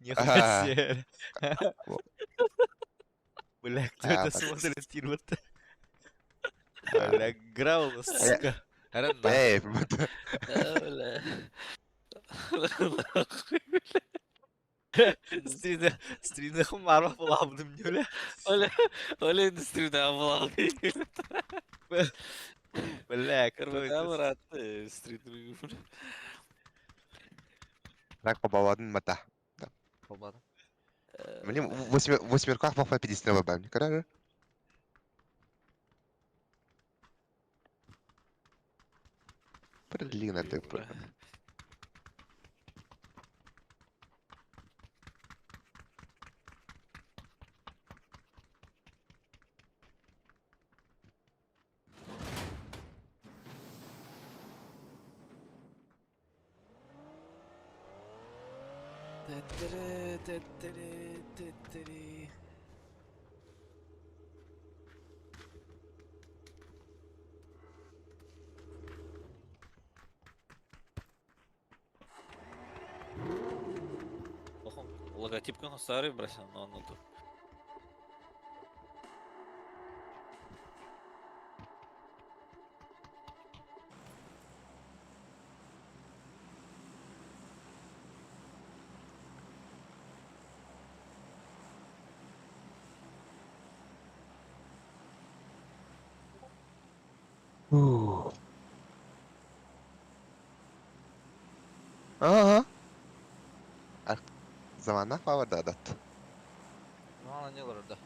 Нихуя А, себе. во- Бля, кто а, это так. смотрит, Тирбата? А, Бля, Граул, Пая- сука. Аренда. Паяев, вот. Бля. Стринахым марва булабыдым, не бля? Оля индустрия была. Бля, кто Кырмыта это? баратты стрит. Так побавадын мата. Побада. Мне в восьмерках по 50 бабам. Карары? Блин, это... Логотипканы старый бросил, но он тут. Ага. Zamana havada adat. Ну, она не лорда.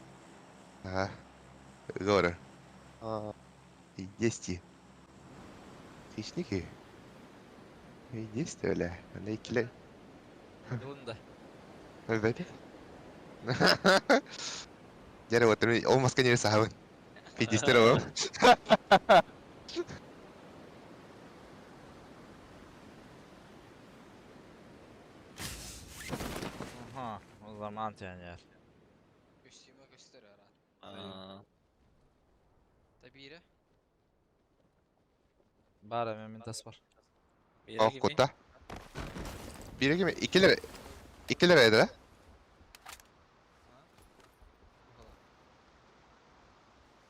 Ага. Говорю. Есть. Хищники. Есть, öyle. Hani ikili. Yılında. Evet. Jadi waktu ini, oh mas kanya sahun. Pijistir oh. Aha, o zaman yani. Üstüme göster herhalde. Aa, Tabii. Bara memin tas var. bir yere Oh gibi. kota. Biri gibi 2 lira. 2 liraydı la.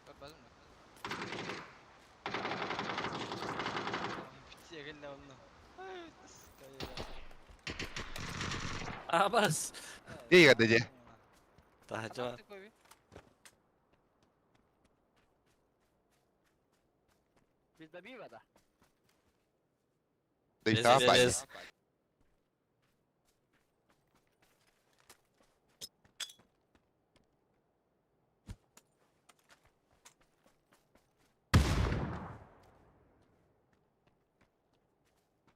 Görmedin mi? Bitiye gel ne onunla. Aa, bas. İyi gadece. Daha cevap. Artık koy bir. Bizde bir vada. Dejta Bez, pagi. bez.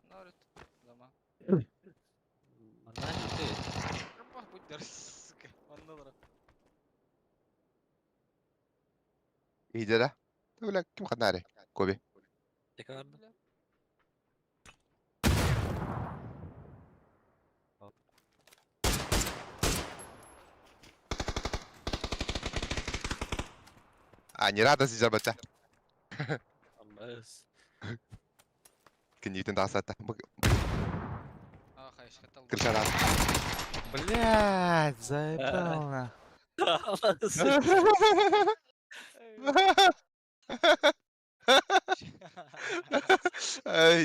Ne öğret? Zaman. Mana gitti. Yapma bu ders. Anladın mı? İyice de. Öyle kim kadar Kobi. Tekrar. Не рада си жарбата. Bas. Кенитен дасата. Aa hayır katal. Кричала. Блядь, заебал на. Bas.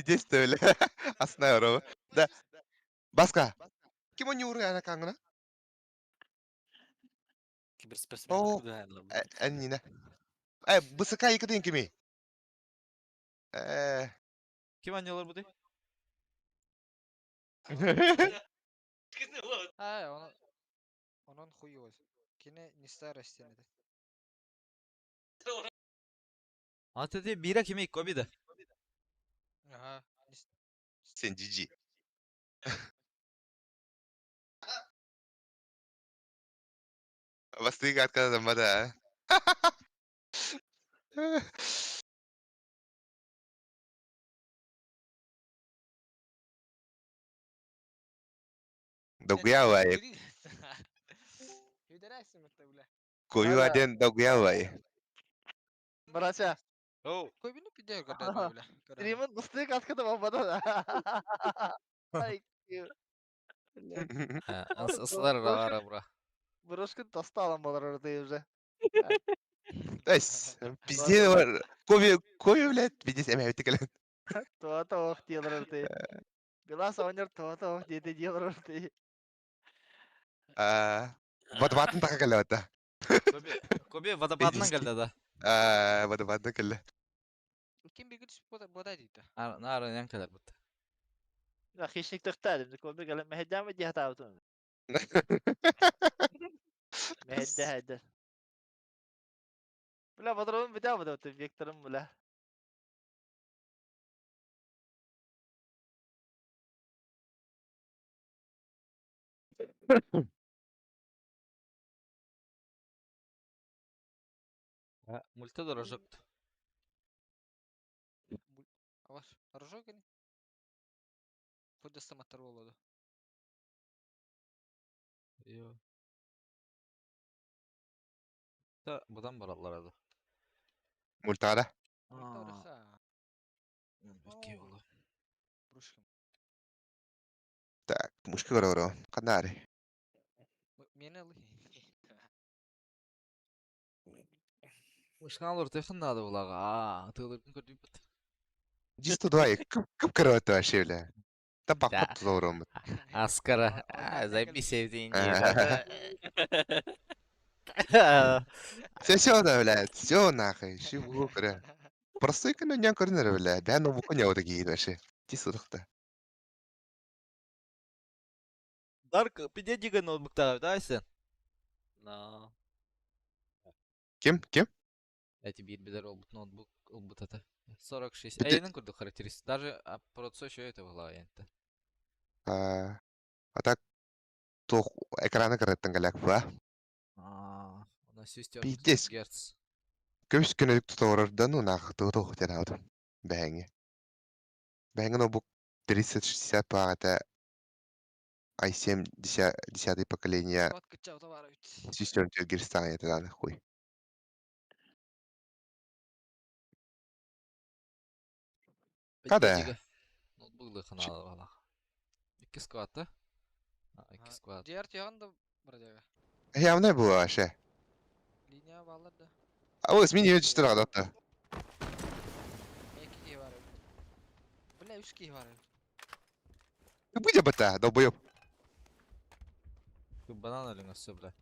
Здесь то ли. Основа. Да. Баска. Kim o nyuru ana kangana? Kiberspesimen Oh, kudu handlam. annina. Bu sıka yıkadın kimi? Kim oynuyorlar bu değil? Ha onun huyu var. Kine nistar istenedi. Anlatı değil, bira kimi ilk bir de. Aha. Sen cici. Bastı arkada da mada. Doguyawa ya. Hüdersin mi tabi? Koyu aden doguyawa ya. Baracha. Oh. Koy beni bir diğer kadar böyle. Stream'in ıslığı kaskıda babada da. Thank you. Isılar ara bura. Burası tosta alan orada уже. Эс, bizde var. Koyu bilet. Bizde emeği gelen. Tuata ох diyorlar orada. Biraz oynar tuata ох diyorlar orada. Водоватын така келе ата. Kobi водопадынан geldi da. Водоватын келе. Kim bir gün boda deydi. Nara yan kadar bu. Ya хищник тахтар. Колбе геле мехедден ve diye tavtun. Mehedde hede. Bula badrolun bir daha bu Victor'un bula. Multi dorożoktu. Var. Rожок gene. Podesta matar oldu. Yo. Da budan barallar da. Multala. Orası. Okey oğlum. Bruşkim. Так, мушка горо. Канари. Meni alı. Ушкан olur tekın da bulağa. Tığırın kötü bit. Чисто двое. Кып кырыты вообще, бля. Да Да. бахмут зауырым. Аскара. Ondan Зайби geldi. sevdiğin Ага. Все, да, блядь. Все нахуй. Чего, бля. Простой канонян корнер, бля. Да, ну буквально вот такие вообще. Чисто так-то. Dark bir de diga notebook'ta da sen. No. Кем? Эти bir olbut notebook olbut ata. 46. Bir de- Aynen kurduk характеристик. Даже процессор еще это было yani. А так, то экраны кырыттың галяк ба. У нас система Пиздец. Герц. Көміс күнелік тұтауырыр, да ну нақ тұғы тен аудым. Бәңі. Бәңі ноутбук 3060 бағыта i7 10 поколения Bot kıçağı da var evet. систем Киргизстана это данный хуй. Kada? Notebook'lı kanalı valla. 2 squat'ta. 2 squat. Diğer tiyağın da burada. Явно было вообще. Linya bağladı. А вот смени ее 4 года. İki kişi var evet. Bu ne 3 kişi var evet. Ты будь об это, долбоёб. Банан ölün asıl bile.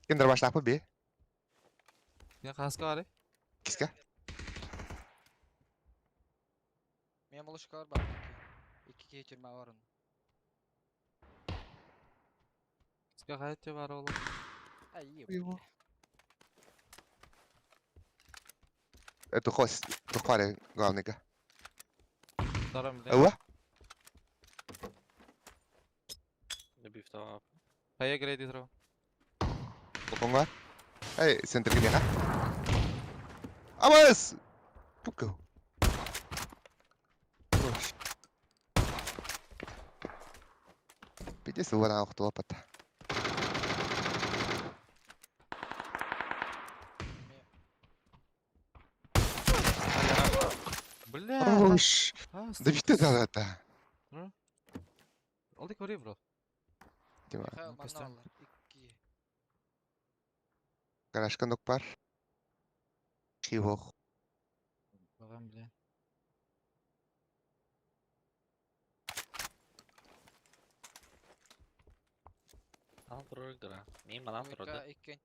Кендер башлап па бе? Ya kaska var ya. Киска? Benim buluşka var bak. İki kişi türme var onun. Kaska gayet var oğlum. Ha iyi. Его. Это хост. Тухаре главный-ка. Daram bile. Ава? Ne bir tamam. Kaya grade throw. Боконга? Эй, центр где, а? Амас! Пукал. Пиздец, его на охту лопата. Bля. Ош! Да ведь ты да это. Aldık oraya bro. Дима, Ha Göster. manavlar. İki. гаражка нок бар. Хивох. Bakalım bile. Al buraya gra. Miyim lan burada. İki türme.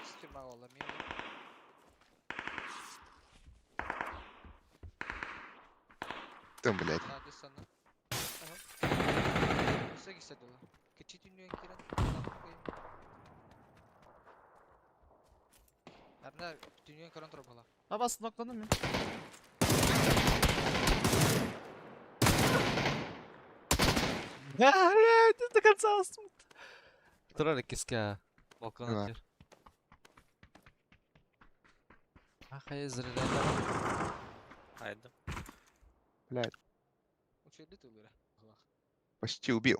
İki türme var. Тым, блядь. Hadi sana. Kısa gitse dolar. Küçük dünyaya giren. Nerede dünyanın karan tarafı la. Ha bastın nokladın mı? Ya det är ganska awesome. Tror det kiska. Balkon Ja. atıyor. Ah ya zırhlar. Haydi. Блядь, Uçuyordu dolar. почти убил.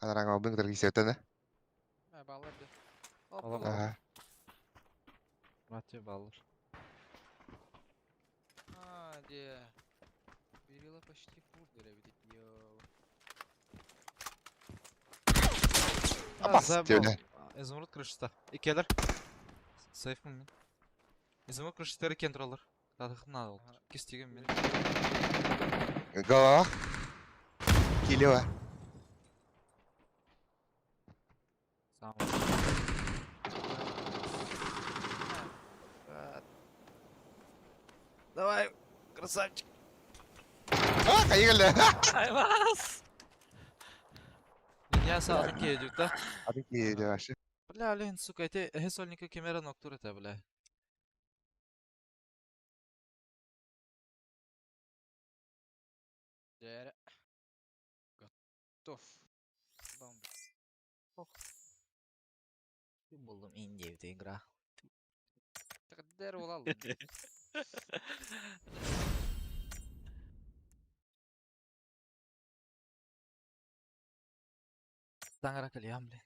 Она рангал блин, который сетана. Ha bağlardı. Alam. Ага. Те баллар. А, де. Берила почти фул беребедит, йоу. Бас тебе. Изумруд крышыста. Икелер. Сейф мен. Изумруд крышыста кентролар. Тадықын алып. Ага. Кестеген мен. Голова. Килева. Сам. Давай, красавчик. А, кайгылды. Аймас! Я сағын кейдік та. Abi kiydi başı. Бля, блин, сука, эти хесольника кемера ноктур это, бля. Дere. Готов. Бомба. Buldum indie игра. Так дер оlalım. Таңыра калиям, блин.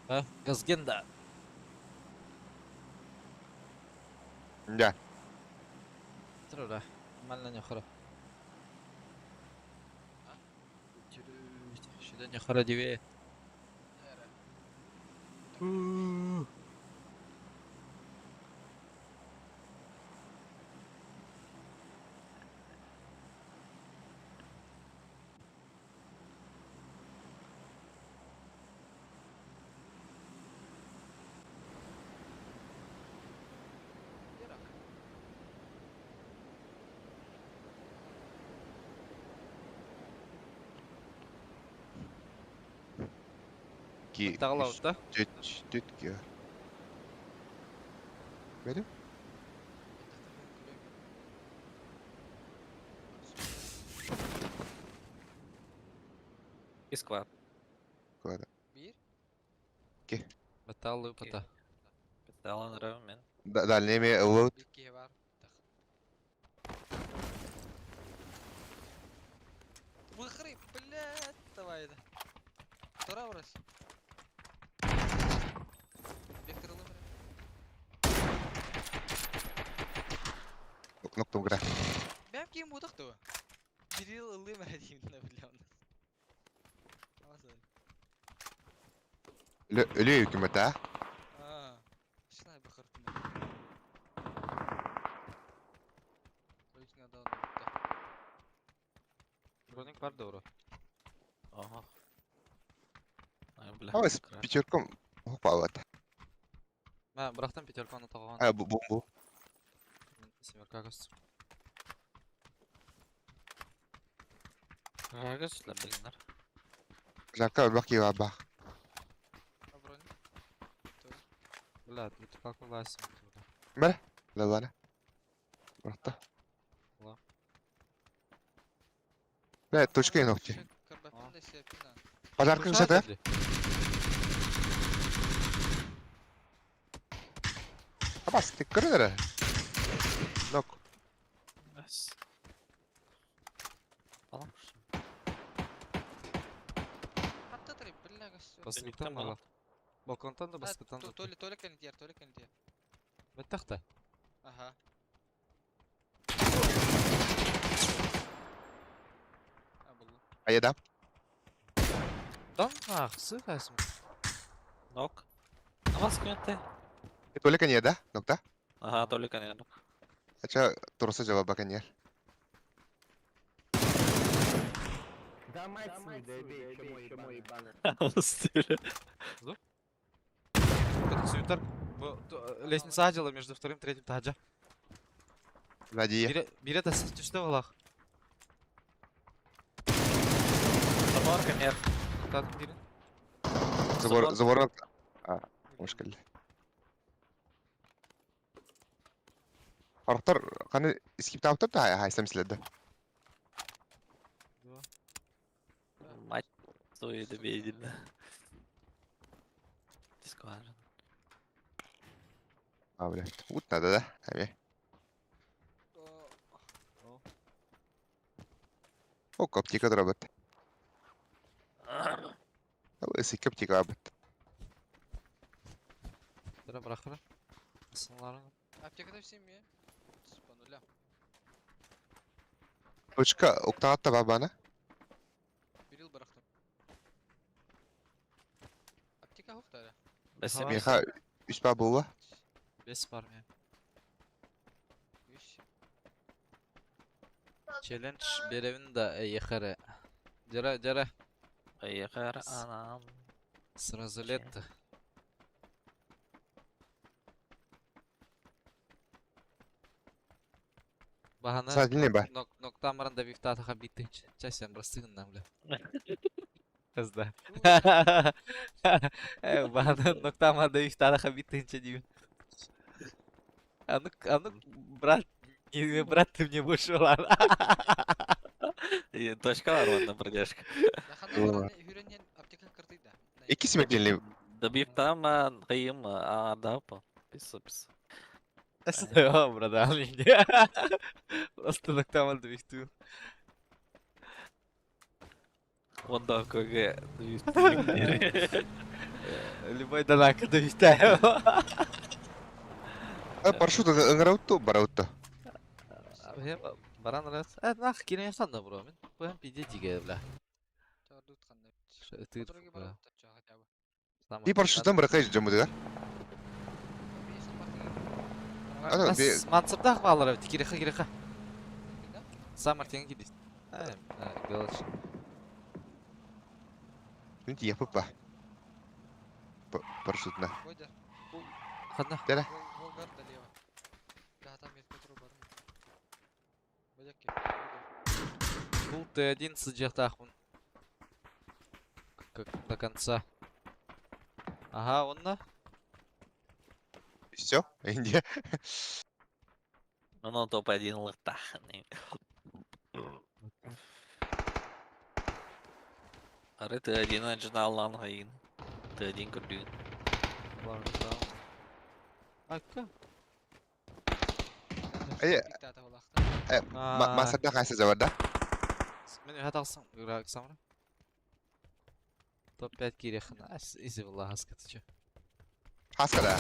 Ha, kızgın da. Gel. Dur oraya. Mallan yukarı. Şuradan yukarı diye. Dere. Dere. Ki. Dağla da. Düt ki. Benim? И склад. Koyda. Bir. Баталлы пата. Пистолон рövmen. Дальними load. Bir kişi var. Tak. Выхры, блядь, давай да. Тора burası. Bir kırılım var. Noktum gra. Benim kim budak da o. Bir yıl ılıyım her diyeyim ne biliyorum. Nasıl? Ölüyor hükümet ha. Aa. Şuna bir kırpın. Öyküne daha da. Броник бар да, бро. Ага. Ай, бля. Ama пятерком. Hoppa вот. Мен бірақтан пятерканы тағаған. Ha bu. Семерка кыз. Рагас для блинар. Жарка bak iyi var bak. Аброни. Бля, ты как влазь? Mer. La bana. Bırak da. Ulan. Ne точка nokta. Karbatın da sepina. Пожарка где-то? Абас, ты кырыра. Нок. Yes. Tamam. Hatta tabii billa gösteriyor. Басылыктан Түнектен мала. Балконтан да баскеттан да. Толя канитер, Толя канитер. Беттахта. Ага. Был. Аяда. Дан ахсы кайсым. Нок. Намаз көнте. Только не да? Нокта? Ага, только не нок. Ача туруса жаба баканьер. Да мать дай, чмо ебаный. Стиле. Как свитер. Лестница адила между вторым и третьим таджа. Сзади. Билет ассистиште валах. Забор, конер. Тадым билет. Забор. Мушкил. Арықтар қаны искип тауыптар да хайсам сіледі. Мать твою добедили. Дискважен. А, блядь. Ут надо, да? Ами. О, коптика дробот. Иси коптика абот. Дара брахра. Асыларың. Аптекада всем я. По нулям. Точка уктағатта бабана. Берил барахтам. Аптека хуқтары. Бәсе Меха үш ба була. 5 бар мен. Үш. Челлендж беревин да ехаре. Дара. Аяқар анам. Сразу летто. Bahana Sadece ne var? noktamların da bir iftaha bitti. Çaysen brastığından bile. Kızda. Bahana noktamlarda bir iftaha bitti diyeyim. Брат, брат, ты мне больше лар. Точка var onda продержка. Даханда хүренен аптека кырдыйда. İki simeklenli. Добив там, кайым, да, по. Писо. Стоя, брат, просто нокtamlarda bir iftaha. Онда көге добив. Любой данака да iftaha. Парашют ыңыраутты, бараутты. Баран раз. Нах кире ясан да бро. Мен коям пиде диге бля. Тардут кандай. Ты Подруги барат тача хотя бы. Bir парашюттан бір қай жамыдыға. Ана, Мансырдах балар тикиреха киреха. Да? Самар тен гидис. Галаш. Нүнт епіп ба. Парашютна. Бойда. Хадна. Дәлі. Волгар далево. Да, там есть патру барым. Бодяки. Бул Т1 сыджахтахмын. Как до конца. Ага, онна. Все, Индия. Ну, топ-1 лыта. Ары Т1 оригиналлан кайын. Т1 көрдүгүн. Акка. Ая, Диктата волақта. Масарда қайсы жабарда? Мен хат алсам, играк самра. Топ-5 кирехна. Изи была хаскатыча. Хаскада.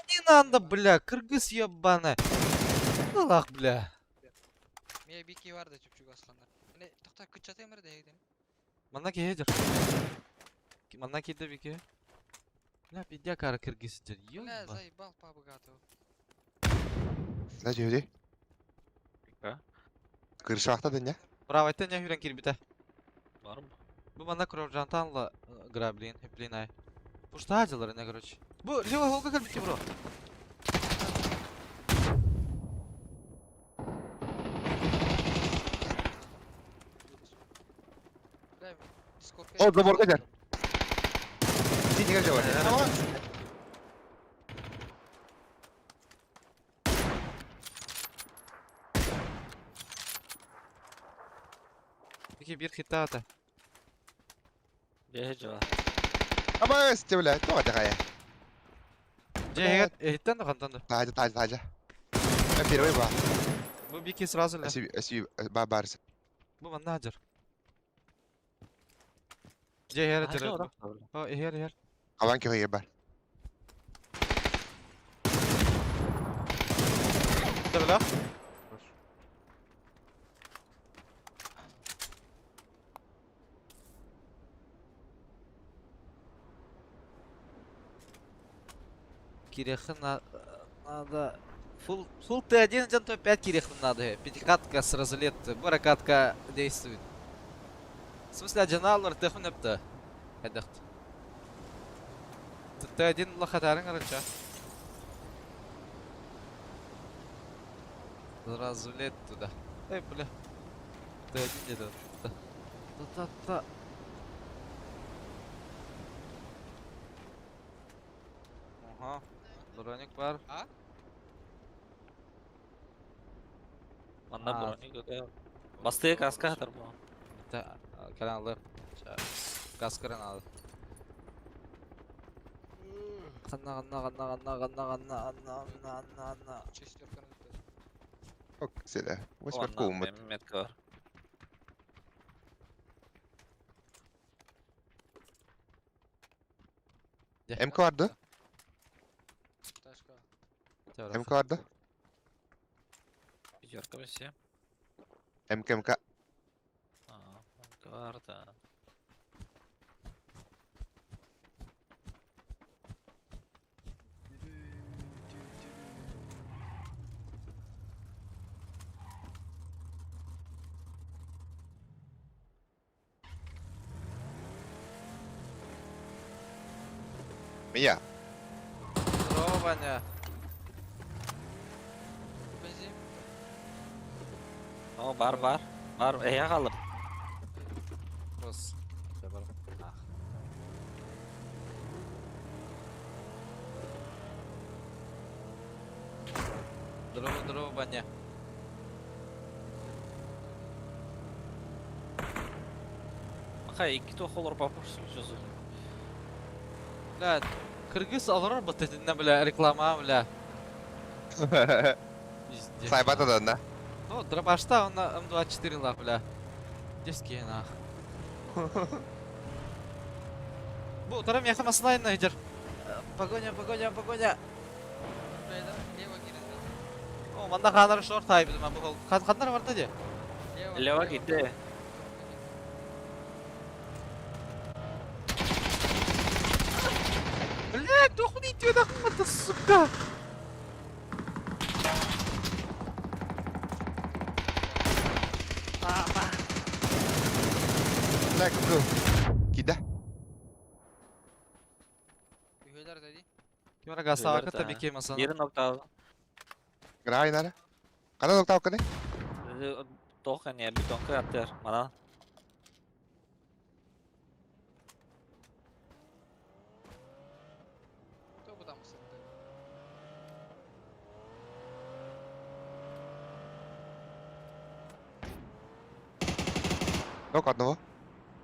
Не надо, бля, кыргыз ебаный. Аллах, бля. Мия бики var da çöpçük aslanlar. Ne tohta kıçatayım mı değdin? Мана кедер. Мана кеде бике. Бля, пидя кара кыргыз дер. Ne Ёба. zaybal pa богато. Ne diyor? Ha? Kırşakta da ne? Право, это не хюрен кирбите. Барым. Бу мана кровжантанла граблин, хеплинай. Пуштадилар не, короче. Бу, лево голка кирбите, бро. Дай Discord. O zaborda gel. Seni gel cevap. Tamam. Peki bir hit daha ata. Беги жава. Ama işte bile. Tamam hadi kaya. Ceyhet, hitten de kantandı. Taca. Ben первый var. Bu bir kez razı la. Asi barsı. Bu man najar. Ceyhet Hadi tere. ora. Ha, her. Alan köye бар. Dur la. Кирехин надо... Фул Т1 жан Т5 Кирехин надо. Пятикатка сразу лет. Баракатка действует. В смысле, аджаналар техун эпта. Хайдахт. Т1 лохатарың арача. Сразу лет туда. Эй, бля. Т1 где-то. Та-та-та. Ага. Броник бар. А? Manda Aa. bro ne Bastı kaska atar bu. Та, каналы. Газ кран алды. Ганна. Шестерканы өтті. Ок, сюда. Вось Ладно, парку умыт. benim metka var. MK vardı. Ташка. MK vardı. Пятерка бы все. MK. Metka var da. Меня. Здорово, Ваня. Бензин. O var var. Var. Ya kalır. Рос. Здорово, Ваня. Baka iki toxolor papırsın sözü. Бля, кыргыз алар бытытына, бля, реклама, бля. Пиздец. Сайбата да, да. Ну, дробашта, он на М24 ла, бля. Диски, нах. Бу, тарам яха маслай найдер. Погоня. Buraya Leva girdi. О, манда ханар шорт айбыды, мен бұл. Ханар бар да де? Leva gitti. Блядь, дохуй идет, ахмата, сука. Like bro. Кида. Üyeler dedi. Кемера гаса Öyle вакытта de. беке масаны. 1.6. Грай нара. Кана нокта окане? Toxan ya bir tonka atlar. Bana. Кто bu da mı sıktı? Нок одного.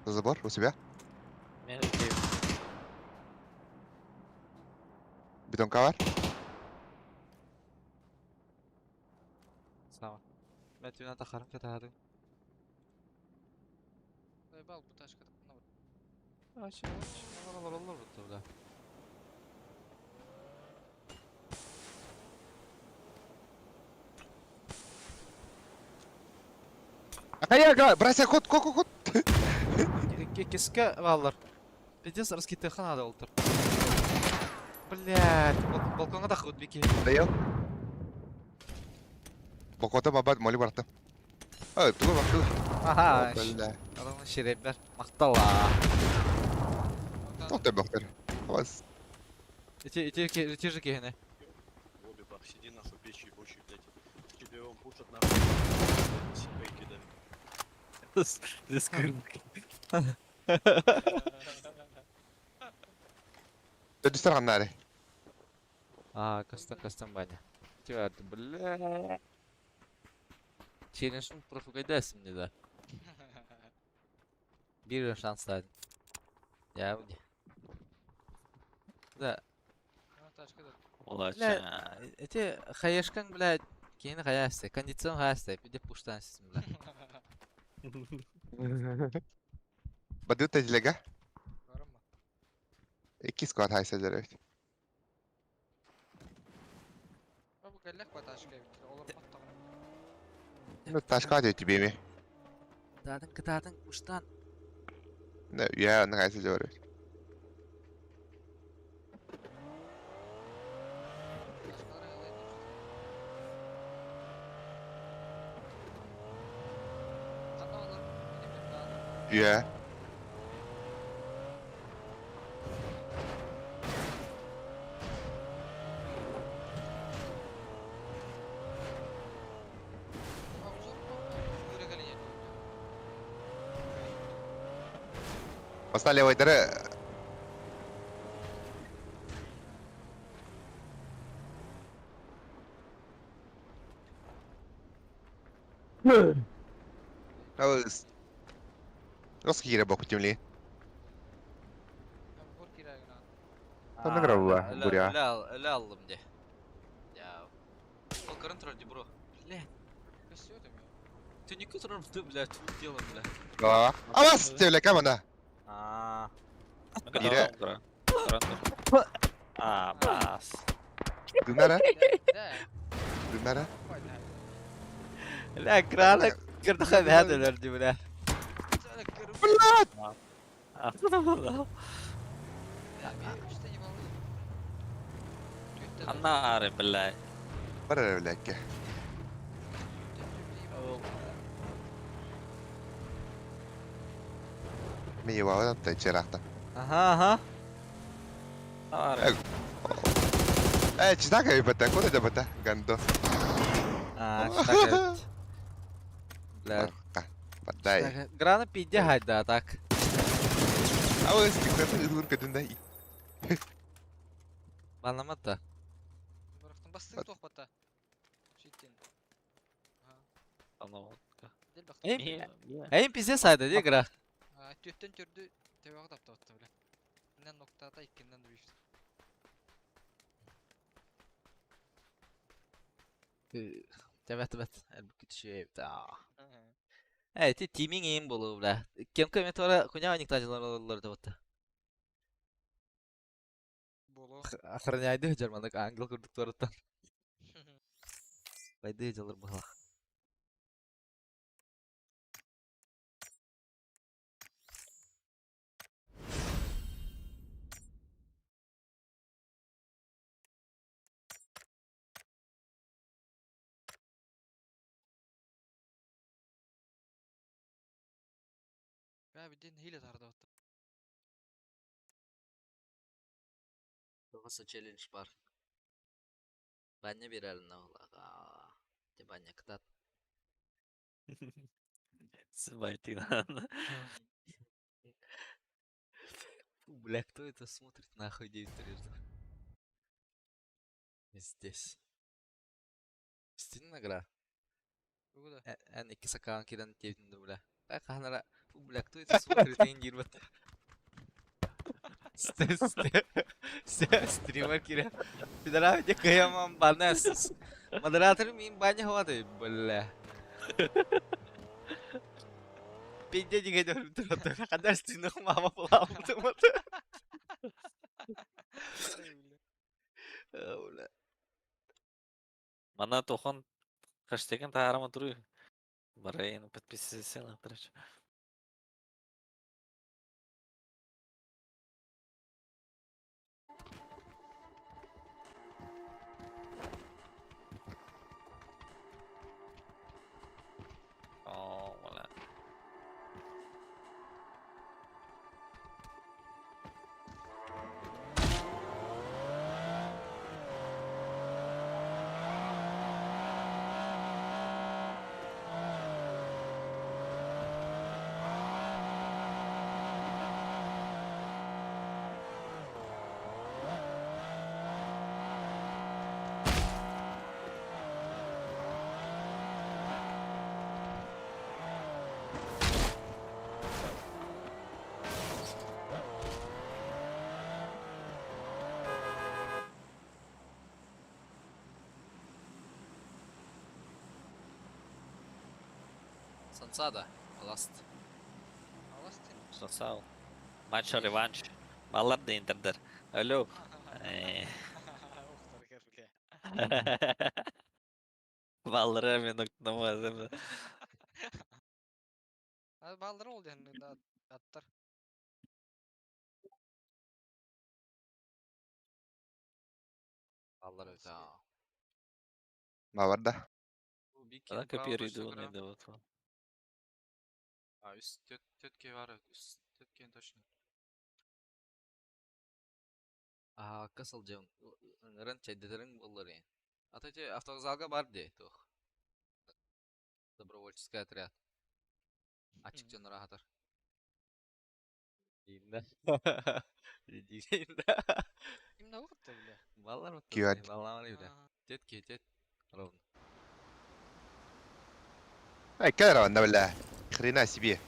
За забор у себя. Ben öteyim. Бетонка var. Сама. Мен түйін атақарым кетады. Bal bu taşka. Ачы, олар бұтты, бля. Аяга, бросай ход. Кеске баллар. Пиздец, раскитыхан ады олтыр. Блядь, балконға да ход беке. Даял. Бокота бабат моли барты. Ой, тула бактыл. Аха, Бля. адамны шереп бер. Мақтала. Тоқтай бактыр. Хавас. Ити же кехіне. Лобби бар, сиди нахуй, печь ебучий, блядь. Четвером пушат нахуй. Сипай кидай. Төдүстөр каннаары. Кастан баня. Тиварды, бля. Челленджін профугайдасың не да. Bir şans daydım. Ya bu ne? Да. Taşka da. Olaca. Эти хаяшкан, блядь, кейін хаясты, кондицион хаясты, пиде пуштан сізім, блядь. Бадыл тәжілеге. Var mı? 2 squad haysa jarayt. Bu gallak batashka bitir. Olur battı. Ну ташка дэти бими. Кытадың, уштан. Ну я на haysa jarayt. Ya. Остали левой дыры. Ağız. Nasıl gire bakıyorum li? Tanrı grabla buraya. Öyle aldım de. Ya. Bakırın troll bro. Бля, ты не которым ты, блядь, тут делом, бля. Aa. Ama stevle kamana. Ааа. Gire. Bas. Dünara. Dünara. لا كرالك كردخة بهذا الارجو بلا. النار بالله. Bara öyle. Mie var da tecrübata. Aha. النار. Ci sta che bata, cosa da bata? Ganto. Так. Бля. Batai. Грана пидя хайда так. Ağız tıklatı dur kadında. Anlamadı. Бұрақтың бастығы тоқ бата. Шеттен. Дел бақты. Эйм пиздец сайда де гра. Төттен түрді тәуағы тапты батты біле. Іннен ноқтата иккеннен дұрышты. Evet. Elbette şey bta. Evet, teaming aim bolu bla. Kim kıymet ora kunya oynaktacılar olurlar da battı. Болу. Охраняйды Germanlık Angl kurduk toruttan. Baydı hıcalar bala. Бәбіден хейлі тарда батты. Doğası challenge var. Ben ne bir eline ola. De ben ne kadar. Сбайтина. Бля, кто это смотрит нахуй 9 трижды? Здесь. Стильная игра. Бұл да. En iki sakağın kiren tevdinde bula. Ben kahnara. Bu bla, кто это смотрит en girbat. Стример киren. Пидора dia kıyamam bana sus. Moderator miyim banyak havada bla. Pidya juga diyorum tur kadar stinok mama pulang teman. Bla. Мана тохон хэштегэн таарама туруу. Барайн подписывайся на трэч. О, вала. Сансада. Last. Аластын. Сосал. Матча реванш. Балар да интердер. Алло. Ухтар кер биле. Баллары мен октамадым. Балдыр ол ден аттар. Аллар өте. Ma var da. Bu bir Ана kere bravo копируйду başa оны göre. да вот. Üst tötke var. Üst tötken точно. Кысыл жем. Ыңырын чайдыдырың болыр ең. Ата те автовокзалга бар де, тух. Добровольческий отряд. Açık canı rahatır. Deyinde. Deyinde. Kim ne ухтар биле. Баллар вот Кивать. баллар öyle. Тет. Ровно. Ay, ¿qué era banda, verdad? Хрена себе.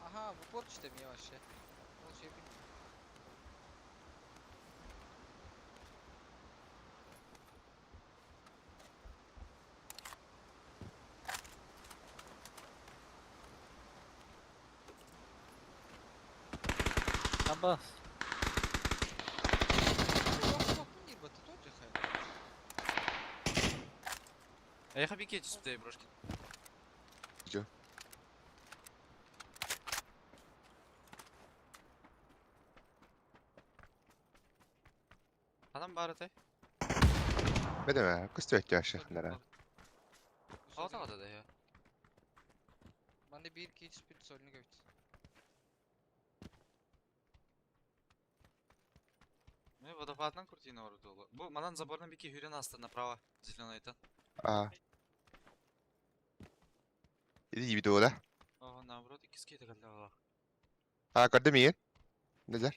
Aha bu bot işte mi yavaş ya. O şey bilmiyorum. Аба. Bakın gibi batı olacak ya. Ехай беги, чисто брошки. Чё? Adam bağır atay. Bedeme ya. Kustu ya şeklere. Havada da ya. Ben de 1-2 hiçbir sorunu gördüm. Ну, водопадная картина вроде была. Бу, манан забор на бике Юрина аста направо. Зеленый это. Aa. İyi gibi de o da. Ага, наоборот, ikisi de geldi valla. Ha, gördüm iyi. Güzel.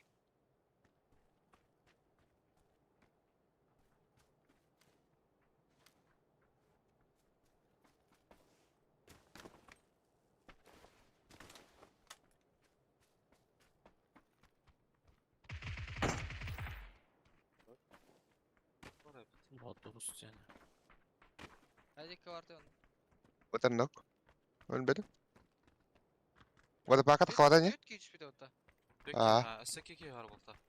Otobüs yani. Hadi ki vardı onun. Otan nok. Ölmedim. Vada pakat kavadan ya. Göt ki hiçbir de otta. Peki, Aa. ha, S2 var burada.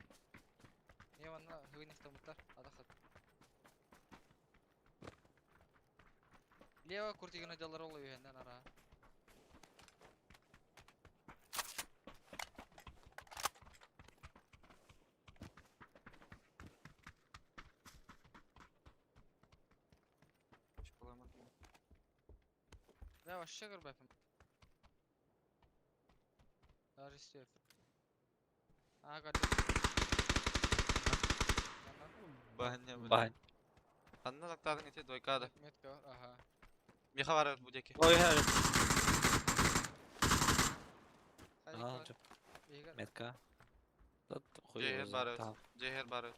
Niye bana hıvın ihtamutlar? Adakat. Leva kurtigine dalar oluyor henden ara. Hiç bulamadım. Ya aşağı gör bakayım. Daha istiyor. Aa kardeşim. Bahane bu. Бань. Anna laktadın eti doykada. Metka var. Aha. Miha var bu deki. Ой, Hadi ki ага, var. İyi gel. метка. Да, хуй Cehir его barut. знает. Cehir barut.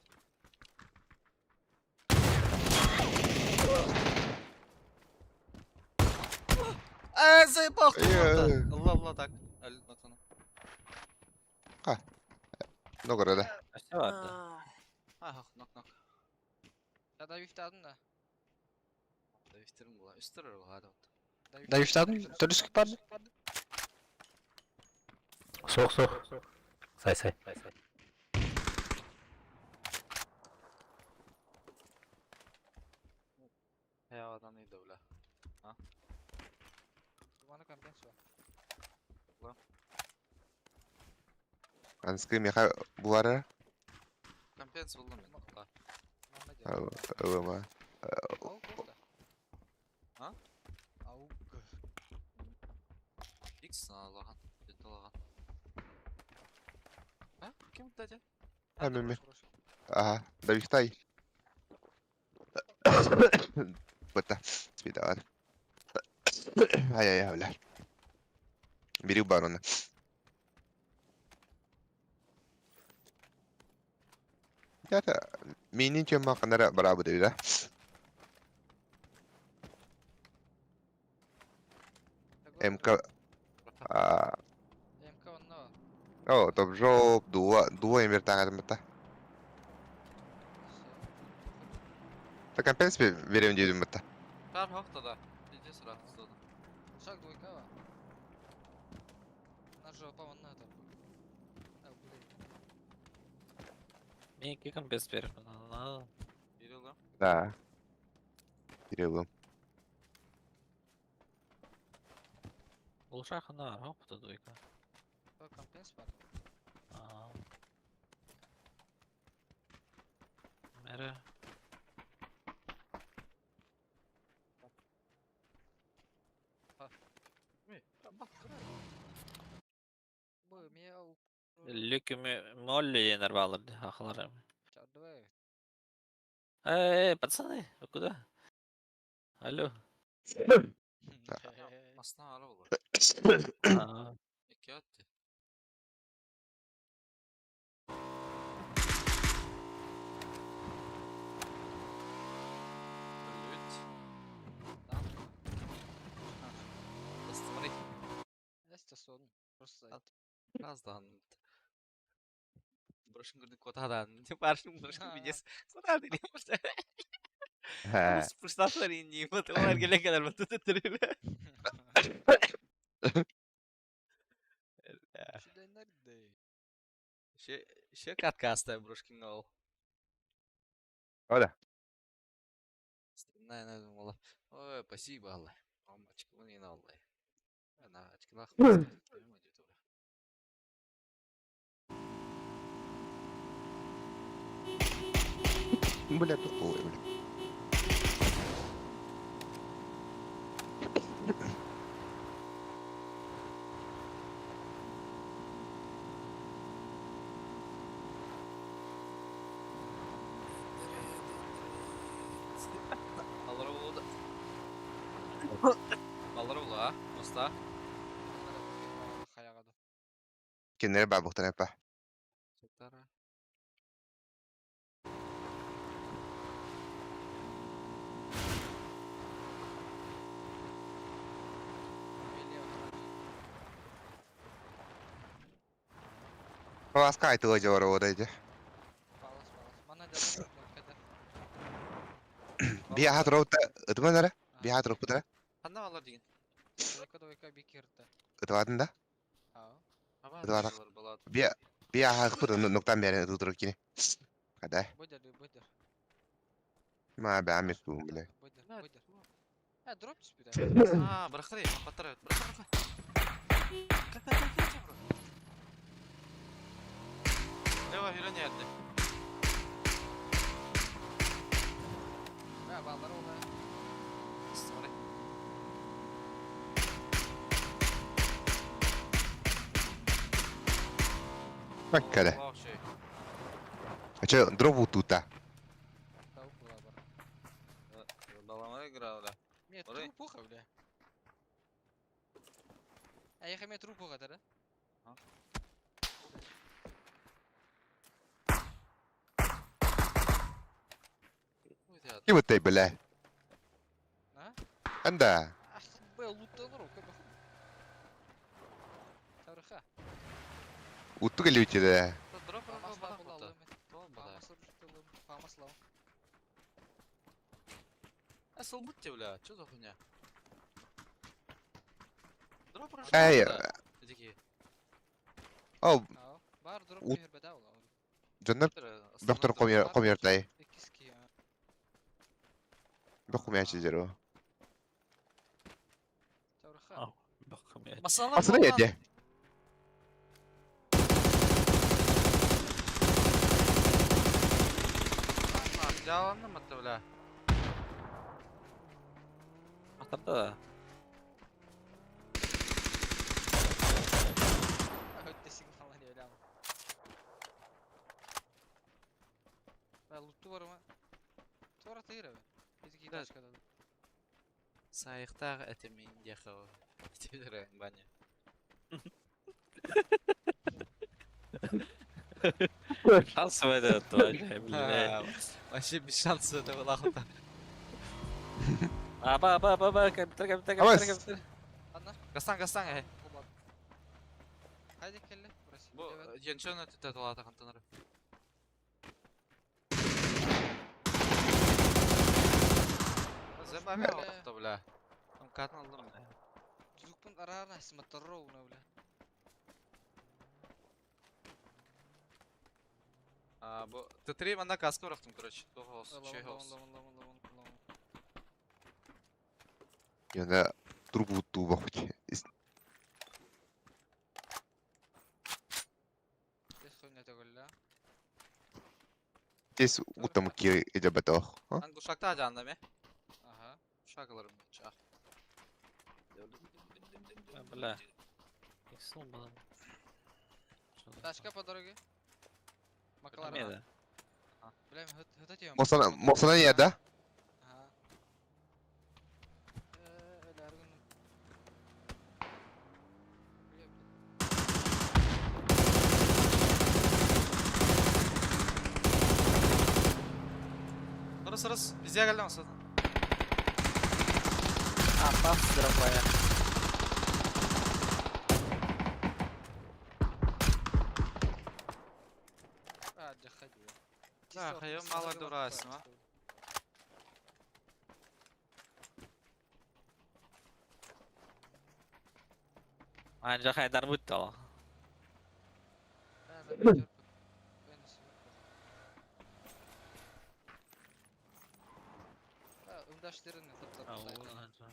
Заебал кто-то. Allah tak. Öldü batanı. Nok orada. Kaçta vardı? Ah, nok. Ya da üftadın da. Da iftirim bu. Üstürür bu hadi. Da üftadın? Turist var. Sok. Say. Ya adam neydi öyle? Bana kampens var. Anskı miha bu ara. Компенс buldum ben. Allah. Bana diyor. Öyle Avuk orada. Ha? Avuk. X Allah'ın. Ciddi Allah'ın. Ha? Kim dedi? Ha, ben mi? Прошу. Aha. Da yüktay. Bata. Bir daha var. Ay öyle. Biri var onda. Ya da minin cuma kanara beraber değil ha. MK МК онна var. oh top job dua yang bertangan mata. Takkan pens vereyim dedim mata. Kar hafta da. Ciddi sıra hafta da. Шаг двойка var. На жопа онна там. Мен 2 компенс беріп. Ана. Берил, Да. Кириллом. Бұл шақына роботы дойка. О, компенс бар. Мәрі. Бу, мяу. Лүкімі молли енер балырды, ақыларым. Чё, давай. Эй, пацаны, вы куда? Алло. Астана ары булар. А, 2 атты. Блять. Смотри, Эсте сон. Просто От- раздан. Брошен көрдік котадан. Не баршын брошен бидес. Куда дилем просто. He. Спуштатlar indi. Fotoğraflar gelen kadar mı tutuyorlar? Şurada nerede? Şey katkasta брошкин ol. Öyle. Ne valla. Ой, спасибо, Allah. Ama açıklığını yine Allah. Ana açıklık. Бля, тупой, бля. Alır oldu. Alır oldu ha. Usta. Hayagadı. Kenara bak muhtemelen bak. Çektara. Вас кайты öyle orada idi. Palas. Mana da kadar. Bir hat rota ıtma nere? Bir hat rota nere? Anne alır deyin. Doyka bir kirdi. Itmadın da. Ha. Ama Hadi bakalım. alır balat. Bir hat kıpır noktan beri tuturup yine. Hadi. Budur. Ma ben mesum bile. Budur. Ha drop bir Ha bırakır ya. Kapatır evet. Bırak. Kapat. Eyvah yürü nerede? Ha bağlar ola. Sorry. Bak kare. Allah şey. Açı drop tuta. Tavuk ola bara. Баламая играла. Мне Ой. трупуха, бля. А я хаме трупуха, да? Kim ötey bile? Ha? Anda. Ах, бля, луттаныр о, көбі. Тарыха. Uttu geliyor içeri. Дроп Памас бана лау кута. лау. Толба да. Памас лау. Асыл будьте, бля. Чё за хуйня? Дроп Эй, Эдики. o Ау. Бар дроп Ут- мехер беда ола. canlar doktor komuyor dayı. Экиски я. Dokumayan çizer o. Тарыха. Ау, бақым я. Масала. Aslında yedi. Жаланды мы бля? Атырды да. Өттесің falan öyle ama. Ben loot'u var ama. Tuvar atayır abi. Biziki Evet. kaç kadar. Сайықтағы әтемен яқау. Тедірі баня. Шанс verdi Tuğacı, bile. Вообще без шанса это была охота. Kapitır. Ama Anla. Гастан, эй. Kullan. Haydi kelle burası. Бу, Evet. янчон это талата контейнер. Забавя Бля. отто, бля. Там катын алдым. Çocukun ararına smatırı ona bile. Bu T3 bana kaskı bıraktım короче. Doğuz. Лаван, Şey лаван, olsun. лаван, лаван, лаван, лаван. Yana turbutu bakıcı. Здесь хуйня төгөллө. Здесь утамки идет ох. Ben kuşakta ajandım ya. Ага. Kuşak alırım ben çak. Бля. Иксыл было. Тачка по дороге. Макларен. Меда. Блин, хытатем. Mosana yerde. Ага. Öyle her gün. Sırız. Bize geldi masada. Apa дорогая. А, заходи. Так, я мало дураюсь, а? Anca Haydar bitti o. Ümdaşlarını Ha, tutlar. o anca.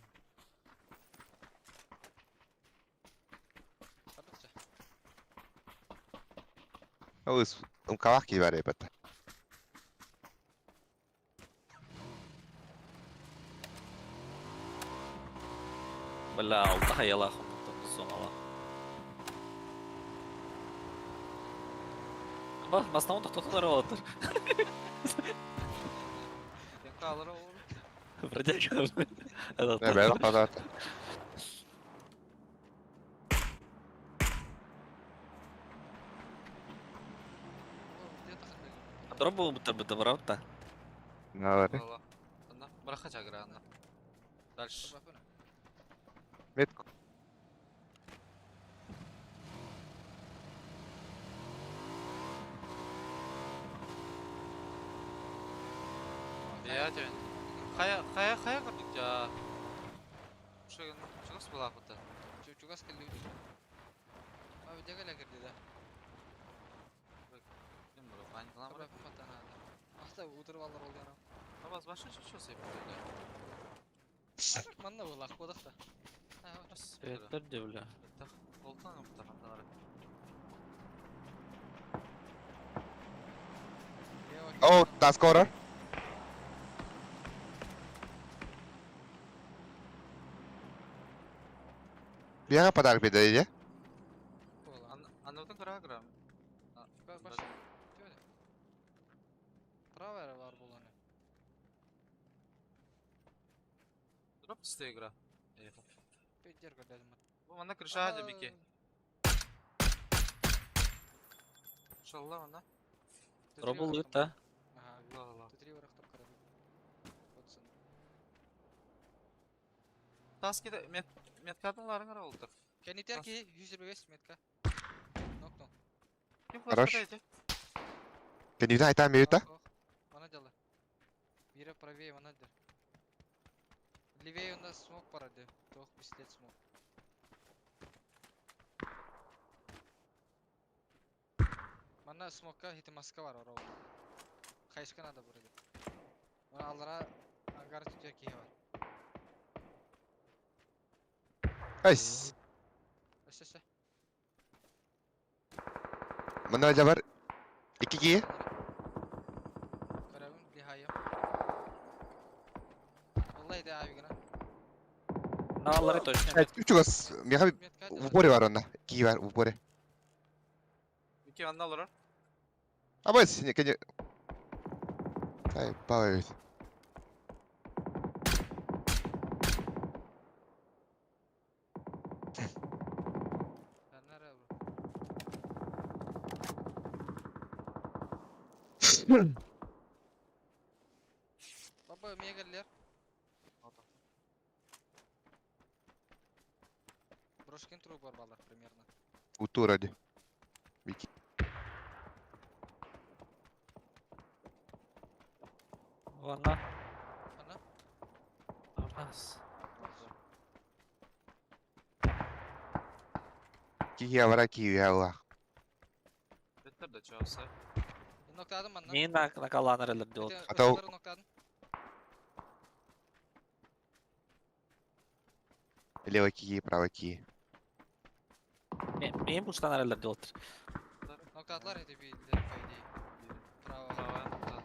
Kardeşçe. Ağız. Kavak gibi var yapıta. Бля, алты хаяла хомутты сонала. Bak, basına onda tokaları vardır. Ben kalır oğlum. Бродяга. Этот. Ne ben kadar. Где-то ходили. Который был бы ворота. Ne var? Valla. Anda bırakacak anda. Дальше. Собакуна. Metko. Ya can. Kaya gördük ya. Şu nasıl bulak burada? Чугас келди. А где галя кирди да? Bilmiyorum. Ben falan Собак bırak. фатана. Ахта утыр балдар болду ана. Ama başka şey yapıyor. Манна был ах бодакта. Раз. Привет, бля. Так. Oltan mı bu taraftan? Oh, task order. Bir pодарок передадите? Anladın kıra kıra. Баш. Правая бар боланы. Drop istiyor kıra. Пейдер гададым. Bu bana kırışa hadi bir ki. İnşallah ona. Робл это. Ага. Allah Allah. Ты 3 варахтап карады. Watson. Taskide metkadınların kıra oldu. Кенитер ки 125 метка. Нокнул. Kim Хорош. flaşkadaydı? Can you die time mute? Мана дела. Бира правее мана дер. Левее у нас смог парады. Тох пистолет смог. Мана смокка хитимаска бар орау. Хайшка надо бурады. Мана алдыра ангар түтер кие бар. Nice. Өсөсө. Mana aja var. 2 kişi. Көрөбүн лихайым. Vallahi de abi gına. Налары точно. 3 gaz. Mega bir Метка upore var onda. 2 kişi var upore. İki anda olur. Ama siz kayaknya. Ay, bawah. Нара бро. Baba мегалер. Брошкин труп бар балдар примерно. Utuh ради. Ладно. Ана. Раз. 2 kişi var 2 kişi var. Better de çoğalsa. Noktadım bana. Neyin nakalan erelerdi oldu. Atav- Noktadım. Лево кии, право кии. Neyin bustan erelerdi oldu. Noktadılar hedi bir de faydi. Bravo. Права ноктады.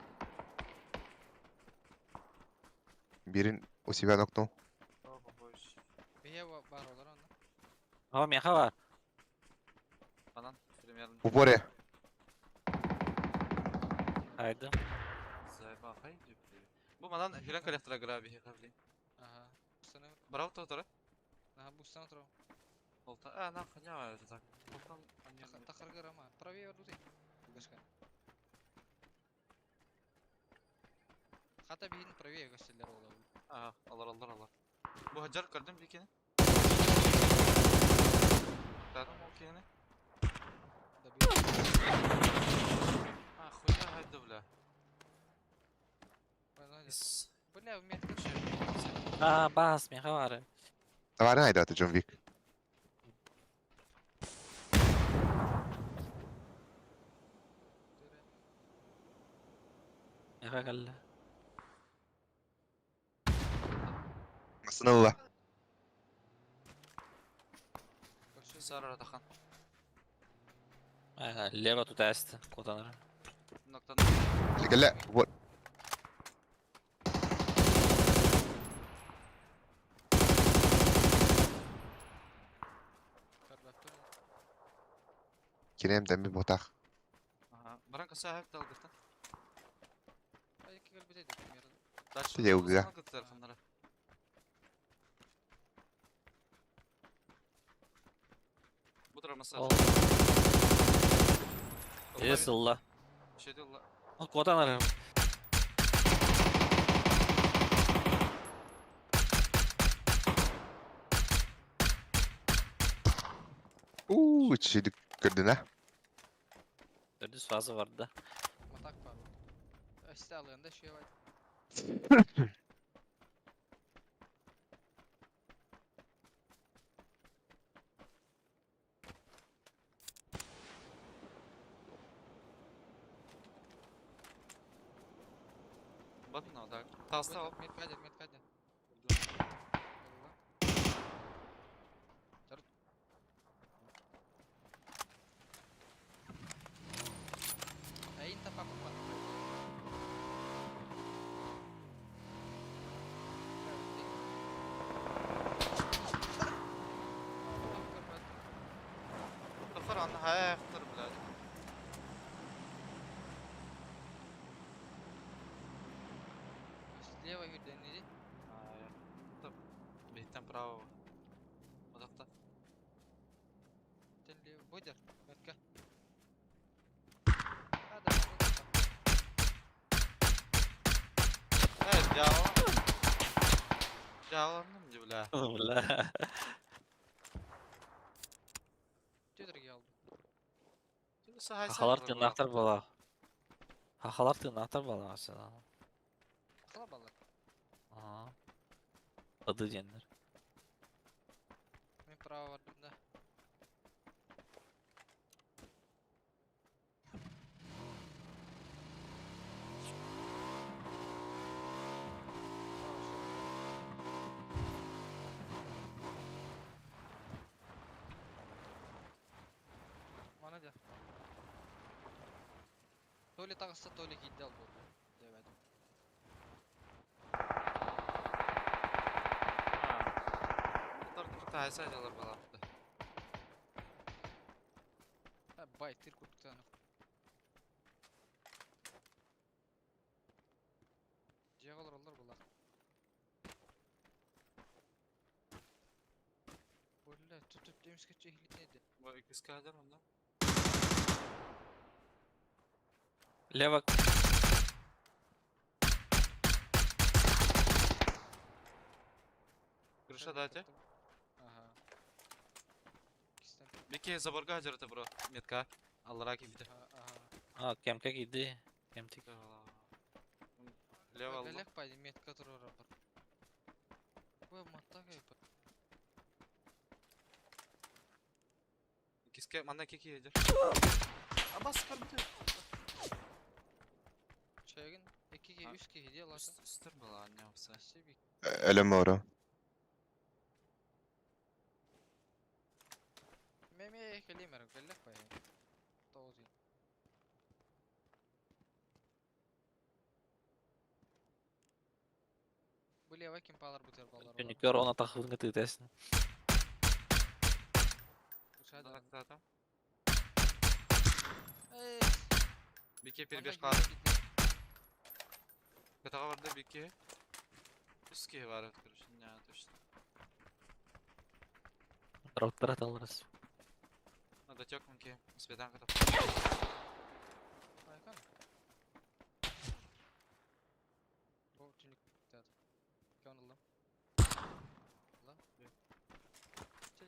Бирин у себя нокнул. Право больше. Biye var olur onda. Ama meha var. Банан примерно. В упоре. Haydi. Зайбахай деп. Bu манан хирен коллектора граби хавли. Aha. Bustana. Брау тотора. Aha bustana tro. Олта. На ханя это так. Олтан они. Takır gırama. Правее var değil. Başka. Hatta bihin правее gösteriler olabilir. Ага, алар. Bu hajar gördün bir kere. Tamam okey ne? Da bir. Ha, хуя haydi bula. Is. Bu ne metka? Aa bas meha var. Товары айдаты, Джон Вик. Meha geldi. Масынылла. Сара Ратахан. Leva tutaste. Kotanır. Noktadan. لا вот. Karbaktör. Кирем дами ботах. Ага. Баранка сahip dalgıttan. Belki kalbideydi примерно. Дальше. Я уга. Dalgıtlar kanlara. Bu tarafa masaj. Ol. Yes Allah. Şey diyorlar. Kotanır. Çiğdik gördün ha. Düz fazla vardı da. Matak var. Üste alığında şey var. Bakın o da. Tasta o. Metkade. Ayın tapak mı? Kafar anı haya yaktır bile. Слева юрденleri. Tabi. Beytten bravo. Odakta. Tenli boyder. Metka. Hadi. Evet Java. Java'nın mı bile? Valla. Tüdür geldi. Hahalar tırnaklar bala. Hahalar tırnaklar bala mesela. Kalabalık. Aha. Adı cenler. Men prava var bunda. Mana da. Tole tağısı tole giddi al bu. Demedim. Bunlar da haya sayıcalar bala. Ha bay tir kurttan. Ceğalar alır bula. Böyle tutup demiş ki çehli neydi? Bu ikisi kadar ondan. Leva. Крыша дайте. Ага. İkisinden. Beki zaborga hajarıtı bro. Metka. Allah'a kibidi. Aha. Aa kemke gidi. Kemtik. Lev aldı. Lelek paydı metka turur rapor. Bu matta kayıp. İkisi mana keki hajar. Ama sıkar bir Эгин 2-ге 3-ге хиде аласа. Üstür была, не все. Себик. Өлөм ора. Меме келемер келлек бай. 9 ел. Булева кемпалар бутер балар. Күнікер оны тақылыңға тыйтасың. Кыршадыр. Там. Эй, Бике мана 1-5 хиде kaldı. хиде. Betağa vardı Biке. Üstke var ötkürüşün ya точно. Роуттар аталырыз. Надо тёкмынке. Светан катап. Айкан. Бо түнүк тат. Көнлüm. Ла.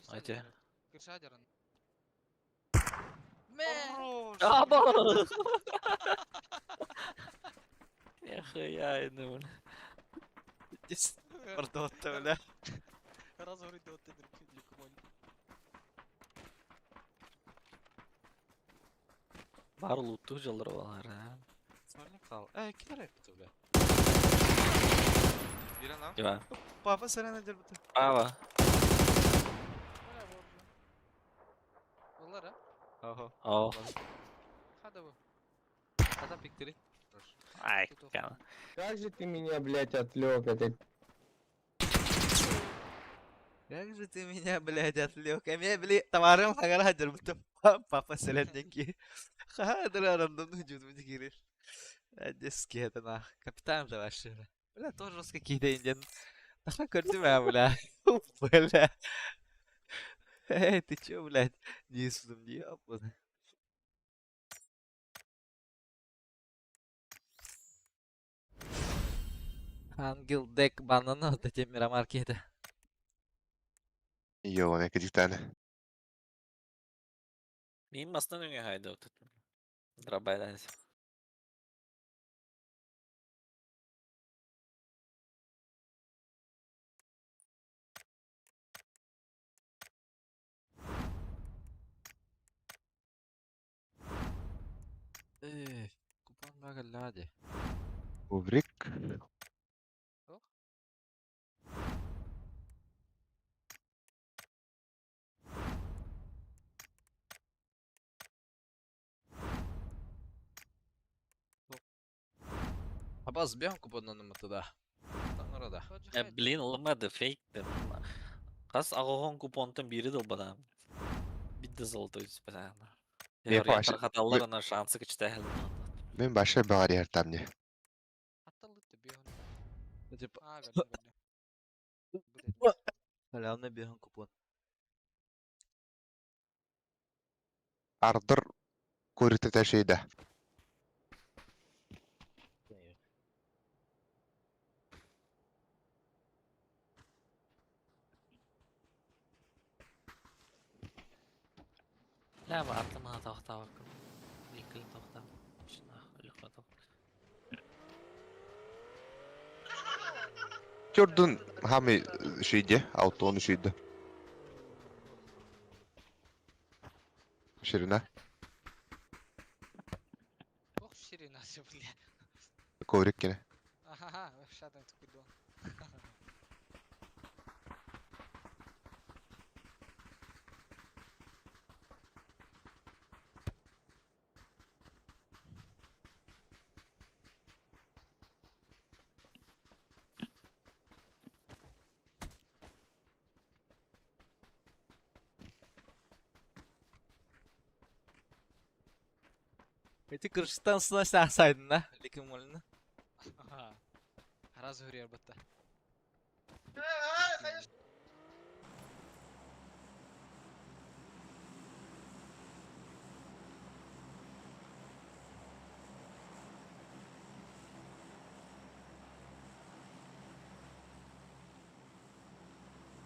Айте. Кыршадырын. Ме. Аба! Яхы bunu. Orada otta öyle. Раз говорит, вот ты ликмон. Бар лутту жалдыр балар. Sonra kal. Kiler yaptı öyle. Bir an Дива. Papa sana nedir bu? Ава. Бля, боржу. Олар, а? Oho. О. Хада бу. Adam piktiri. Ай, кана. Как же ты меня, блядь, отвлек? Это Как же ты меня, блядь, отвлек? А меня, блядь, товаром хагарадер, будто папа селенденьки. Хадр рандомно вجуд гириш. Диски это нах. Капитан да вообще. Бля, тоже раз какие-то индиан. Нахуй кортима, бля. Бля. Эй, ты чё, блядь? Не судом, не опытный. Ангел дек банана вот эти мирамаркеты. Joo, ne kitään. Мин мастан өңе хайда отут. Драбайдан. Купон багалади. Uvrik. Абаз бьем купоннан туда. Там орада. Блин, olmadı fake. Kas ağoğun kupontan biri de bana. Bir de zolta üst bana. Ne Ya faş- hatalarına şansı küçte Мен баша баар яртамне. Атталды бегон. Типа, А, gördüm. халявный бьем купон. Ардыр көрүтө şeyde. لا ما أعطينا تختار يكل تختار شنو أخلي خطأ Gördün hamı şeyde, autonu şeyde. Şirine, Ох, ширина все, бля. kovrik gene. Ага, шатан tukudon. Эти Кыргызстан сынашсайдын да, лекин молина. Ага. Раз görüyor batta.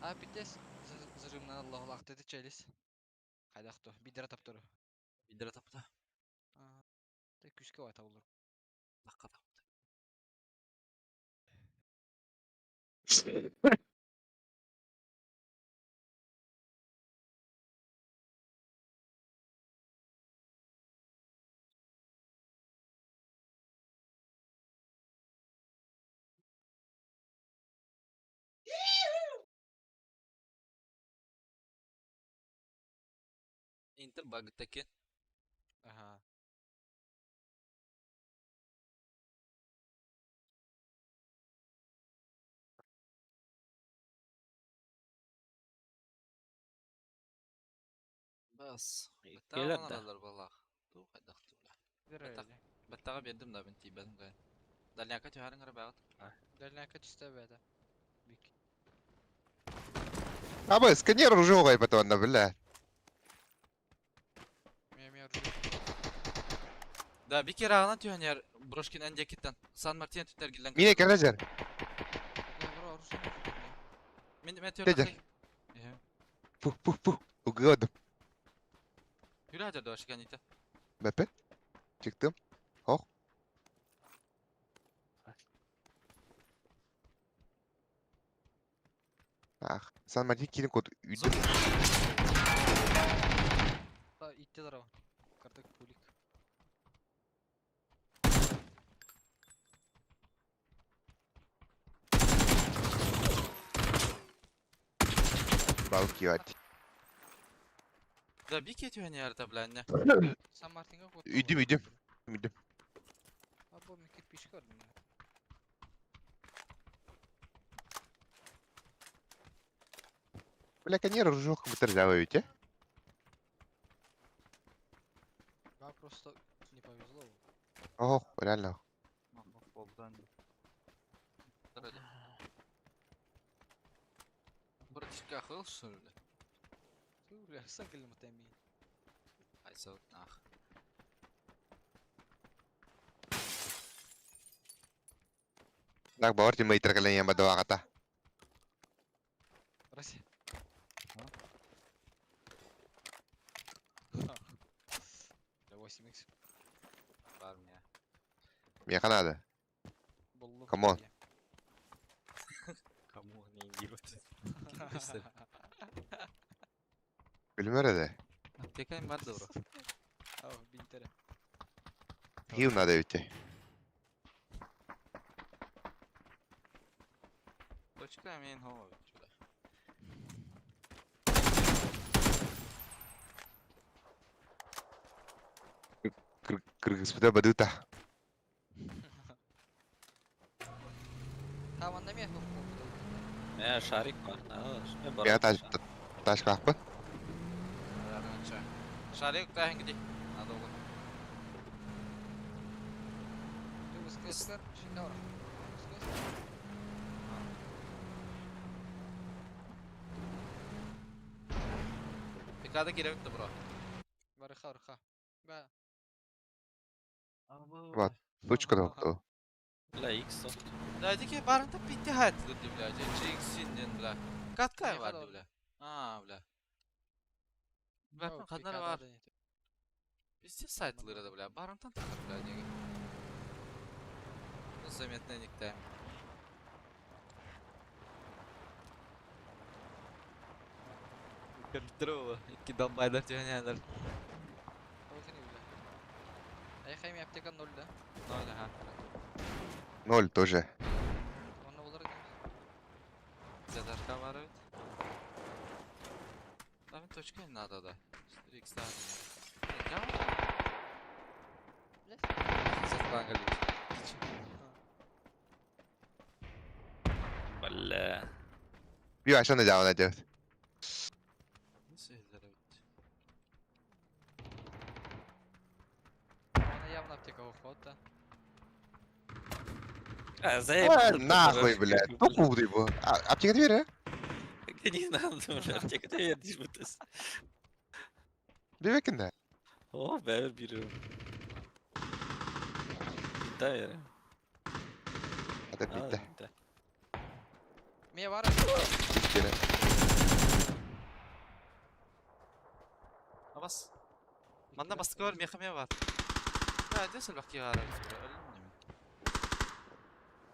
А битес зырымнан Аллаху лак dedi çelis. Кайдакты? Бидер таптыры. Бидер тапта. Ага. Тек күшкө бай табылыр. Лакка тапта. Inter bagıttaki. Aha. Bas. Gelir Battağı de. alalar balaq. Tuğ qaydak tuğla. Bir Batak. öyle. Battağı verdim da ben tibedim gayet. Dalyaka tüharın gara bağıt. Дальняя качество беда. Бик. Ama сканер уже огай батонна, бля. Меня ржу. Da bir kere ağlan tühan yer. Broşkin en cekitten. San Martin tüter gillen. Mine karajar. Я бро, ржу. Min meteor Tecer. akay. Puh puh puh. Ugadım. Yürü hadi doşkan ite. Bepe. Çıktım. Oh. Ah, San Martin kilin kodu. Üdüm. Та идти здорово. Картек пулик. Balık yiyor. Da bir kere tühan yer da bilen ne. Сан Мартинга код. Üdüm üdüm. Üdüm. Або мен кирпич көрдүм. Бля, конер уже бытыржаваете. Да, просто не повезло. Ох, реально. Dur hadi. Bırakışka akıl şöyle. Ты, бля, сакали матами. Ay sağ ol. Ah. Так, бавар тимей теркален яма доа ката. Россия. Бля, 8х. Var mı ya? Мне надо. Боллу. Come on. Kamu neyin gibi. Bilmiyorum öyle. Aptekayım var da bro. Ау, бинтере. Хил надо идти. Точка мен хо. Şurada. Кыргызбыда бадыта. Там он на метку. Ya şarik var. Ne var? Я taş kalkma. Yarınca. Şarık da hangi dik? Надо olur. Ты выскочил, шиндаура. Pikada girevdi bro. Варыха, варыха. Ба. Вот. Точка doktu. La X soft. Daydı ki barında bitti hayat dedi bile. Jackson bile. Katkay Ne vardı kadar? bile. Ha bile. Bakın kadar var. Bizde saytları da bile. Barından takır bile diye. Zametne niktayım. Контрол. İki dambaylar tühenyalar. Ай хайми аптека 0 да? Ne öyle ha? 0 тоже. Onu olur değil. Zadarka var evet. Там точка не надо, да. 4x daha. Ya. Zaten galiba. Valla. Bir aşağı ne devam ediyor. Nasıl evet. Она явно аптека уход, да? Нахуй, блядь. Кто кубрый был? Аптека двери? Не надо уже. Аптека da yerdiş bu tez. Bir bekinde. Oh be biri. Da yere. Hadi bitti. Мия var. Bir kere. Bas. Manda bastık var, mekhamya var. Ya desel bak ya. Ölüm mü?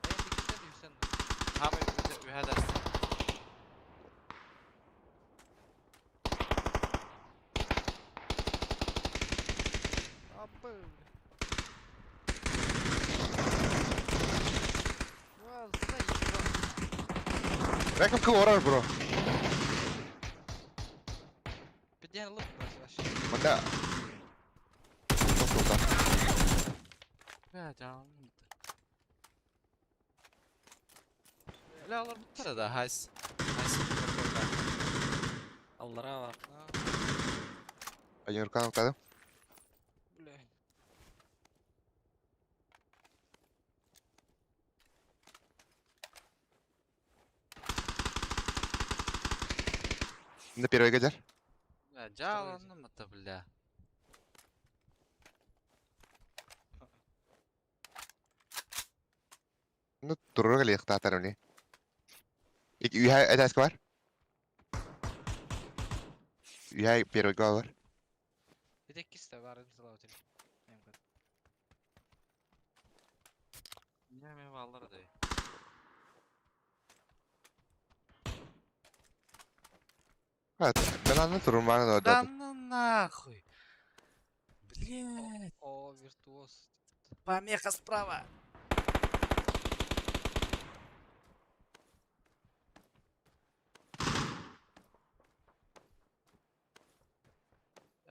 Ben dikişte diyeyim sen. Ha bu hada. Abı. Vay, sen Rakım kıvırar bro. Підняли лук, вообще. Да. Тоқталта. Бля, жалын бітті. Бля, олар біттірі да, хайс. Хайс. Аллара бар. Айнуркан октады. Бля. Енді первый гадер. Бля, жалынным это, бля. Ну, турурга лиқта атарыны. Үйхай әдәскі бар? Үйхай первый гол бар. Bir tek ikisi de var inşallah otel. Не, мен баллар да. Ben anlı turun var da Да orada. ну нахуй. Блядь, O virtuoz. помеха справа.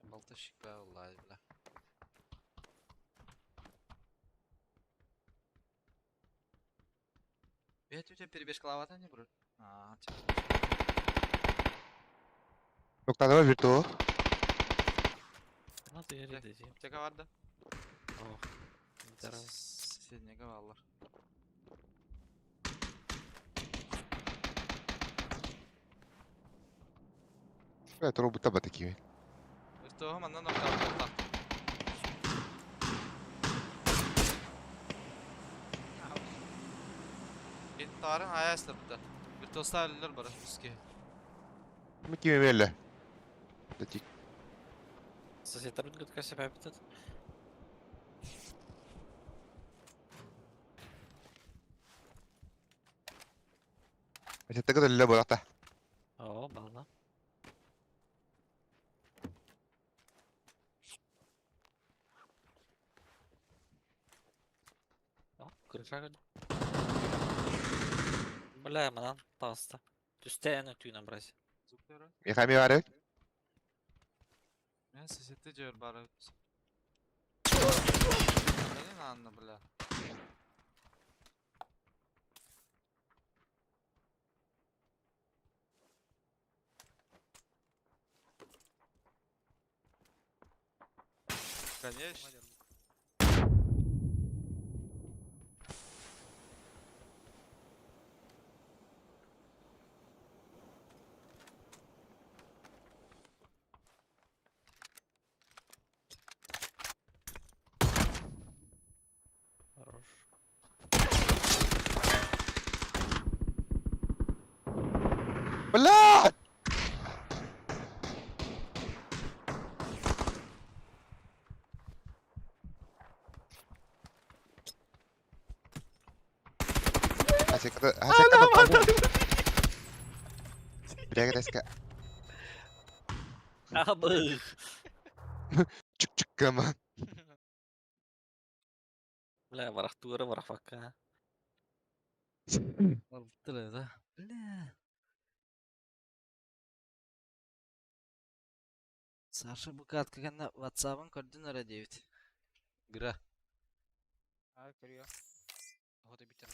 Болтащик, валлахи, бля. Ведь у тебя перебежка лавата не брат? А, Oktады var virtuo. Nasıl yeri diyeceğim? Тяга vardı. Oh. Здорово. Соседнего валлар. Ben turu bu tabi taki. Üstüğüm andan nokta. Tarın ayaslar burada. Bir tosta ölürler bara üstüge. Mi kimi belli. Datik. Соседтар good kasi папитат. Aşağı da lila bolakta. Oo, balla. Oh, kıracak. Бля, манан таста. Түсте әні түйінен біраз. Михай mi var? Ben sesette diyor bara. Senin anla bля. Конечно. Хорош. Блядь! Aşağı Bля, резко. Абы! Чук-чук кама. Бля, варах тура, варах фака. Oldu da. Bля. Саша bu katkıganda WhatsApp'ın koordinatı 9. Gra. Ha görüyor. O da biter.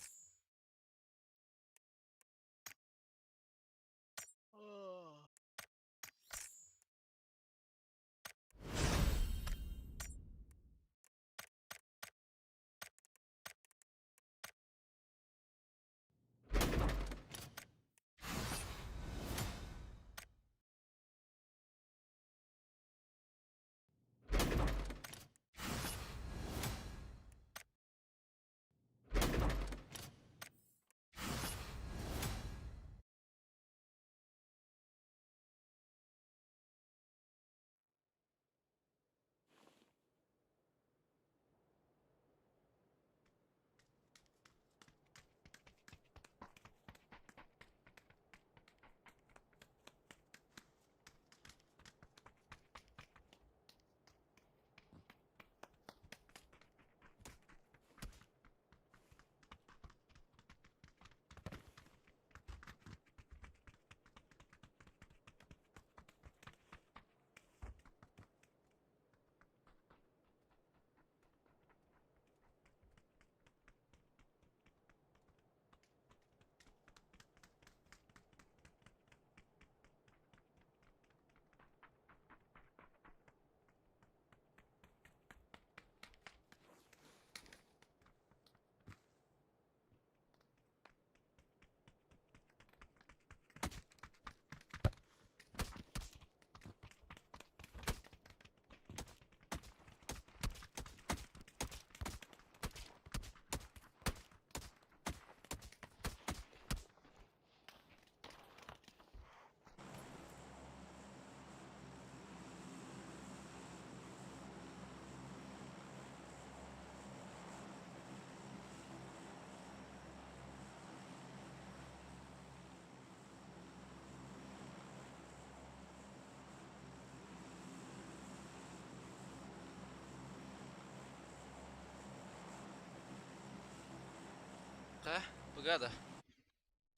Бгада.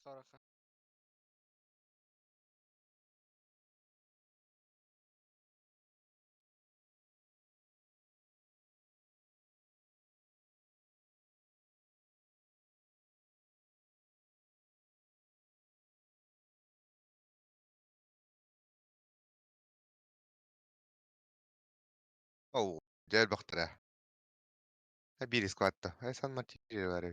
Хараха. Оу, жер бактыра. Бири скватта. Сан Мартин бар.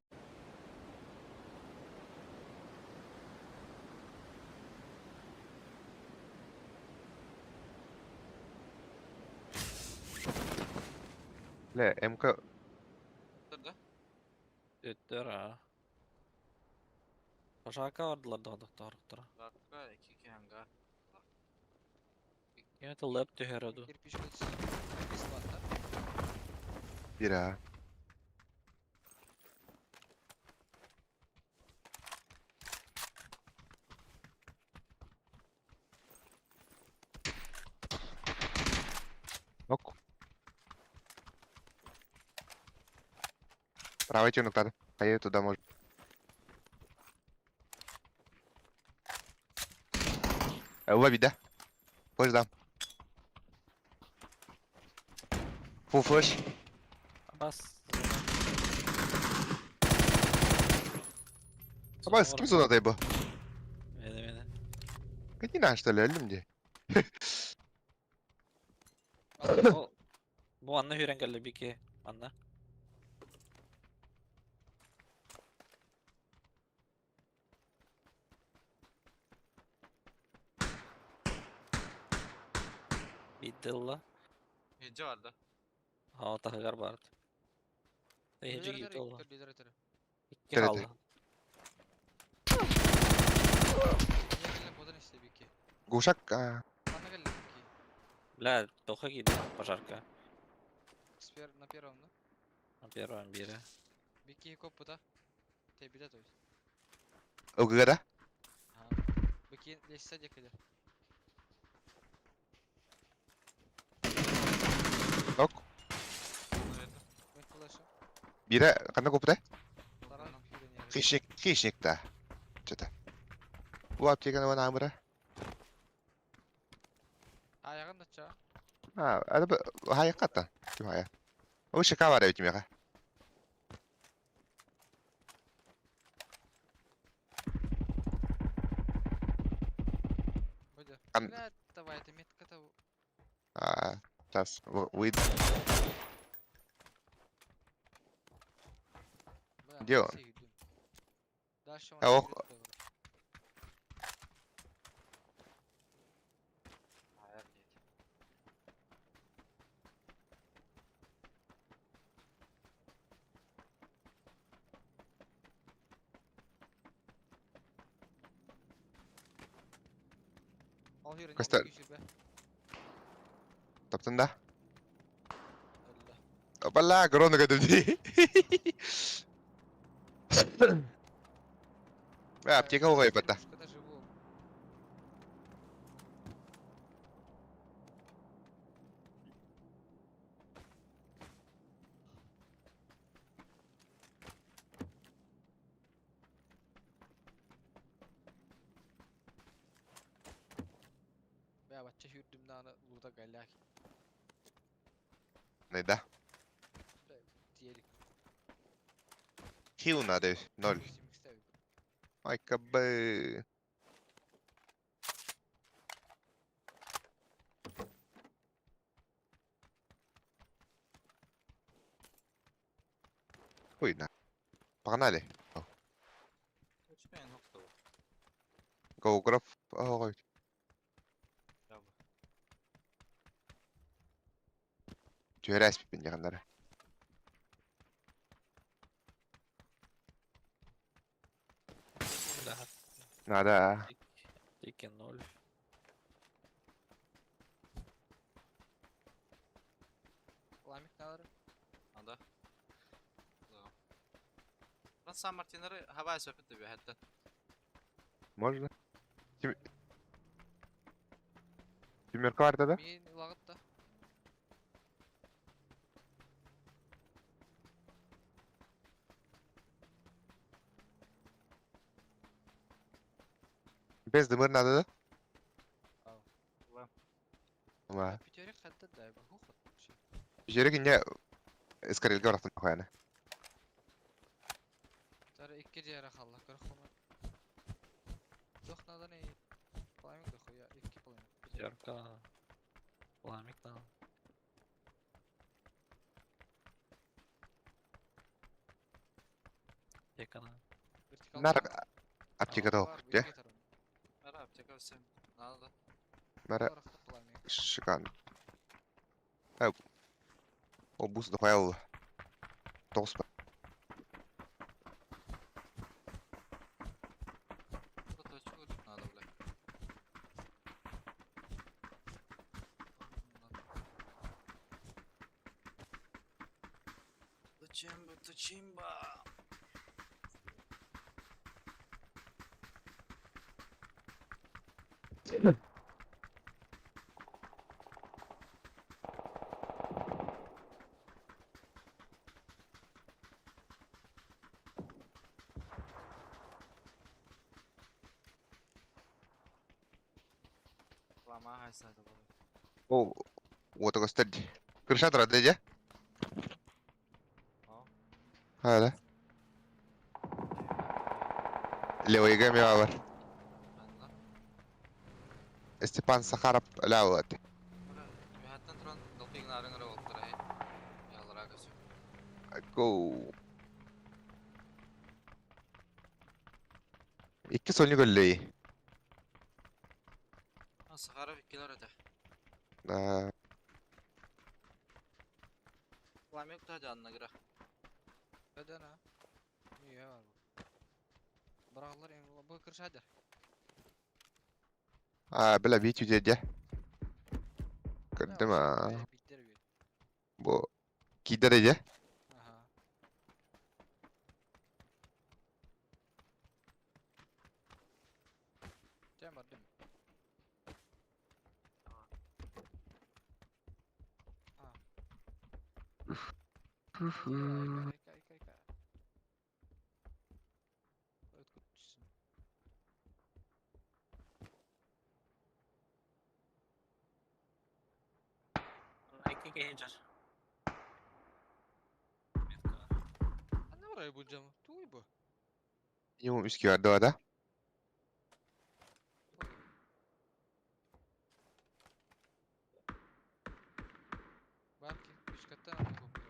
Ле, МК Турда. Өттөр а. Пожарка вардылар да доктор. Гакка 2 хангар. Yine de lab tüherödü. Кирпич көтс. Кирпич бар да. бира. Ок. Правый тюнук надо. Поеду туда, может. Лови, да? Флэш дам. Фул флэш. Bas. Абас, ким зонада bu? Beni. Kadina что ли, öldüm diye. Bu anla hüren geldi bir ki. Anla. Biddilla. Hece vardı. Hava takıgar vardı. Hece gitti oğlum. Лидер этер. İki Nerede? kaldı. Егелен бодан исте бики. Гушак, Ана келе бики. Бля, тоха gitti пожарка. Спер на первом, да? На первом бире. Бики коп да. Тебиде то есть. ылгыда. Ага. Бики лессе декелер. Ок. Мен флеша. Бире, кандай kopуда? Таран хирен Хищник, хищник да. Что-то. Bu аптеканы вон амыра. Аягын да ча. Ada bu hayakata. Kim haya? O şaka var evet meka. Бойда. Ам- Бля, давай, это метка-то. Сейчас. Выйду. Бля, Где он? все идут. Дальше он А, ох. идет, добро. Hayır değil. Al hирен. Göster. Taptın da. Valla korona kadar. Ve apteka o kayıp hatta. Когда живу. Бля, бачча hürdüm de ana Luda галяк. Ne da? Диелик. Heal надо. 0. Ay kabı. Хуйна. Погнали. Uçmayan nokta bu. Гоуграф. Ой. Bravo. Тюрясь пипендерандары. Bля, Надо. 2-0. Ламик надо. Anda. Tamam. Ben San Martin'leri havaya söhbet ediyor hatta. Можно. Тимирка var da. Мен лагытта. Без дымыр надо да? Ау. Ама. Пятерик хатта да, бу хот. Жерек инне эскарелге барақтан қояны. Тары 2 жара халла көр хума. Жоқ надо не. Пламик да хуя 2 пламик. Пятерка. Пламик да. Якана. Вертикал. Нар аптека да оқып, де? Ара аптека всем. Надо. Мәрі Пламик. шикан. О, бусы да қоя ол. 9 па. Burada точку тут надо, блядь. Тачимба. Lama haysa da bu. О, вот такой стадь. Крыша тұрады, де? Да. Левый гамева бар. Banda. Степан Сахаров ләуат. Bura mühəttən turan dalqıqların qara olub duray. Yallara qası. Go. 2 solunu göllüğü. Ha Saharov 2'ler öte. Flamek da canına qıra. Neden ha? Niye var bu? Bırakırlar en bu kırış hadi. Bila bir tüce de. Gördüm ha. Bitter bir. Bu. 2 derece. Aha. Cem var değil mi? Kay. Evet kutucusun. İki geçer. Ne oraya bulacağım? Tuy bu. Minimum 3 var doğada. Belki üst kattan mı kopuyor?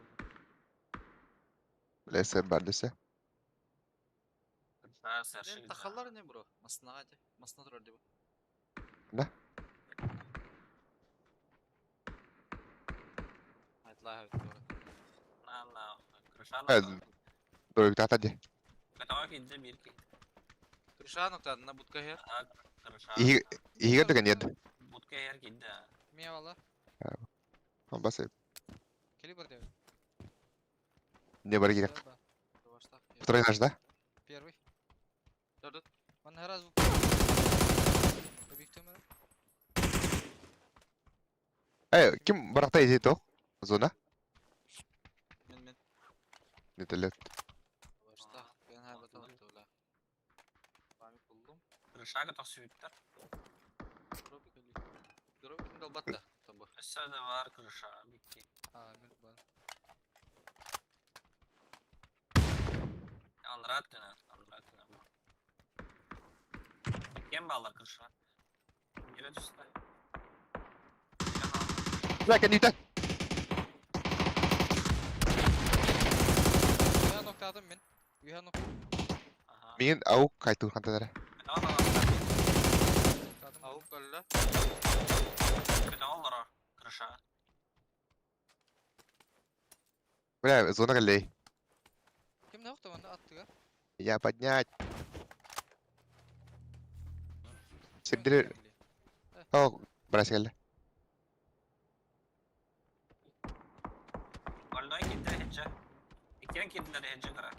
Bilese bardese. Sen taxallar ne bro? Masna hadi. Masna durar bu. Ne? Haytla hayt doğru. Evet. Doğru bir tahta de. Kırşa noktadan budka her. İyi gördük en yedi. Miye valla. Bası. Калибр девять. Ne var gerek. Да. Başta. Второй наш, да? Первый. Dört. Он раз звук. Объективно. Kim barakta yedi o? Zona? Men. Ne telet. Başta. Ben her batalım tola. Pamik buldum. Kırışağı tasvipler. Dropik öyle. Dropik dalbatta. Tabu. Eserde var kırışağı bitti. А, минут бар. Anlattın. Kim bağlar kırışağı? Yere düştü. Zaten yedi. Я ноктадым мен. Я ноктадым. Aha. Min avuk kaytu hantalara. Ноктадым. Avuk öyle. Bir de olur kırışağı. Бля, зона галей. Ким нокта анда аттыга? Я поднять. Сибдire. О, брась geldi. Golden kilitleri hece. İkinin kilitleri hece kıra.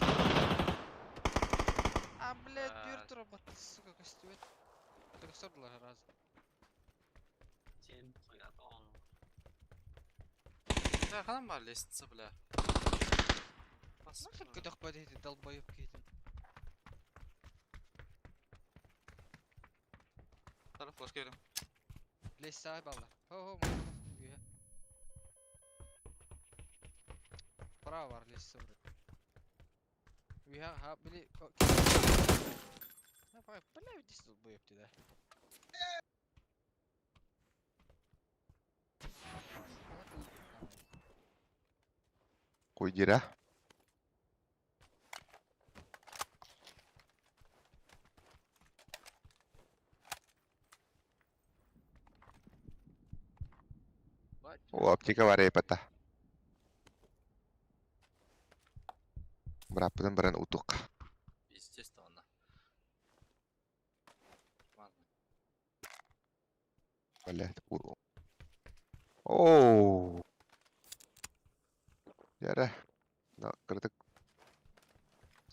А, блядь, бьет робот, сука, костюм. $300 раз. Sen koyat on. Ya kanım var listesi bile. Bas. Нахер кудах подойти, долбоёб какие-то. флешка берем. Лезь сahip алла. Ho mana. Üye. Prağa var lezse buraya. Üye ha bili. Ne bak bile bir distil bu yaptı da. Куйдира. О, аптека бар епата. Браппыдан бірін утук. Естественно. Ладно. Блядь, уру. Оу. Яра. На, кырдык.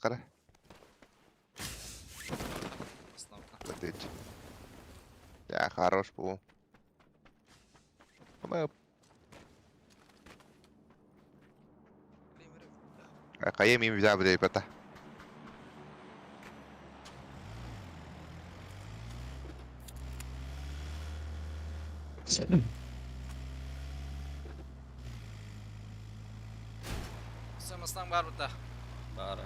Кара. Основка. Летить. Я хорош был. Мы... Каем им взял, блядь, епата. Самостан бар burada. Бара.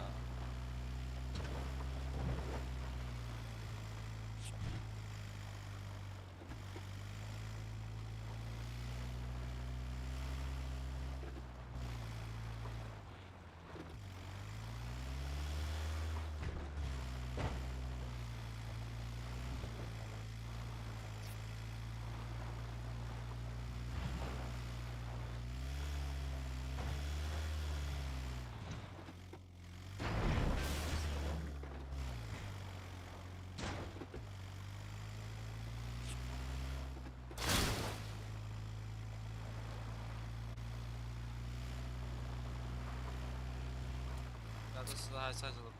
Ya da size hayır sadece olur.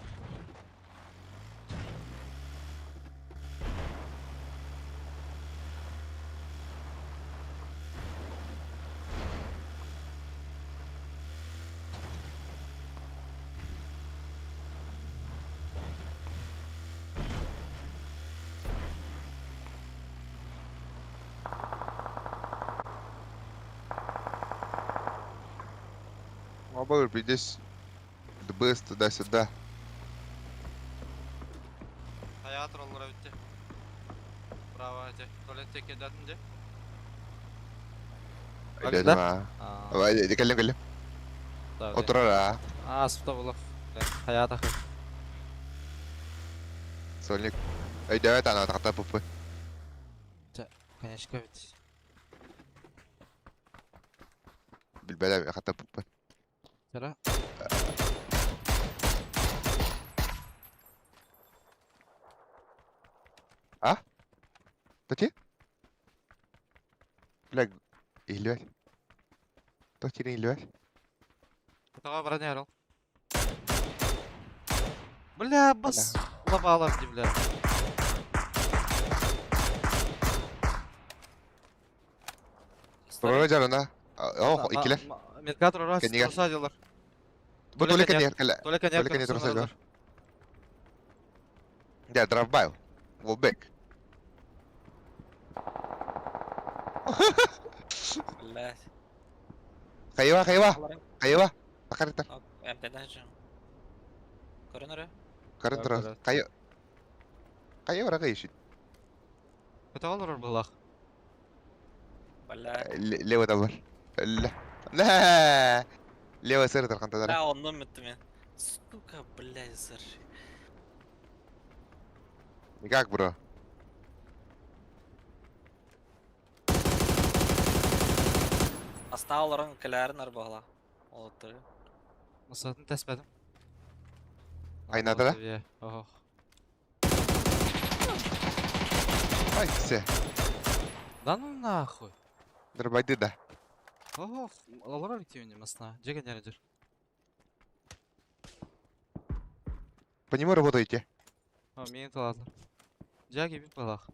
Мабы, здесь ДБС туда-сюда. Hayat rollara bitti. Bravo hadi. Tuvalet tek ederdin de. Или два. Давай, келем. Отырара. Асыпта болақ. Хаят ақы. Сольник. Эй, давай тана тақта пупы. Конечка бит. Билбәлә хата пупы. Тера. Тати? Бля, илбәт. Тохтирин илбәт. Тага броня арал. Бля, бас. Лабалар ди, бля. Турара жарына. О, икилер. Меркатор раз Кенигер. турса дилар. Бу Толе толе кенер. Толе Толе кенер турса дилар. Я драфбайл. Волбек. Блядь. Кайва. Акарта. МП'den hocam. Koronara. Карын тура. Кайва кайшит. Это алар булах. Блядь. Лево табар. لا. Лево сыр тарканта дара. Ya ondan bitti mi? Сука, блядь, сыр. Как, бро? Astağların kilerin arbağla. Otur. Масатын тәспәдім. Айнады да? Ох. Ай, все. Да ну нахуй. Дробайды да. Ох, алар активнее масна. Джега не радир. По нему работаете? О, мені ладно. Джаги бит балах.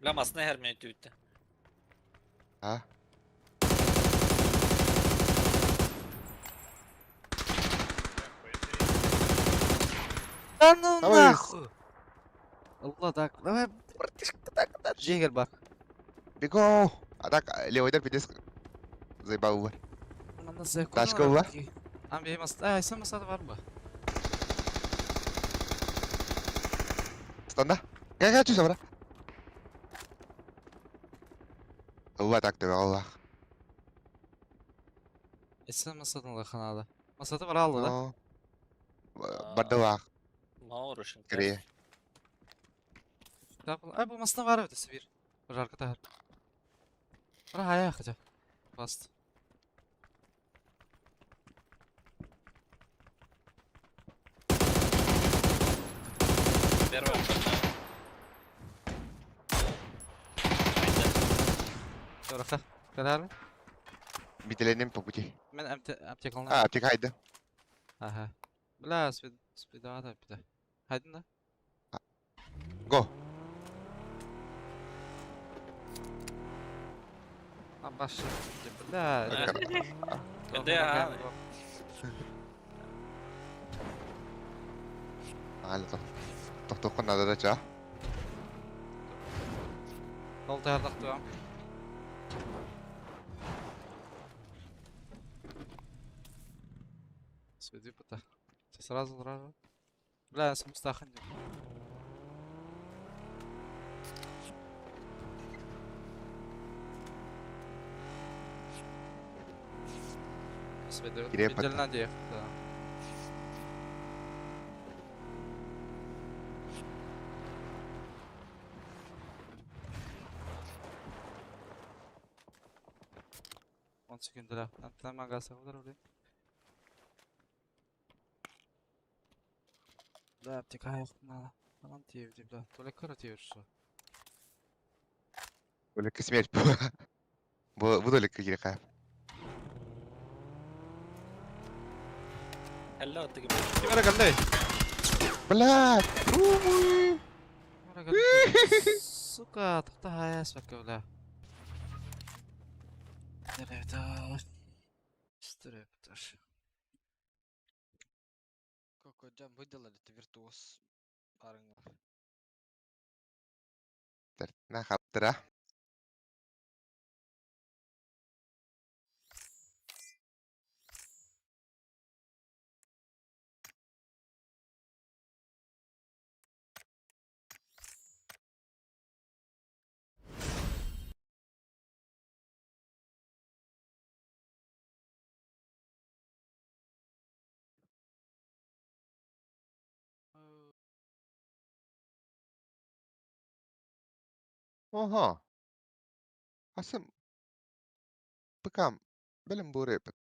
Lamasını her minut tüyüttü. А? Да ну Давай. нахуй. Allah так. Давай, братишка, так. Жегер бар. Бего! Атак, левойдар пидес заебал бар. Мана зайку. Тачка была? Амбеймас. Айса масады бар ба? Станда? Как чу собра? Уа так да Allah. Айса масадын ла ханада. Масады бар алды да? Ну. Бардалах, Мау рушин. скорее. Ай bu masına var ötesi bir. Bir arkada her. Bura haya akıca. Bastı. Первый. Sonra kadar. Бителенем по пути. Ben aptek alına. А, аптек haydi. Aha. Bla speed daha da bir de. Haydın da. Go. Ha başla. Bla. Önde ya. Hala to. Toktukun adı da ça. Sol tayardak devam. Speed bu da. Сразу. Бля, я сам стахан. Крепко. Видел надех, да. Он секундля. Антенна магаса ударили. Да, обтекаю надо. Tamam diyebilirim da. Böyle kara diyorsun. Өлікке смерть bu. Bu da өлікке керек ha. Hello attık. Kimere geldi? Блядь! Умы! Kimere geldi? Сука, так hayas bak öyle. Direktör. Direktör. Кокоджан выделали, ты виртуоз. Парың. На хаптыра. Oha. Asım. Bıkam. Benim bu repet.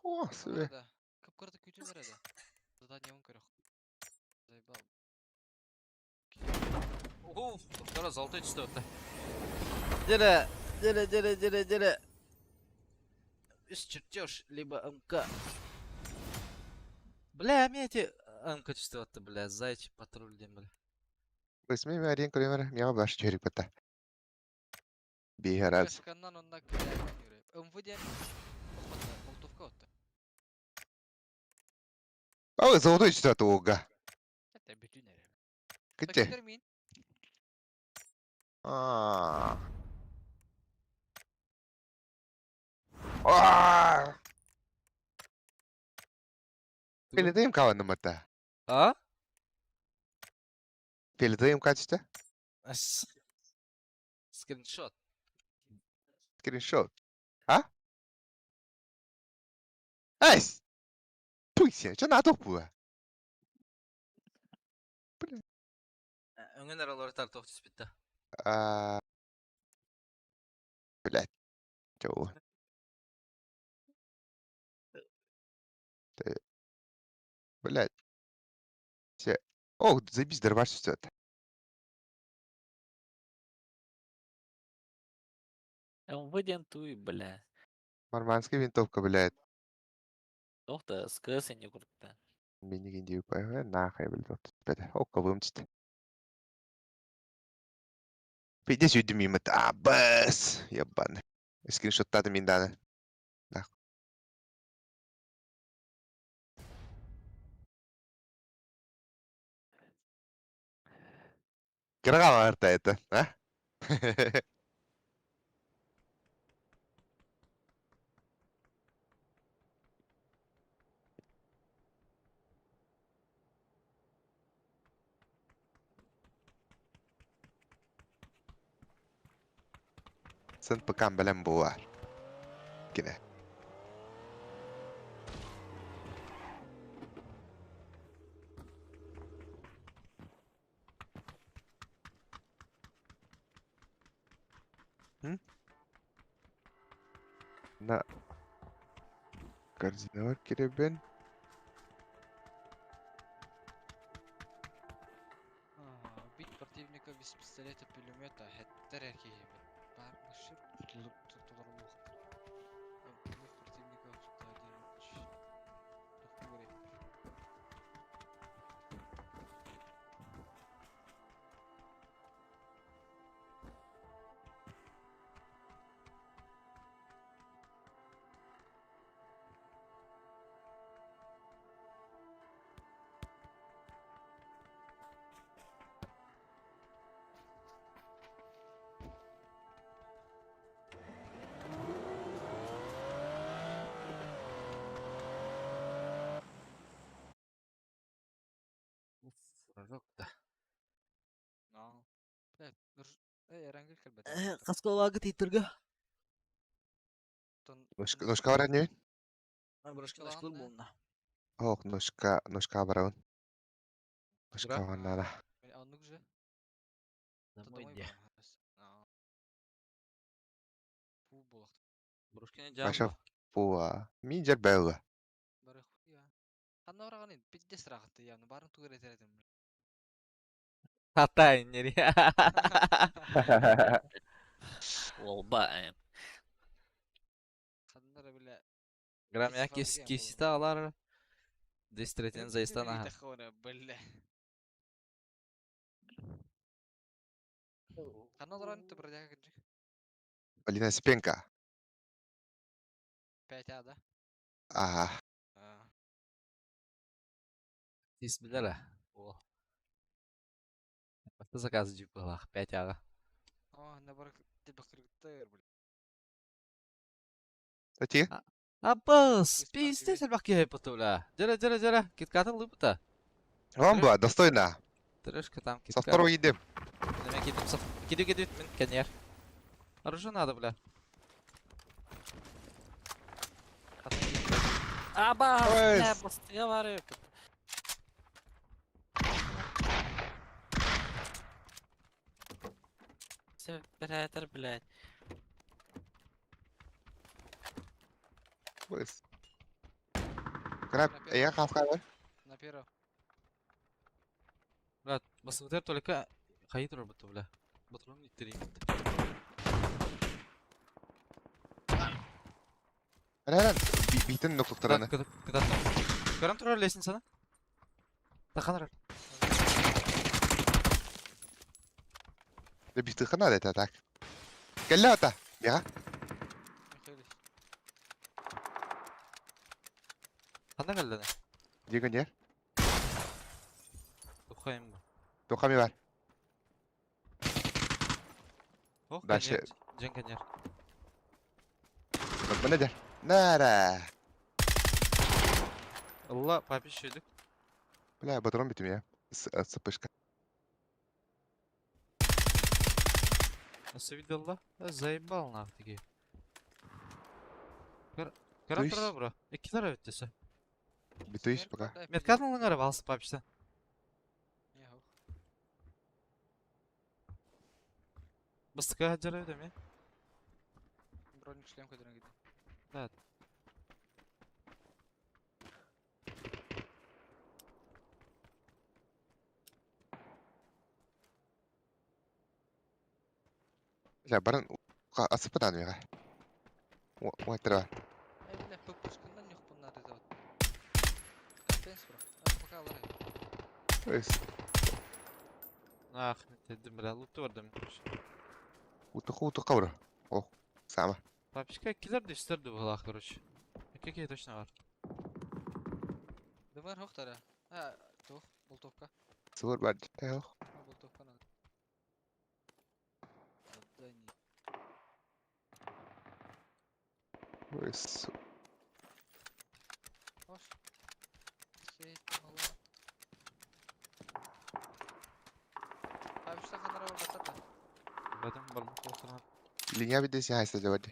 Oh, süve. Да. Капкорда күйден береді. Задание он көрек. Заебал. Уф, второй золотой чисто. Деле. Из чертеж, либо МК. Бля, мне эти МК чувствовать-то, бля, зайчий патруль, бля. Бысмей верен көлемер. Мияу баш чөрік бітті. Бейхараз. Кашканнан онда көләген юреп. МВДен Молотовка отты. Ау, золотой чистот оға. Это бүтін әрі. Күтте. Термин. Ааа. Ааа. Передаем каванды мата. А? Передаем качество. Скриншот. Скриншот. А? Эйс! Пуйся, что надо было? Öngün araları tartı ofis bitti. Блядь. Чего? Блядь. Все. О, заебись, дорвашь все это. Выден туй, бля. Нормандская винтовка, блядь. Тоқта, скысын югуртта. Минигин деу поймай, нахай, блядь. Бәді, оқа вымчты. Пейде сүйді мимет. А, бас! Ебаны. Скриншоттады мен даны. Кырға барта это, а? Sen pekan belem boa. Gine. Na. Координатор киребен. Бить противника без пистолета, пулемета, хеттер эркеги. Бармышыр тутулуп тутулуп. Двух противников тут один. Туху керек. Прожок да. Блядь, эрангел калбет. Касколагы титирга. Ношка баран не? Брошкин Ладно. ашкыл булна. Ох, ношка баран. Ношка ваннада. Аннук же. Домой Домой де. Пу болот. Брошкин Баша жамба. буа. Мин жер бәуга. Бары хуя. Ханна ораган ин пиддес рагатты яны барын тугар этередим. Хатай нери. Ол ба. Ханнара биле. Грам я Кесиф алган кисита алар. Дестретен заистан аха. Хана биле. Ханна ораган ты бродяга гыджи. Алина Спенка. 5 да. Ага. Тис билера. О. Просто заказ джипала. 5 ага. О, на бар ты бакырыктыр биле. Тати? Абас, Кис пиздец партиви. албаки патула. Жара. Киткатын лыпта. Вамба, достойно. Трешка там Со киткат. второй едем. Деmek gidip gidiyor min kenyer. Оружие надо, бля. Аба! Ой, Не, бастыга бар. Все, братер, блядь. Pues. Краб, я хавхавар. На перо. Брат, басылтыр только кайы тұрар бұты, бля. Батырым иттерейм. Lan, bitin noktuklarını. Көрім тұрар лесін сана? Тақанар. Da bitin kana da tak. Gel ata. Ya. Михайлович. Қандай қалды? Диген yer. Тухайым бұл. Токами var. Ох, Дальше. Жен коньер. Bak bana der. Nara. Алла, папи шөйдік. Бля, батарон битим ya. Sıpışka. Nasıl видел, да? Заебал нах таки. То Көрім есть- тұрар, бро. Екі тұрар өттесі. Битуюсь пока. Меткатын алыңар балсы папишті. Бастыға хаджары өдем, е? Броник шлем көтерен gidiyor. Evet. Bля, barın asıpıdan mı ya? O etleri var. Ey bile pık pışkından yok bunlar da zaten. Kapens bro. Пока алар. Pues. Ахмет, dedim бля, лутты var demin. Уту кавра. О, сама. Папишка килер de isterdi bu halak, короче. Какие точно var. Дымар хоқтара. Тух, болтовка. Sıvır var. Yok. Болтовка надо. Ось. Hoş. Allah. Abi işte kanara orada tata. Бәдім бар бұл қолсырған. Линия bir de siyah istedi vardı.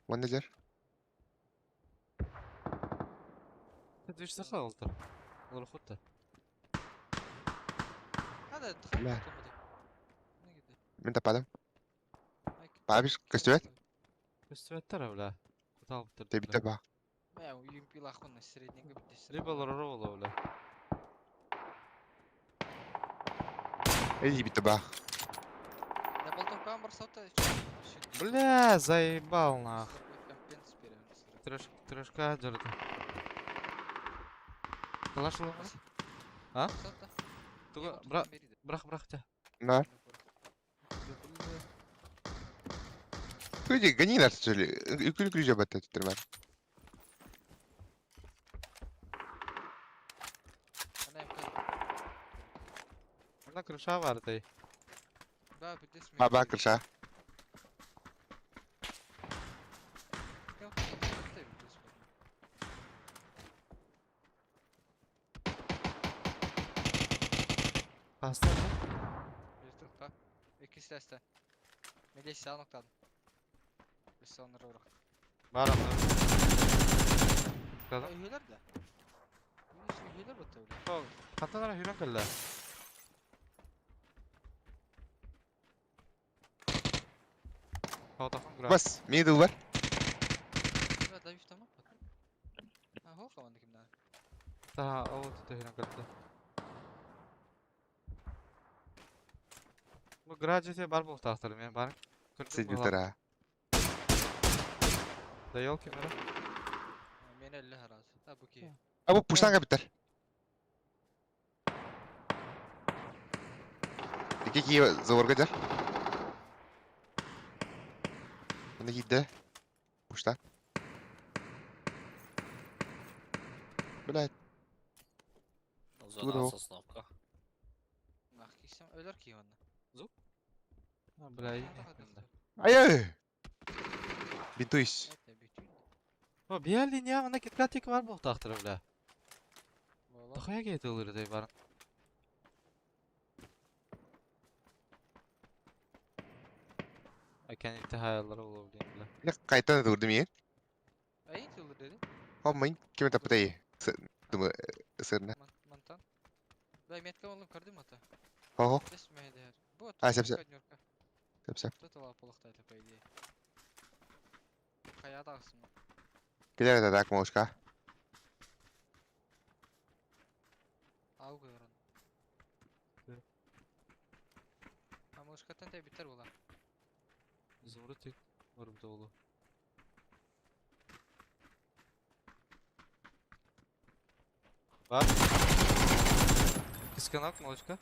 Manager. Движется қалдыр. Олар құтты. Hadi tıkıp Ne? tutamadı. Ne gitti? Ben tapadım. Ay, Babiş kim köstüvet. oldu? Көстібеттер әулі. Құтал бұттыр. Te bitti bak. Ya uyum bir lakon ne srednjega bitti. Либо олар ол әулі. İyi bitti bak. Ya boltовкаң бар саута. Бля, заебал нах. Компенс беремін. Трешка жүрді. Калаш ұлы ма? А? Саута. Туға, Ең бірақ, ортадан береді. бірақ те. Ne? Люди, гони нас, что ли? Ükülü ключа battı tutturma. Ana yapayım. Ана крыша var dey. Ba bir desme. Baba kırşa. Yok, bir desme. Pasta mı? Bir tıkla. İkisi de iste. Melih sağ noktadan. Biz sonra bırak. Var ama. Kadın. Üyeler de. Üyeler battı öyle. Kantanlara hüren kalla. Havdakın kura. Bas. Middle var. Ya da üstte mi? Ha hol kavandı kimden? Daha o tutu hüren kalla. Bu graduate bar bu tahtlarım ya. Bar. Siz bir tara. Da yol kenara. Meni 50 herhalde. Ha bu ki. Abi puştan ka biter. İki ki zavarga jar. Bunu gitti. Puştan. Блядь, Зона Здорово. сосновка. Nah kiysem öler ki onu. Ha bля iyi. ай-ай! Бинтуйсь. Evet bütün. O bir yer linya ana kitkatik var bu tahtları bля. Valla. Tahaya geydi olur dey barın. Aken intihayaları olabilir bля. Ne kaytan da vurdum ya. Ayın yıldır dedi. Olmayın. Kime tapıtayı? Sırna. Mantan. Ben metka oğlum kardım hata. Ho. Desme değer. Bu Ha, sep. Nyorka. Sep. Tutala polukta по идее. Kayada aksın. Gider de tak moşka. Au koyuyorum. Evet. Ama uşkatan da biter ulan. Zumrut yok. Var burada oğlu. Var. Kıskanok malışka.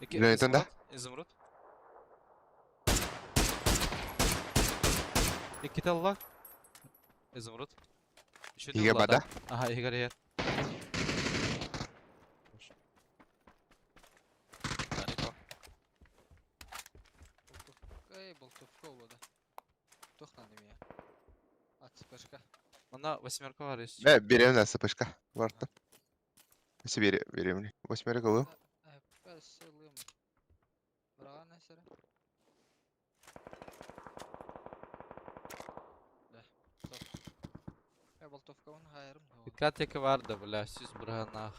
İki Yöneten de. İzumrut. İki tallak. İzumrut. Şu Higa bada. Aha higa yer. Далеко. Болтовка olmadı. Toxlandım ya. At başka. Onda восьмерка var есть. Берем нас сапожка. Варта. Если берем. Восьмерка был. Ben sığılıyım. Bırakan ne sere? De. Stop. Ya boltовка onu hayırım da oldu. Dikkat teki vardı bля, süz bırağına.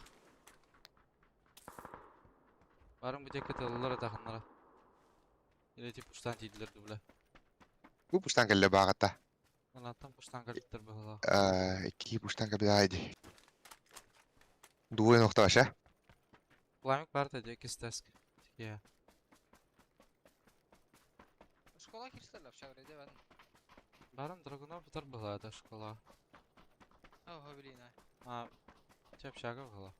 Varım bu teki tılıları takınlara. Yine tip uçtan tiydilerdi bля. Bu puştan kelle bağıtta. Anlattam uçtan kaliptir bala. İki puştan ka bir haydi. Duvoy nokta aşağı. Пламик var dedi iki stesk. Ya. Школа kirseler çevrede ben. Barım Dragunov bitar bala da şkola. Ha o bileyim ha. Ha. Çep şaka bala.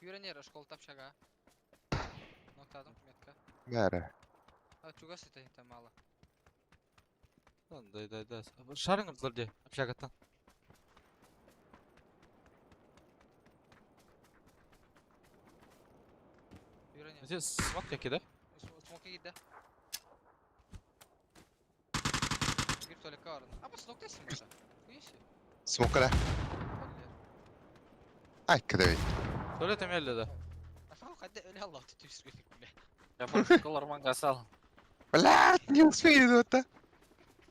Юренер школа тапшага. Noktadım metka. Mere. Ha çuga site mala. Да. Шарың ылдырды, общагаттан. Бюро не. Здесь смотри, да? Смока gitti. Bir tuvalete vardı. Ama smoke'tasın başa. Bu işi. Смокка. Ай, кадавей. Söyle temelli de. Afa hadi öyle Allah tutuyor sürekli bile. Yapar mangası al. Блядь, не успею это.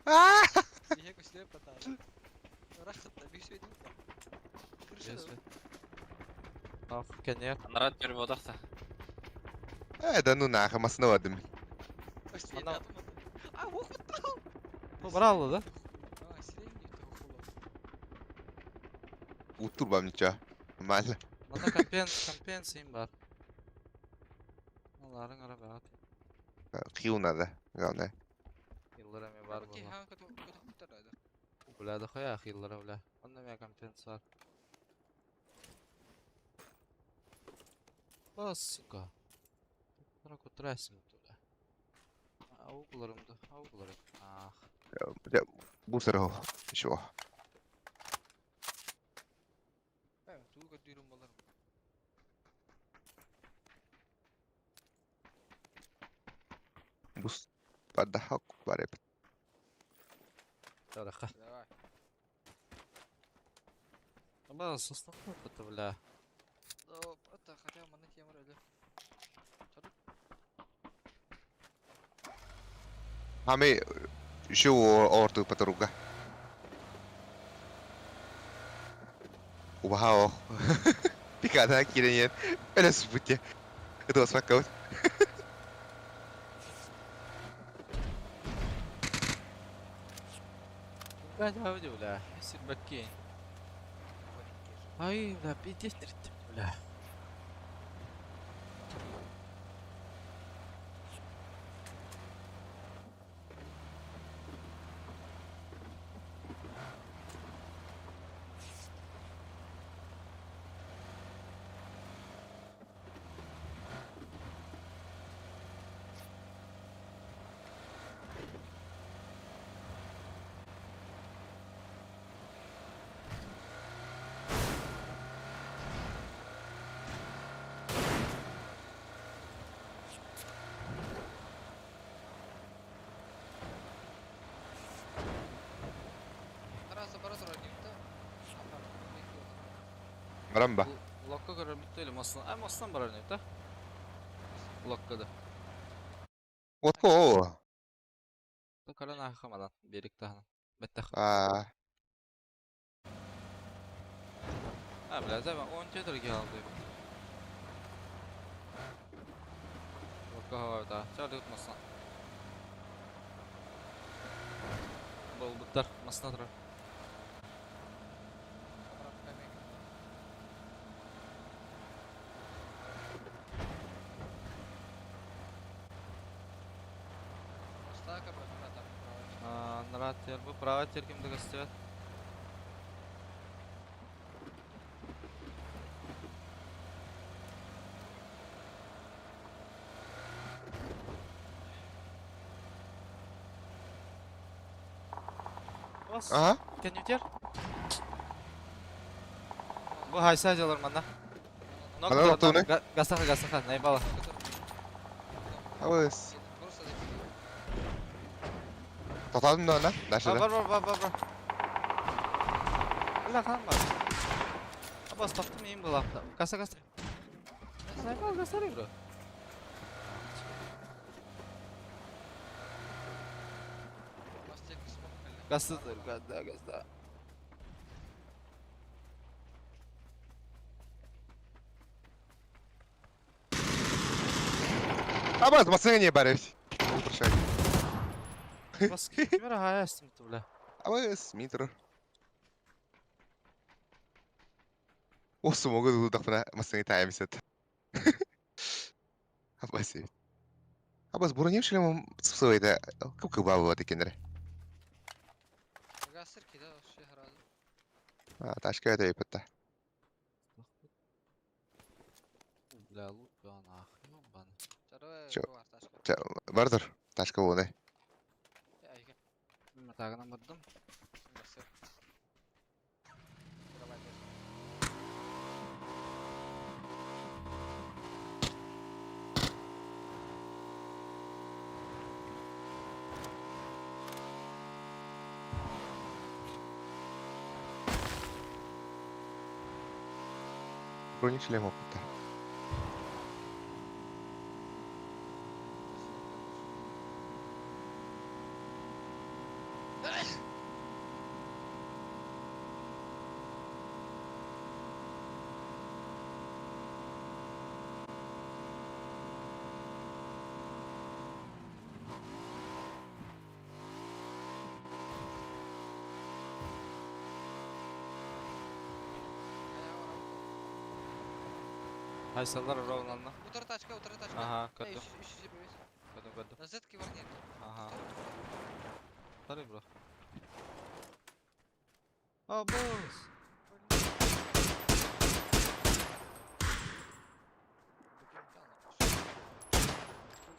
А! Diye gösterip atar. Rakıtta bir şey değil mi? Если. Ах, коньяк. Нарад переводах та. Да ну нахуй, маснова дым. Ana. Aa bu kutlu. Bu bravo da. Aa silah gitti okulu. Утурбам ничего. Нормально. Bana компенсiyim var. Onların araba at. Хил надо. Главное. Yıllar emeği var Ki bu. ha kötü kurtardı. Bula da koya yıllara bula. Onda mı kompens var? Suka. Bana kutrasın tula. Avuklarım. Ah. Бусеров. Еще. Evet, tuğ götürüyorum balarım. Бус. Подахак. Бареп. Давай. Давай. Ama sosna kutu bula. Hop, hatta хотя bana темir öyle. Хами. Еще орту подруга. Вау. Пикада киренен. Öyle спутья. Это вас факаут. Ben de bula. Sir bakayım. Ay bula bir değiştirdim bula. Arası para sorar gibi de. Рамба. Lokka göre bitti öyle maslan. Ay maslan var ne ta? Lokkada. Вот кого? Da karan ahamadan berik tahana. Bette. Ha biraz ama 10 tedir geldi. Lokka havada. Çardı maslan. Bol butlar maslan dur. Остака брат там. Нарад тер bu prava ter kimde gösteriyor? Bas. Ага. Can you tell? Bu haysa alır bana. Bana nokta ne? Gasaka ne bala. Авыс. Bursa da Татадым да ана. Дальше да. Var. Ulan kan var. Bas taktım iyiyim bu lafta. Gasa. Ne bala gasarı bro. Basacak smoke Gasta. Абаз масына не барып. Прощай. Bas kimere hayastım tula. Абаз митр. Осы могут удахна масына таймсет. Абаз. Абаз буранем шлем сойда. Как баба декенре. Gasır ki de o şey herhalde. Ташка это епетта. Bla loot bana. Bana. Çarı Çok- var taşka. Бардыр. Ташка оны. Ya iyi. Atağına vurdum. Merci. Давай, дальше. Броник шлем опыта. Haysallar ровно. Утро тачка, утро тачка. Ага, Эй, gördüm. 325. Gördüm. На зетке var нет. Ага. Sorry bro. Oh boss.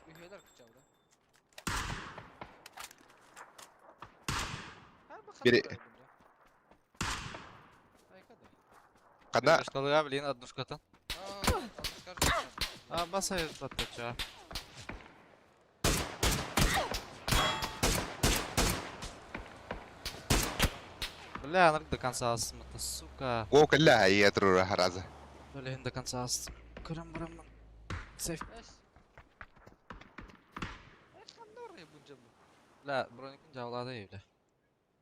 Üyeler kıçağı da. Biri- Когда Однушкалыга, блин, однушкатан. Скажи. А, басай подтача. Бля, она до конца асмата, сука. о калла я тру хараза. Блин, до конца ас. Кырым. Сейф. Қандор ебун жабу. Бля, броникін жаулады ей, бля.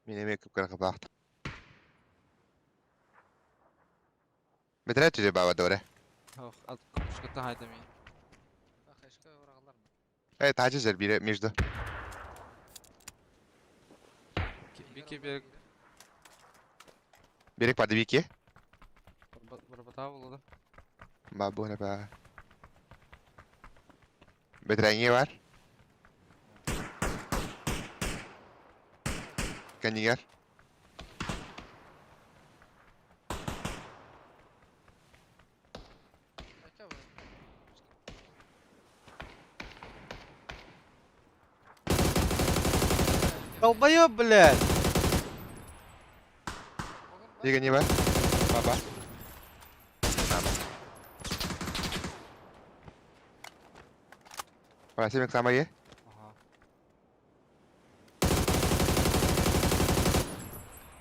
Мен эме кыпкырга бакты. Метрет же баба доре. Ох, однушкатан хайда мен. Қайшқа орағалар ма? Эй, тачы жер бире между. Бики берек. Берек пады вики. Бір бата болды. Бабу не ба. Бетренге бар. Канигер. Қайқа бар? Долбоёб, блядь! Дига не бар. Баба. Просим к самое.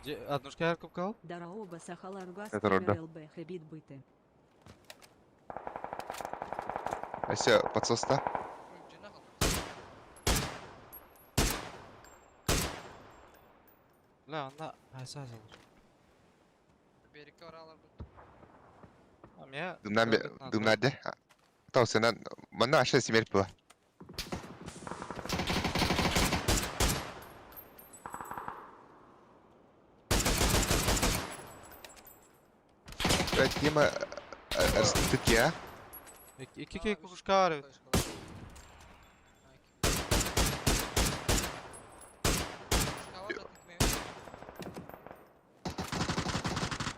Ага. Однушка ярко кал? Дорога Сахаларгас Это рода. ЛБ Хабит быты. Все, подсоста. Жина қал. Бля, анда айса алыр. Берекке орағалар бұл. А меня... Думнады. Тау сенен мына аша смерть была. Тема раскрытки, а? İki kuşka var.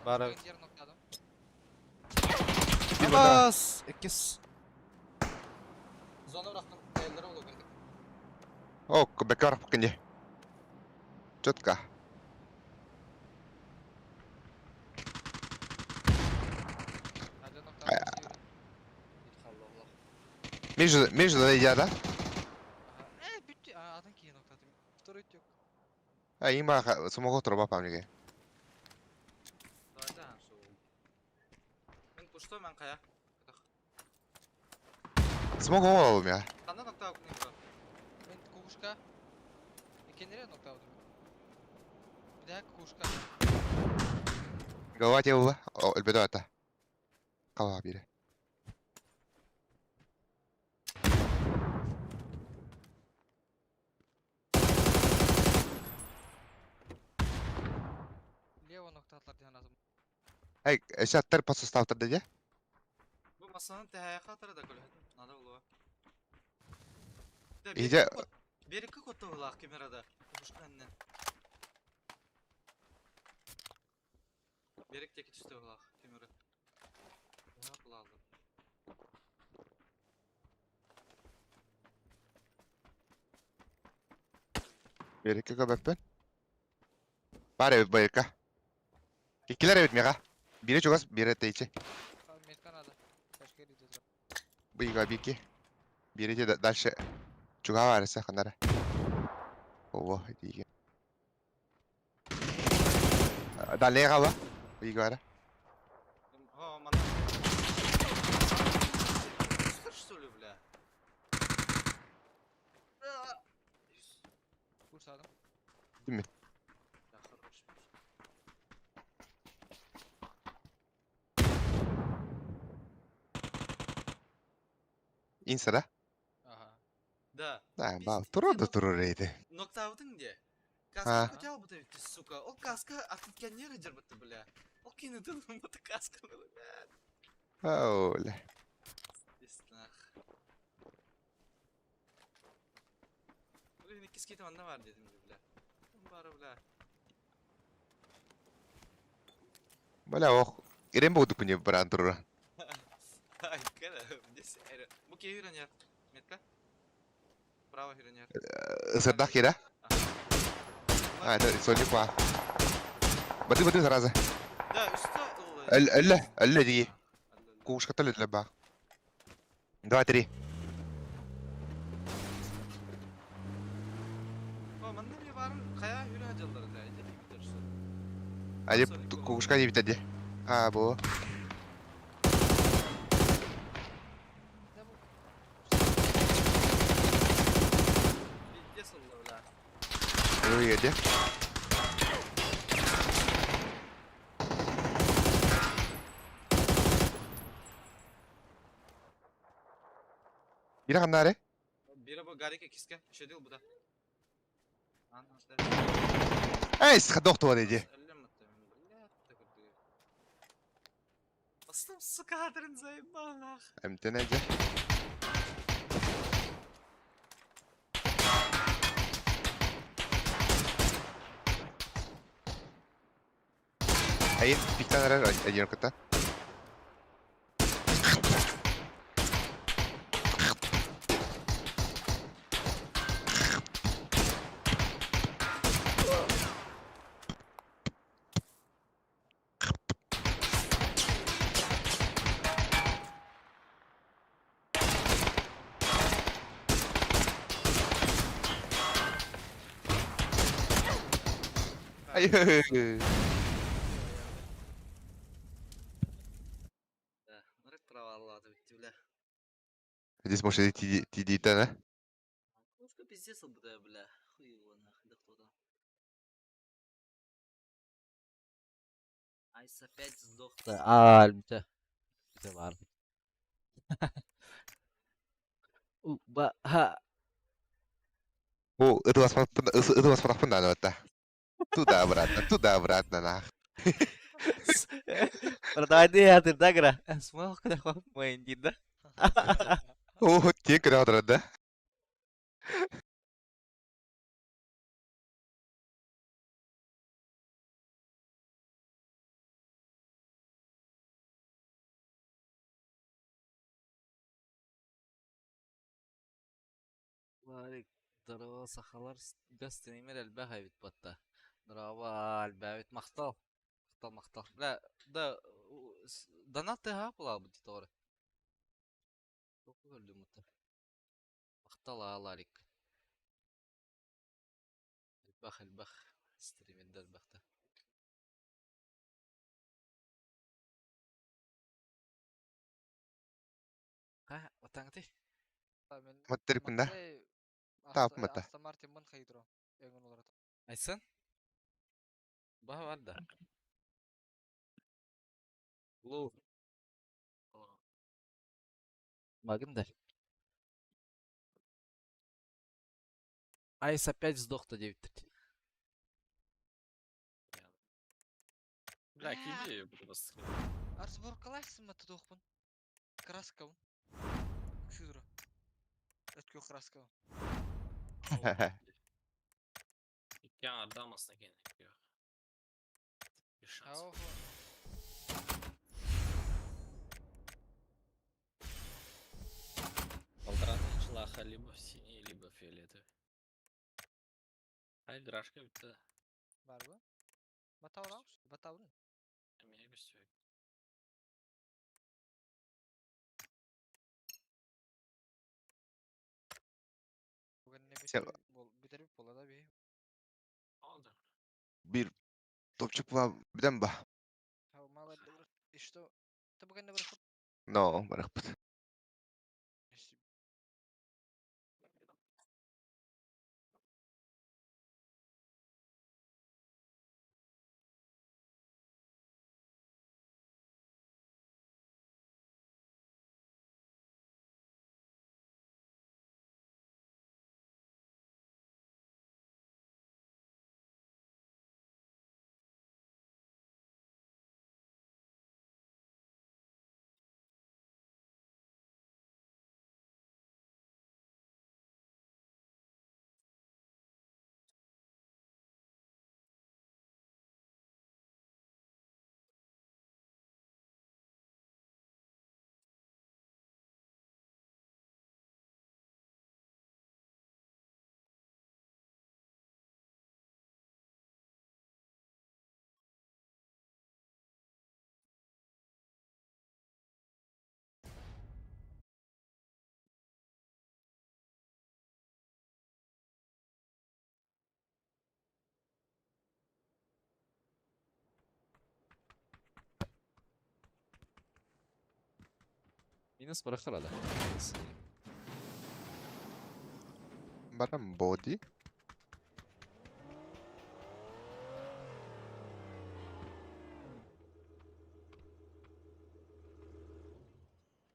Бар. Bir bana. Бас! Экис. Зона бұрақтың әйелдері болу керек. О, бекар покинди. Четко. Между да? Bütçe adın ki noktadı. Второй тёк. А има самого труба памяти. Давайте шу. Мен пушто мен қая. Самого ол меня. Қандай нокта окунай бар? Мен кукушка. Екенлері нокта алды. Bir daha kukuşka. Голова тела. О, эльбедо это. Кала бире. Лево nokta atlar diyen lazım. Эй, эшаттар подсоставтыр деди. Бұл масаның тәйі қатыры да көледі. Нада болуға. Иде Береккі көтті олақ камерада. Құшқаннен. Берек текі түсті олақ камера. Оға құлалды. береке көбөппен. Бар evet bayırka. İkiler evet mega. Biri çok az, biri teyçe. Метка надо. Кашка иди туда. Быйга бики. Biri de дальше. Чуга varsa kanara. Ого, диге. Далее кала. Быйга var. О, мана. Что что ли, бля? Курсадым. Да, хорош. İnsa da. Ага. Да. Ha, bak. Пиздец, Turu da ну, turu reydi. Ноктаудың де. Ha. Каска көтел бұты өтті, сука. Ол каска артыткан не рыджар бұты, бля. Ол кені дұлым бұты каска бұты, бля. Öyle. Естінақ. Блин, ikisi kete anda var dedim de, bля. Bari, bля. Böyle o. İrem bu dukunye beran turu. Ай, kada, здесь аэро. Буки хиранер. Метка. Право хиранер. Isırdak yere. Ha, это sonuç var. Batı zarazı. Да, üstte. Ölle diye. Kuşka tölü ile bak. 2-3. О, мында не барын қая хиран жалдар да, иде битер. Hadi kuşka diye bitedi. Ha bu. Пиздец oldu, bля. Öyle yedi. Biri kanare. Biri bu garike kiske, bir şey değil bu da. Anladım. Ey sıkı doktor dedi. Aslım su kadrin zaybağlar. Emte nece? Hayır, bir tane arar acıyorum kata. Hayır. Да, нарек проваллады битти, бля. Здесь может идти TD-то, да? Пушка пиздец bu da, bля. Хуй его нахуй, да кто там. Айс опять сдох. Альбита. Это var. Ха. О, это вас пропадает, это. Туда обратно, нах. Продавайте я ты дагра. Смог куда хо мой да. О, те крадут, да? Варик, здорово, сахалар гастример әлбәғә бит батта. Здорово, әлбәғә бит мақтал. Мақтал. Бля, да, донат тыға була бу титоры. Çok öldüm mutlu. Maqtal ağlarık. Elbaq. Streaminde elbaqda. Ha, otang ti. Маттер күнда. Тап мата. Астон Мартин мын хайдро. Эгон олар. Aysan? Baha var da. Lu. Магнда. Айс опять сдох-то 9-3. Бля, киди просто. Арсбор қалайсың ма тұдоқпын? Краскау. Күшідро. Өтке краскау. İki adam aslında gerek yok. Bir şans. Ау. Полтората члаха либо синий, либо фиолетовый. Ай, драшка bitti. Бар ба? Bata orangus. Bata urun. Emine gösteriyor. Bugün ne Sen- bitirip bolada bir. Oldu. Bir topçuk var birden bah. Ha malar da bırak. İşte da bugün ne bırakıp. No, bırakmadı. İşte Minus bırakır hala. Baran body.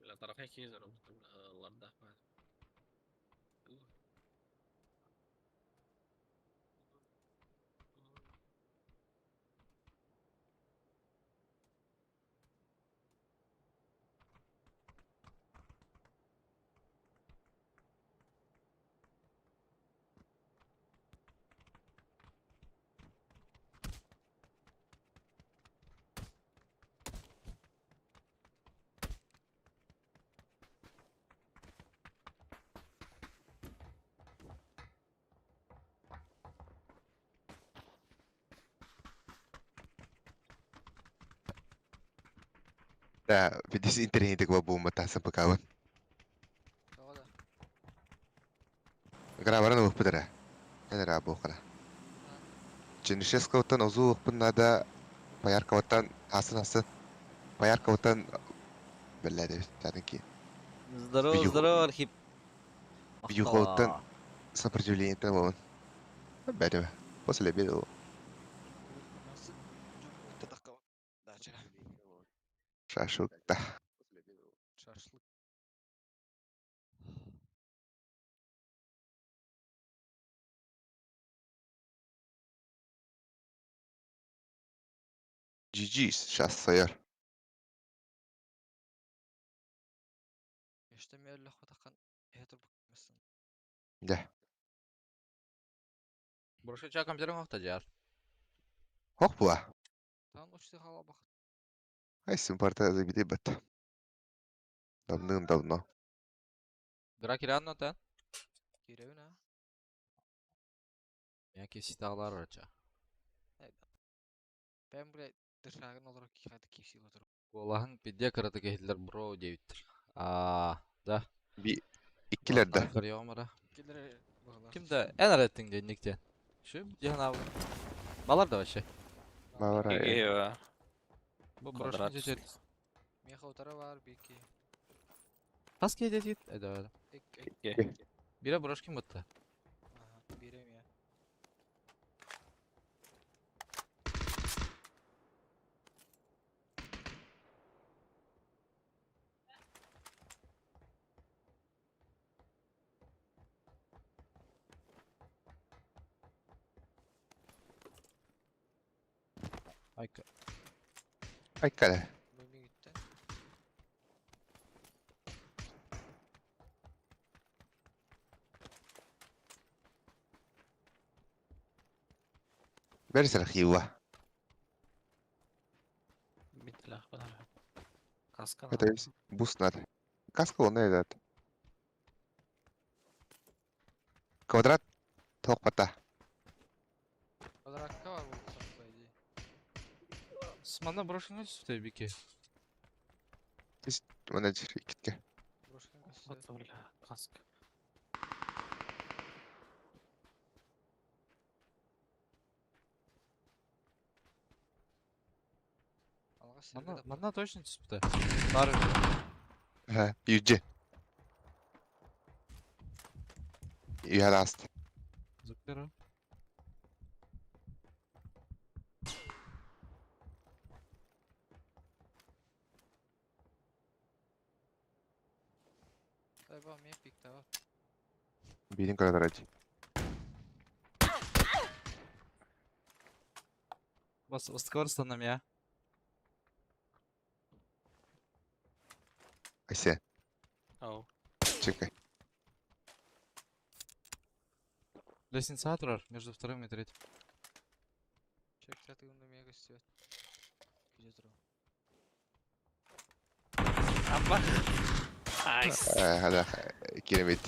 Böyle tarafa 200 euro. Larda. Da, pwede si internet ko bumata sa pagkawan. o da. Grabaran na padara. Ano rabo ka na. Чиншес кавтан озу пыннада паяр кавтан хасын. Паяр кавтан белләде таныки. Здорово, Бью- здорово, Архип. Бью кавтан сопротивление там он. Бәдә. После обеда. Nasıl? Çok dakika. Daha çare. Шашлык. Да. Şaşlık. GG. Сейчас sayar. İşte mi Allah kodakan. Heter bakmışsın. Да. Брошка ча компьютерин хокта жар. Хох була. Tamam işte hala bak. Айсын парта забиде бат. Давным-давно. Бира киран тен. Girevi ne? Я киситағлар арача. Ben buraya dışarıdan olarak hadi kişiyle oturup. Олаһын пидде кыраты кехилер бро дейбиттер. Да. Bir ikilerde. Баттан кырыйомара. Gidere bağlar. Kimde en arеттин денниктен. Şu Cihan abi. Balar da вообще. Var ay. Geliyor. Bu Kvadrat. брошкин жетет. Miha otara var bir iki. Kas кейдет. Эдэ. Ek. Бира брошкин бутта. Aha. Birem ya. Ayka. Ay kale. Bölge gitti. Versene hiva. Bir silah kadar. Kaskın Это буст надо. Каска он этот. Квадрат. Тоқ бата. Kadar hakka var bu sanatlayıcı. Мана брошенный түсті бике. Мына жер икитке. Брошкин костюм. Вот, бля, каска. Алға сергеді. Мана точно түспіті. Бары. Ха, юже. Яраст. Зукпера. Дай ба, мен пикта бар. Билин квадрати. Скоростан я. Ася, Ау. чекай. Лестница тұрар между вторым и третьим. Чек тәтігімді мен костюм. Где тұру? Амба. Найс. Hada керемет.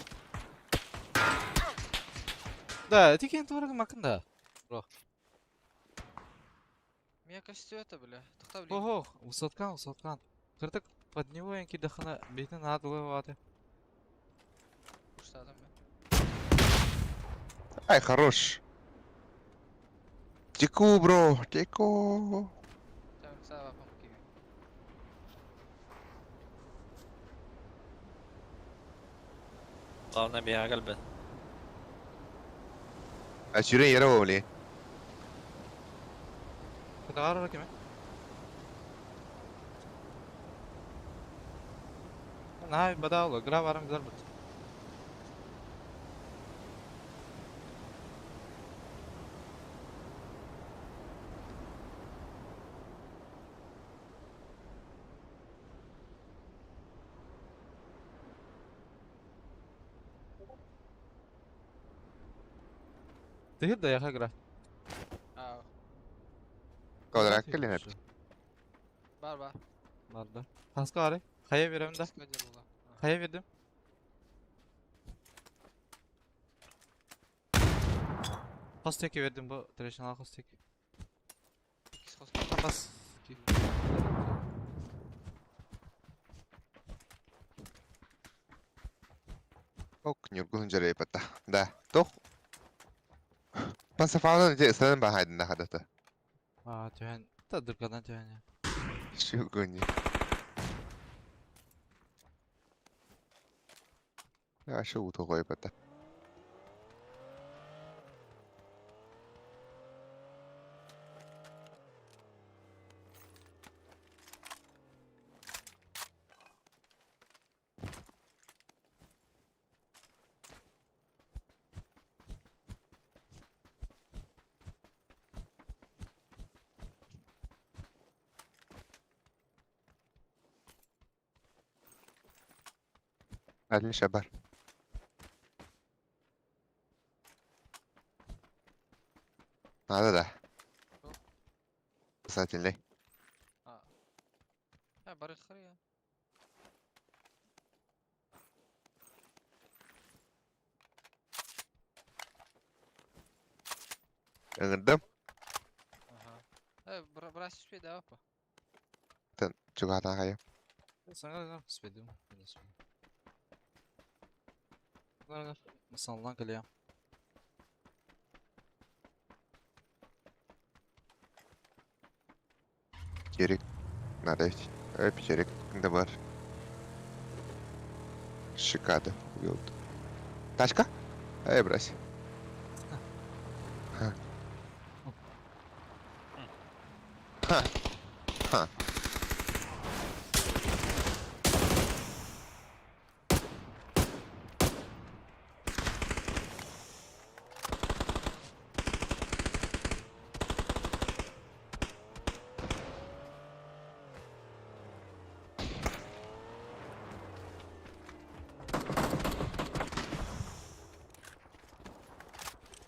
Да, тикен турагы макында. Мен костюм это, бля. Тоқта, блин. Ого, высоткан. Кыртык под него енки дахана бейтін адылы вады. Курстадым мен. Ай, хорош. Теку, бро, теку. Тәмік саға бапам кеге. Главное бия галбе. Асюрен яра боле. Кыдағар кеме? Най, бадаула, гра барам гдар бұд. Тыгыр да яха гра. Ау. Квадрат келемет. Бар, бар. Barda. Kaska arı. Kaya verem de. Скадер була. Kaya verdim. Hosteki verdim bu traditional hostek. Икс хоспитал. Kapas. Ок, нюргун жарай пата. Да, тох. Пасафаның же ысынан бахайдын хадата. Aa tühen. Da dırkadan tühen ya. Шугуни. Я шоу тогой пата. Adil Şabar. Надо, да. Касательный. Бары хрия. Ыңырдым. Ага. Брас успей, да, опа. Чугата кайым. Sana da spedim. Bunlar masallan kalıyor. Черик. Надо идти. Черик. Да бар. Шикада. Тачка? Брось. Ха. Ха. Ха.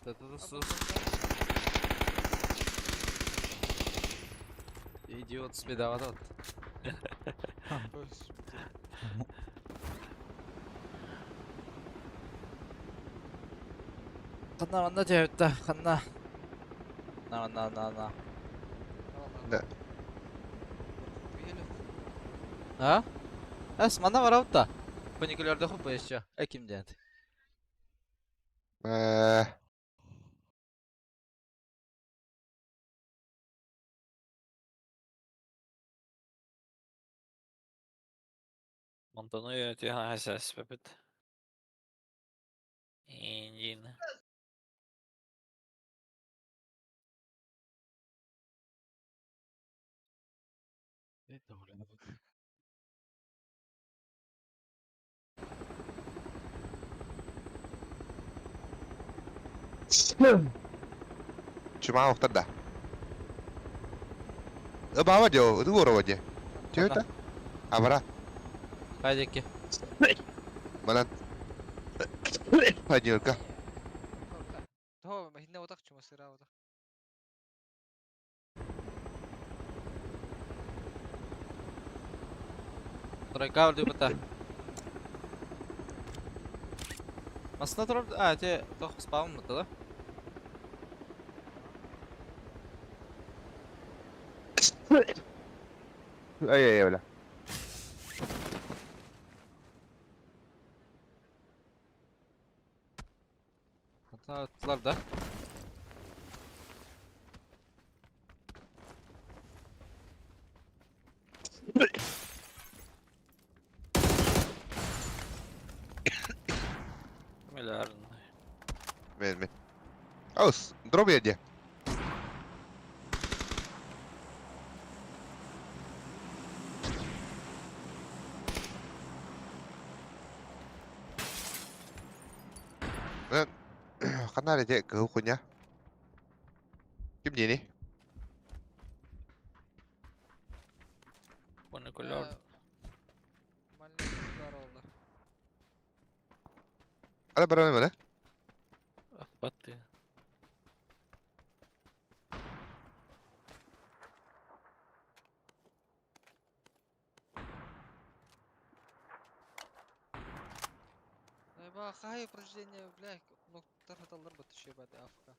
Это sus. Идиот спидават. Kanna tevette. Kanna. Na. Да. Ha? Es mana var avta. Panikülerde hoppa yaşa. Ekim diyent. Montano yönetiyor HSS Pepet. Engine. Cuma waktu dah. Bawa jauh, itu gua aja. Cewek tak? Apa? Haydi ki. Mana? Hadi kah? Toho hinne otak çuma sıra otak. Тройка вроде бы так. Aslında taraf... Ha, te... Toh spawn mı da? Ay öyle. Hata attılar da. Milярдный. Benim. Aus, drop yedi. Khán này chạy cứu của nhá. Kiếm gì đi? Panikülör. Malinlikler oldu. Ada berapa mana? Battı. Ба хай упражнение, блядь, ноктар хаталар батышы бады афка.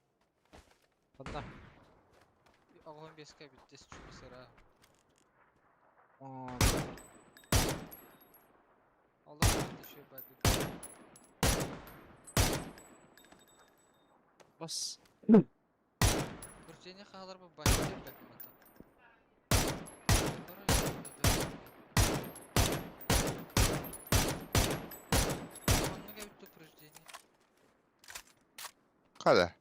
Hadi. Ağın beske bitti çuma sıra. Allah batыşı bады. Bas. Упражнение хайлар ба başlayı блядь мата. Anlıga bitti упражнение. Kada.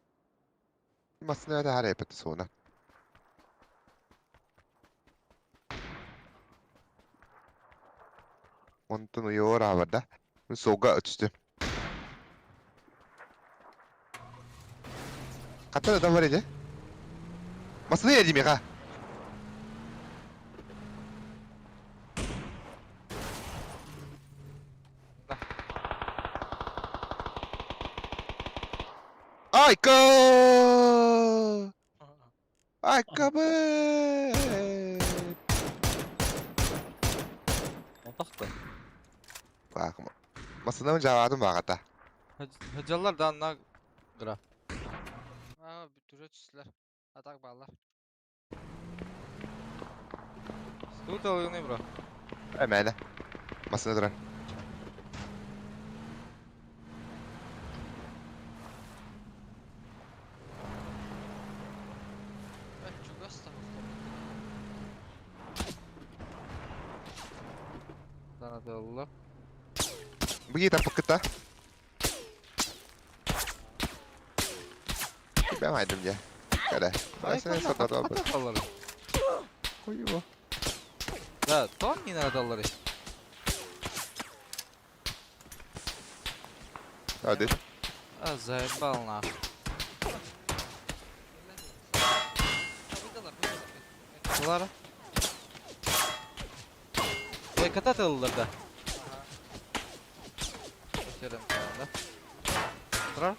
Masına da harap etti sonra. Ontunu yoğur havada. Soga ötüştü. Kaç adam var idi? Masada yedim ya. Ayka! Ayka be! Otakta. Bak, masada mı cevabım var hatta? Hacallar da anla... Gra. Aa bütüre çizler. Atak bağlar. Тут alıyor bro. Hemen. Masada duran. Ben çok hasta. Sana da Allah. Begitu apa kita? Ben aydım ya. Kada. Ben sana sonra da alırım. Alırım. Koyu bu. Да, ton yine adalları. Hadi. А, заебал нахуй. Kapıdalar. Bunlar. Kata atıldılar da. Geçelim falan da. Dur.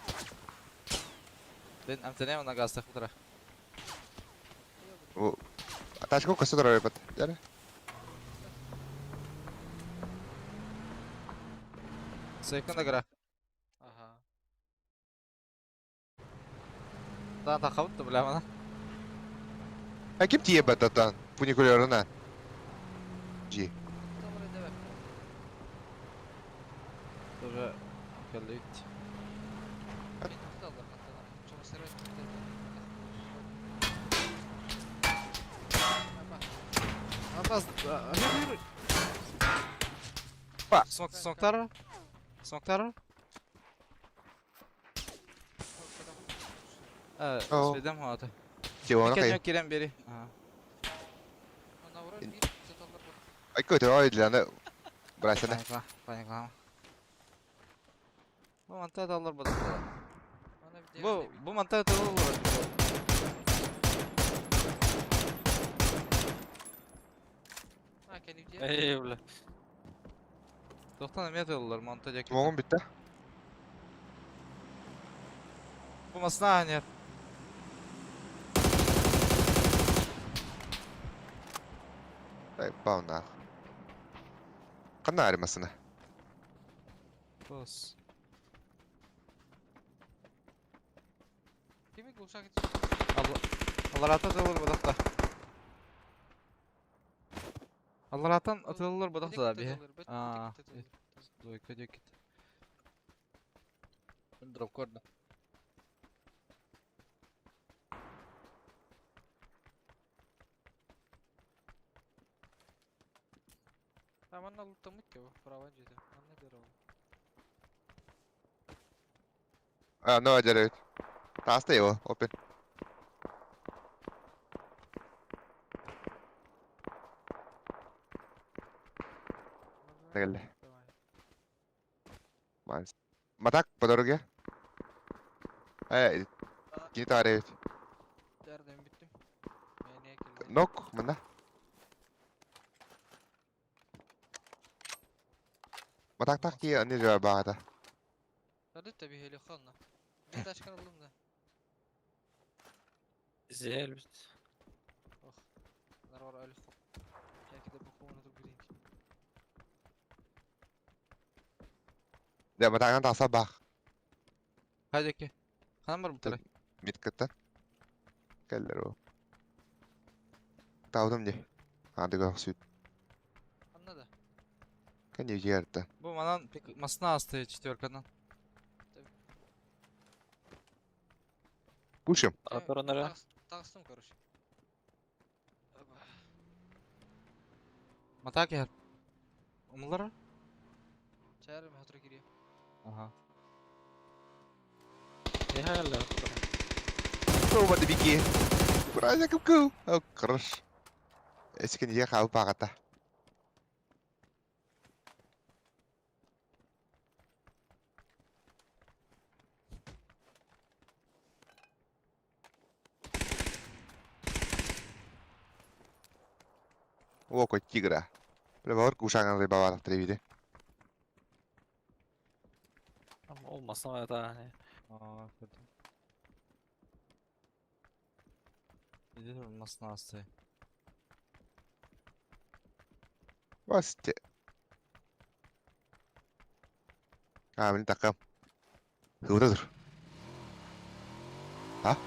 Ben amcanaya ona gaz takıp dur. Bu. Taşko kası durar evet. Yani. Sekunda gara. Aha. Daha takavut da bile bana. Kim diye batatan? Funikulörüne. G. Tamam уже келдит. Beni tutallar kankalar. Çok servet tutallar. Абас, Ба. Соктар. Соктар. О. Сведем хаты. Чего Кен кай? yok kirem beri. Ona vurar bir tutallar bu. Ай көтө ойдланы. Брасана. Паникла, паникла. Bu mantığa dallar balık. Ona bir değerli bir. Bu mantığa dallar. Ha kendi diye. Ey bile. 90 metre dallar montaj ekip. Могон битте. Bu masna hanyer. Ай бауна. Кана аримасына. Bos. Kimi bulsak et. Allah rahmet dallar balıkta. Allah rahmetten atılır balıkta da bir. Aa. Duyka dökit. Drop korda. Ama ona luttamık ya bu. Prava cedi. Anne der o. А, ну аджарет. Таста его, опен. Тэгэл. Манс. Матак по дороге. Кини тарет. Derdim bittim. Neye keldi? Нок, мына. Матак ки аны жаба багата. Hadi tabi heli kalna. Bir de açkan oldum da. Güzel bit. Bunlar var öyle. Belki de bu konuda gireyim. Да матаган таса баг. Haydi ki. Kanım var bu taraf. Миткаттан. Келдер о. Таудым не. Андыга сүт. Anladı. Кане жерді. Bu manan masna astı четверкадан. Пушим. Atar onlara. Tağıstım karış. Matak yer. Umulları? Çağırırım hatıra giriyor. Aha. Ne hayaller? Kovады бике. Браза кыпкыу. О, кырыш. Эскен е хау багата. Око тигра. Пребавар кушаган рыбавар тревиде. Ama olmasın o da hani. Aa, kötü. Nedir masna astı? Басте. Амин такам. Худа дур. Ha?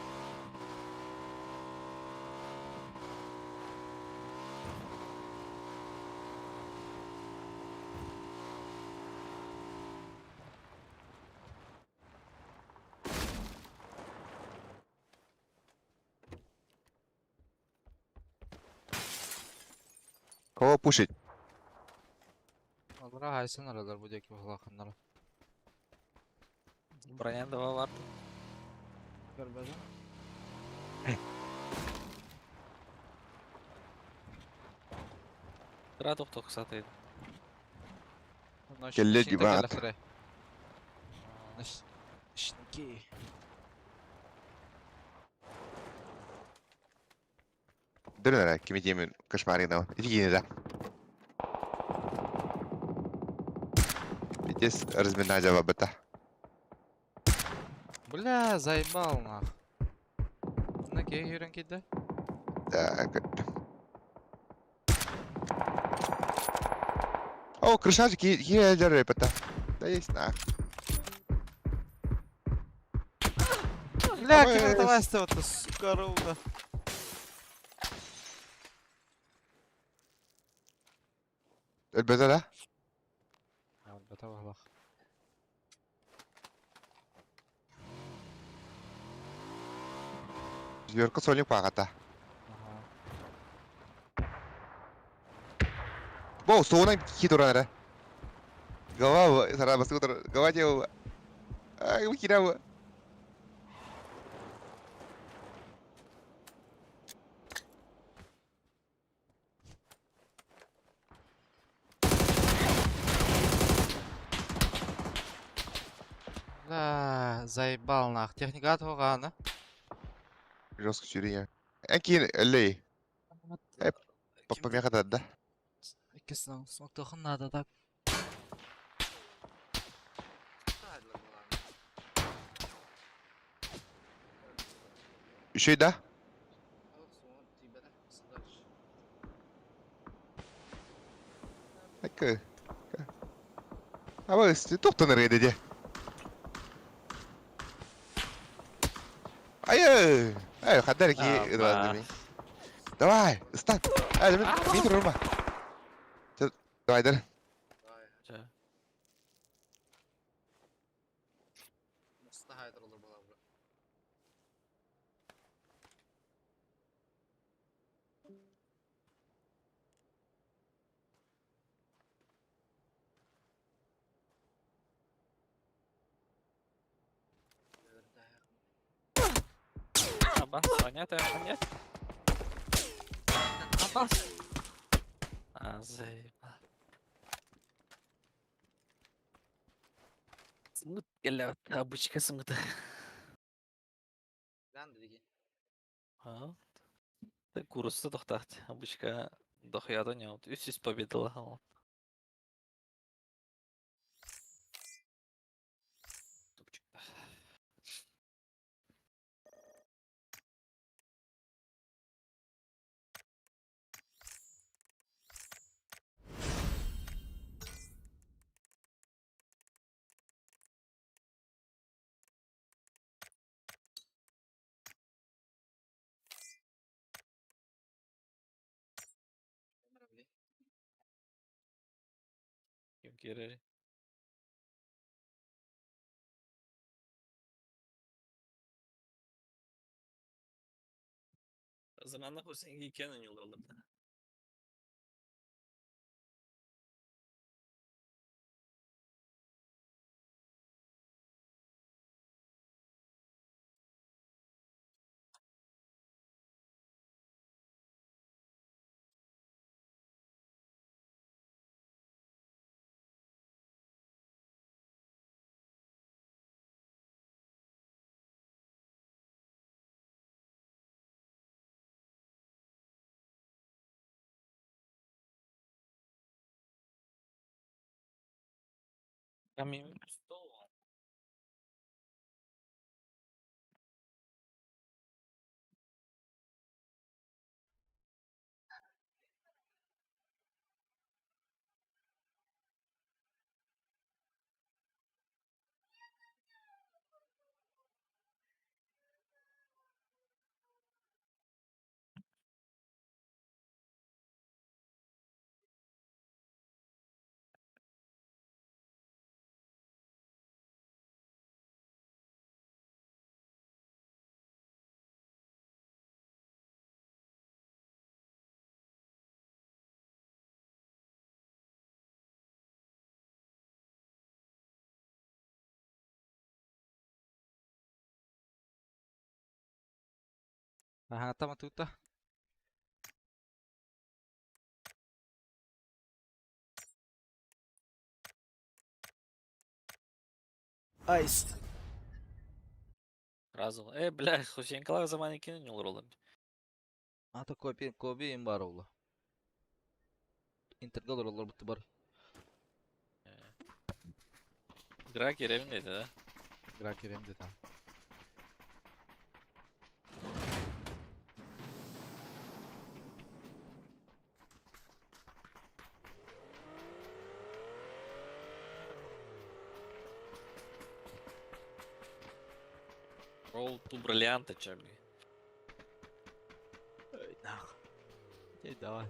Кого пушить? Onlara haysın aralar bu deki baklanlara. Brian da vardı. Görmedin? Sıra doktor satıydı. Kelle dibat. Şinki. Дөрнәрә, кими темен кошмарина. Иди да. Видишь, разминать жавабыта. Бля, заебал нах. На кей юрен киде? Так. О, крышачки, елдер репета. Да есть на. Бля, Ой, кем ой, давай ставити, сука, ровно. Элбеза да? Alberta bak bak. Четверка Соник пагата. Боу, соуна хитурана. Гава, сара баскутер, гава тел. Ай, выкидава. Да, заебал нах. Техника тоғаны. Жестко сюрия. Әкин әлей. Папа мяха да. Ikisinden смоктоқын надо так. Еще и да. Так. А вы тоқтан іргеді де. Ай, қадар ки ыдырадыми. Давай, стан. Ай, мен тұрма. Давай, дар. Жа. Абас, понятно, понятно. Абас. Заебал. Сыңғыт келі, обычка сыңғыты. Курсы тоқтақты, обычка дохияда не вот 300 победила. Kim керери? Заманна Хусейнге екенін yoldalardı. Камин стол. Ага, там тута. Айс. Разыл. Бля, Хусейнкалар заман екенін yoldalardı. Ата Коби им бар олы. Интергал олар бұтты бар. Gra керемін dedi да. Гра керем де там. Ролл ту бриллианта чаби. Нах. Не давай.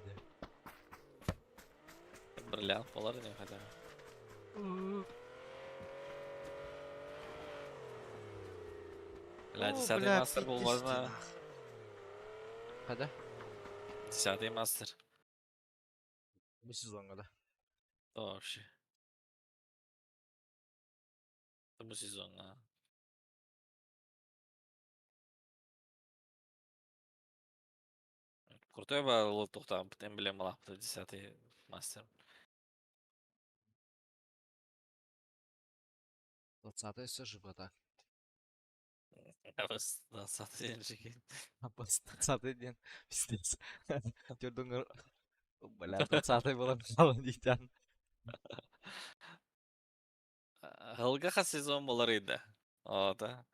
Бриллиант болар не хотя. Бля, 10-й мастер был, возможно. Када? 10-й мастер. Bu сезонга да. Да, вообще. Это сезон, а. Крутой был там эмблема, 10-й мастер. 20-й все же так. А вас 20-й день жеке. А после 20-й день. Пиздец. Тюрдуңгар. Бля, 20-й было мало дейтен. Хылгаха сезон болар иде. О, да.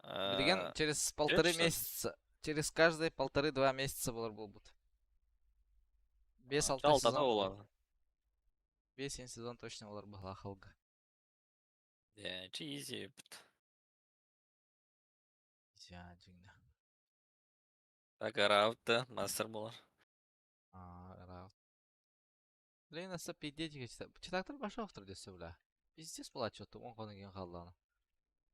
Билген через полторы что ли? месяца. Через каждые 1,5-2 месяца булар булбут. 5-6 Чалтана сезон. болар. 5 сезон точно булар была халга. Чизи. Я жиңда. Так, аравта, мастер болар. Рауд. Блин, насып пиздетиге читактар башы автор десе бля. Пиздец была что-то, он конеген қалданы.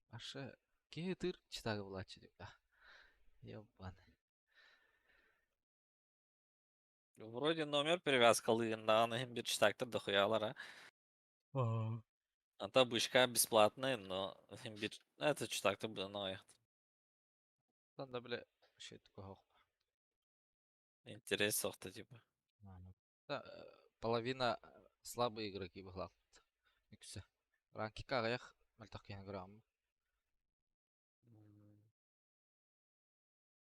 Башы кетір читагы была че деп. Ебан. Вроде номер привязкалыгындагы бир читактар да хуялар, а. Ата бышка бесплатный, но бир это читактар да ноя. Сонда бля, şey такое хох. Интерес сохта типа. Да, половина слабые игроки была. Иксе. Ранки кагаяк мальтак кен грам.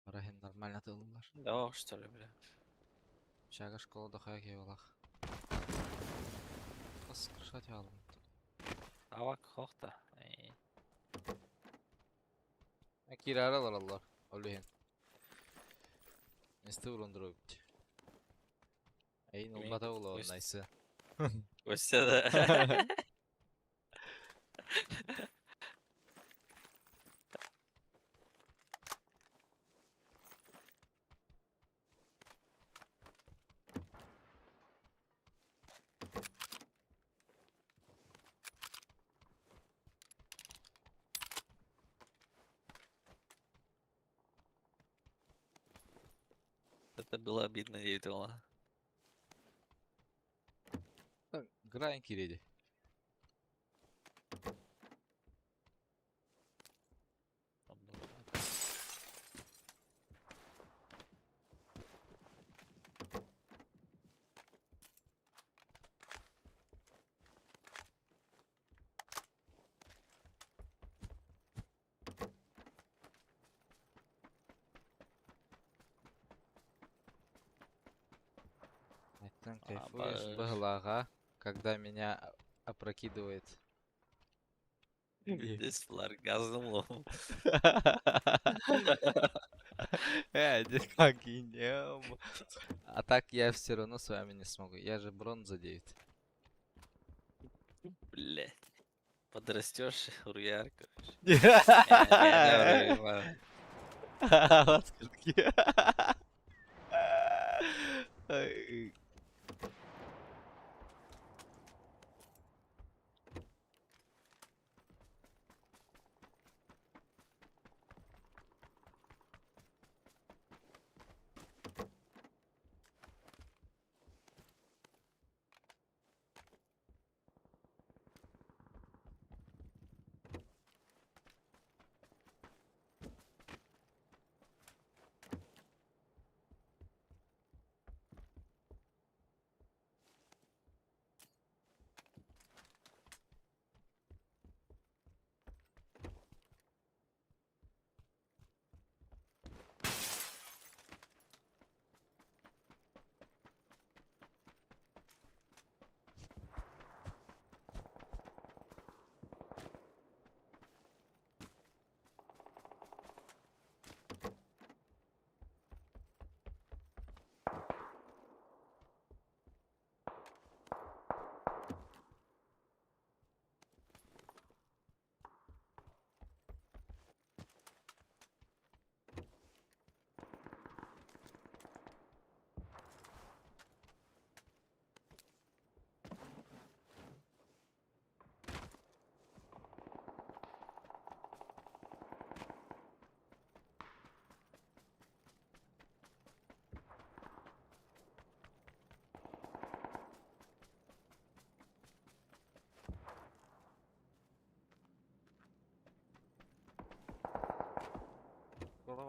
Рахин нормально тылдылар. Да, что ли, бля. Шага школада хаяк евалах. Кас кыршат ялым. Авак хохта. Кири аралар аллар. Олehen. Несте урандырып. Эй, ну бата ула Өст- найсы. Костя, да. Это было обидно, действительно. Грайн киреди. Айтан кайфуешь Обожаю. быглага, когда меня опрокидывает. Здесь флоргазм лом. Как и не. А так я все равно с вами не смогу. Я же бронза 9. Блять. Подрастешь, Руяр, короче. Вот скажи. Ай.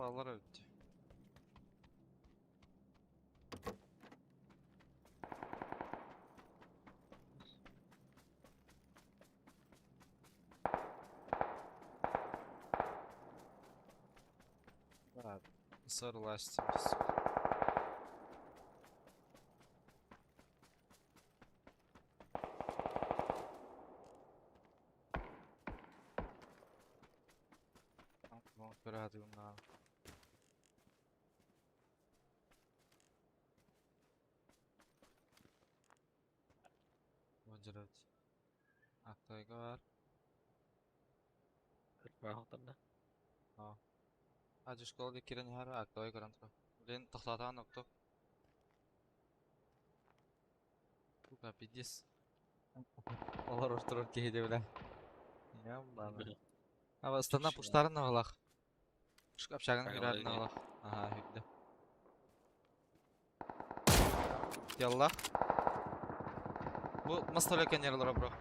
Havalar öldü. Abi, sarılaştım biz. Tamam, hadi bunlar. Vajrat. Aktayga var. Rahmatında. Hadi şkola kiren her aktayga garantra. Len tahlatan nokta. Bu kapidis. Olar ortalar kehide bile. Ya bana. Ama standa Kişi ya. puşların nağlaq. Şu kapşağın Şakalar hürarın değil. nağlaq. Aha hüdde. Yallah. Bu мостовая коннерлора, бро.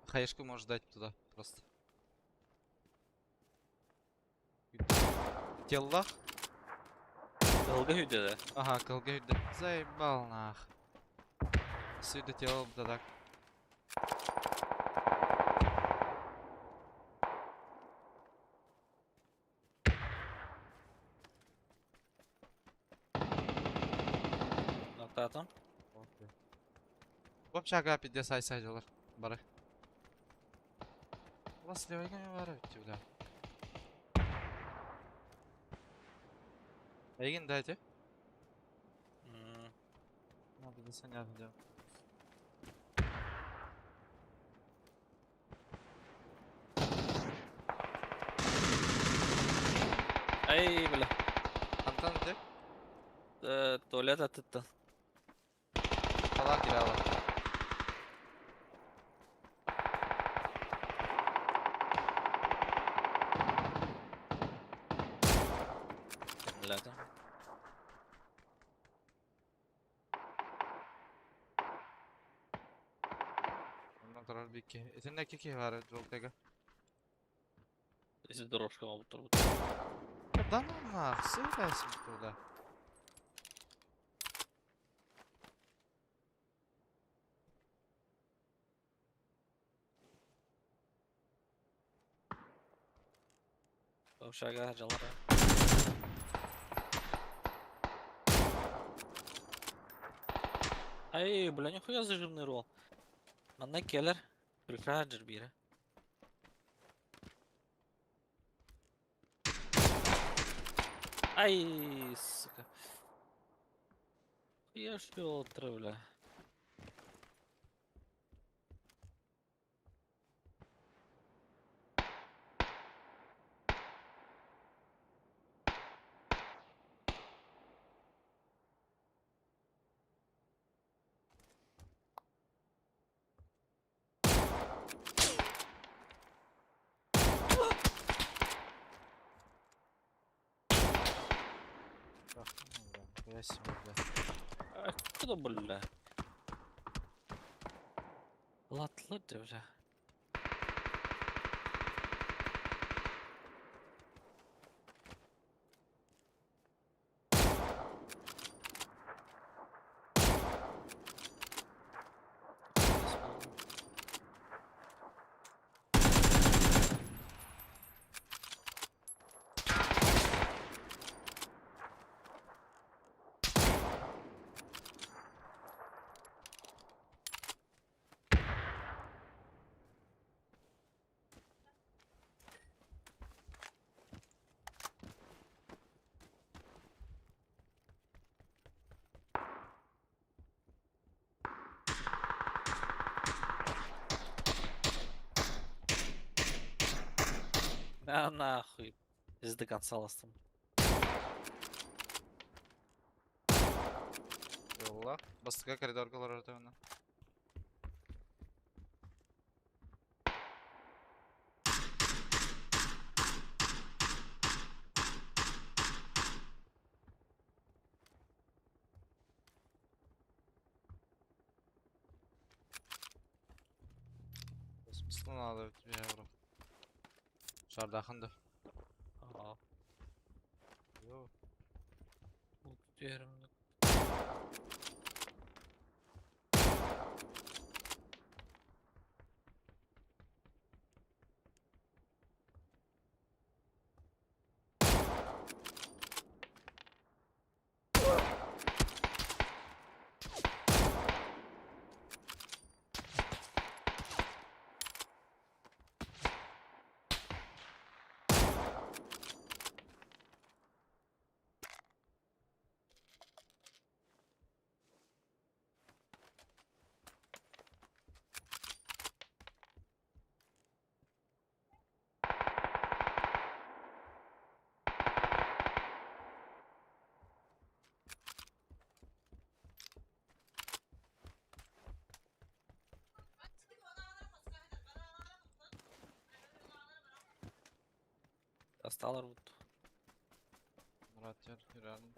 Хаешку можешь дать туда просто. Теллах? Ilgı hüdede. Ага, колга hüdde. Заебал нах. Сюда тело да так. Nokta atın. Bu çaga pide say saydılar. Bari. Ulan silahı gene var bitti bile. Egin daydı. Hmm. Hadi de sen yapacağım. Ay bile. Antan de. Tuvalet atıttı. Falan kiralar. Millet'e. Ondan karar bir iki. Senin de iki var Joltega. Siz doroşka mı bu Да ну нах, сыграйся туда. Şaka harcalar ya. Ай, бля, нихуя зажимный ролл. Манна келлер. Прихраджер бире. Ай, сука. Я что отравля. Я себе, Куда, бля? Латлы, бля. На нахуй. Пизды консалостом. Yolla. Bastığa koridor kolor orta önden. Смысл надо тебе евро. Шардахынды. Ага. Тут yerimde. Досталар вот. Murat yer, yürüyelim.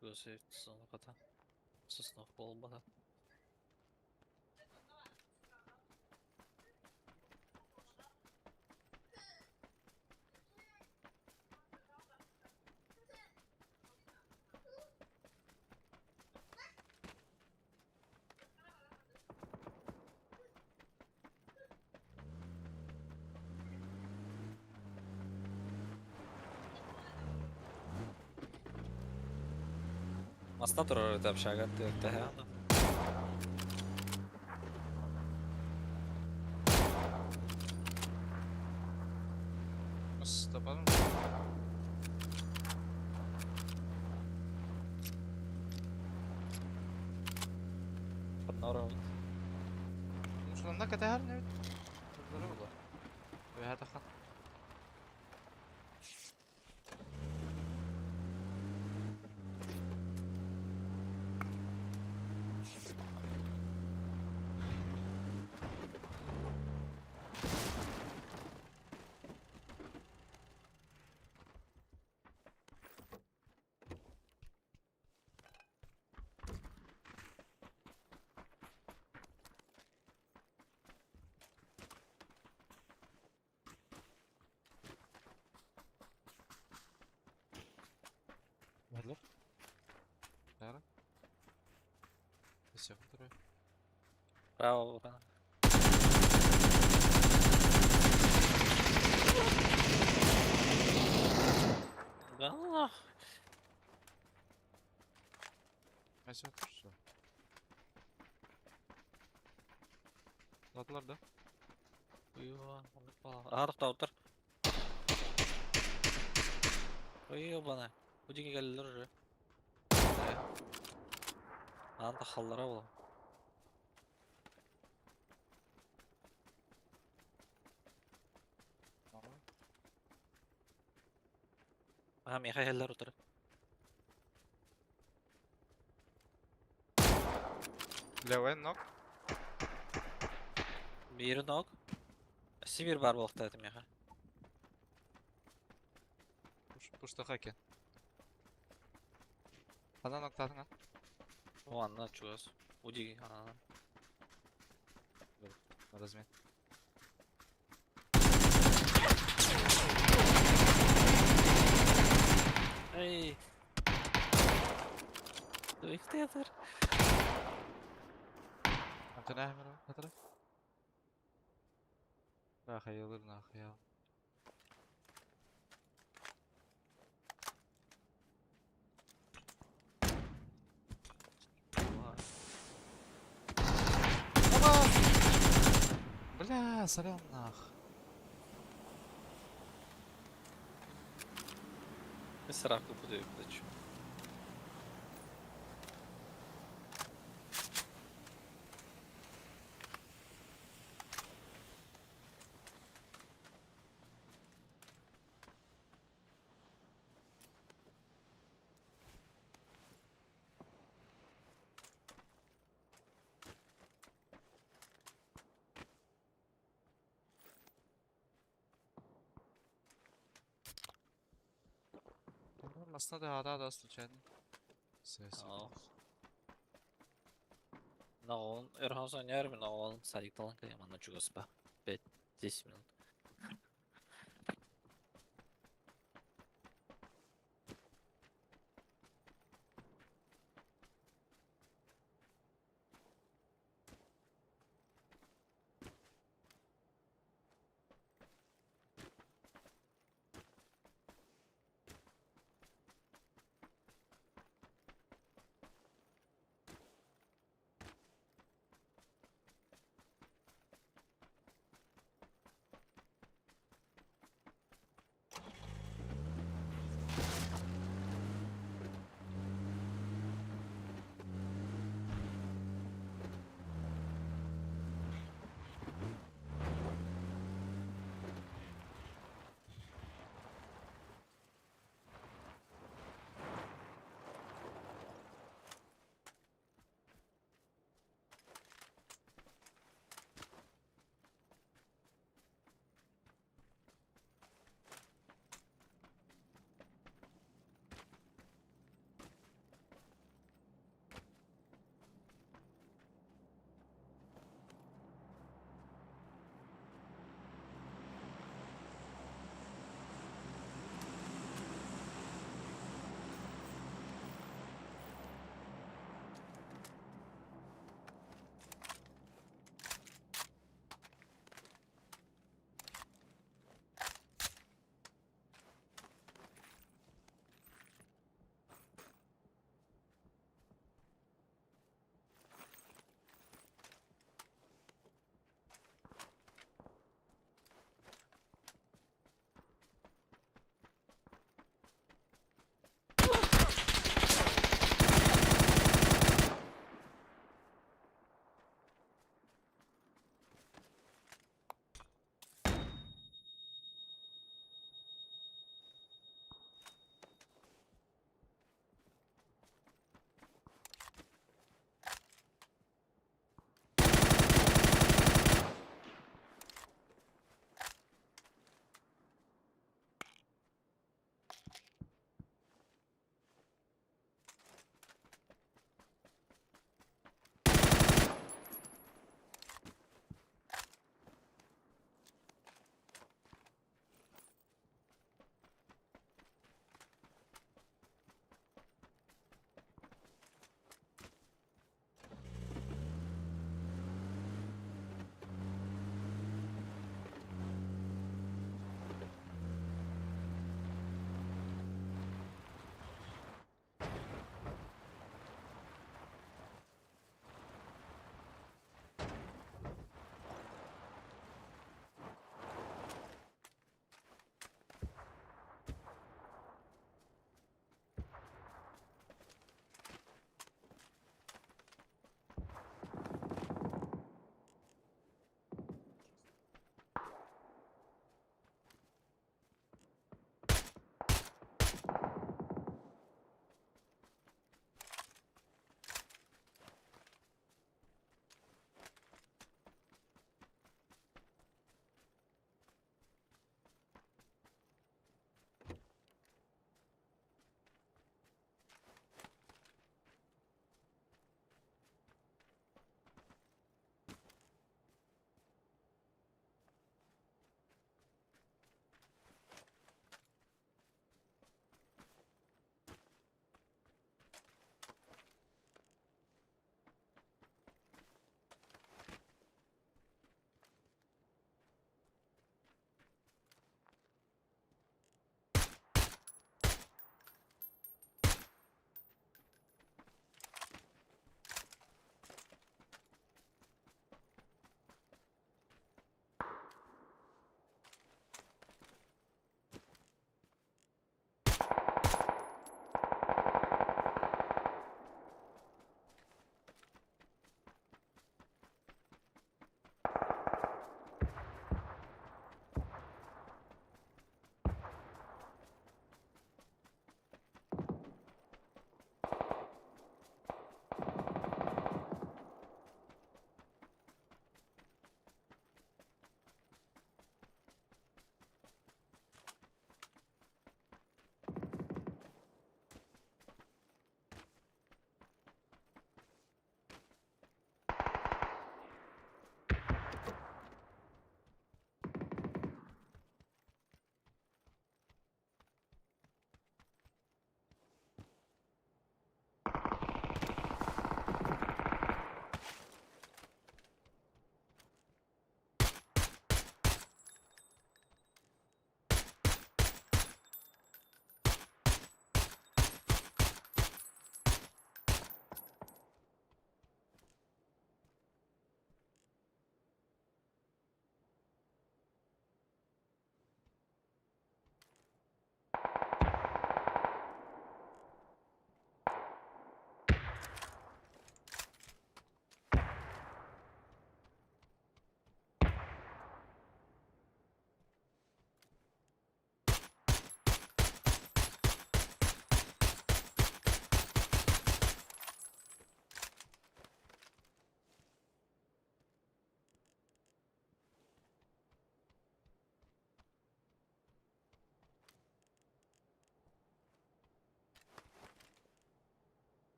Gözü sonra kata. Sısnaf bol bana. Masta durur öyle bir şey gördü ya. Nasıl tapalım? Bunlar Şundan kadar her ne? Bunları bu da. Ve hadi kan. Verler. Yarın. Biz yapın duruyor. bravo bana. Allah. Neyse otursun. Atlar da. Uyuyor. Ağırlık da otur. Uyuyor bana. Bu cigi gelirler oraya. Anda hallara oğlum. Aha meha heller otur. Levay nok. Biri nok. Sivir var bu vakti dedim meha. Puşta haken. Ana noktasın ha. O anda çöz. Bu cigi ana. Размен. Ey. Duyukta yeter. Antu nahmer o. Hatırla. Nahayalır nahayal. Бля, сорян нах. Bir sıraklı bu duyukta çöz. Нас надо ада случайно. Ja. Någon Erhan Sonjar med någon sajtalan kan jag manna 20 spä. 5-10 minut.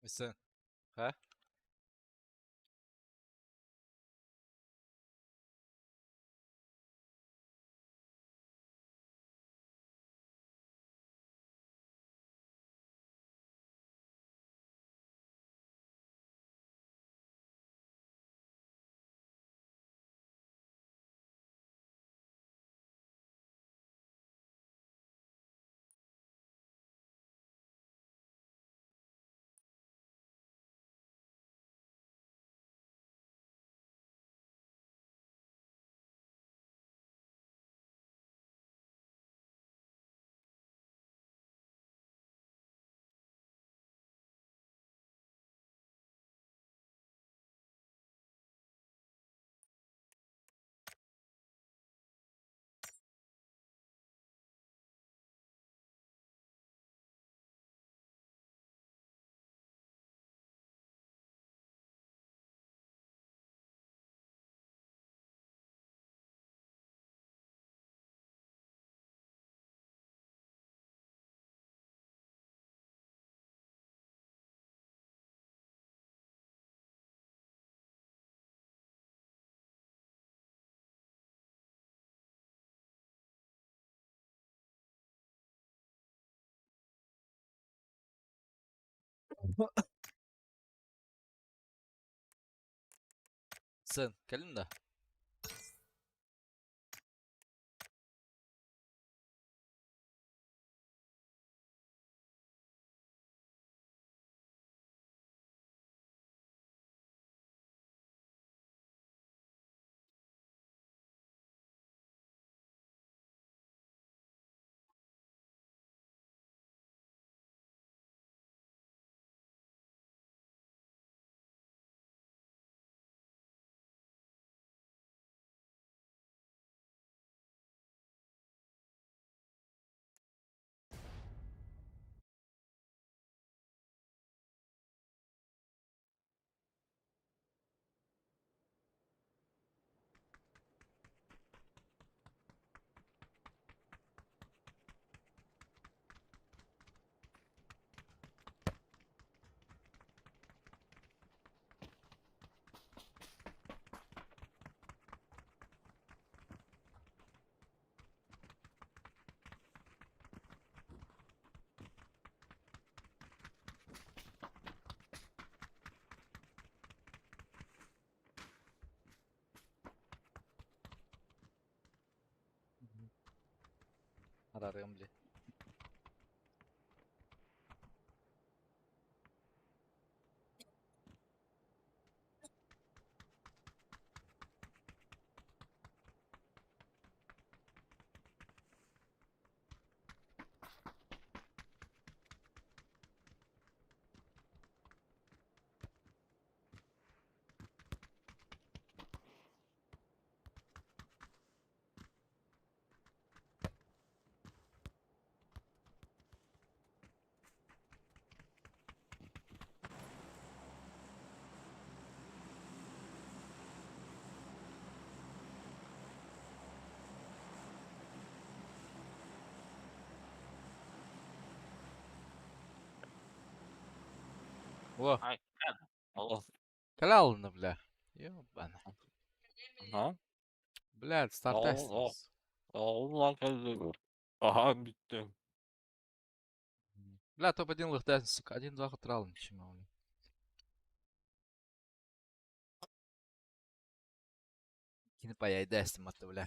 Сын. Ha? Сын, келin да. Ararım bile. О, Алло. калялны, бля. Ёбана. Ha? Блядь, стартайсınız. Allah kahretsin. Aha bitti. Бля, топ-1 лыхтайсın, сука. 1-2 хытралын, чима, бля. Кини паяйдайсın матта, бля.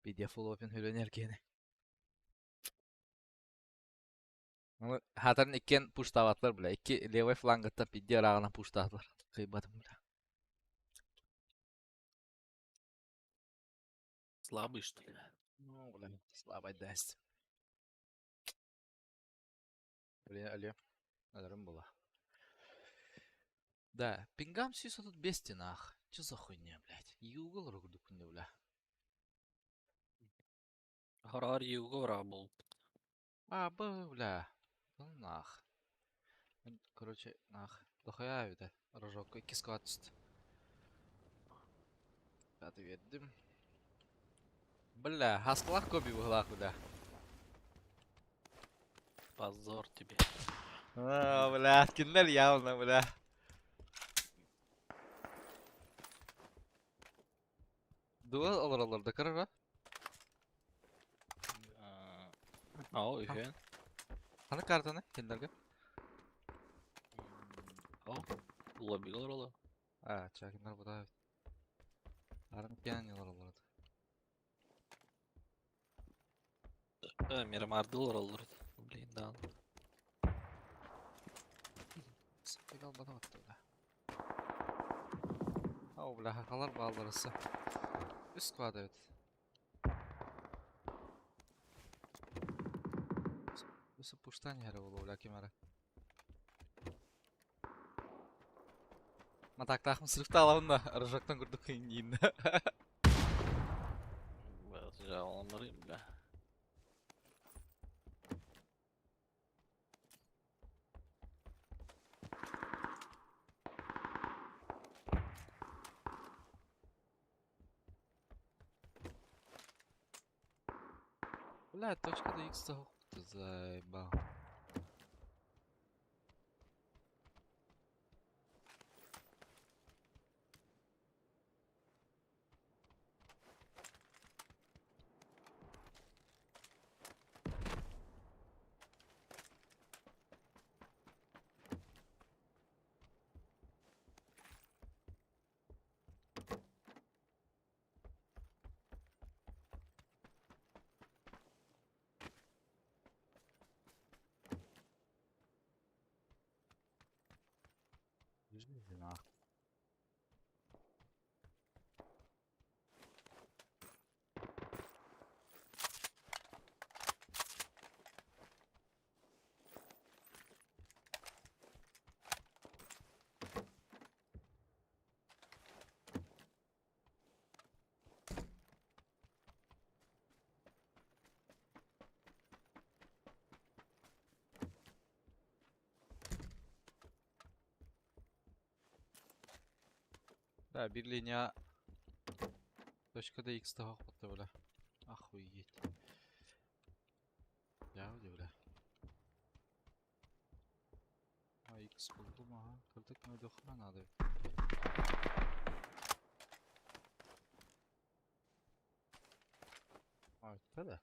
PDF full open hülöner keni. Hatırın ikken push tavatlar, bля. 2 levay flangıtta piddi arağına push tavatlar. Kıybadım, bля. Слабый, что ли? Ну, бля, слабый даст. Блин, алло. Надарым была. Да, пингам все тут без стенах. Чё за хуйня, блядь? Югол ругду кунду, бля. Гарар Югора был. А, бля. Ну нах. Короче, нах. Дохуя вида. Рожок, 2 squad üstü. Hadi verdim. Бля, hasklak kobi bu hlak, bля. Позор тебе. Бля, киндер явно, бля. Дуа алар да карара. Ау, үйен. Аны картаны киндерге. Ау, лоббилар ола. А, чакиндар буда. Арын пианилар алар. Мирамардылар олар. Блин, да. Сапыгал бада атты бля. Ау бля, хакалар балдарысы. Үс квада бит. Үсі пуштан яра болу бля кемара. Матактахым сырыфта алабында, рыжактан күрдік кыйын дейін. Biraz cevaplarım bile. Бля, точка да икс да хукты заебал. Жизнь нахуй. Да, bir линия точка да икс да хукты бля. Охуеть. Явди бля. А икс булдум ага. Кырдык мөдөхман ады. Ай, да.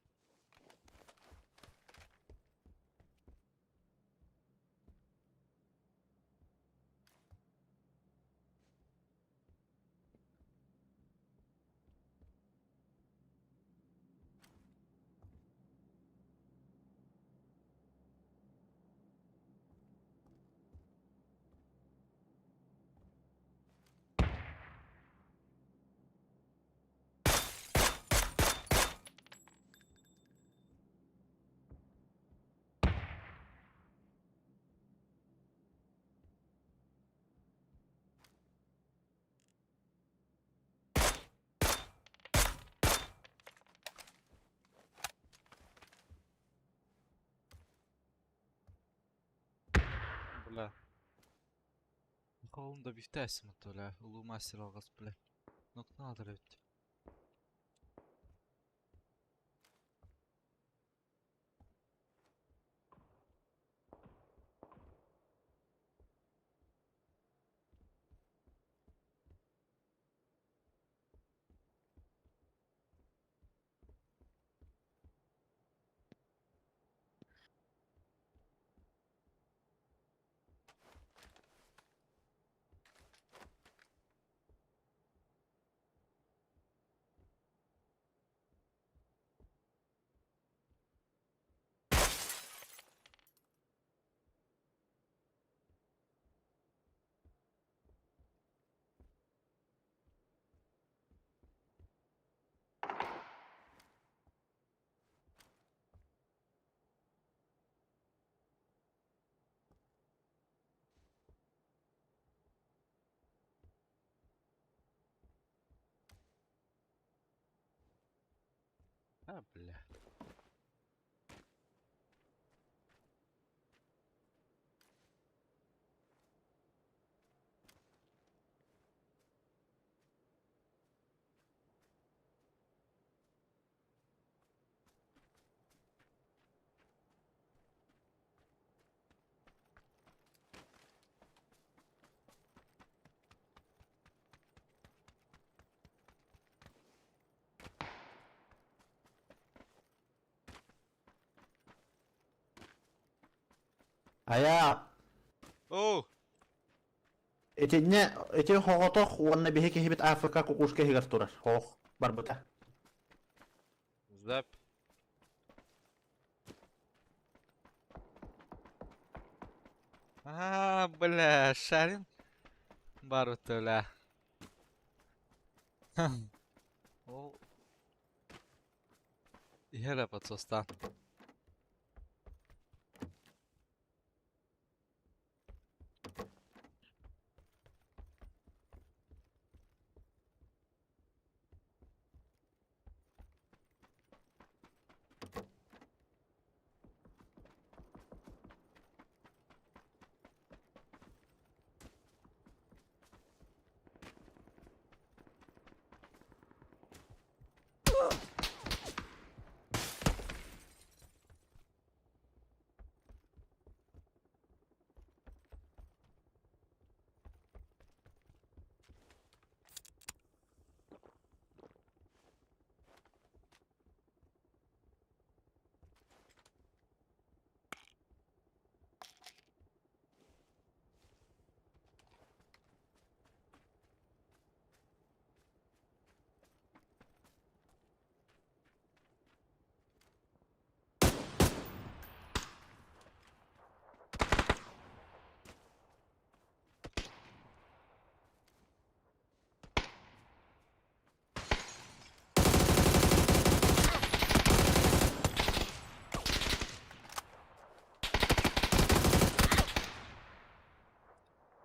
Бля. Қолымда бифтәсім ұтты бля. Улу мастер алғас бля. Нокны адыр өтті. А, бля. Ая, Оу. эти хоготох уанна бихи кехибит Африка кукушка хигар турар. Хох, барбута. Зап. Бля, шарин. Барута, бля. Ол. Ера подсостан.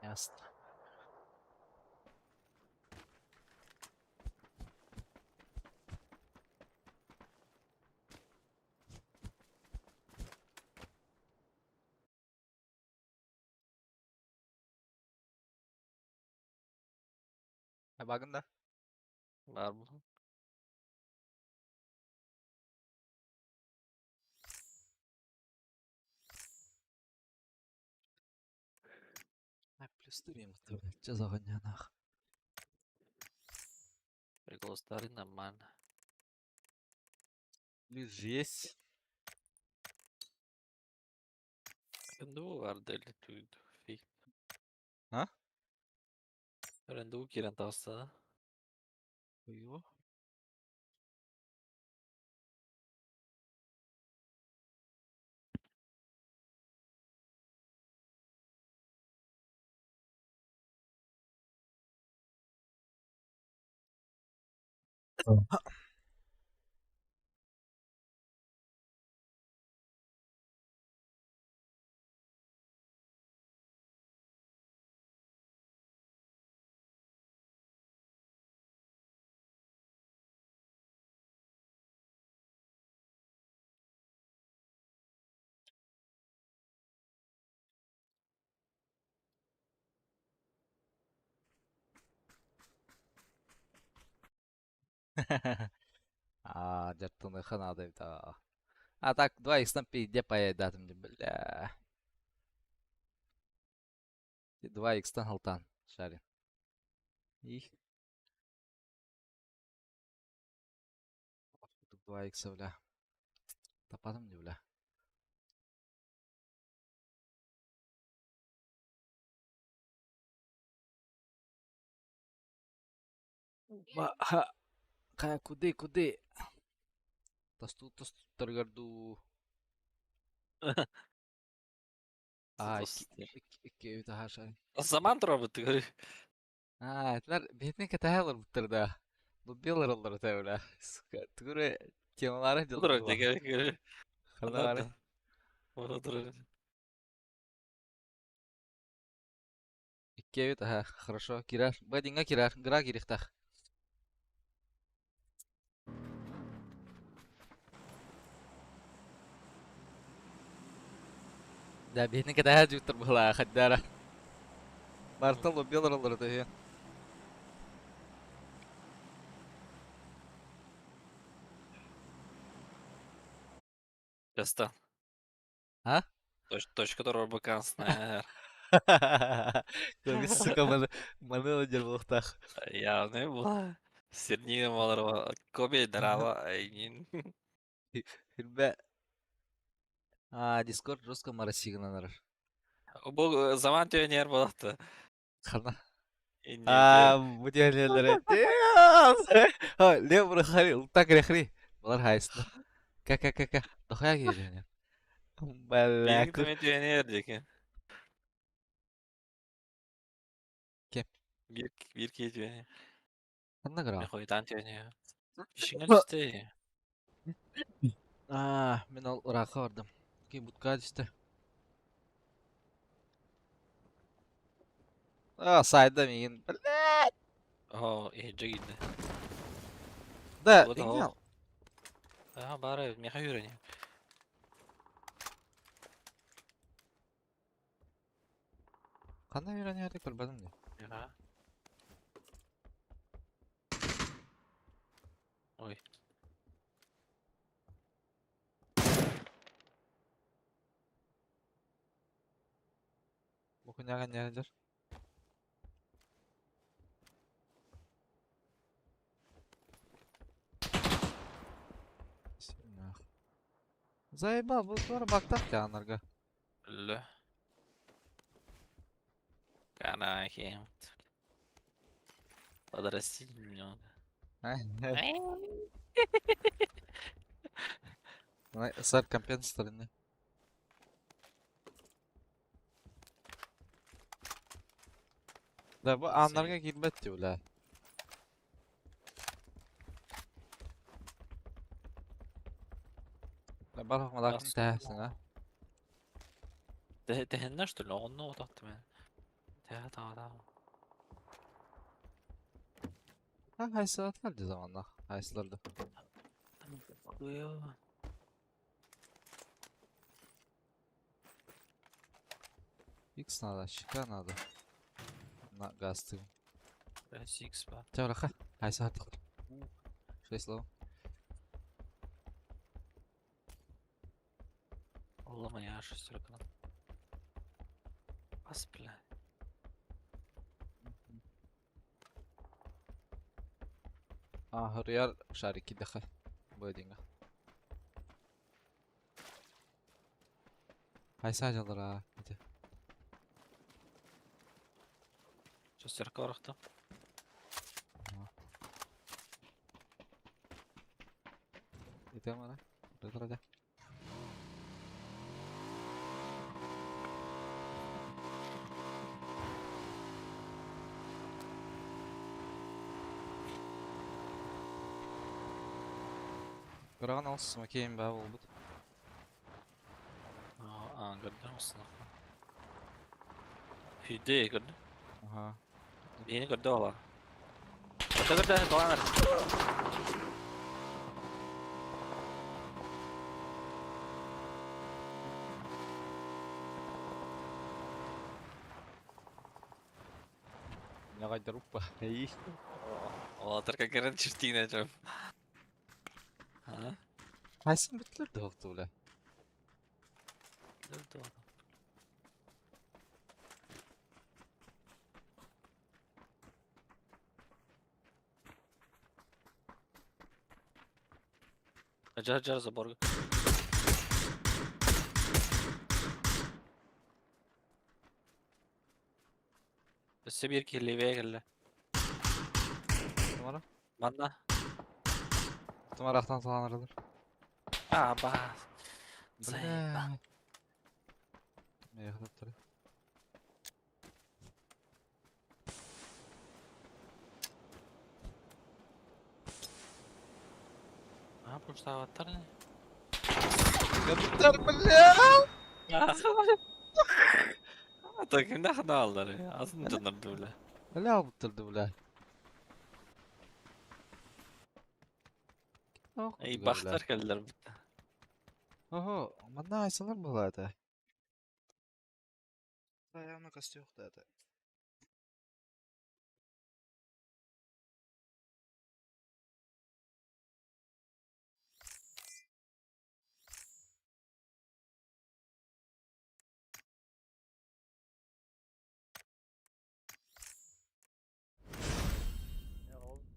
Ясно. Багында. Бар мı? Плюс 3 мотивация. Жазаган нах. Пригластары нормально. Плюс есть. Ренду ардели түйді. Фиг. А? Ренду керен тағыста. Ой. Жартыны ханады да. А так, 2х там пиде поедатым, бля. 2х тан халтан, шарин. И 2х, бля. Тападым, бля. Кая куды? Тасту таргарду. Iki daha şarин. Zaman тұрабы түгірі. Этилер бетин кетелер буттарда. Бу белер олар тәүлә. Түгүрө темалары Бұдыры жылдыр. дегер. Хардагары. Бұдыры. Икки бит, хорошо. Кирар. Бадинга кирар. Гра кирихтах. Да бетин кетелер жуттар була хаддара. Бартал белер олар тәүлә. Яста. А? Точка дорога бакансная. Кыргыз сука маны жерлуктах. Явный бұл. Сернигім алар көбей дарава айнин. Ирбе. Дискорд жестко марасигнанар. Bu zaman tüyeniyer bulaktı. Kana. İnniye Bu diğerleri. Ha, ne bu hali ultak rekri. Bunlar haysınlar. Ka. Dohaya geliyor yani. Bir Balak. gitme tüyeniyer diye. Kim? Bir ki tüyeniyer. Kanna Ne gra. koydan tüyeniyer. İşin üstü. Men ol Irak'a vardım. Ki butka işte. Sayda miyim? Oho, iyice gitti. Da, Bu da ingel. o. Ha bari meha yürüyor. Kanna yürən yerdik bilmedim de. Ya. Oy. Bu künyagan yerdir. Bismillah. Zayba bu sonra baktak ya anlarga. Lö. Kana kim? Kadar silmiyor. Sar kampiyon starını. Da bu anlarga girmet diyorlar. Da balık malakın tehsine. Tehenne что ли? Он ну вот мен. Да. Ha haysılat geldi zamanla. Haysılardı. Хуё. X nada, şika nada. Na gastı. Six ба. Тевраха. Haysılat tıkır. Şey slow. Allah'ım ya şu sırkına. Bas bile. Riyar şariki dakika. Bu edinga. Haysacalar ha. Hadi. Şu sırka oraktı. Gidelim ana. Hadi. Kıran olsun bakayım be oldu. Gördün musun? Hüdde gördün. Aha. Yeni gördü valla. Gördü dolan ver. Ne kadar uppa. İyi. Valla terka keren çiftliğine çöp. Ha? Haysın bitler de oldu öyle. Gördü valla. Jar забор. Bisse bir kirliğe geldi. Numara. Bana. Numaraktan salanırlar. Bas. Bля. Мех доктор. Bu saatler ne? Доктор, бля. Takım ne kadar aldılar ya? Aslında canlardı bile. Бля, бутырды, бля. İyi baktılar geldiler. Ого, мына айсалар болады. Явно кости yok dedi.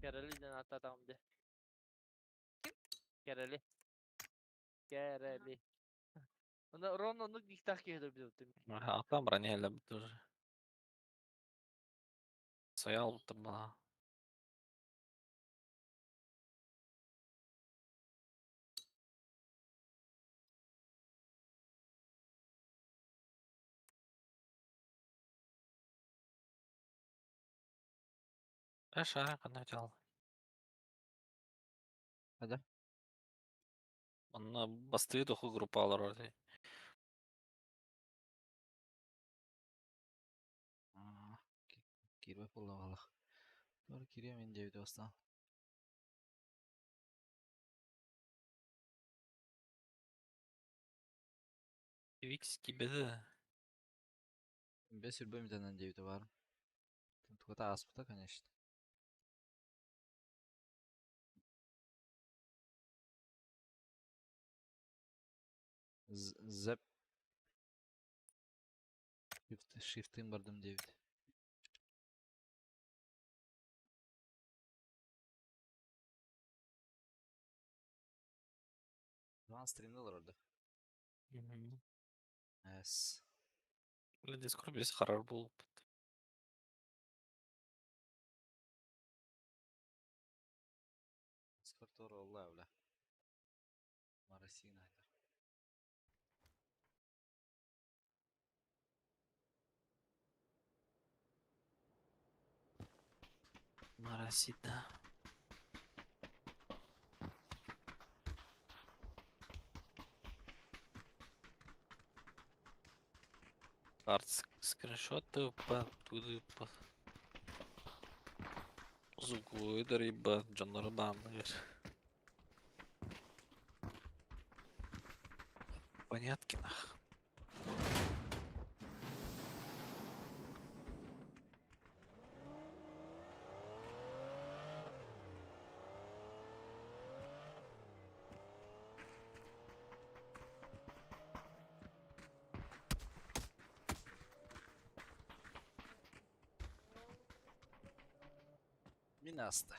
Kereli'den hatta tamam de. Kereli. Onda ровно onu diktak kehdir bildim. Атам бронелі тоже. Соял бұты бала. Аша, қандай тел. Hadi. Онна бастығы дұқы группалар орды. Kirbe pullavalık. Doğru kireyim ince bir dostan. Викс кибеді. Без сürбем дenen девяти var. Тут аспыта, конечно. Зеп. Shift'im bardım девять. Şu an stream'dalar orada. Yes. Бля, дискорд бес қарар болып. Discord doğru oldu öyle. Marasina aylar. Марасида. Карт скриншоты по туды по звуку ибо жанры данные. Понятки нах. Minasta.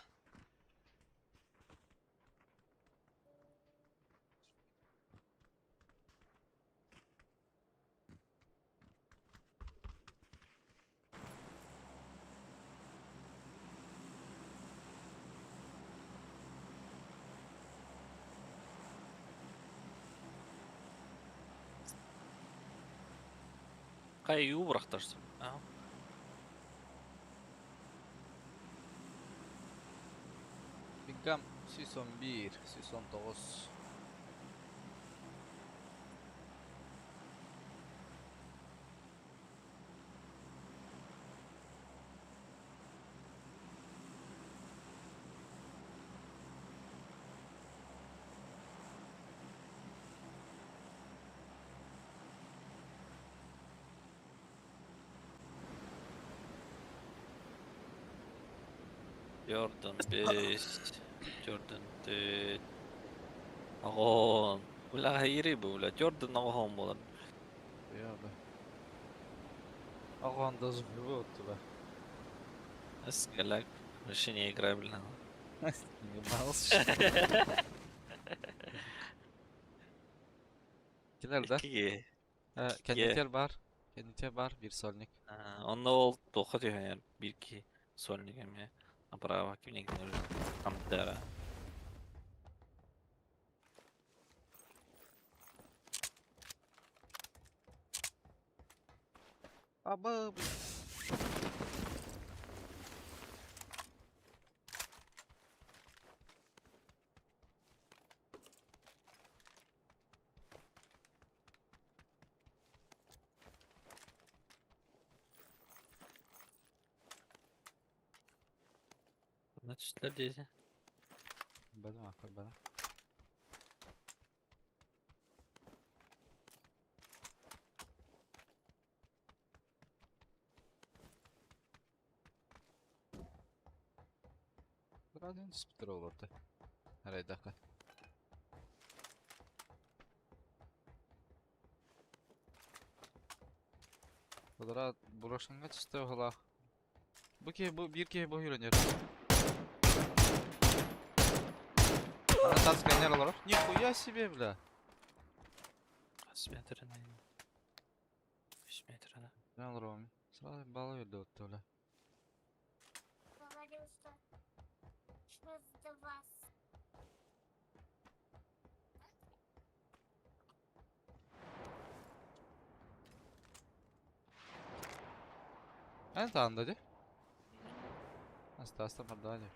Кай убрахташсың. Bigam sezon 1, sezon 9. Jordan 5. Jordan 4. Ағон. Бля, хайри бля. Jordan ағон болар. Ya be. Ağanda zıvı oldu be. Эскалак. Вообще не играбельно. Kiler de. Ки. Kenditer var. Kenditer var. Bir solnik. Онда ол тоқы деген bir ki сольник эме. Направо кимне генер. Амдара. Aba. Ne tüsler diyeceğim. Benim akıl benim. Radyon spitter olurdu. Her dakika. Bunlara bulaşınca çıktı hala. Bu bir ki bu hürenir. Ana tas genel olarak. Нихуя себе, бля. 30 метріне. 5 метріне. Ben Romy. Sırada balı verdi otta öyle. Говорил, что за вас. Ben tanıdı dedi. Hasta mardani.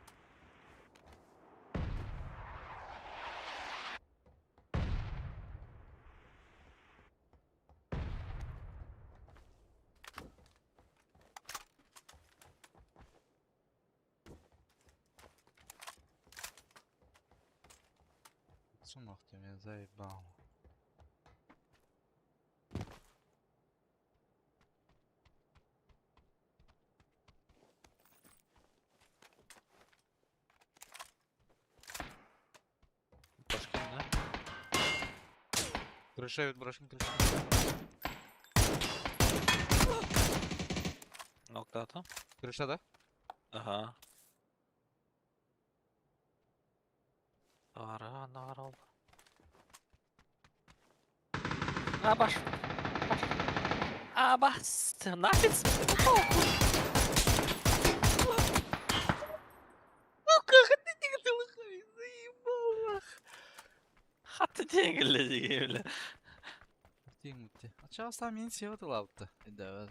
Сунох ты меня заебал. Башкин, да? Крыша брошен крыша. Nokta там? Крыша, да? Ага. Var oldu. Baş. Bas. Ne yapıyorsun? Ну как это не голохай, заебал. Хаты деньги, бля. Тим мутти. Açığa sağ beni seviyordu lavda. Evet.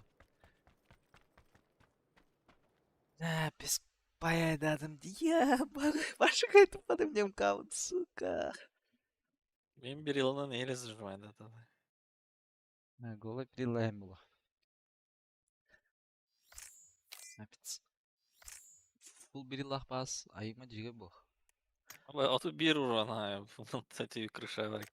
Да, без поедаdım diye. Başka etmedim diyorum kavut suka. Benim bir yılına neyle zırhmaydı tadı. Ne gola приllaем было. Напец. Бұл біриллах бас айыма жеге бұл. Ama atı bir vuran ha. Bunun tetiği kırışa var.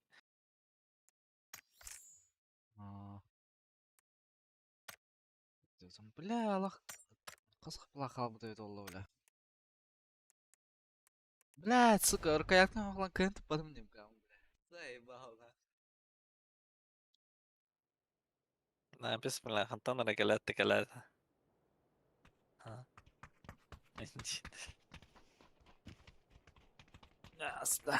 Бля, аллах. Қызық бұла қалбы деді олла бля. Блядь, сука, рукоятканы оғлан көнтіп бадым дейм кәм, бля. Заебал, да. Ne bismillah. Hantan da tekelet. Ha. Ясно.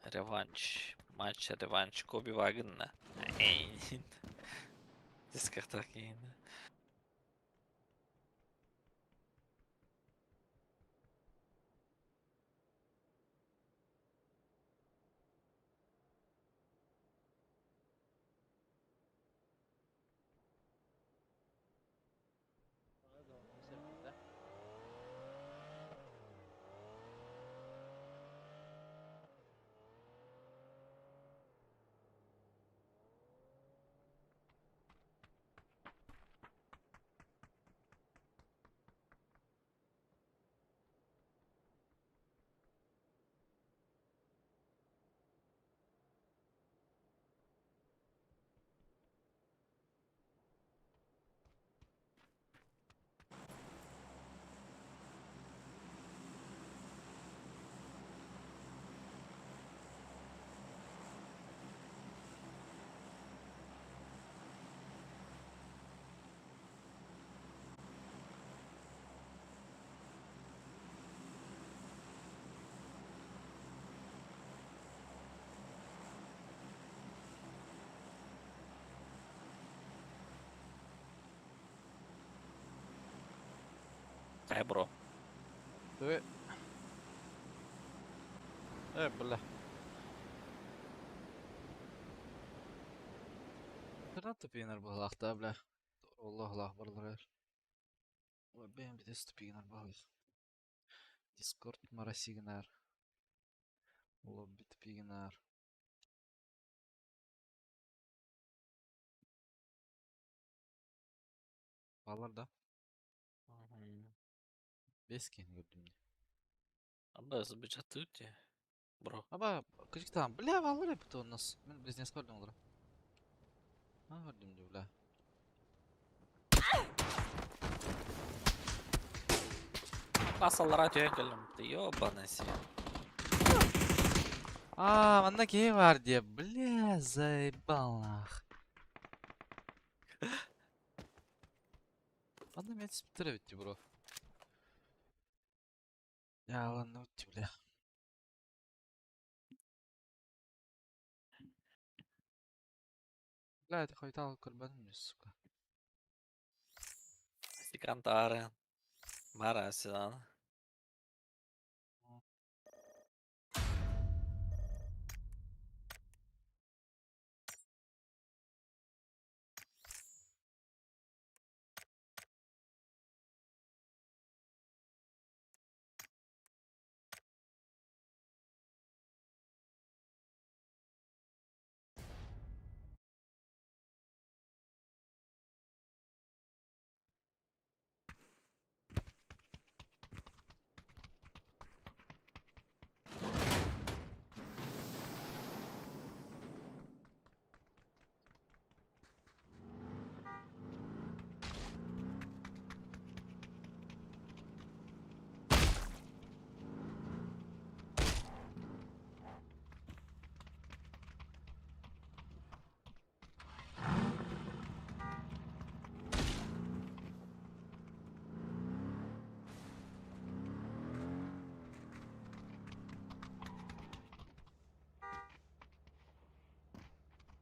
Реванш. Матч реванш. Коби Вагнна. Дисках такие. Бро. Ты... бля. Кырна тупинер бұл лақта, бля. Аллах лақ барлар. Ой, бәйім біде ступинер бұл. Дискорд марасигнар. Лобби тупинер. Балар да. Бескен gördüm. Ama zıbıca tut ya. Bro. Ama küçük tamam. Bля, балар yaptı onu nasıl? Ben biz ne gördüm olur. Ha gördüm diyor bля. Basallara tüyekelim. Ёбаный свет. Bende gay var diye. Bля, заебал нах. Bana metis bitir bitti bro. Ya lan ne bitti bля. Бля, это хоть ал курбаным, сука. Стикантары. Марасидан.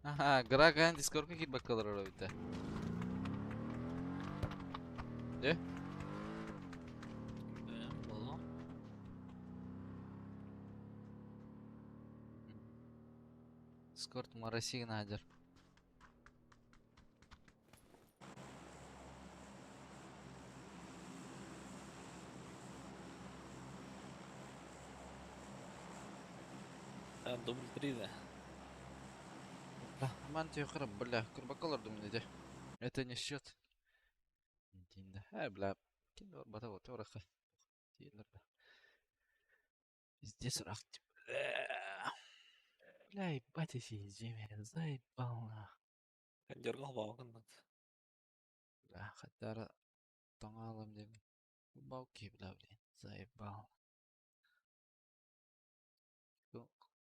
Ага, Граган Дискордқа кит бакалар орабита. Де? Болу. Дискорд марасигин адер. Дубль 3 да. Да, ман тёхрам, бля, курбакалар думнеде. Это не счет. Динда. Бля, кино бата вот ораха. Тилерда. Здесь рах. Бля, ебать эти зиме, заебал на. Дергал балкон. Бля, хаттара тоңалым дем. Бауки, бля, блин, заебал.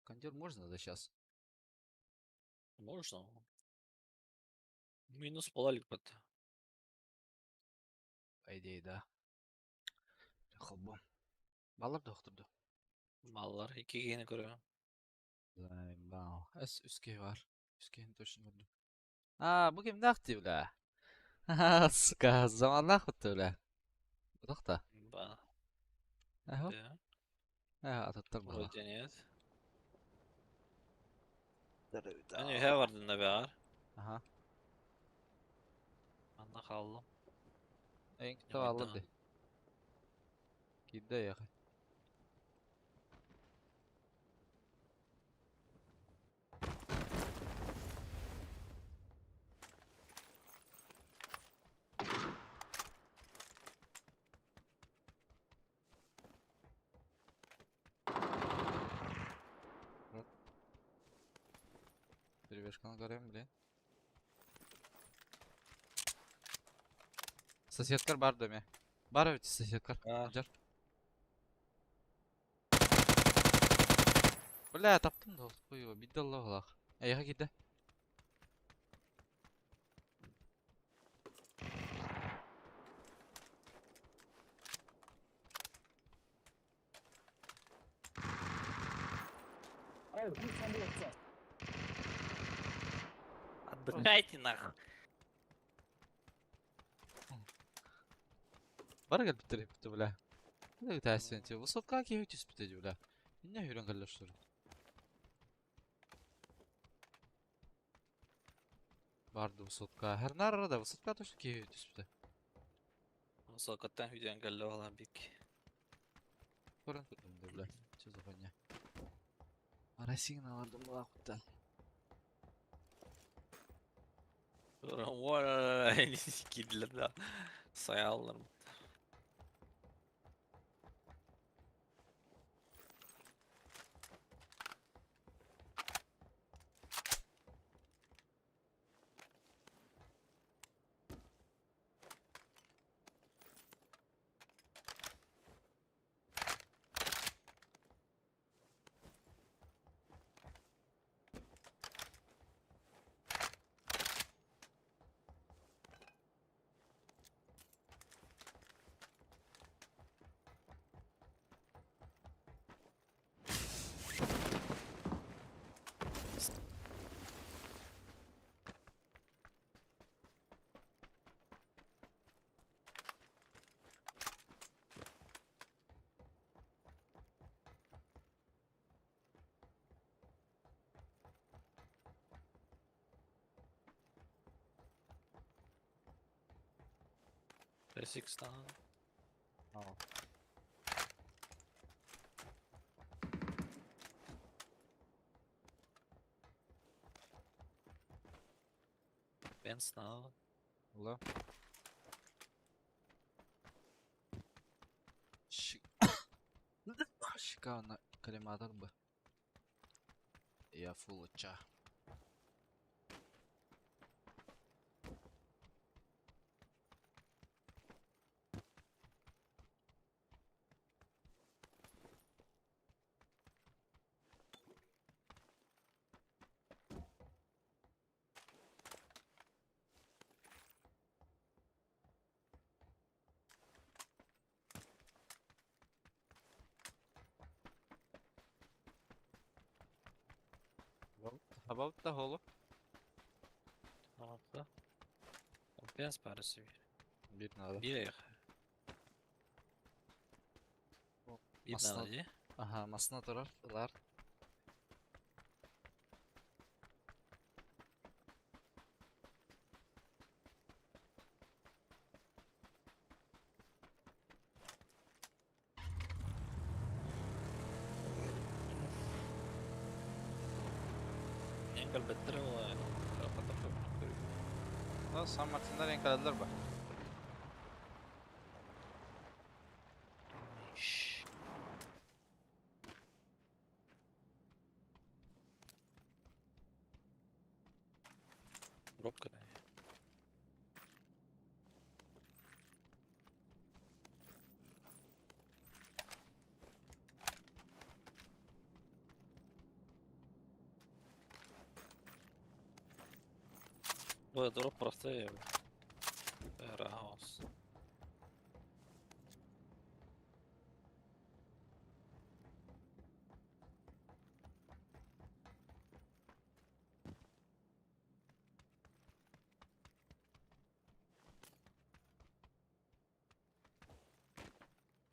Кондер можно за сейчас? Можно. Минус полалик под. По идее, да. Хоббом. Балар да оқтырды. Маллар 2 гені көрüyorum. Заебал. Үске бар. Үскені точно көрдім. А, бұл кем нақты, бля. Ха, сука, заман нақытты, бля. Тоқта. Ба. Ага. Да. Ататтар бала. Вроде нет. Hani he vardın da be ağır. Ага. Anda kaldım. Ең Ne күтіп oydu алырды. lan? Кидді яқы. Перевешканы көрем, блин. Соседкар бар дөме. Бар өте соседкар. Бар. Жар. Бля, таптым да. Ой, бидді алла олақ. Аяға кидді. Отдыхайте нахуй. Бар гел бітіріп бітті, бля. Не тәсін те. Высотқа ке өте спітеді, бля. Не үйрен кәлі штуры. Барды высотқа. Her narada высотқа точно ке өте спіті. Sokaktan hücren geldi olan bir. Көрін күтімді, бля. Че за хуйня? Арасигналардың бұға құтта. Vay gidiler de sayarlar mı? 6x тағы. Ау. Бенс тағы. Ула. Шикарно коллиматор бы. Я фулча. About the holo. Алтı. Бенс парасы bir. Bir надо. Bir аяқ. Bir Масына- надо, де? Ага, масына тұрар. Engel bittiri o. Да, сам Мартиндар ең кадалар ба. Робка ne? Ой, дроп простые. Раус.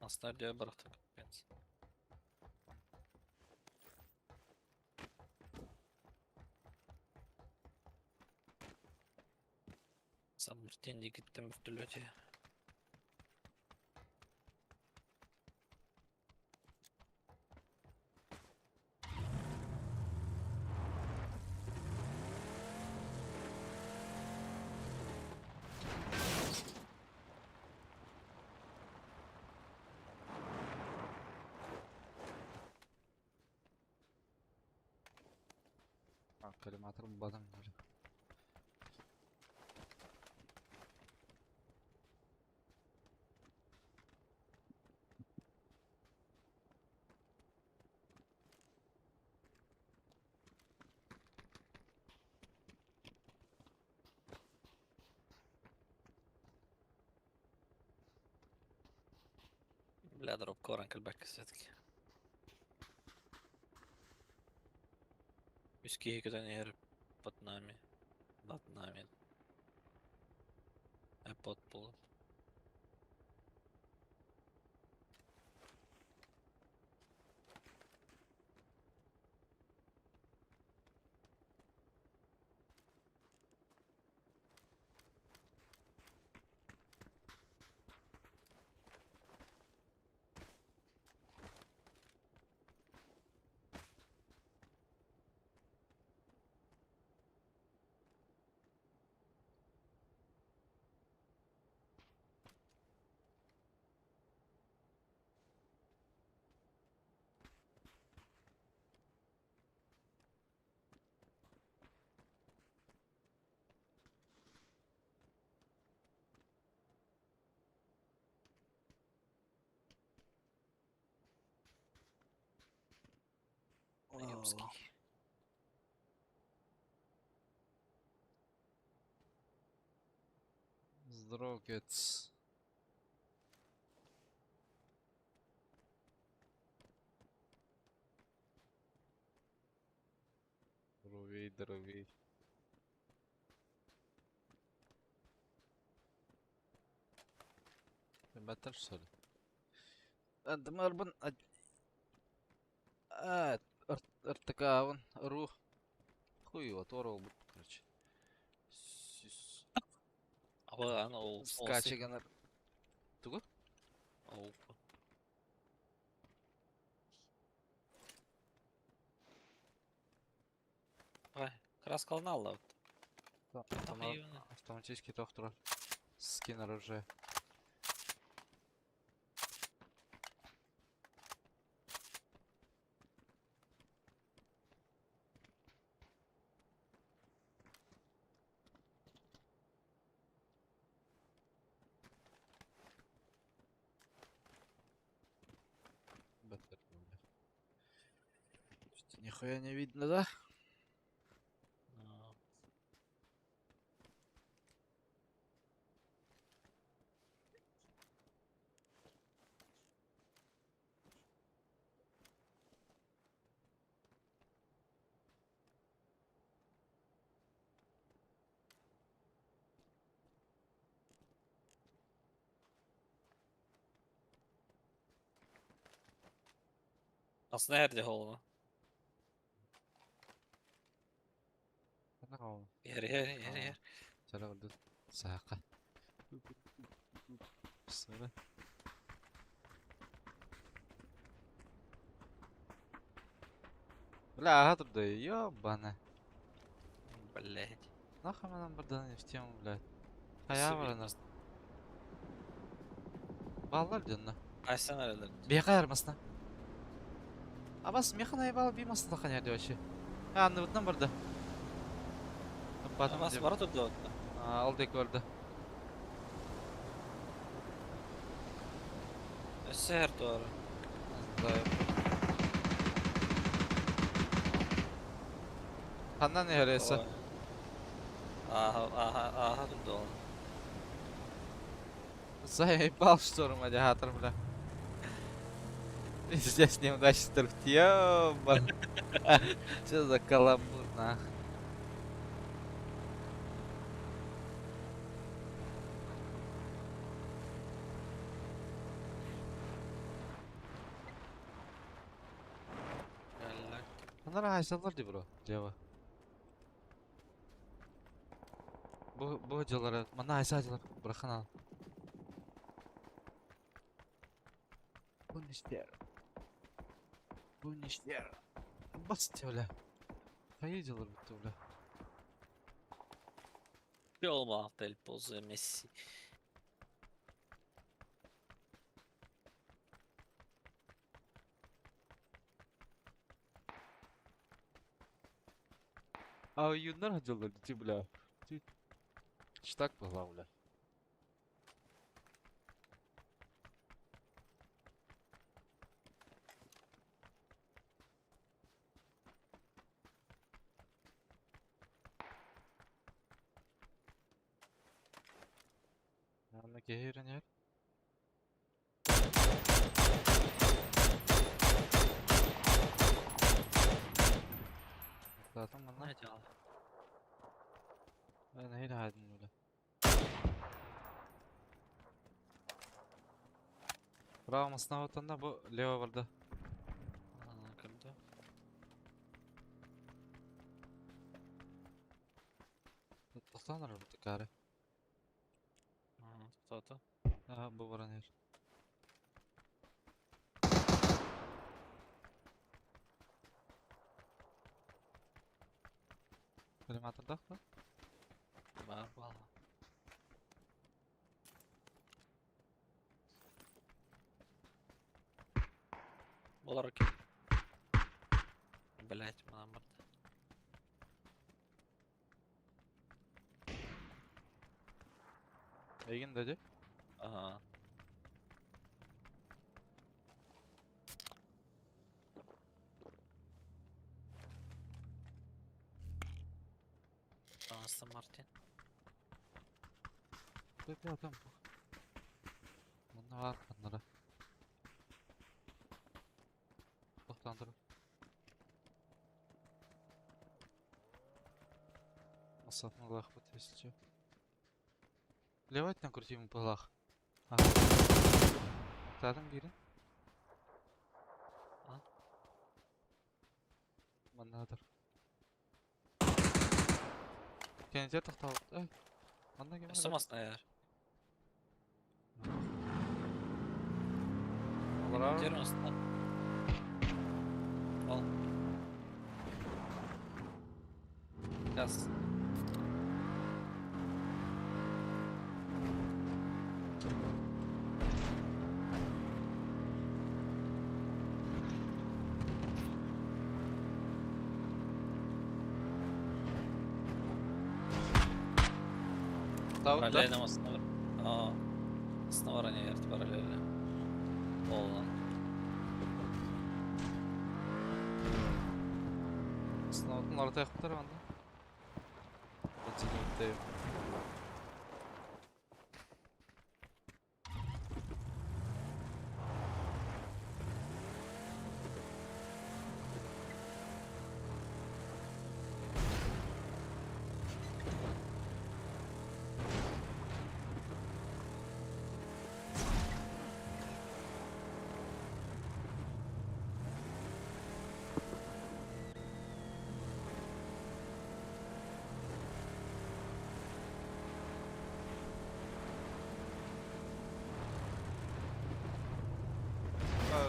Астария браток. Бенс. Самыртенде gittim üftülöte. Коллиматор бадам. Бля, дроп коран кальбака все-таки. Виски кидание под нами. Над нами. А под пол. Наёбский. Здорово, Кец. Здоровей. Баттар что ли? Дымарбын... РТК-вын, РУ. Хуй его, Торол, короче. Aba ana o Скачыганар. тугу. Оу. Ой, краскалны алла. Автоматический доктор. Скин оружия. Баттер, бля. Что-то нихуя не видно, да? Aslında nerede голову? Здорово. Yer. Здорово, да. Сака. Сара. Бля, ага, да ёбана. Блять. Нахуй мы нам барданы в тему, блядь. Хаявара нас. Баллар дённа. Aysen aralarında. Бега ярмасына. А бас меха наебал бимасын да ханя вообще. Анны вот нам барды. Ama var da dört. Ал дек барды. Seher doğru. Ханна не харesa. Aha durdu oğlum. Заебал шторм, аллигатор, бля. Здесь неудачный торг. Ёбан. Что за каламбур, нахуй. Bunlar aysallar di bro, Java. Bu hocalara, mana aysallar, bırakın. Bu nişler. Bu nişler. Basit öyle. Hayırcılar bitti öyle. Bir olma del pozu Messi. А юнар hocalar bitti bля. Штак была, бля. Yanına gehirin yer. Zaten bana Ne diyor? ben neyle haydın öyle. Bravo sınav atanda bu Leo vardı. Kırdı. Tohtanlar bu tıkarı. Кто-то. Aha bu varan yer. Коллиматорда mı? Var valla. Olur okey. Блять, бана барды. Egin dedi. Ага. Астон Мартин. Bir adam bu. Bunlar var bunlara. Tohtandırın. Масатный лах вот если чё. Плевать на крути ему по лах. Ага. Тадым бири. А? Манадыр. Кенде тахтал. Ай. Манда кем? Самосна яр. Bravo. Giderim aslında. Al. Yaz. Tavuk da. Параллельно основа. Основание ярд параллельно. Полно. Sınavın orta yapıplar bende. Yetenekteyim.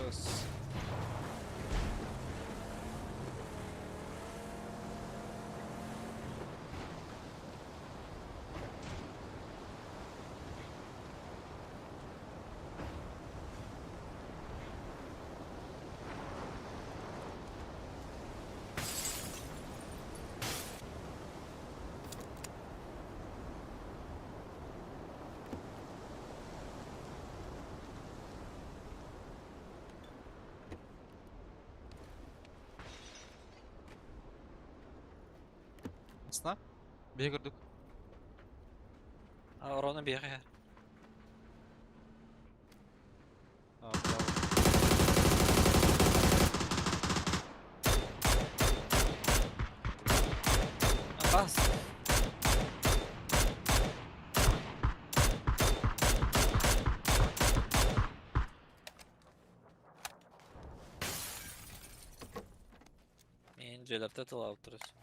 Öz. Sna? Bir gördük. Oronu bir yere. Aa, bravo. Bas. Мен жерлерде тыл алып тұрасың.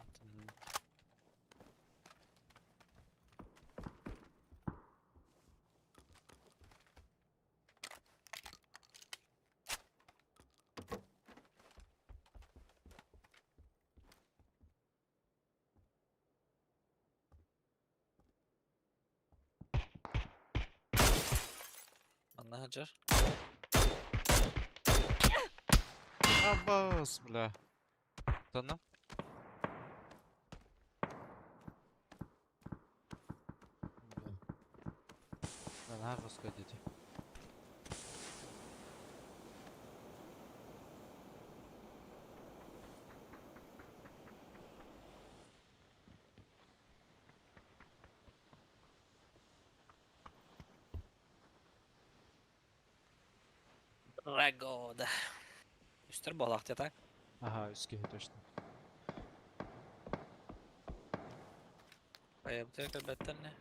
Ана Hajar. Abbas, бля. Tanım. Ben her baskı dedi. Рагода. Üstler balak yatak. Ага, üsküye точно. Kayıptı elbette ne?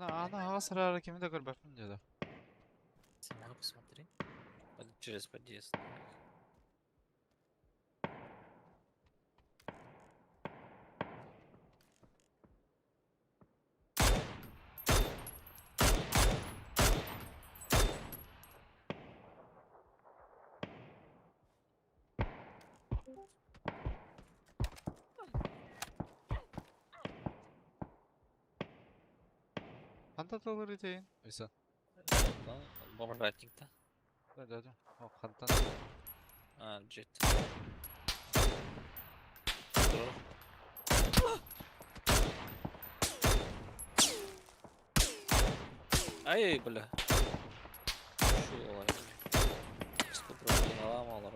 Она сразу кем-то горбатым dedi. Сама посмотри. Через подъезд. Ханта толыр етейін. Ойса. Бомжатникта. Да. О, хантан. А, джет. Здорово. Ай, бля. Şu olay. Psikoprotein alamalar.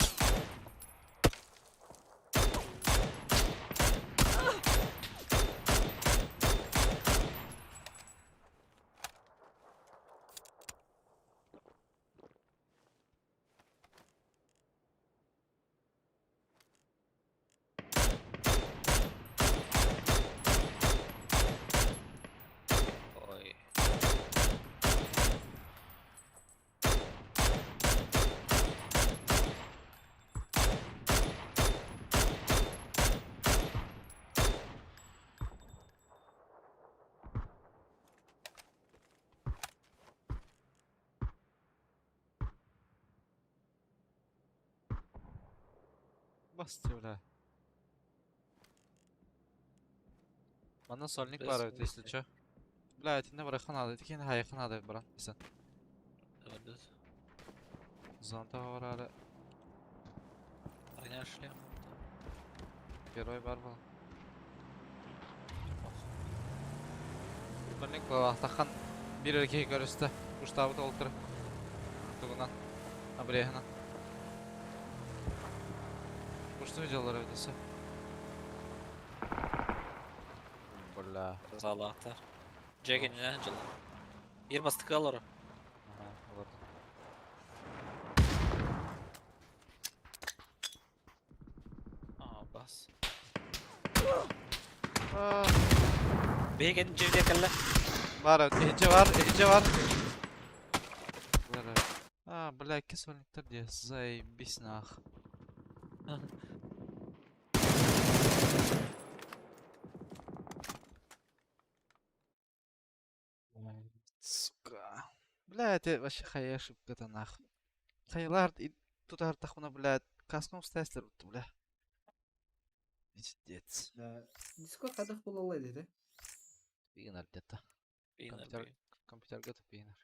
Ой. Басты, бля. Мана сольник Без бар, если мысли. чё. Бля, это не барахан надо, это кейін хайхан надо, брат. Исан. Evet. Зонта бар әлі. Броня шлем. Герой бар бұл. Сольник бұл ақтақан бір еркей көрісті. Ұштабы толтыр. Тұғынан. Абрейхынан. Ұшты видеолар өтесі. Бля. Zalahtar. Jack'in ne canım? Bir bastık alır. Ага, olurdu. Aa bas. Aa, Bir gelin cevdiye kelle. Var, ikinci var. Var. Бля, iki сольниктер де, заебись нах. Сука. Бля, это вообще хая ошибка-то нах. Хайлар и тут артахуна, блядь, каском стайслер утты, бля. Пиздец. Дискорд кадах бола алайды да? Пигнар где-то. Yine Компьютер, bir. компьютер готов пигнар.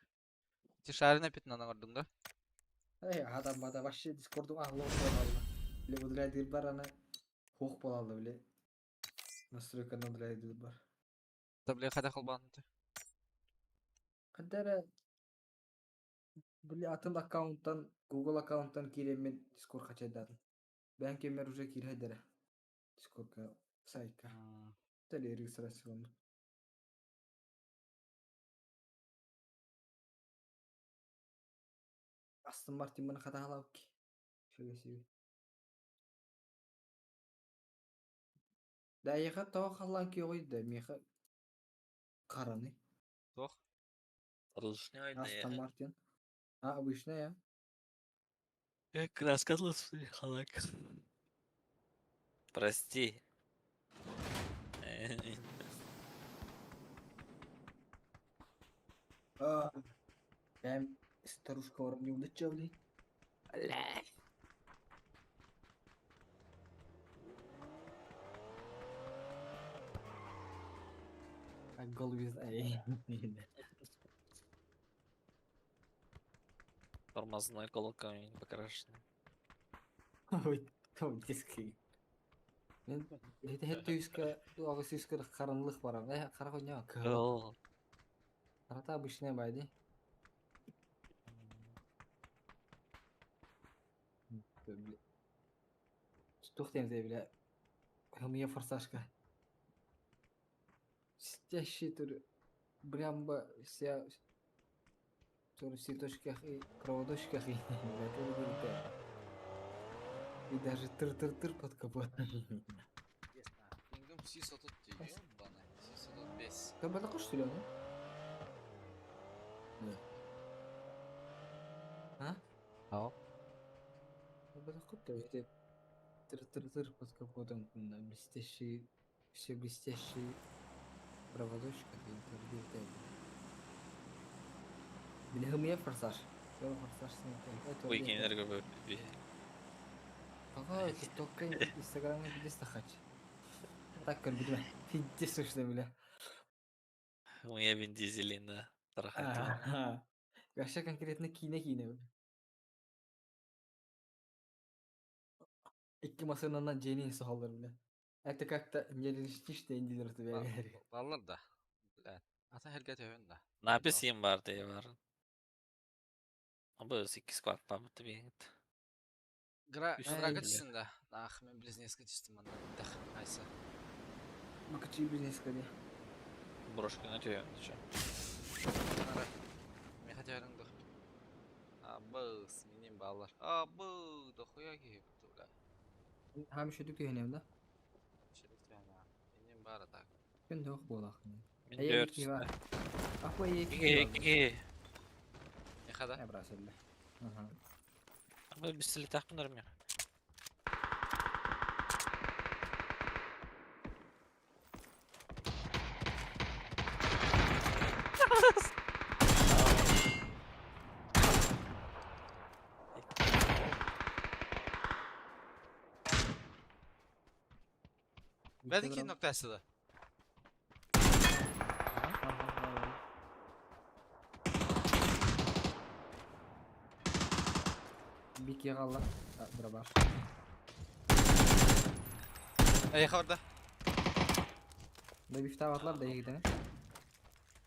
Ти шарина питна нагордун да? Адам бада вообще Дискордун аглоо болалды. Биле удрайдыр бар аны хук болалды биле. Настройканы удрайдыр бар. Да, бля, хада кылбан ты. Кадара биле атын аккаунттан, Google аккаунттан киремен Discord качайдадым. Ben кемер уже кирайдыра. Discordка сайтка. Тәле регистрацияланды. Астон Мартин мына ката алабы ки. Шөге себеп. Да яка тоо халлан ки койду, меха караны. Тох. Ручной Астон да. Мартин. Обычная. Краска халак. Прости. Ben старушка var не улетчавли. Голубиз Тормозной колокольный покрашенный. Ой, там диски. Мен хет түйіска, дуағы сүйіска қарынлық барам. Қара қойня. О, Қарата обычная байды. Тоқтаймыз бля. У меня форсажка. Стящий тур. Прям вся. Тур в сеточках и проводочках и и даже тыр-тыр-тыр под капотом. Пингом сисо тут ёбаный. Сисо тут без. Ты бы что ли, ну? Нет. А? Ау. Ты бы эти тыр-тыр-тыр под капотом на блестящий, все блестящий проводочках и так. Бля, у меня форсаж. Все, форсаж снят. Уикендерге böyle bir. Ага, только Инстаграме видишь хач. Так, как бы, пиздец, что бля. У меня Вин Дизелин, да. Тарахайтла. Вообще конкретно кине böyle. İki masanından Jenny sahalar bile. Hatta kakta gelişti işte indilerdi böyle. Баллар да. Блядь. Ата хелге төһөн да. Написим бар diye var. Ama 8 squad pamıtı bir git. Грага Ай, түсін да. Ах, мен близнецке түстім анда. Дах, айса. Bu küçüğü biznes kadi. Брошка на тебя. Ара. Мен хотярың да. Абыз, менен баллар. Абы, дохуя киіп тула. Hem şu dükü henem de. Шерифте ана. Менен бары так. Ben de ok bolak. Min Ey 4 iki var. Ah bu iyi 2 iki var. 2. Яхада? Ne braselle. Aha. Ama bir silah takmıyorum ya. Ben iki noktası da. Bir kere Allah. Beraber. Яха орда. Da bir tane atlar da iyi gidene.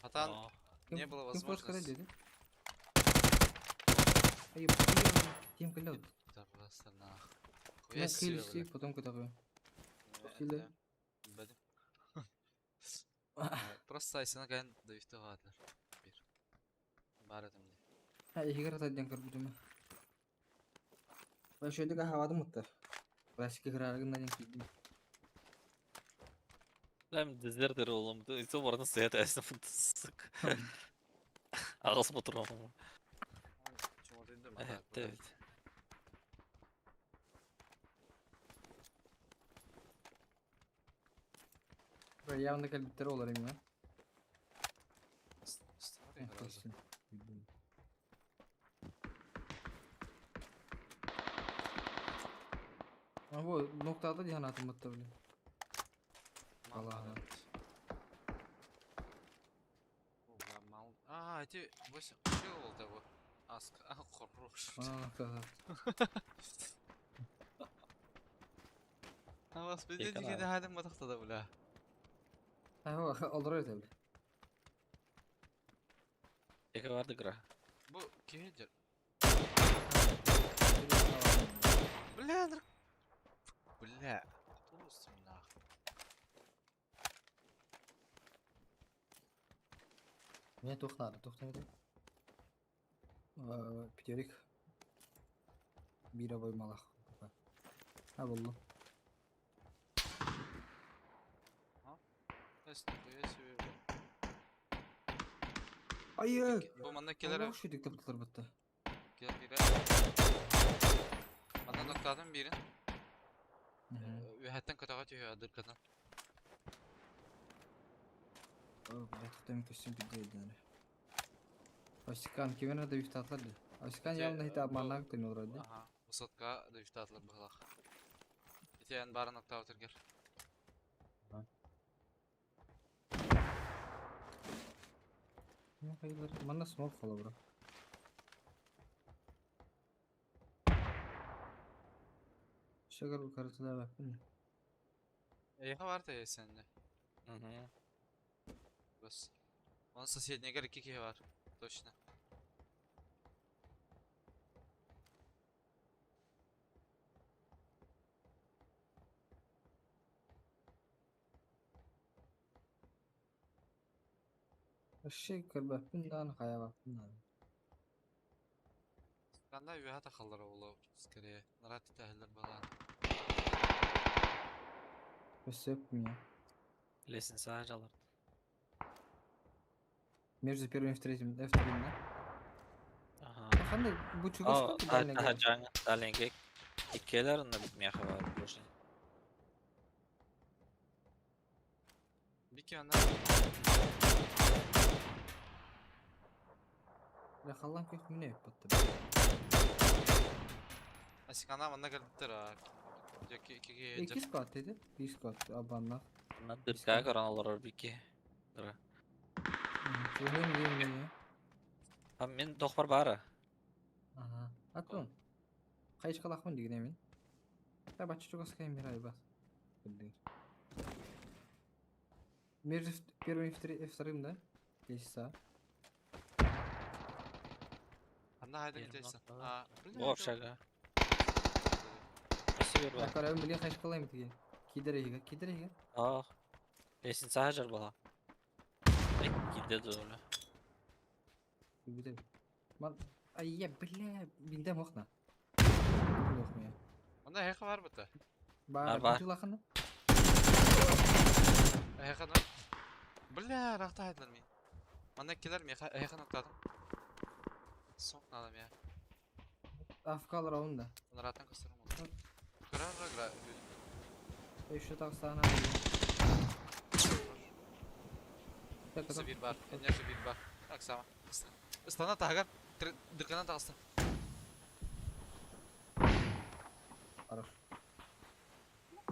Атан Aa, не было Kim force kadar возможности. dedi. Ayıp. Kim kılıyor? Да просто нах. Я Хуя себе, киллси, бля. потом куда-то. Сильно. Бәдім. Просто айсына кайын дөйфті ғадыр. Bir. Бар этим де. Ha iyi kere tadyan kır bütümü. Ben şöyle havada mutlar. Klasik kırargın da denk. ben dizlerdir oğlum. İnsan var nasıl ya tersi sık. Ağız mı durum ama. Evet evet. Böyle yanında kalbitleri olarım ya. Ama bu noktada cihan atım mutlu bile. Allah Allah. А, эти 8 жил был того. Аска. А, хорош. Bana noktada. А вас Yakın bedeli abi. de halim matakta da bula. Ha o olur öyle tabi. Yaka vardı gra. Bu kimindir? Бля, драк. Бля. Кто с ним нахуй? Niye toxtadı? Toxtadı. Piterik. Bira boymalaq. Ha buldum. Эс нихуя себе, бля. Ayı. Bu mandakileri Şu dikte butlar bitti. gel gel. Bana noktadan birin. Ühetten katağa tüyü adırkadan. Yatıkta mükemmel bir değil yani. Aşkan kimin de üstü atlardı. Aşkan yanında hitap mannak dönüyor orada. Aha. Высотка da üstü atılır bıhlaq. Eten bari nokta otur gel. Ne kayılar? Bana smoke follow bro. Şakar bu kartıda bak değil mi? Яха var da sende. Hı hı. Bas. Onun соседней гор 2 kişi var. Точно. Şey kır bak bundan kaya bak bundan. Kanda üye hata kalır oğlu. Скорее. Нарати тәһиллер балан. Köse yapayım ya. Lesin sadece alır. Между первым и вторым, вторым, да? Aha. Hani bu çıkış Aa, kapı da ne daha kadar? canı dalenge. İkelerin de bitmeye var boşuna. Bir ki ondan. Ya kallan kötü mü ne yaptı? Asikana bana geldi ha. Jaki 2 kişi. İki squat dedi. Bir squat abanlar. Bunlar dırkaya karan alır bir ki. Gra. Çözüm diyeyim ya. Abi men dokbar bari. Aha. Atın. Kayış kalakmın digine min. Ya bak çocuk askayım bir ay bas. Bildiğin. Bir iftarım da. Geç sağ. Anda haydi Yerim gideceksin. lan. Aa, Bu akşaga. Nasıl bir Ya var? karayım bilin kayış kalayım dige. Kidere higa. Kidere higa. Ah. Esin sahajar bala. Tek gide de öyle. Bir de. Man. Ay ya bile. Bildem okna. Yok mu ya? Anda heka var bıta. Var. var. Kulakını. Heka no. Billa rakta haydiler mi? Anda kiler mi? Heka nokladım. Sok nadım ya. Afkalar onun da. Onlar atan kısırım oldu. Kırar. Şu taksana. Kısı bir bar. Enerji bir bar. Aksama. Istana tahagar. Dırkana tağısta. Arar.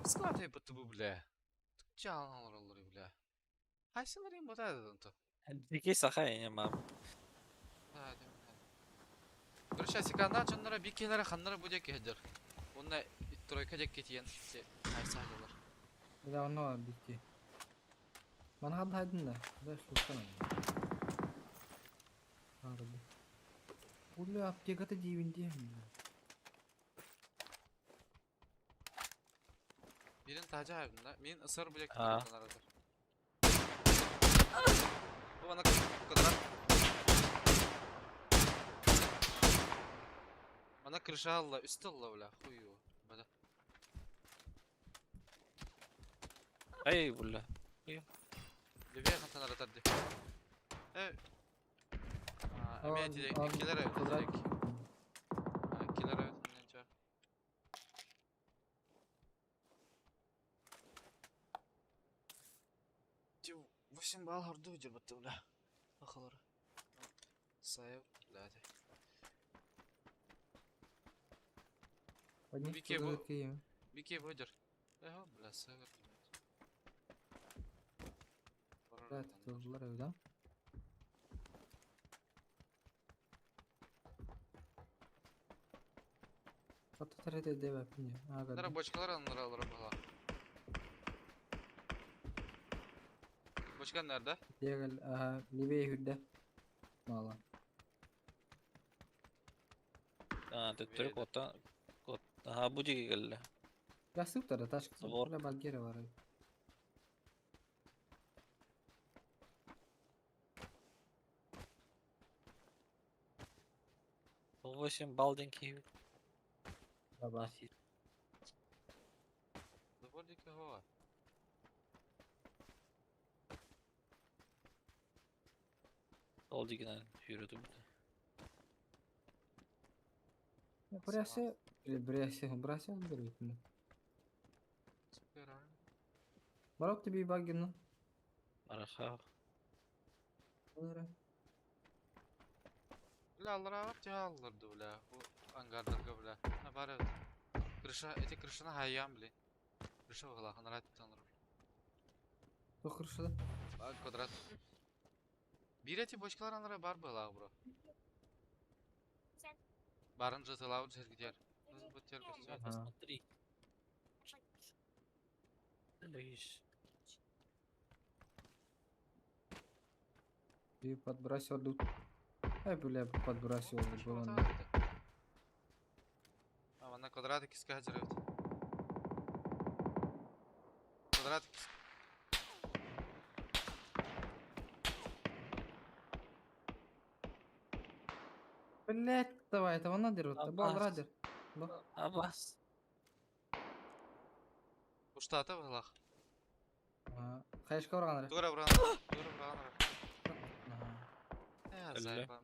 Sıkıntı yapıttı bu bile. Canlı olur bile. Haysalar yiyeyim bu da dedin. Diki saha yine abi. Дұрыс сикандан чоннора бик келері ханнара bu жеке хеджер. Онна тройка жеке тиен айса алалар. Bir de onun var bitti. Bana hadi haydın da. Da şu sana. Harbi. Ulan aptekata divin diye mi? Birin tacı hayvında. Min ısır bu jeke Aa. aradır. Bu bana kadar. Bana kırışa Allah, üstü Allah öyle. Huyu. Bada. Ay bulla. Libya kantan aratar di. Evet. Emniyeti de ikiler evet. İkiler evet. Nence. Тю, 8 балл харду үжир баттı öyle. Akılları. Sayıp lade. Одни Вики, bu- такие. Вики выдер. Эго, бля, север. Да, тозлар evde. Fotoğrafı da yapayım. Aga. Nara boçkalar anları alır bala. Boçkan nerede? Diğer Libya hüdde. Valla. Ha, Türk ota. Ha bu diki geldi. Yastık da taş kısmı. Zor. Böyle balgere var. Bu 8 bal dinki. Baba. Довольно-таки hava. Sol dikine yürüdüm. Burası burası öldürüyor mu? Süper abi. Barak da bir bak günü. Araha. Bunları. Bля, Allah'a bak ya alırdı bля. Bu angarlarga bля. Ne var evet. Eti kırışına hayyan bile. Kırışa bakala, kanara eti tanırım. Dokur şurada. Bak kvadrat. Bir eti boşkalar anlara bar bala bro. Barın jatılağır ses gider. Bu ter göster. Посмотри. Боишь. Bir подбрасывал тут. Ай, бля, подбрасывал было. А вона квадрат киска хажырат. Квадрат. Блять, давай, это вон надер. Бал Аббас. радер. Аббас. Уштата балах. Кайышка баргандар. Тура буран. Тура буран. Я зайбан.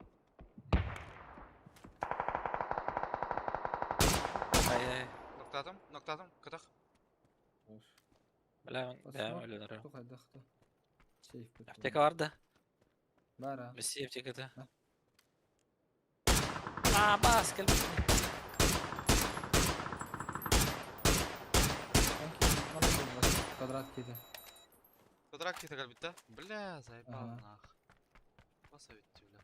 Ай. Ноктатым, кытак. Бля, да, öyle duruyor. Кто хайда кто? Сейф. Apteka vardı. Бара. Messi aptekada. Ha. Aa bas gel. Квадрат киди. Квадрат кита галбитта. Бля, зайбан Ага. нах. совет бля.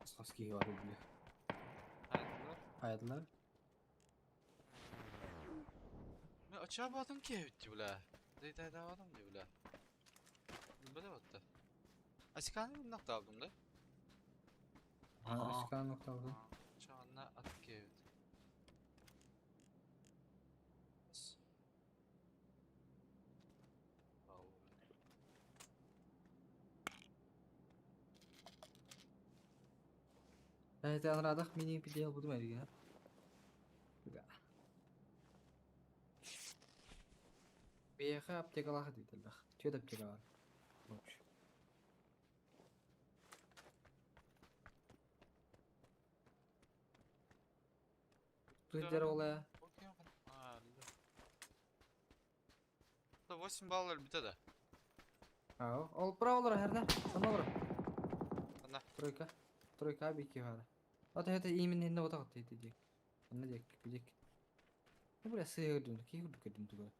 Скаски var bile. Aydılar. Aydılar. Ben açığa baktım ki bitti bile. Deyday da adam diye bile. Böyle battı. Asikanı bir nokta aldım da. Ha, aşkan nokta oldu. Çağına at ki evet. Evet, anladık. Mini bir deal buldum ya. BH aptekalar dediler. Tüy de aptekalar. Olmuş. Twitter olaya. Okey. Ha, öyle. Da 8 баллар bitadi. Ha, ol pro olur her ne? Sana olur. Ana. Troika. Troika bir iki var. Hatta hatta iyi min hinde otak attı diye. Ne diyecek? Bilecek. Ne böyle sığır döndü. Ki hurdu kedin tuğla.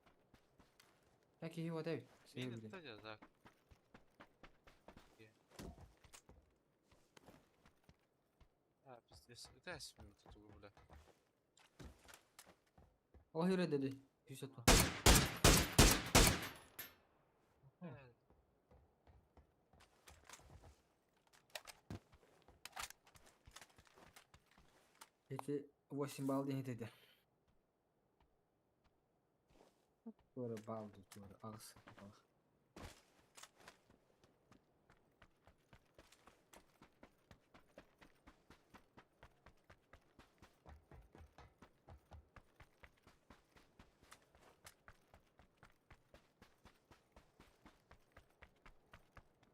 Ya ki hiva değil. Sığır Yine bile. tutacağız ha. Ha, biz de ters mi tutuyor böyle? O hire dedi. Hüsatma. Evet. Peki 8 bal diye dedi. Böyle baldı. Böyle ağız.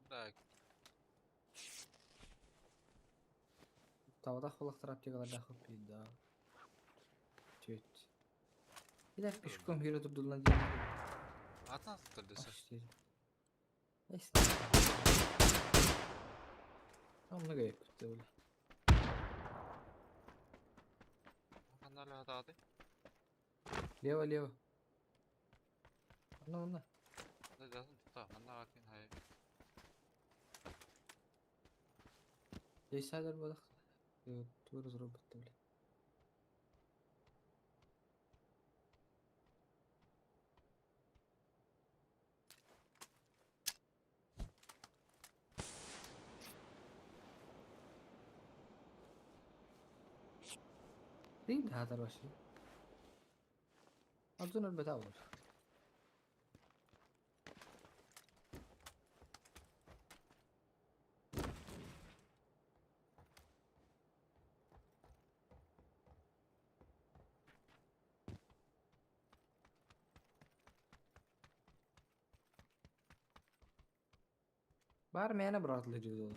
Так. Tavada kulak tarafçıgalar da hop bir daha. Tüt. Bir dakika şu kompüteri durdurulan diye. Atan tutulduysa. İşte. Neyse. Ama ne gerek bitti öyle. Kanlarla hadi hadi. Leva leva. Anla. Ne lazım tuta. Kanlar hakin hayır. Değişlerler balık. Evet, doğru robot öyle. Değil daha da başı. Abdun elbette olur. Var mı yana bıraktılar diyordu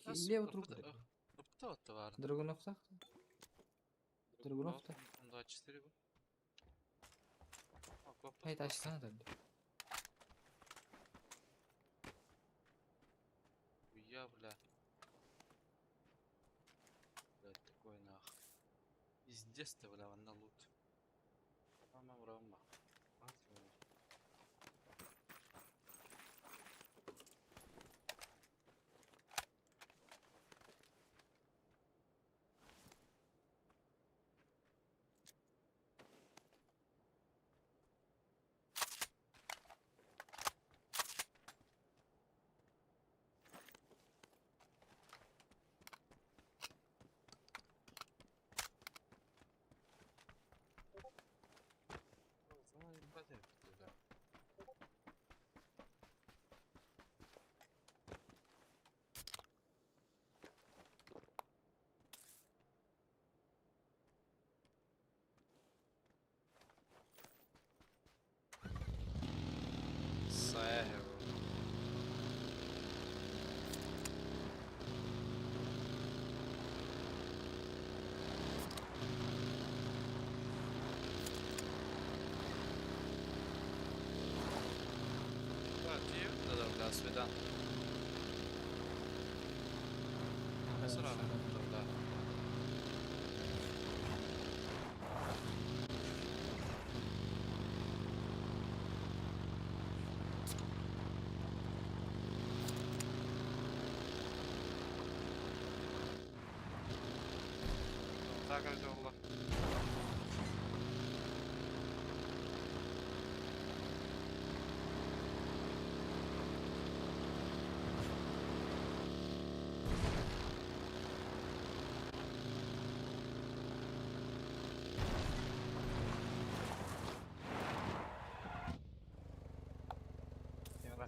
o. İlle oturup dedi. Iptı otu var. Dragunov tak. Dragunov da. Onda açıştırı bu. Hayır açsana da. Я, бля. Блядь, такой нах. Пиздец-то, бля, вон на лут. Мама, мама. Сахар. До свидания. Сразу, да. Sakar jolla.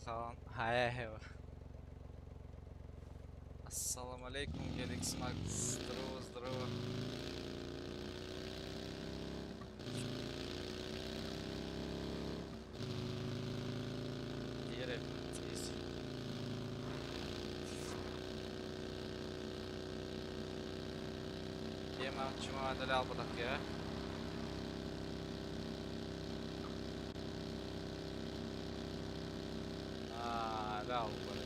Kalan. Hay. Ассаламу алейкум, Геликс Макс. Здорово, здорово. Дире, здесь. Тема, чему отдалял бы так, я? Лял бы.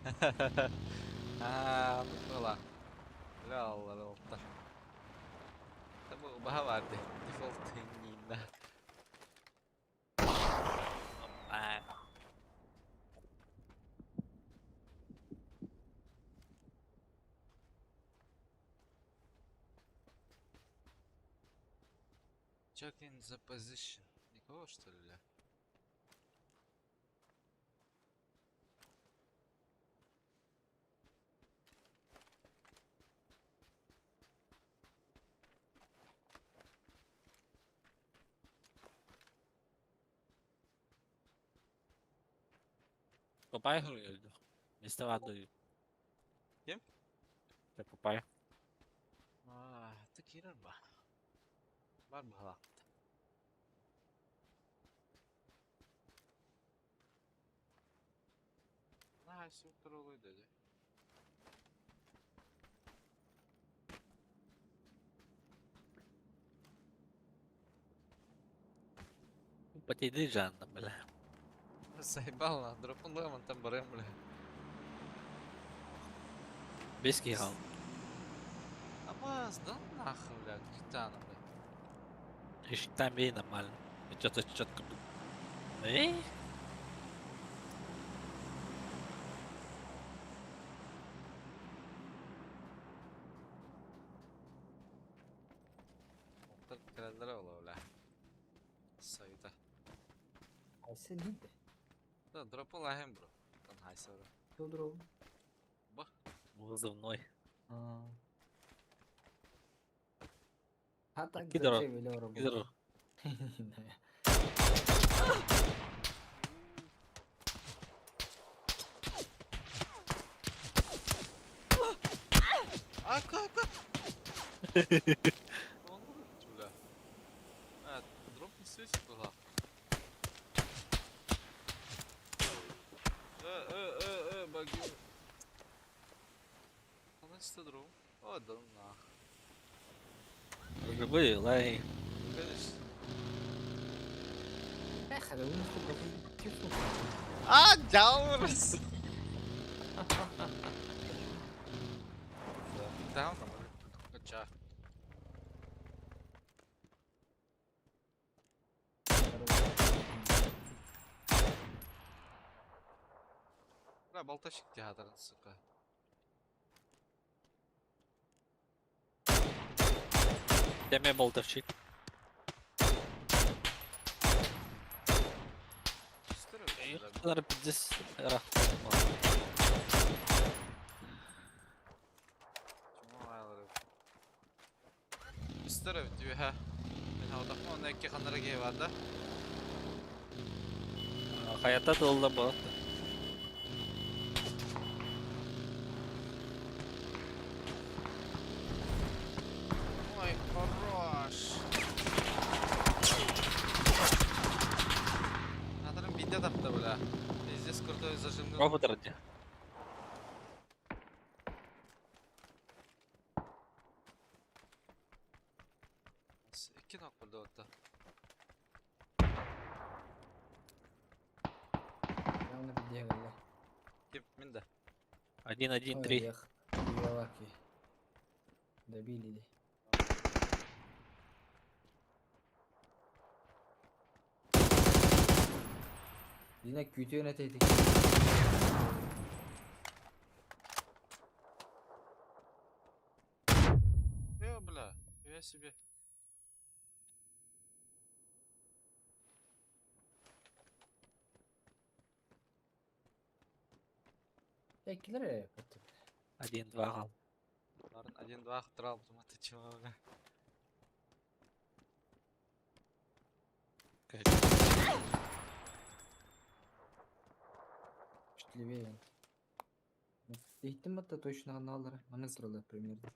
Betul. Ya Allah, dokter. Tapi ubah vardı. Default tinginde. Check in the position. Никого, что ли? Попай öldü. Mr. Vada'yı. Kim? Попай. Так girer mi? Var mı hala? Süper oluyor dedi. Потейди жанна, бля. Заебал на дропун лемон там барем, бля. Без кигал. Ama сдан нахуй, бля, гитана, бля. Ищи там ей нормально. И что-то четко. Эй? Muhtar krallara ola, bля. Sayıda. Ayse neydi? Да, дропун лахем, бро. Там хайса, бро. Что дров? Бах. Вызывной. Hatta Gider o. şey böyle var. Gider o. Aka. Onu da bля. Evet, dropun sesi была. Баги. Он это дров. О, да нах. Живые, лай. Конечно. Эх, да он что такой? А, даунс. Даун, кача. Бля, болтащик театрын, сука. Деме болтовчик. Bunlar piddes rahat. Üstleri bitiyor ha. Ben havada ona iki kanlara gey vardı. Hayatta da oldu bu. Робот ради. Ikki nok bo'ldi o'tda. Явно бедегали. Kim menda? 1-1-3. Белаки. Добили. Ли. Yine kötü yöneteydik. Yo, bля, я себе. Tekilere yaptı. 1-2 қалды. Барын 1-2 қыдыра алдым, ты чего, бля? Чуть левее. Eğitim hatta точно kanalları. Bana sıralar примерно.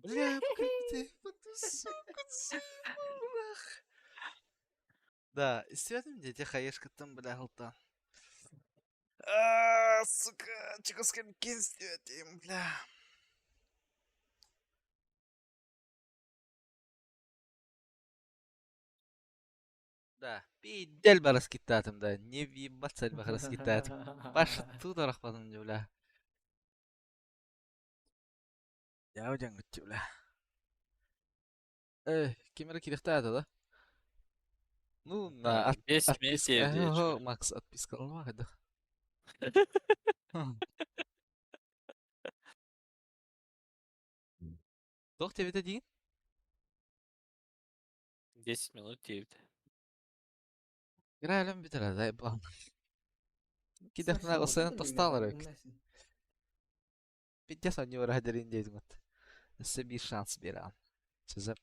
Бля, как ты, сука, блях. Да, istiyordum dedi hayışkıttım bля halta. Сука, чекоским кин istiyordum bля. Да, пидель бы раскитатым, да, не въебаться бы раскитатым. Паша туда рахпадым, бля. Я удян гытчы, бля. Кемера кирихтады, да? Ну, на 10 мен отписка. sevdi. Макс, отписка алмады. Тох тебе дейін? 10 минут девді. Играйлым бітірі, дай балым. Кидах на ғысайын тасталар өк. Питтес он не вырахадерин дейдің от. Несі bir шанс берем. Чызып.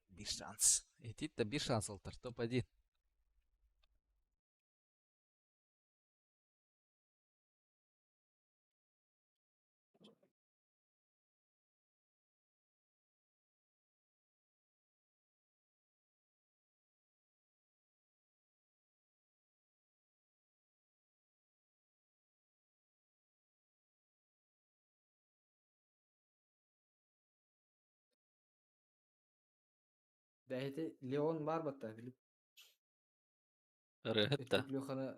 Bir шанс. Етит de bir шанс олтыр. Топ-1. Дәйті Леон бар бата. Біліп. Рыгыт та. Люхана.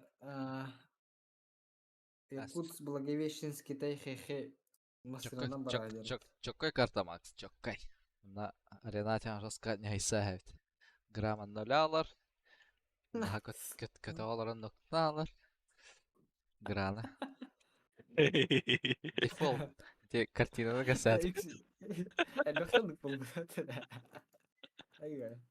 Якутск, Благовещенск, Китай, хе-хе. Мастеранан бар айдер. Чоккой карта, Макс, чоккой. На Ренатян раскат не хайсахевт. Граман нулялар. Наха көтө оларын нокталар. Грана. Дефолт. Те картинаны касат. Люханлык болды. Айга.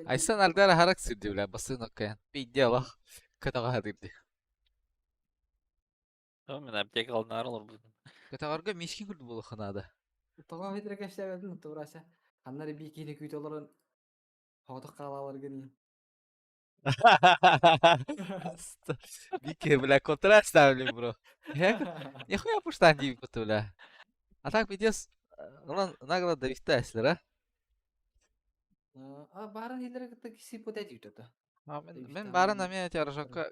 Айсан ардара харак сүрді білә, басы ноккаян. Пейде алақ. Көтөға хадырды. Мен аптек алдынар олар бұдын. Көтөғарға мешкен күрді болу қынады. Тоға хейтері кәштә бәдін, тұғыраса. Аннары бейкені көйт оларын хоғдық қалалар генен. Бике, бля, контраст ставлю, бро. Нихуя пуштан дейм күті, бля. А так бидес, нагла да вистайсылар, а? Барын хейтері кітті кесі потәді үтеді. Мен барын әме тяржакка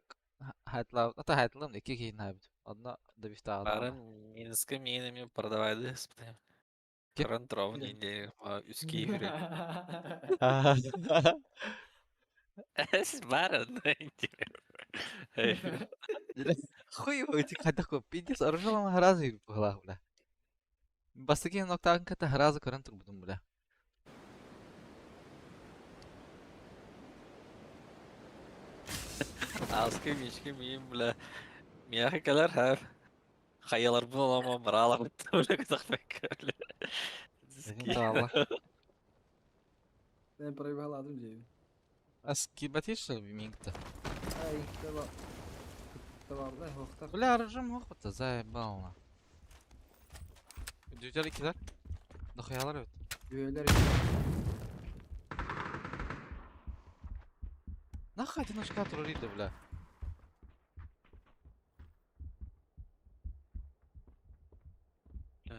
хайтлау, ата хайтлым, екі кейін хайбд. Одна да вистағын. Барын Минскы менімен продавайды, спытайым. Қырын тұрауын енде үске үйрек. Сіз барын, Хуй өйті қайдақ көп, бидес оружалама харазы үйріп бұғылақ, бля. Бастыкен ноктағын кәті харазы көрін тұр бұдым, бля. Аскы мешкі мен, бля. Мияқы кәлер әр. Қайалар бұл олама мұралар бұтты, бля, күтақ бәккерлі. Ben проебаладым деймін. Аски батишь ли мингта? Ай, Товар, да, хоқтар. Бля, оружим хоқпыта, заебална. Дүйдер икилер? Дохуялар өт. Böyler Нахуй одиночка турриды, бля.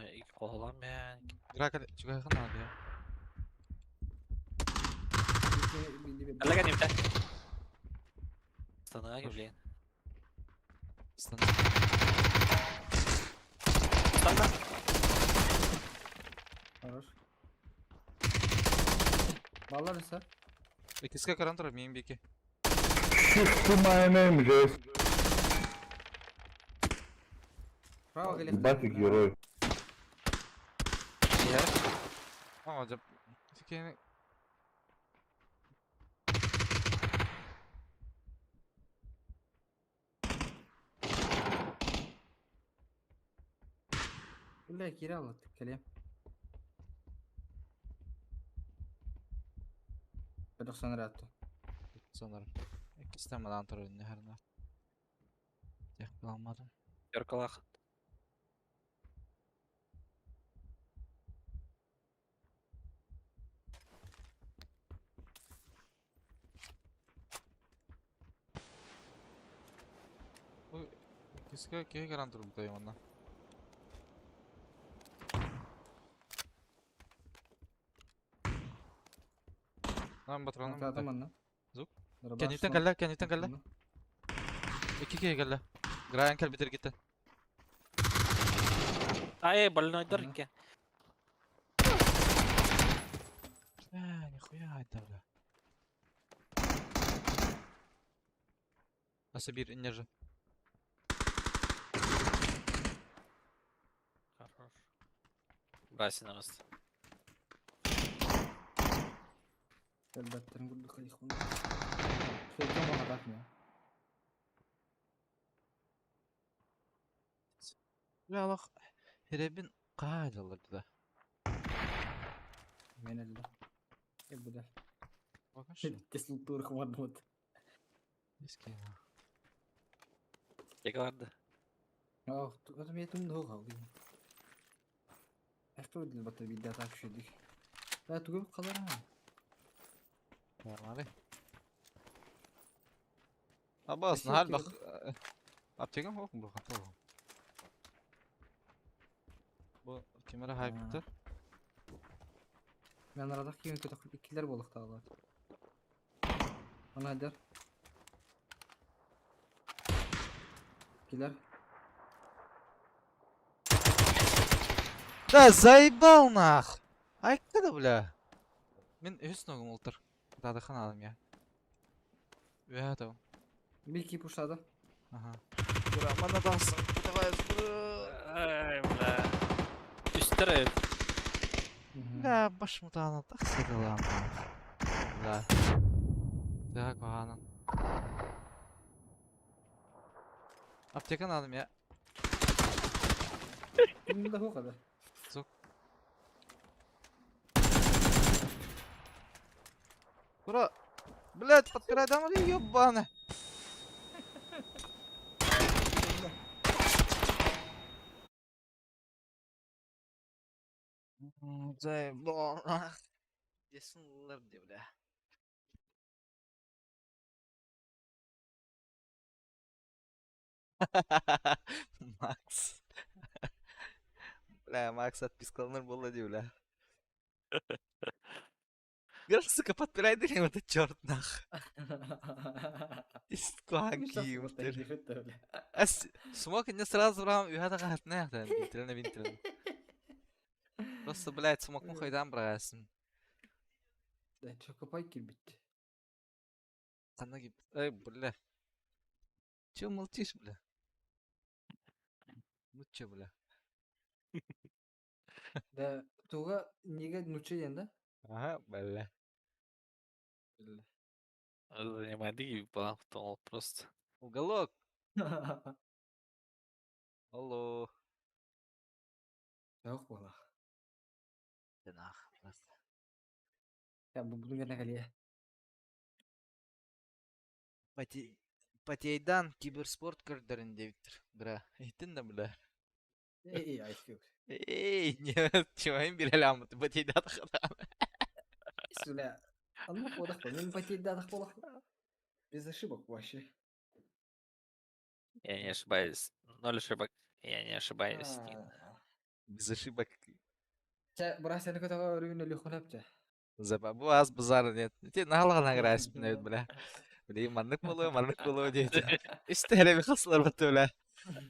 İki kovalan ben. Грака чуга хана ya. Alla kan inte. Stanna gibi. Stanna. Stanna. Хорош. Баллар ise. Ikisi karantara miyim beki. Shift to my name, Jace. Bravo gelip. Ебать, герой. Ya. Ama acaba fikrini Illa kiri anlattık kelim. Bedok sana rahatı. sanırım. İkisi de madan tarafında her ne. Almadım. Yarkalak. İkisi ki karantara buradayım ondan. Lan batranım Anladım burada. anla. Zuk. Dur, Kenditen başla. galla, kenditen galla. Şunu. İki kere galla. Grayan kel bitir gitti. Ay balon oynar Aha. ki. Нихуя это, бля. Nasıl bir enerji? Хорош. Басин араст. Elbetlerin kurdu kayık bunu. Söyleyeceğim bana bakmıyor. Ya bak. Herebin kaç alırdı da. Men elde. Bu da. Bakın şu. Kesin tur kumadım. Eski ya. Tek vardı. Ah, adam yetim de hoğal. Ekto dil batı bir daha takip edik. Ya tuğu kalır ha. Normal. Abi aslında hal bak. Aptekim yok mu bu hata bu? Bu kamera Ha. hype'tır. Ben aradaki kimi kötü ikiler balık dağlar. Ona eder. İkiler. Да заебал нах! Айкта да, бля. Мен өз ногым ултыр. Дадыхан алым я. Уятау. Bir iki puşladı. Ага. Бля, мана дасың. Давай. Ай, бля. Üstüre. Бля, баш мутаны так седалам. Бля. Так, ладно. Аптеканы aldım ya. Şimdi de o kadar. Бро, блядь, подпирай дамы, ёбаны. Заебал. Десынлар де, бля. Макс. Бля, Макс отпискалнар болды де, бля. Сука, подпирай да вот этот черт нах. Искаки, смог не сразу брам, и это как не, это винтрина. Просто, блядь, смог мухой дам брасым. Да, çok kapay ki bitti. Она говорит, эй, бля. Чё молчишь, бля? Ну чё, бля? Da tuğa niye nuçe yanda? Ага, бля. Занимай gibi falan futbol просто. Уголок. Алло. Yok valla. Да нах, просто. Ya bu bunun yerine geliyor. Патейдан киберспорт көрдөрүндө Виктор. Бра, айтын да, бля. İyi ayıp yok. Эй, нет, чего им берелям, ты патейдан хадан. Süle. Anlık odak var. Benim patiyi de adak olak. Без ошибок вообще. Я не ошибаюсь. 0 ошибок. Я не ошибаюсь. Без ошибок. Berasa nih kata kau udah lihat konap cah. Забабуаз базар нет. Те нахалгана граспин өт белә. Били маннык булу дейт. Истәре бихаслар бутыла.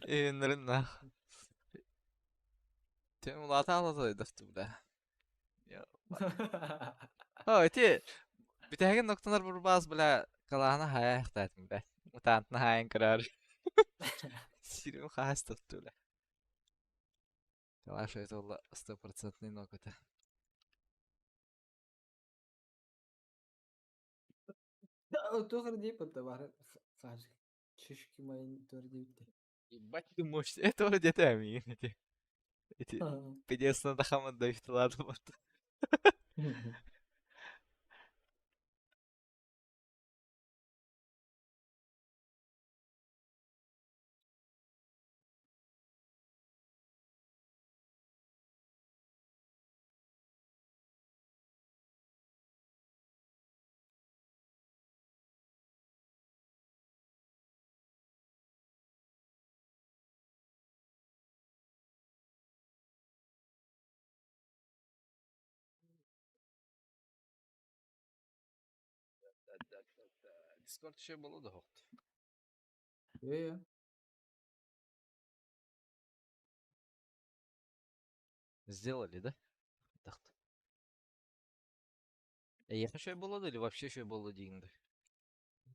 Инринна. Те улата алды дәфтү белә. О, те битәген нокталар бер баз белә калана хая ихтатым бә. Утантны хайын кырар. Сирим хас тутты белә. Калаш это улла 100% нокта. Tuh dia pada barat kasih шишки main tuh dia. Ебать ты можешь. Это вроде тами. Эти пидесно да хаман да ладно вот. Дискорд еще было да хот. Iya. Сделали, да? Так. Я еще было или вообще еще было деньги?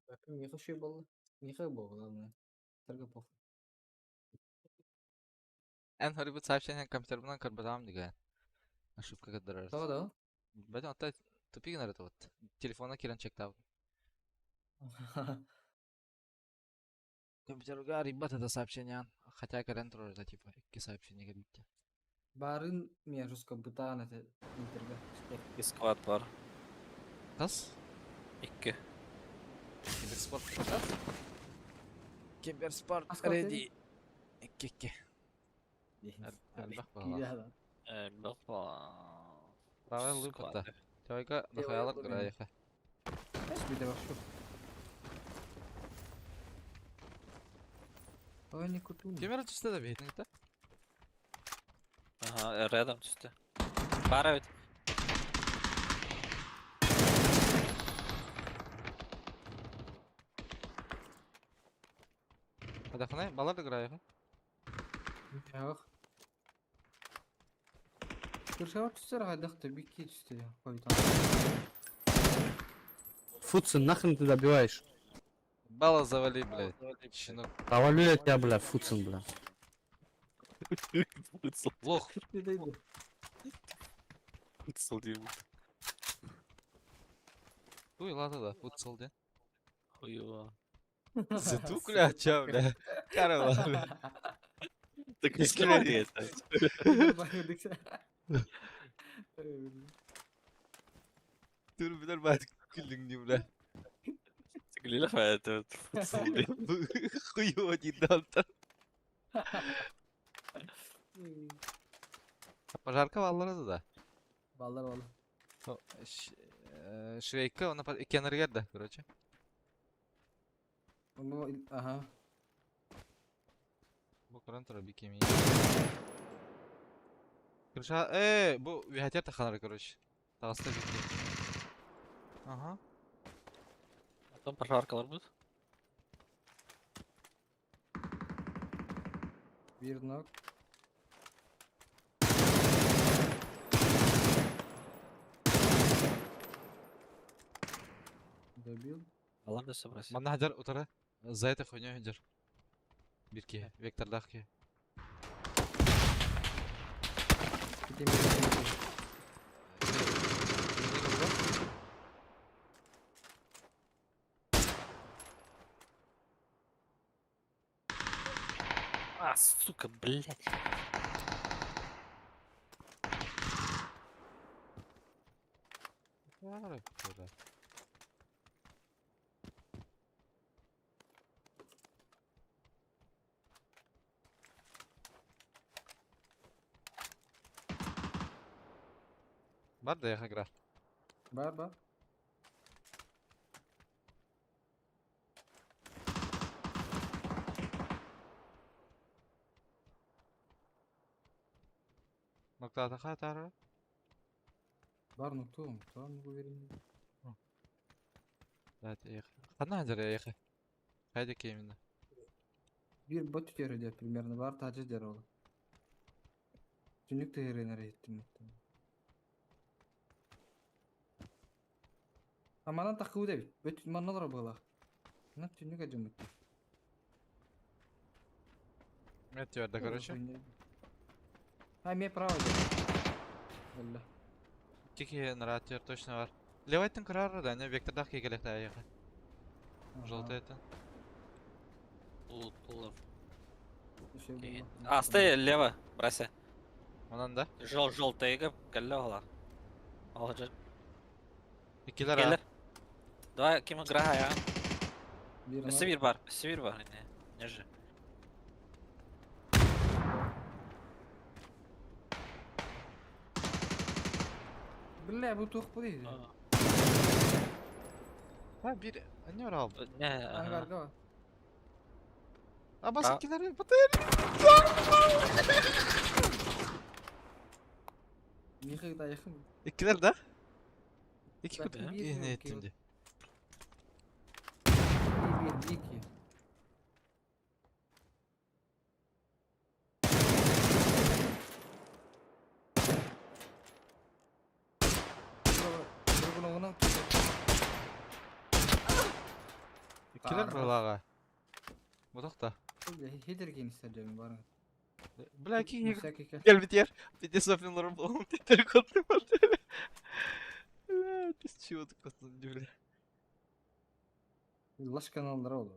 Tapi nggak sih bol, nggak bol lah. Tergapok. En haribut сообщение компьютермен карбатам диген. Ошибка кадырар. Tahu tahu. Бәдән ата тупик нәрәтә вот. Телефона кирен чекта. Компьютерга рибат это сообщение. Хотя кирен турар да типа 2 сообщения кирбитте. Barin mi harus kebutaan ada interga. Bir squad var. Кас? 2. Киберспорт. Киберспорт Аскар реди. Ке. Iya. Bakma. Правил лыпата. Тойга нахаялар граеха. Знаешь, беда во что? Ой, не кутун. Кемер чисто да бейтинг да? Aha, random üstü. Var evet. Адахнай балар да граеха. Yok. Кыршава түстер айдақты бикке түсті. Қой Футсон, нахрен ты добиваешь? Бала завали, блядь. Щенок. Повалю я тебя, бля, Футсон, бля. Лох. Futsal diyor. Уй, ладно, да, футсал, да. Хуёво. Зету, бля, чё, бля. Карава, бля. Так не скрывай это. Dur bir dur bak güldün diye bля. Гулила это futsal diyor. Хуёво cidden. Пожарка валлары да. Балдар балдар. Швейка, она кеннер geldi, короче. Aha. Bu kurun tabi kemiği. Kırşa, bu vihater takanır, короче. Tağısta bitti. Aha. Потом пожаркалар будет. Bir nok. Добил. Allah da sabırsın. Manda hajar utara. За это хуйню hajar. Birki, vektor dahki. А, сука, блядь. Var da yaha gra. Бар. Nokta taka atar. Бар нуктуым, там уверен. Да, это ехай. Одна дера ехай. Хайда именно. Bir bot tütüyor diye примерно var tacı der oğlum. Tünük de yerine ettim. Ama lan takığı da bit. Bot manna da bala. Ne tünük acım. Метеорда, короче. Ha me право. Валла. Кики наратер точно var. Левайтын кырар да, не векторда кегелек та ехай. Желтый это. Лут булыр. Şey Асты лево, брася. Онан да. Желтыйга кәлле ала. Алжа. Икилер Келер. Давай кем игра я. bir Севир бар, не. Неже. Бля, bu тух bu değil. Ha bir ne var abi? Не. Angarga var. Абас А. икилер батыр. Yıkık da yakın. İkiler de. İki Zaten kutu. bir İyi yok, ne yok. ettim de. Bir, iki. Bunu İkiler Ара. bulağa. Bu da. Hider giyin istedim bana. Bla ki Всякий gel biter. Bir de Sofyanların bulalım. Tetleri kontrol var. Ты с чего такой бля? Laş kanallara olur.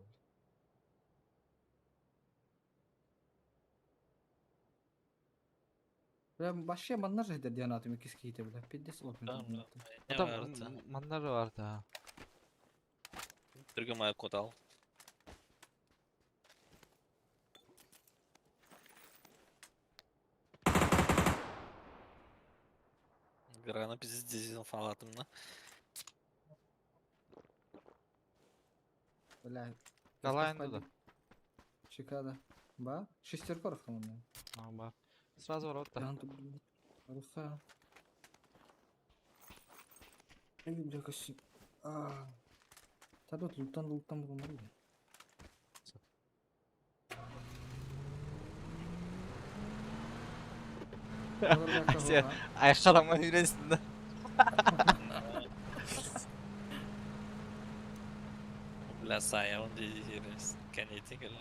Ben başka manlar da diyen atım ikisi kiyte bile. Piddes olsun. Там маннары var da. Түрге мая код ал. Грана пиздец фалатым на. Бля. Галайнда да. Чикада. Ба? Шестеркоров там. Ага. Сразу ворот да. Руса. Эми бля каши. Тадот луттан булмады. Все. Ayaklarıma yürüyorsun da. Бля, Сая, он дизирес. Канети гала.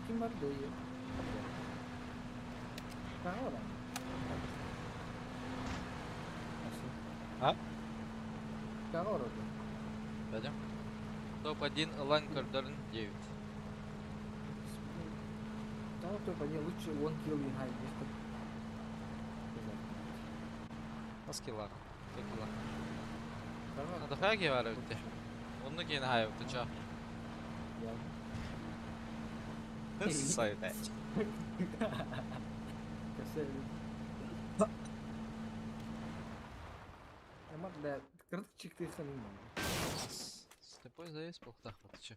Kim var dayı? Kahve. А? Kahve orada. Пойдем. Топ-1 Лайн Кордон 9. Там только не лучше one kill behind. Маскилар. Текила. Kahve. Надо хаги var öte. Onu gene hayır tuça. Sayın. Ama da kırık çıktıysa bilmiyorum. Слепой заезд плохо вот че.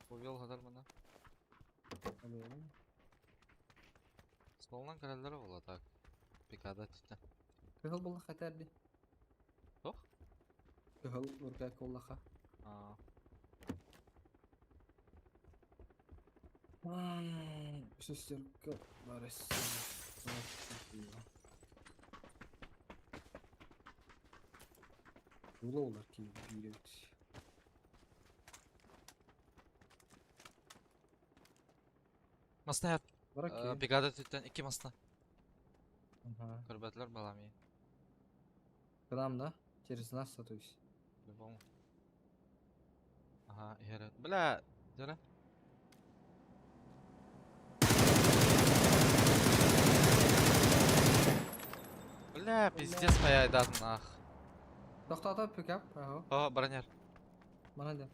Увел Гадармана. Солынан короллары была так. Пикада титтен. Kıhıl bulla katerdi. Toch? Kıhıl vurga kollaha. Aa. Шестерка. Барыс. Ula olar ki büyület. Масна Bırak ki. Пикада титтен 2 масна. Ага. Көрбәтләр балами. Кыдам да. Через нас сатуюсь. По-любому. Ага, играет. Бля, дера. Бля, пиздец паяйдатын ах. Тоқтата пикап. Ага. О, бронер. Мана да.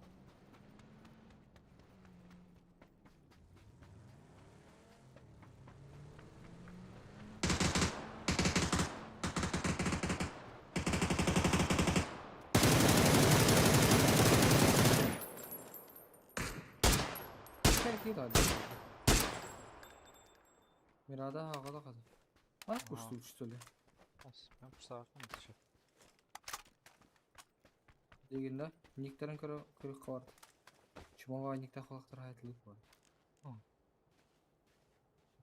Belki de Mirada havada kaldı. Bak Aha. kuştu uçtu öyle. Ben kusura bakmayın. Deginde niklerin kırık vardı. Çumava nikte kalktır hayatlık var.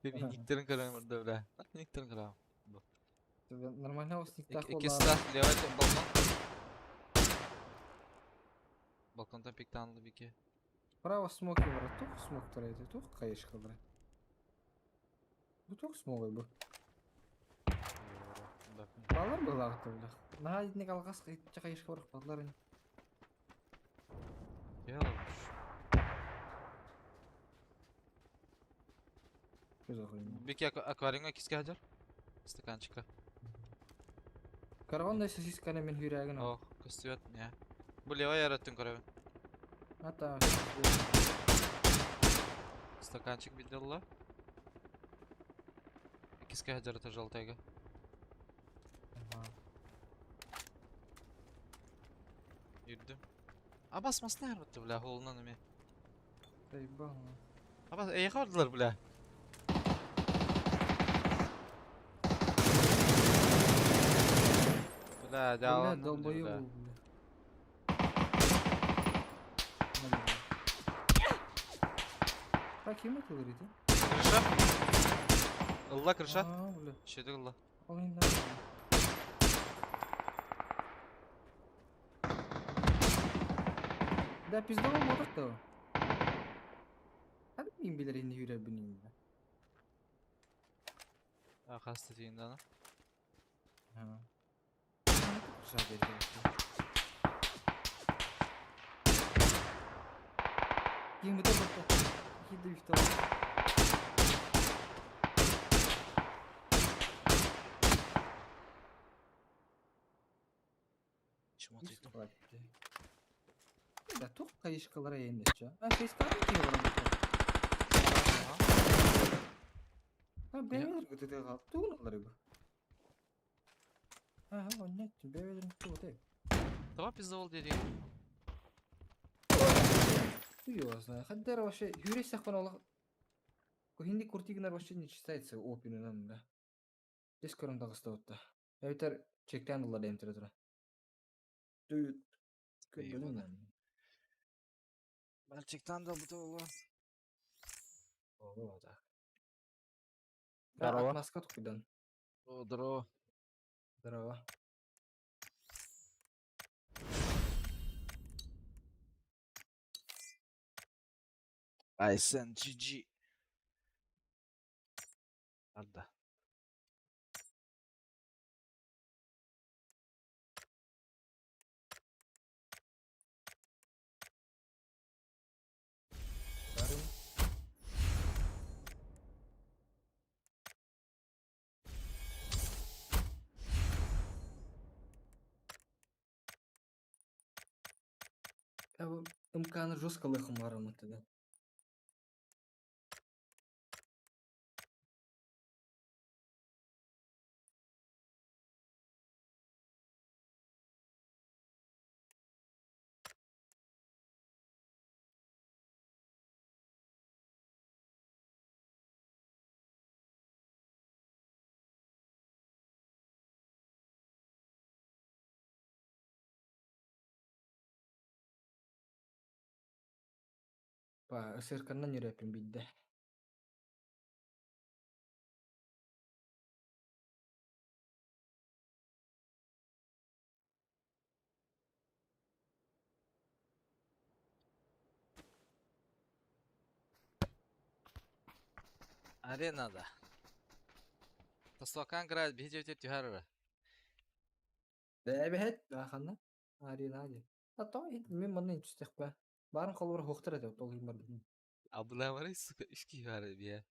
Benim niklerin kırılmadı bля. Niklerin kırılmadı. Нормально у вас никта İki silah levante balkon. Balkondan pek tanıdı bir ki. Право смоки врат. Тук смок трейде. Тук каешка врат. Bu çok smogay bu. Балар былагы төвлөх. Наа нэг алгаас гыйч каешка врат балар. Ялmış. Güzel koyayım. Bir ki akvaryuma kiske hacer. Стаканчика. Карван да сосисканы мен хүрәген. Ох, костюет не. Bu leva yarattın karabı. Hatta Стаканчик видела. Kiske hacer это желтая. Yürüdüm. A basmasın herhalde bля, holundan emi. Ебал. A bas, yakardılar bля. Bля, devam. долбоёб. Как ему это говорит? Крыша. Allah крыша. Бля. Şeyde Allah. Алын да. Да пиздова мотор да. Hadi bileyim bilir indi yürü bineyim ben. Ha, hasta değil ana. Ha. Güzel bir şey. Yirmi de baktı. İki de üfte var. Чмотрит. Да тух кайышкалара ендече. А фейсканы ки бар. Ha beğenir götüde kal. Tuğnaları bu. Ha anne beğenir tuğda. Tamam pizza oldu dedi. Duyuyor aslında. Hatta вообще hüre sakın ola. Hindi kurtignar вообще не читается опинен да. Дискорн дагыстаутта. Эвтер чектен улар демтире тура. Дүйт. Көбөлүм. Gerçekten de bu da olur. Ого да. Здорово. Маска кудан. O dro. Здорово. Aysen GG. Arda. Дарым. Ya bu imkanı жесткалыхым бар алматыда. Па СРК'нан йөрәпим бидде. Аренада. Таслакан играет, бейте тюхарра. Дәбәт аханна. Арина ди. Ата мен моны ичтек ба. Барын колбар хоктыр әдә тол бар. Abla var ya suka işki var ya.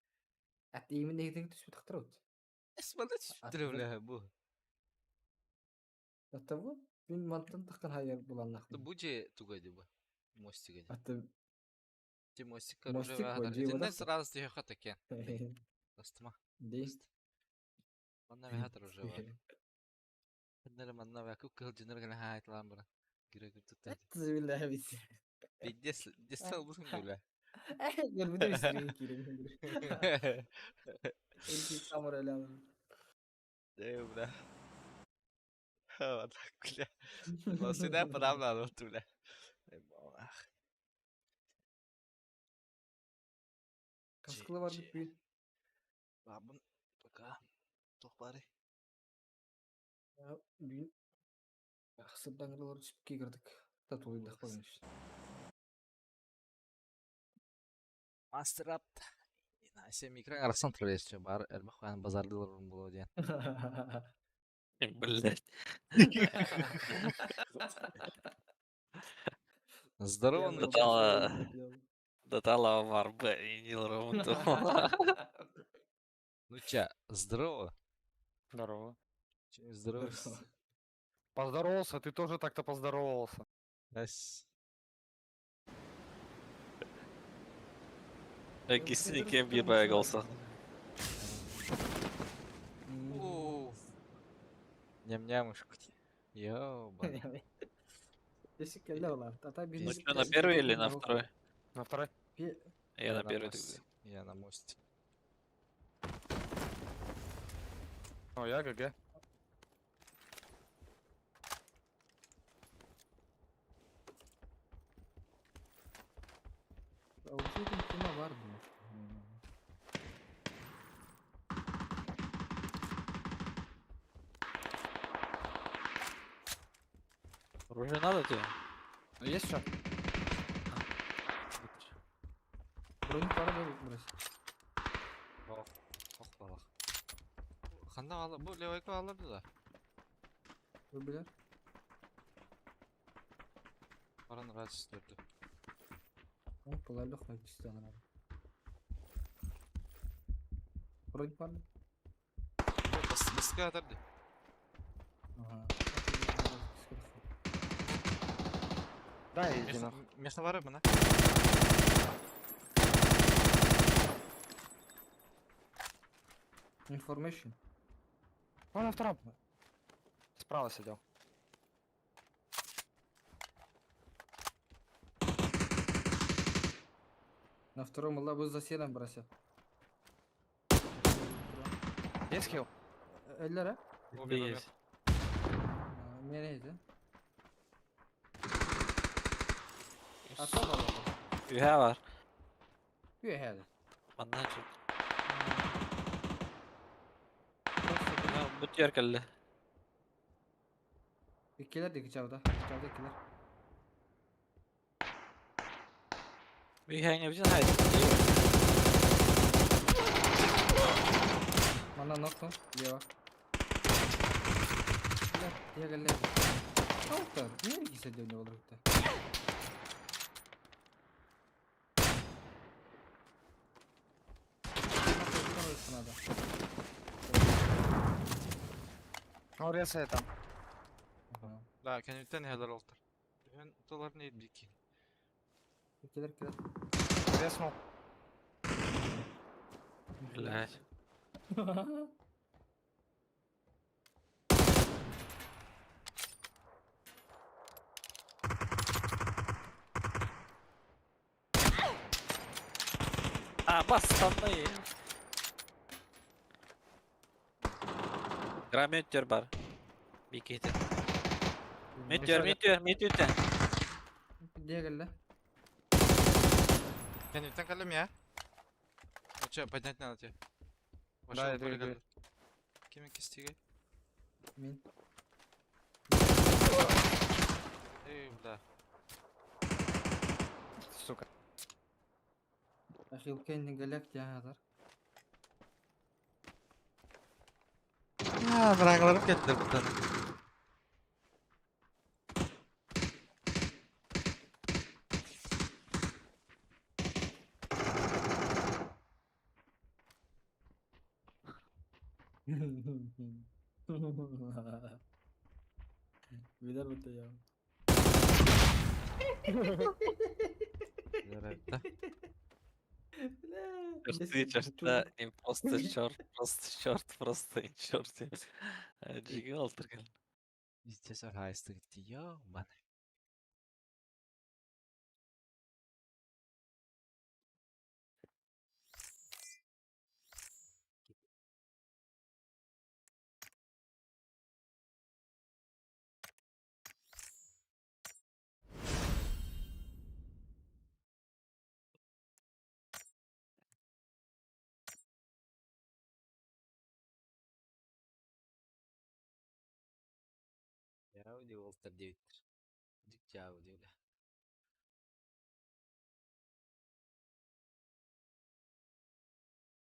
Әт имен дегедәге төс бит хтырот. Esmada çifttir öyle bu. Hatta bu bin mantın tıkkan hayır bulanlak. Bu ce tugaydı bu. Mostigaydı. Hatta Те мостик Мостик оружие вот, вагадар. же его Тинне так-то. сразу тихо хатакен. Астыма. Дей. Манна вагадар оружие вагар. Хаднер манна ваку кыл жинер гана хайт ламбра. Гире гыртыттады. Тзы билlah бит. Дес сал бусун гүлэ. Gel bir de üstüne kireyim. Elki kamera lan. Дэу бля. Ха, так бля. Но сюда подавно вот бля. Kaskılı var bir büyük. Бабын пока. Тох бары. Ya büyük. Sırdan kırılır çipki girdik. Tatoluydu koymuş. Мастер ап. Нася микро арсан троллейс бар. Элбах хан базардылар боло ден. Блять. Здорово, ну Дотала var be Нилрову. ну ча, здорово. Здорово. Здорово. Поздоровался, ты тоже так-то поздоровался. Kesinlikle bir bayak olsa. Ням-нямушку. Ёба. Teşekkürler ulan. Hatta Ну birinci что, на первый или на второй? На второй? Я на первый мосте. тогда. Я на мосте. О, я ГГ. Avuçluydum kime var mı? Оружие надо тебе? Есть что? Bronnik var mı burası? Ох балах. Ханда ала, bu levayka alırdı da. Öbürler. Paranı rahat istiyordu. Ama kolaylık var isteyen abi. Bronnik var mı? Baskı atardı. Aha. Да, иди нахуй. Место var mı? Information. Он на втором. Справа сидел. На втором Allah bu zasyeden burası. Есть хил? Ellere. Есть. Nereydi? Ata baba. Ühe var. Üye hadi. Ondan çok. Ya bu yer kelle. İkiler de iki çavda. Çavda ikiler. Bir hang yapacaksın haydi. Bana nokta. Leva. Diye geldi. Nokta. Niye ikisi dönüyor olur da? Он резает там. Да, kendimden neler oldu. Ben dolar neydi bir ki? İkiler ikiler. Резнул. Блять. А, бастаны. Grammeter var. Bir kete. Meteor. Diye geldi. Kendimden kalem ya. Че, поднять надо тебе. Да, иду. Kimin kestiği? Min. Ey bla. Сука. Akı bu kendin gelek ya kadar. Ya bıraklarım geldiler bir tane. Видал вот я. Жарайта. Ты черта, не просто черт, просто черт. Джигал тұрған. Везде сарайстык тиё, ман. Я удивил Волтер 9. Дикча удивля.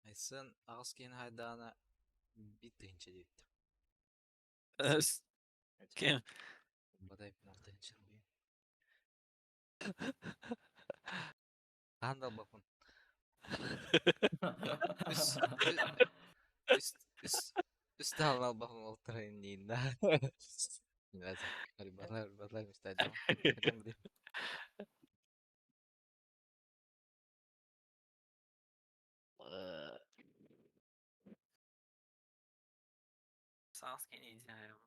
Айсын ағыз кейін хайдана битінші дейді. Кем? Бадай пеналтыншы ойын. Андал бапын. Üst alın bapın Волтер'ın дейін да. Барлар стадион. Қайдан білейін. Сағыз кен идея.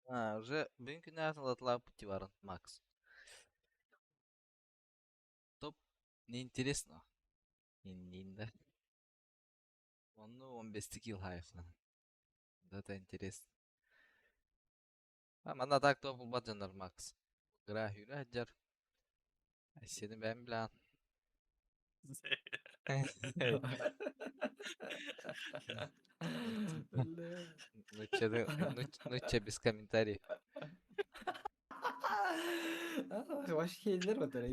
Уже бүгінгі атылатылар пути бар, Макс. Топ неинтересно. Да. Он 15 килл хайфлан. Это интересно. Мана так топ булбат жанар, Макс. Гра хюрі аджар. Сені бән білан. Нучча без комментариев. Ваш кейдер вот это.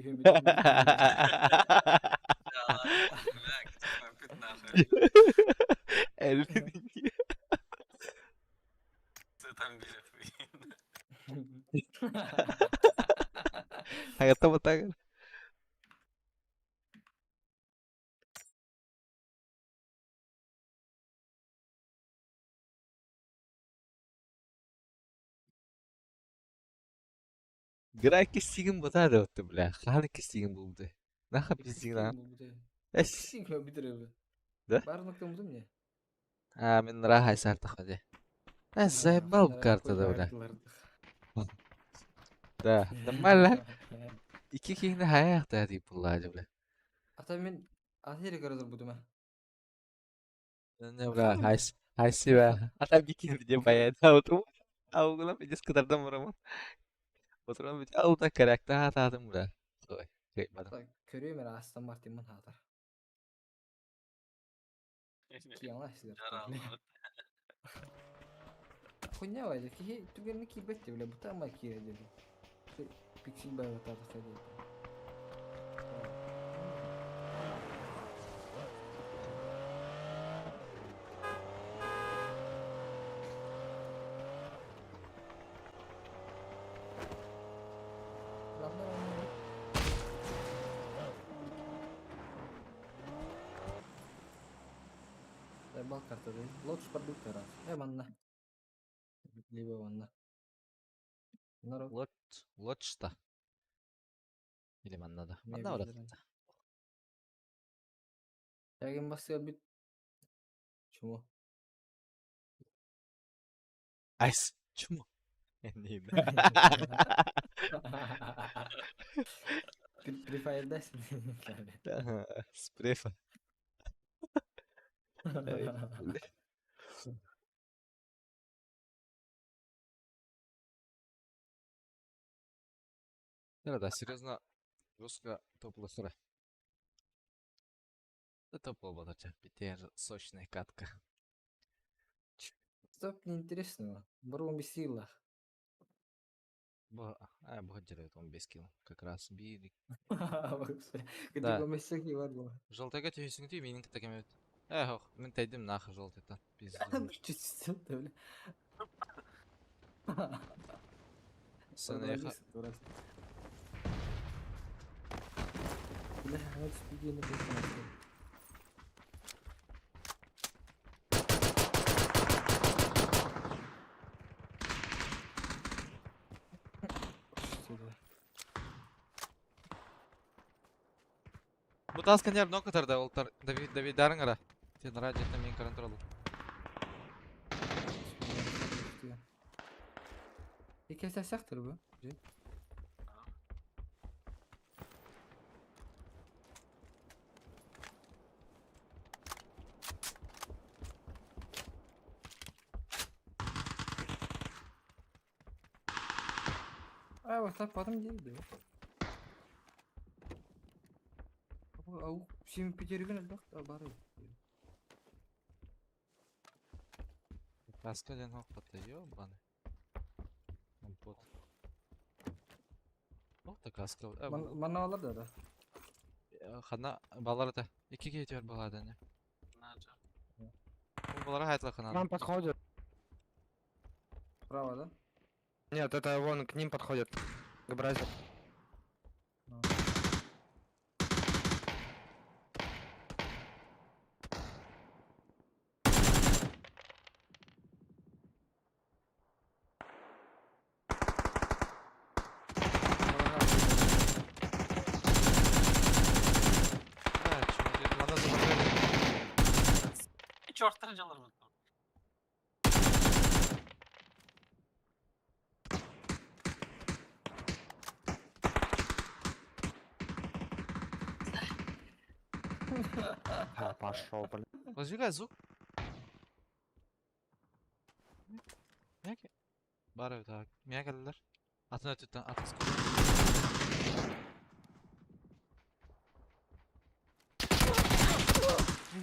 Hayata batar. Грай кестигин батар да өтті, бля. Ханы кестигин болды. Наха пиздигин а? Кистигин битире. Да? Бар нокта мудum не? Мен рахай сартах ваде. Заебал картада, бля. Да, нормально. İki kişinin hayatı deyip bulladı bile. Ata men ahiri karazır buduma. Ne bla, haysi be. Hatta bir kişi diye bayağı da oturum. Avgula bir sıkıdardan vuramam. Oturum bir alta karakter hatadım bla. Koy, kıymadım. Körüyor men Aston Martin man hatar. Ki ama sizler. Kunya var ki tügerini ki bette bile bu tam ki dedi. Pixel bay hata da dedi. Bal kartı değil. Lotus продукты раз. Манна. Либо манна. Народ. Лот что? Или манна да? Манна врат. Ягин басıyor bir. Чему? Айс, чему? Нейін. Free Fire'dasın. Спрефа. Да, серьезно, жестко топло сыра. Это топло, братья. Питер, сочная катка. Стоп, неинтересно. Барон без силах. Бу жирет 15 кило. Как раз бирик. Где Да. бы месяки бар было. Жолтайга түйесің түй, менің текем өт. Хоқ, мен тәйдім нақы жолтайта. Чуть-чуть, бля. Сені еқа... Бля, вот спидейно прекрасно. Бұ тасқан ер но катарда олтар. Давидарың ара. Сен радиотна мен контролу. İki ses yaktır bu. Ay bak tapadım geldi. Bu avuk şimdi pecerigin elde da bari. Каска ден хоқпатта, ёбаны. Компот. Оқта каска. Bana alır da. Хана балар да. Iki кетер балады не. Наджа. Бұл балара хайтла хана. К нам подходит. Право, да? Нет, это вон к ним подходит. К бразе. Мана замахали. Чёрт жалар мı? Пошел, блин. Воздвигай звук. Яке? Бары так. Мия келдилер. Атын өтүттен атын скор.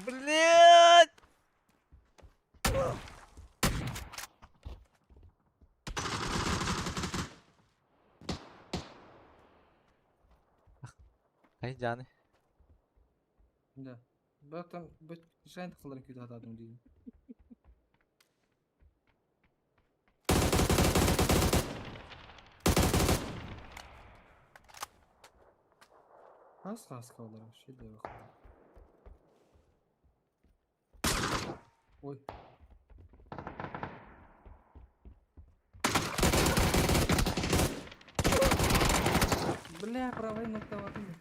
Блять! Ай, Жаны. Да. Bak tam bu şeyin tıkıların kötü hatadım diyeyim. Az kaldı şey de yok. Oy. Бля, правая нокта var mı?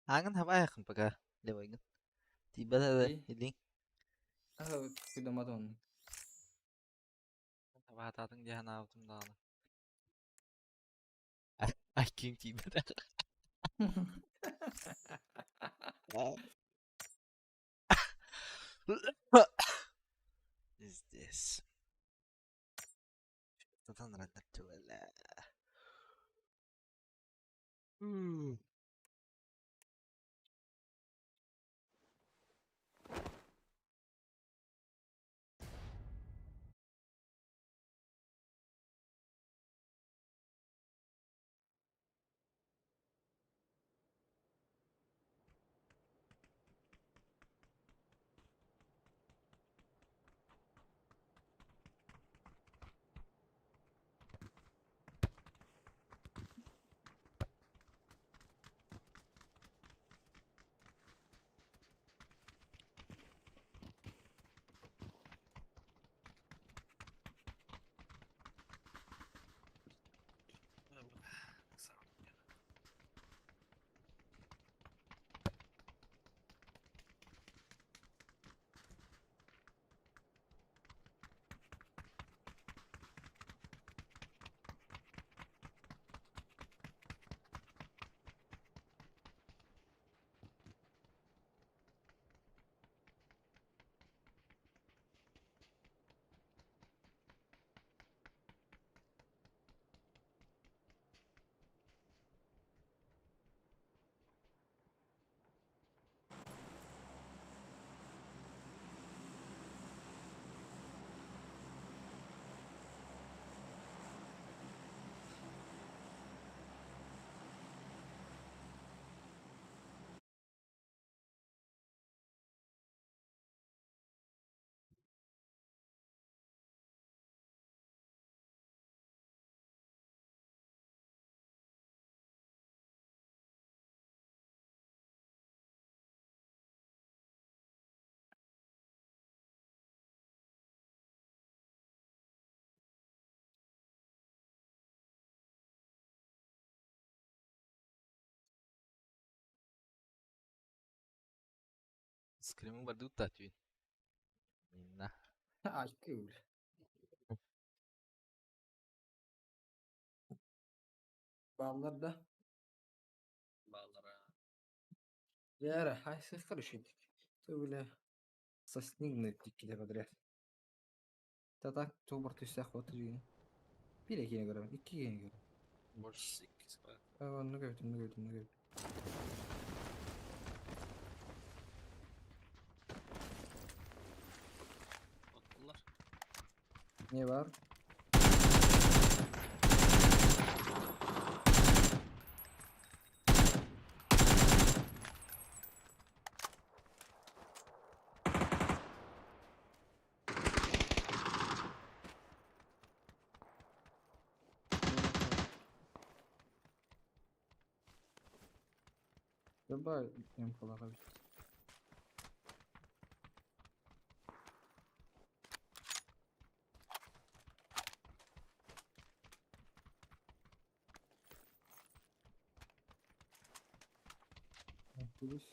Angin hava yakın baka. Lewingin. Tiba da İyi. hiling. Aha kudamadı onu. Hava hatatın jahan avtum dağını. Ay kim tiba da. Is this? Tatan render tuwala. Скримы бардут татвин. Minna. Aj, kul. Bağlar da. Bağlara. Yara, hay ses karışık. Öyle sasning kide kadar. Tatak tuğbar tüsek oturuyor. Bir ekine göre, iki ekine göre. Больше. 8 var. Onu gördüm. Attılar. Ne var? Треба їм полагати. Плюс.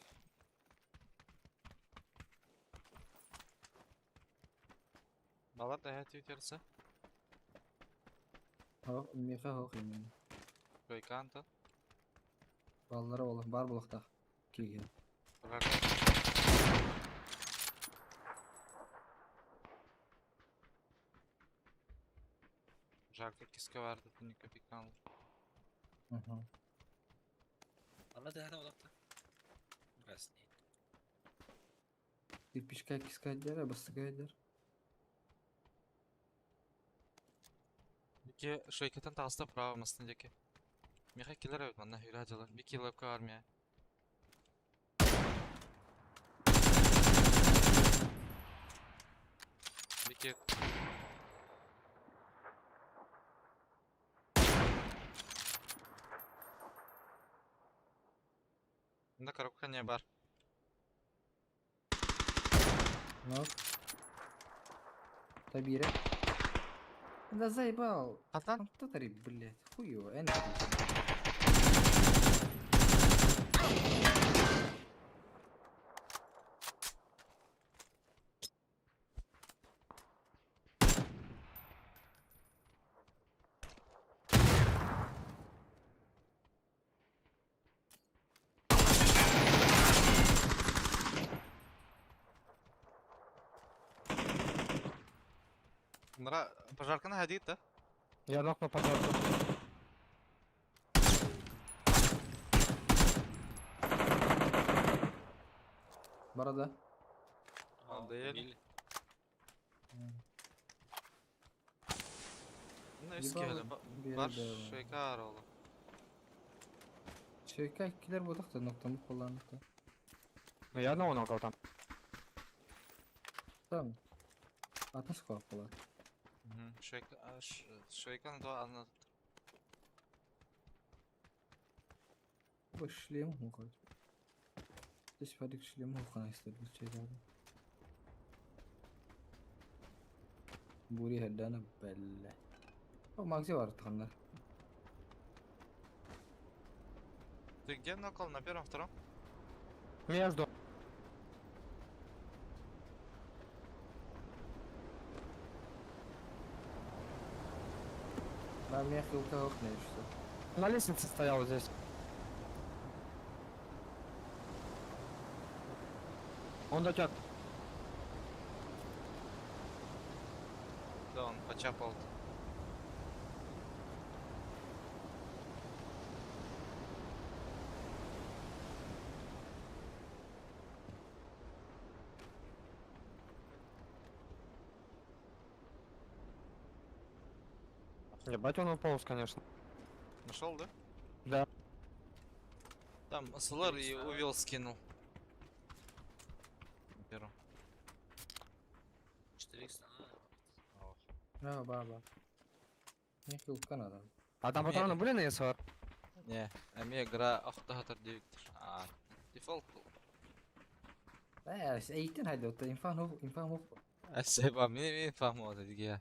Балар да хәтү терсе. Меха хок емен. Көйканты. Баллары ола, бар булакта. Килген. Жарко киска vardı. Bunu köpek aldı. Ага. Ama da hadi odakta. Biraz değil. Bir пешка кискайдер, баскайдер. Бики шойкатын тағыста право мастындеки. Меха килер өт манна хирадалар. Бики лапка армия. Бики Бunda коробка не бар. Ну. Табире. Да заебал. Катан? Татари, блядь. Хуёво. Я не Bunlara пожарканы hadid да? Я нокнул пожалуйста. Борода. Değil. Bil. Bunda eski öyle. Var şoykar oğlum. Şöyle ikiler bulduk da noktamı kullandık da. Я одного нокал там. Tamam. Atış korkular. Şoykanı da anladım. Bu шлем уходит. Здесь парик шлем ухана istedim şeylerden. Buri hedana belle. O magzi var tıkanlar. Ты где нокал? На первом, втором? Между. Ben miyakı uka yok ne işte. На лестнице стоял здесь. Он дотят. Да, он почапал. Ебать он уполз, конечно. Нашел, да? Да. Там СЛР и увел скинул. На первом. 4x. Ha baba. Miyakı uka adam. А там патроны были на СВР? Не, әме игра ақтағатыр деуіктір. Дефолт бұл. Eğitin hadi otta infan hok. Әсәйба, мен фахмауды деге я.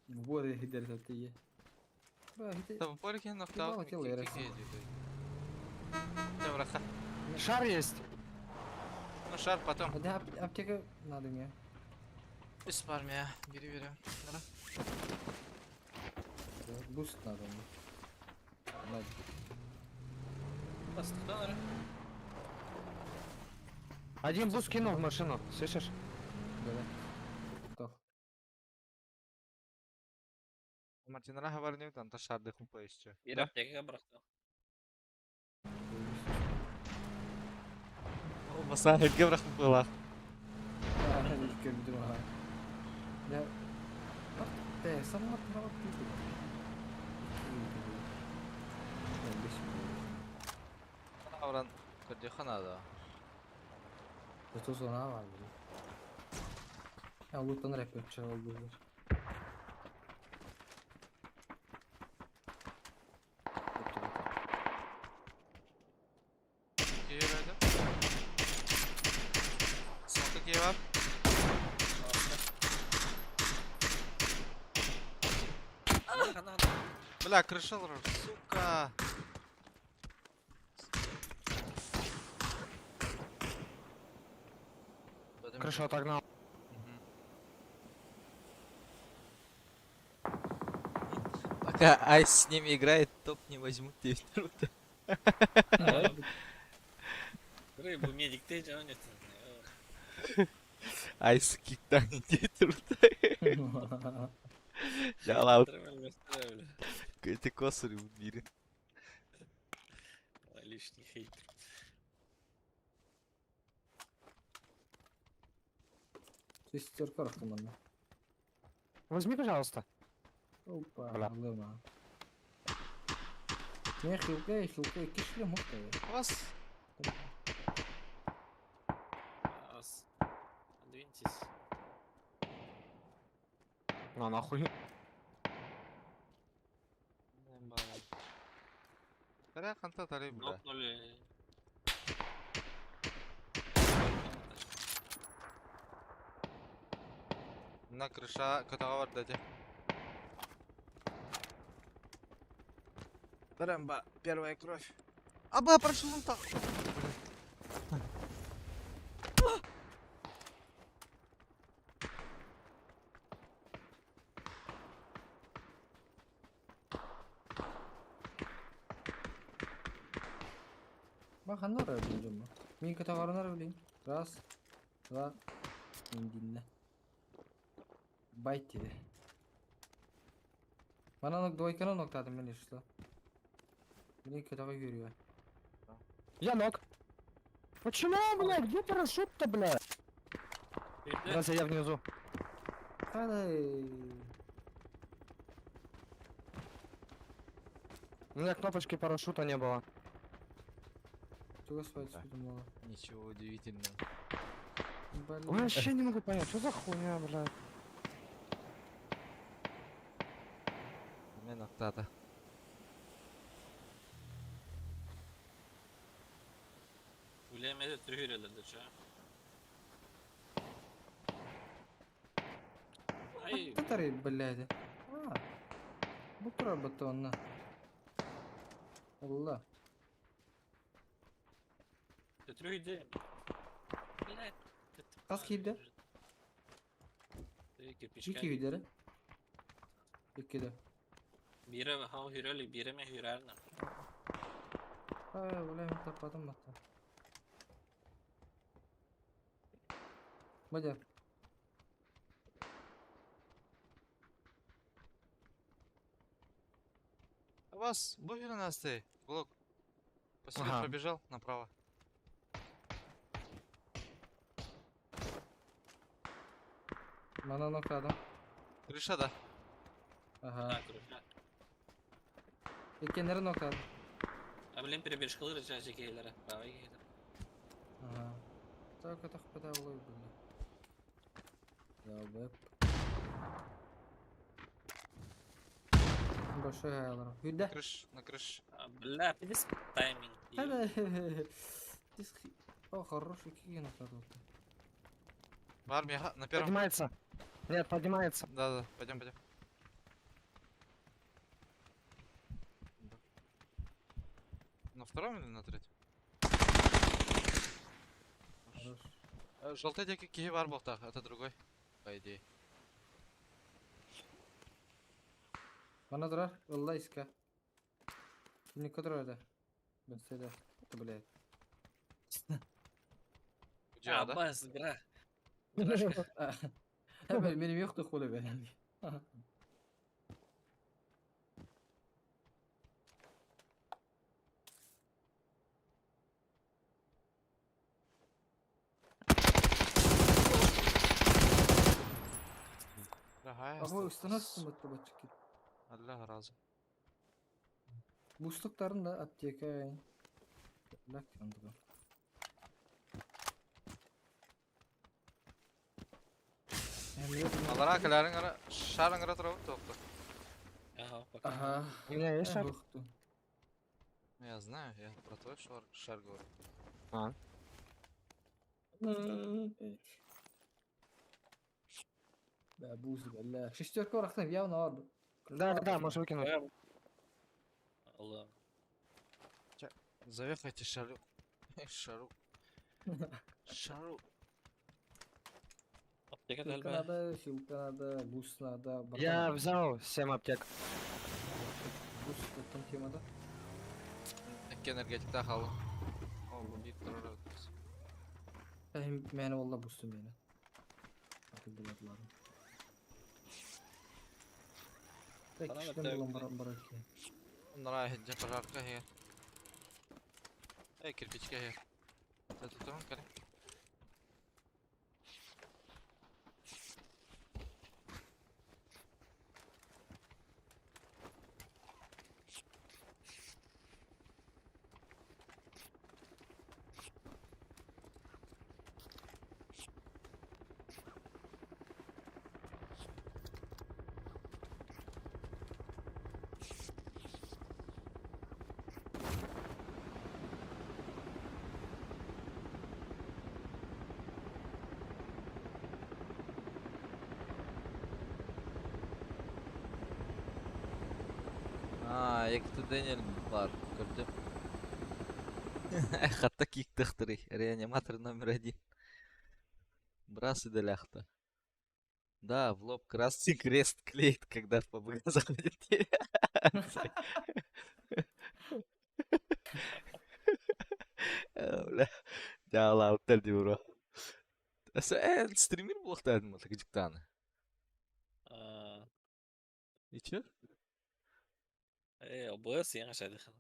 Bu arada hider zaten iyi. Ba hider. Там поркен ақтағып. Мало кило ярасın. Темраха. Шар есть. Ну, шар потом. Hadi аптека надо мне. Без армия. Бери. Буст надо мне. Надо. Бастыктан Один буст кинул в машину, слышишь? Давай. Готов. Мартинра говорил, там то шар дыхнул еще. бир аптекага быракты. Olmasa Helge bırakıp bırak. İlk gördüm ha. Ya. Bak be, sana bak değil. Avran kerja Kanada. Zато sonra var. Ya bu tanır hep yapacak oldu. Kiye verdim. Smoke kiye var. Бля, крыша, сука. Крышу отогнал. Пока Айс с ними играет, топ не возьмут 9 минут. Рыбу медикте жан етін. Айс киктан 9 минут. Жала, эти косарь в мире. Лишний хейтер. Шестерка команда. Возьми, пожалуйста. Опа, Бля. лыма. Не хилкай, кишли мокрые. Вас Двиньтесь. На нахуй. Бля, канта тарай, бля. Нокнули. На крыша, которого var дайте. Рэмбо, первая кровь. Аба, прошел он так. Bak hangi oraya bileceğim ben. Min katavarına bileyim. Раз, два, dinle. Байт dedi. Bana двойканы noktadım ben işte. Блин, катага yürüyor. Я ног. Почему, блядь? Где парашют-то, блядь? Раз я внизу. Hadi. У меня кнопочки парашюта не было. Чего спать думала? Ничего удивительного. Я Блин. вообще не могу понять, что за хуйня, блядь. Ne noktada? Өлемеде түргүрелерди ча. Ай, Татары, блядь. Bu tura batonla. Allah. түргүйдү. Блядь. Kas kiydi? İki videre. İki de. Бире хау хүрели, биреме хүрерне. Ulan tapadım hatta. Bacak. Вас, буфер на стей. Глок. Посмотри, Ага. пробежал направо. Bana noktadım. Крыша, да. Aha. Так, круто. İkenleri noktadım. А блин, перебежь кылыр жажы кейлері. Правай кейлері. Ага. Так это хода улой были. Я веб. Большой айлар. Юда. На крыше. Бля, пидес тайминг. Hadi. О, хороший киги ноктадыл. В армии, ага, на первом. Поднимается. Нет, поднимается. Да, пойдем. На втором или на третьем? Хорош. Желтый деки киһи бар болта, это другой. По идее. Бана durар, ылла иска. Никто durardı. Ben söyle. Это, блядь. Где да? Аббас, игра. Benim yoktu kolu benim. Ага, Ama üstüne sımıttı bu çıkıp. Allah razı. Boşlukların da apteka yani. Bak yandı. Alara kalarin ara şarın ara tarafı topla. Ага, пока. Ага. У меня есть шар? Бухту. Я знаю, я про твой шар говорю. А. Evet. Да, буз, бля. Шестерка рахтан явно var bu. Да, можешь выкинуть. Алло. Заехайте шару. Шару. Шару. Аптека дәл бә. Şılkanada, şılkanada, busnada. Я взял 7 аптек. Bus tuttum temada. İki energetikte kalın. O bir durur. Hem məni valla bustum beni. Bakın biladlar. Tek Bana da kişiden tevkil. bulan bırak ki. Onlara hediye pararka her. Kirpiçke her. Tutuyorum kare. Якты Дэниел бар, көрдüm. Хатта кик тыхтырый, реаниматор номер 1. Брас и доляхта. Да, в лоб красный крест клеит, когда в ПБГ заходит. Бля, жала утырды бро. Стример болуктадым мына кыжыктаны. И чё? ОБС яңаша дихин.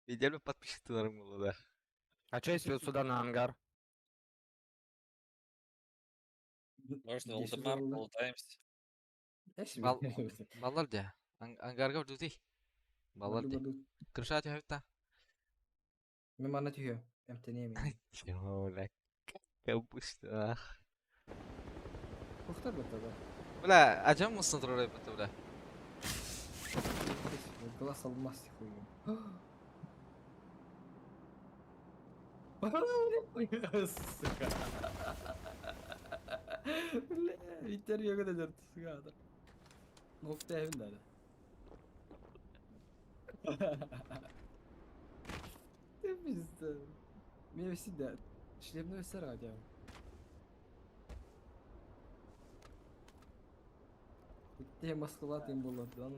Идеально подписчиктарым болду да. А что если вот сюда на ангар? Может, Десять Волдемар oldu. полутаемся. Eş Бал- mi? Балдар да. Ангарга вдути. Балдар да. Крыша тяхта. Ben bana tüyüyor. Hem deneyemeyim. Бля, капуста. Muhtar bu tabi. Бля, а чем мы смотрели это, бля? Глаз алмаз хуйня. Сука. Бля, интервью когда дерт сука. Нокта evinde de. Temizdi. Mevsi de. Şlemni veser hadi abi. Bitti maskalat embolladı lan.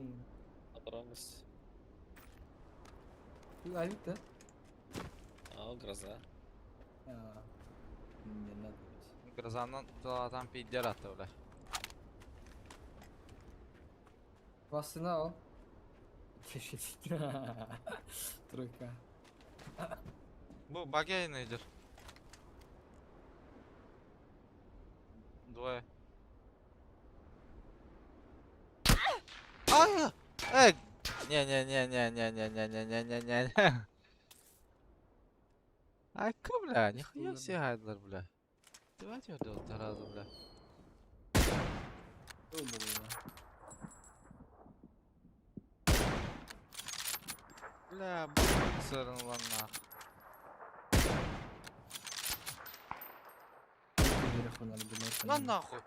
Отправимся. Bu ayıp da. Гроза. Ya. Ne надо. Грозанан там пиздер attı, бля. Basını al. Keşke. Тройка. Bu багейнейдер. Двое. Ай! Эй! Не-не-не-не-не-не-не-не-не-не-не. Ай, бля, нихуя себе гайдлер, бля. Давайте вот делать сразу, бля. Öyle oluyor. Бля, блин, сырын лана. Телефон надо думать. На нахуй.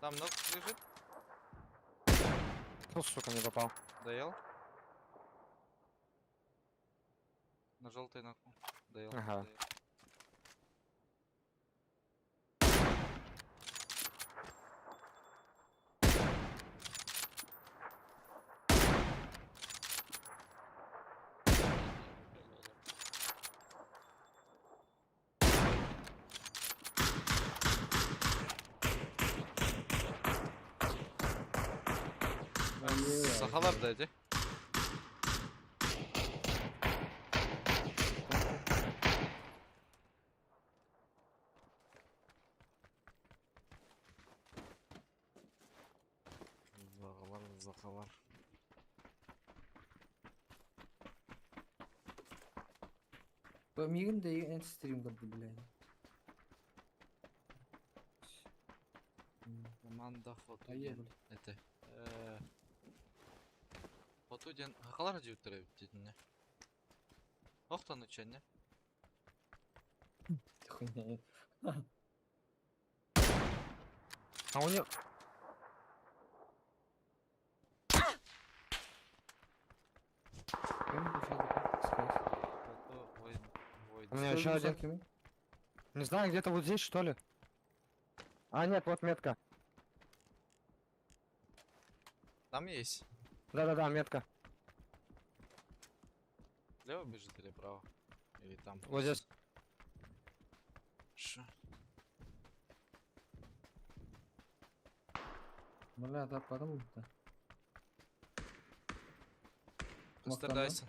Там ног лежит, Фу, сука, не попал. доел. На желтой нахуй. Даёл. Ага. даёл. Сахалар да иди. Захалар. Мигін де ең стрим қылды, блядь. Команда фото Ае, ден. Это. Фото ден. Хакалар жеуттер дедің не? Оқтан учен не? Хуйня. А у них... Фото войн. У меня еще один. Не знаю, где-то вот здесь, что ли? А, нет, вот метка. Там есть. Да-да-да, метка. Лево бежит или право? Или там? Вот здесь. Ш. Бля, таппадым бұлтта. Кыстырдайсың.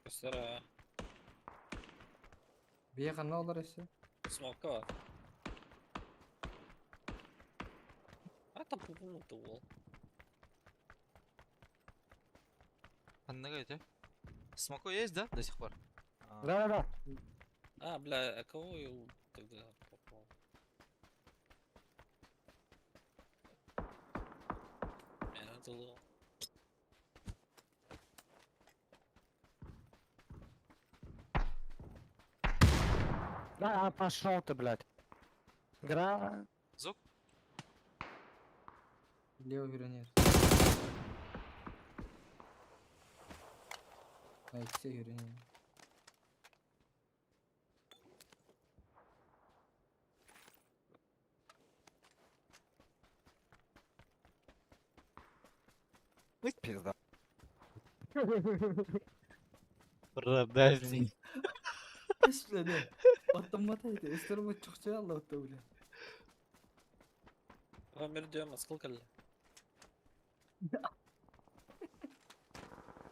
Кыстыра. Бие қанна олар есе? Смокка бар. Это пупнуты ол. Аннага эти. Смоко есть, да? До сих пор? Да-да-да. А, бля, а кого я тогда попал? Это лол. Да, пошел ты, блядь. Гра... Зук? Лево юренер. Айтсе юренер. Пизда. Продажный. Кеш бля, Батмата еді. Өстеріме чұқчай алла өтті бля. Өмір дем, сколько ли?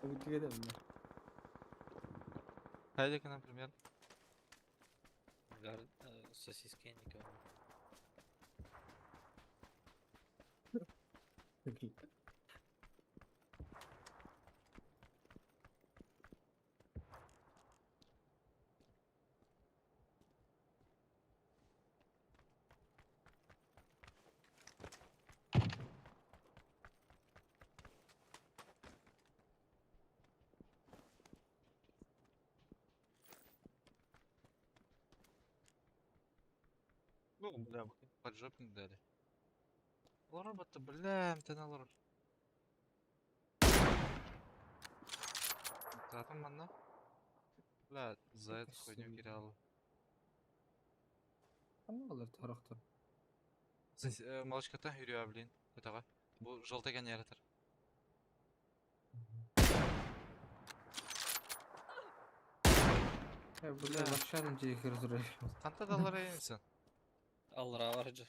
Өтіге де бля. Хайдека, например. Сосиски никого. Ну, бля, поджопник дали. Робота, бля, МТН. Затым манна. Бля, за эту хуйню киралу. Қанна олар тарақтар. Молочката yürüyor блин. Көтаға. Bu жолтеген yaratır. Бля, лапшадым жейхер зұрай. Қанта далар емесін? Аллара var hacı.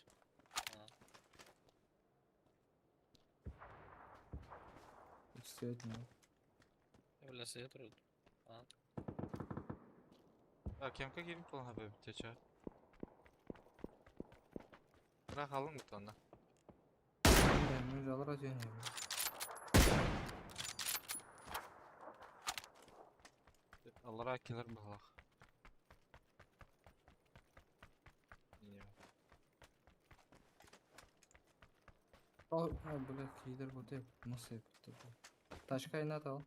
İstiyordum ya. Öyle şey duruyordu. А кемка келin falan haber bitecek. Bırak alın mı tonda? Ben жалар атыйын. Аллара келер бағлақ. Бля, кейдер бұты. Насыл бұты. Ташка инат ал.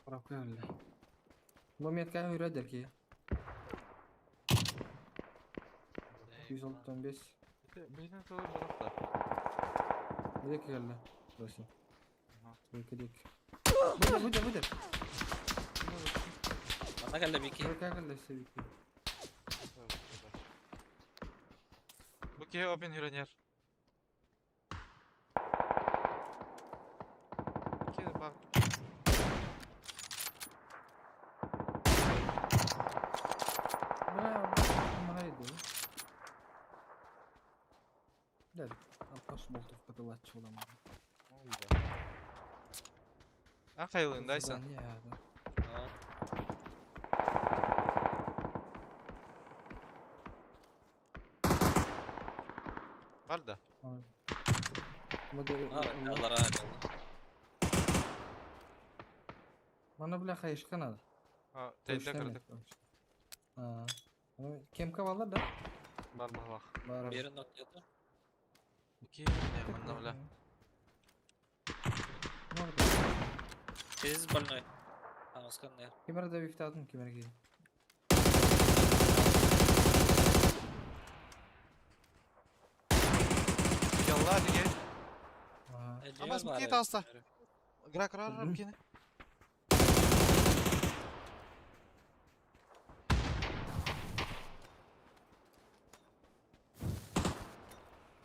Қарап қой бля. Бұл метка үйредер ки. 165. Бейнен толы жалақта. Buraya geldi. Burası. Aha. Buraya geldi. Budur. Bana geldi bir iki. Buraya geldi sevgi. Buki open hürenyer. Buki bak. Bana yedi. Gel. Alpaş molotov katılatçı olan. Akayılındaysan. Ya. Tamam. Var da. Allara geldi. Bana bile kayışkan al. Ha, teyde kırdık. Ha. Kim kavallar da? Var bak. Var. Bir noktaydı. Buki ne manna bile. Biz больной. Анускан не. Kimere de bifte aldım kimere gelin. Yallah hadi gel. Aha. Ama Buki'yi de hasta. Gra karar Buki'ni.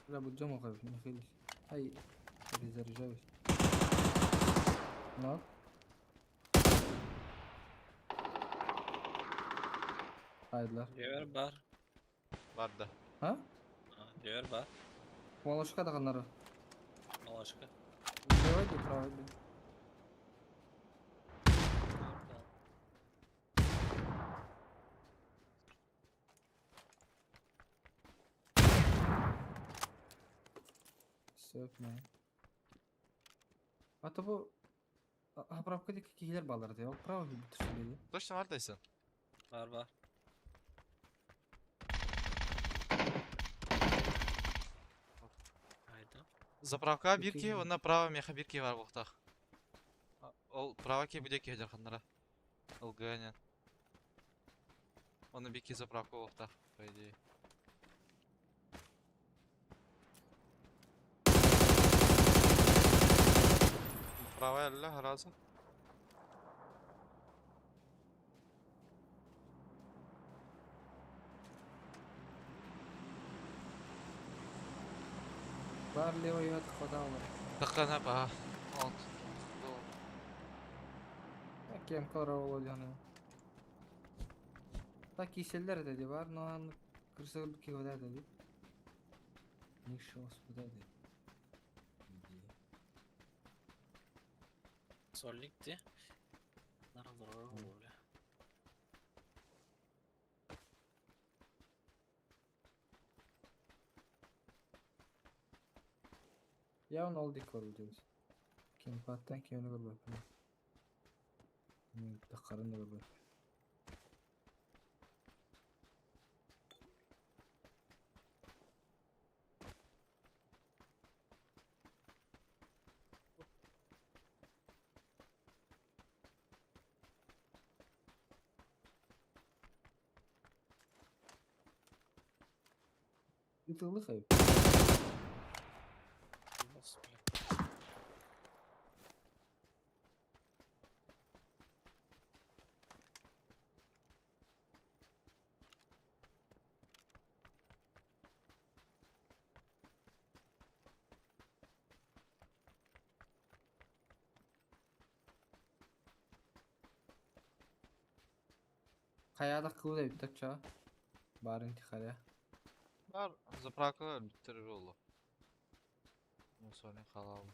Забудем о кайфе, не ходись. Ай, перезаряжаюсь. Ну? Hayırlar. Diyor bar. Var da. Ha? Diyor bar. Малышка дағанары. Малашка. Левайды, правайды. Sökme. Hatta bu Apravka'daki kihiler bağlardı ya. O prava gibi bitirsiliydi. Точно neredesin? Var var. Haydi. Заправка Buki birki, gibi. onda prava meha birki var buqta. Ol prava ki bude ki jarxanlara. Ilganya. Оны birki заправка buqta. По идее. Права әллә разы. Var levay vat koda var. Тақана ба. Alt. Kim kara olacağını. Ta kiseller dedi var. Nohan kırsal ki koda dedi. Ne şans bu dedi. Sollikti. Narallara böyle. Ya on oldu koruyacağız. Kim pattan kimini kurbar. Takarın da kurbar. Yıtığlı kayıp. Nasıl bile. Kayada kıvı da bittik çağa. Barın tikaya. Бар заправкалар биттерер oldu. Ну соны халал.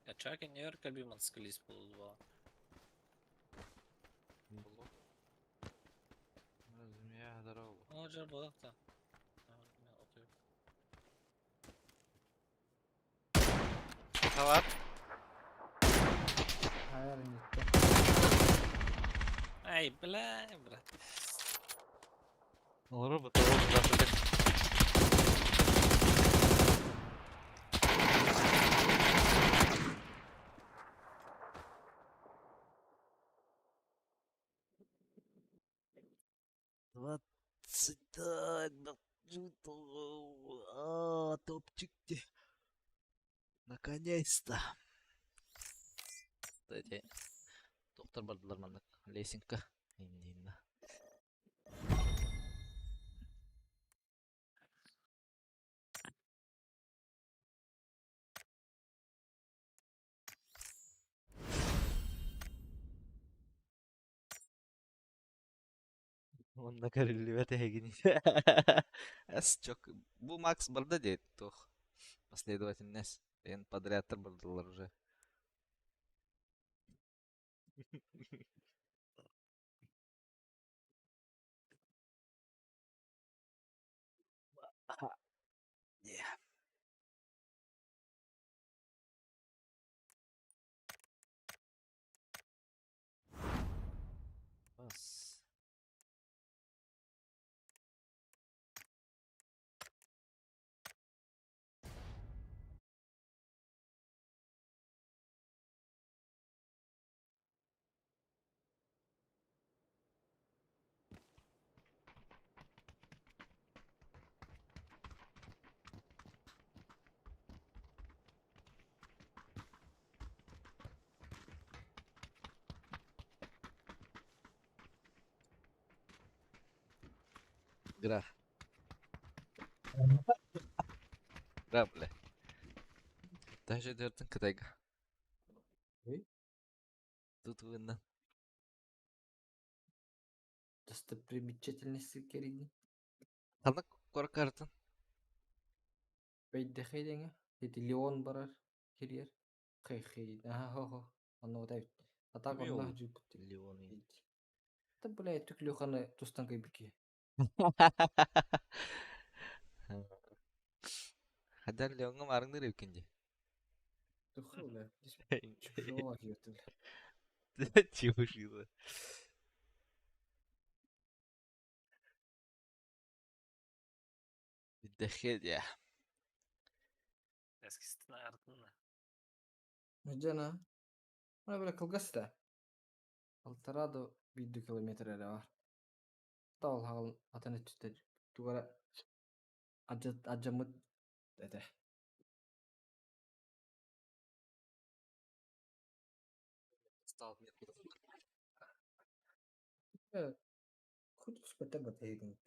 Ya çarkı New York'a bir mantıklı buldu bu. Було. Разумея здорово. Hoca bu da. Oturuyor. Товар. Hayalin gitti. Ay bla bla. Olur bu tavır zaten. Топчик. Наконец-то. Кстати, доктор бардылар мандык. Лесенка. Инди. Онда көрүлүбөт эгини. Эс чок. Бу Макс барда дейт тох. Последовательность. Эн подрядтар бардылар уже. Yeah. Бас. Гра. Гра, бля. Даже дёртын кытайга. Ой. Тут видно. Достопримечательности кереги. Қалдық коркартын. Бейдехейдеңе. Эти Леон барар. Керьер. Хей. Ага. Оно да. А так Кими он ол? нах жупут. Леон ей. Да, бля, түклюханы тустан кайбики. Хадар Леонға марыңдыр өкенде. Тухы, бля. Чушова киётыл. Чего. Дехед я. Eskistin ardında. Жана. Ана бля кылгаста. 1,5 километр эре бар. Тал хагыл атаны түстөр. Тугара ажамыт эте. Стал мне. Хоть спата батейгин.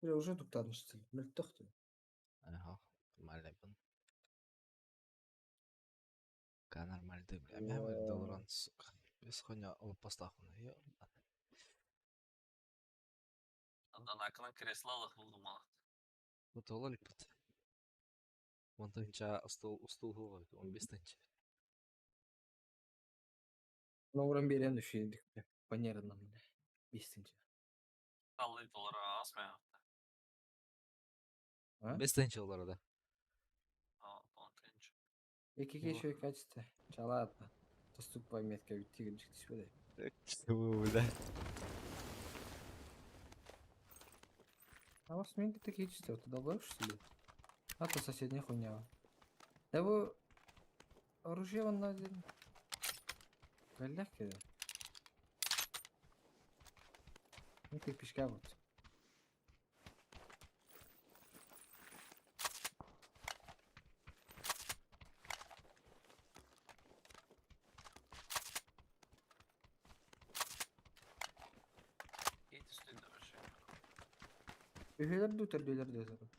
Бля, уже туктадышты. Бля, тохты. Ага, нормально бун. Нормальный, бля. Мен долларан, сука. Без хуйня алып поставканы. Ondan akılın kreslalık buldum ama. Вот олалик бит. Он тынча стул ғой, 15-тынча. Новран берен düşürdük. Paneradan bile. 5. $50 asmaya. 15-тынча олар да. On trinç. Экиге шөй качты. Чалатна. Доступай метка биттиген жиктиш беле. Чего, бля? А вас мен такие чисто, ты долбаешь что ли? А то соседняя хуйня. Да вы оружие вон на один. Легкий. Ну ты пешка вот. Git üstünde bir şey. Üheler de öterdüler de zaten.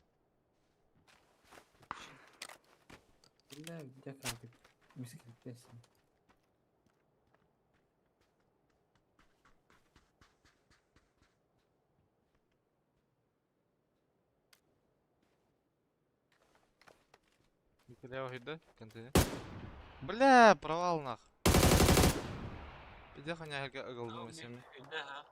Billa bir kaldık. Miskin desin. Бля, да? Контейнер. Бля, провал нах. Иди ханя галдым сен. Günde ha.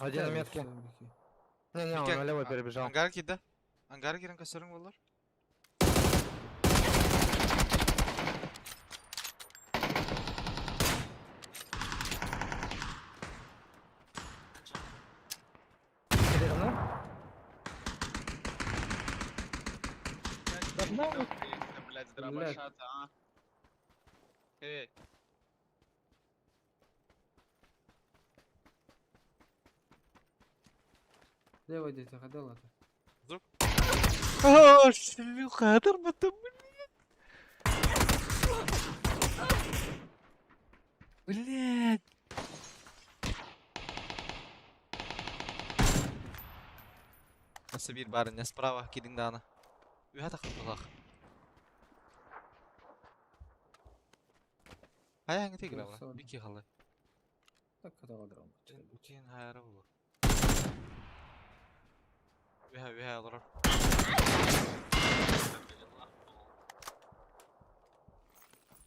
Один на метке. Не, он Микек, налево перебежал. Ангар киді. Ангар керен кәсірің болар. Блять, с Блядь. дробаша-то, а? Эй, Лево дети, ходил это. О, шлюха, оторвата, блядь. Nasıl bir bari ne sprava kidding dana. U had een dag. Hij hangt tegen Yok, dan. sorry. Bir keer halle. Так, когда ладром. Uçin hayra bu. We have alır.